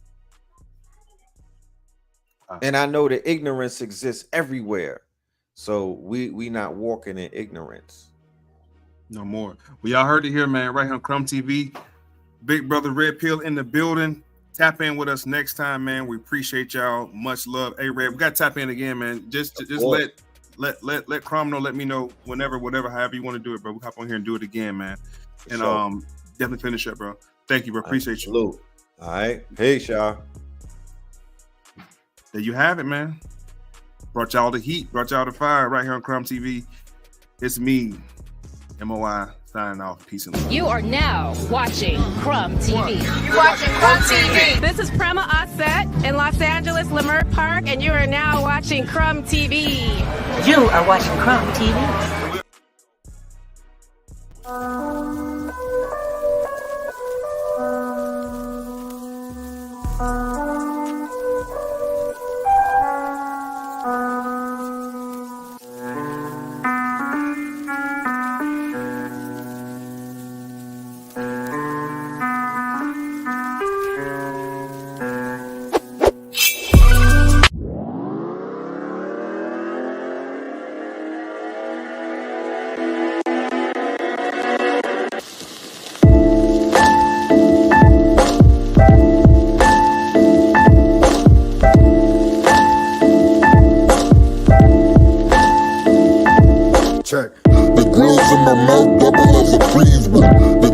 And I know that ignorance exists everywhere. So we not walking in ignorance. No more. Well, y'all heard it here, man. Right here on Crumb TV. Big Brother Red Pill in the building. Tap in with us next time, man. We appreciate y'all. Much love. Hey, Red, we got to tap in again, man. Just let Crumb know. Let me know whenever, whatever, however you want to do it, bro. We hop on here and do it again, man. And definitely finish up, bro. Thank you, bro. Appreciate you. All right. Peace, y'all. There you have it, man. Brought y'all the heat, brought y'all the fire right here on Crumb TV. It's me, M.O.I, signing off. Peace and love. You are now watching Crumb TV. You're watching Crumb TV. This is Prema Asset in Los Angeles, Lamar Park, and you are now watching Crumb TV. You are watching Crumb TV. Check. The grills in my mouth, double as a freeze.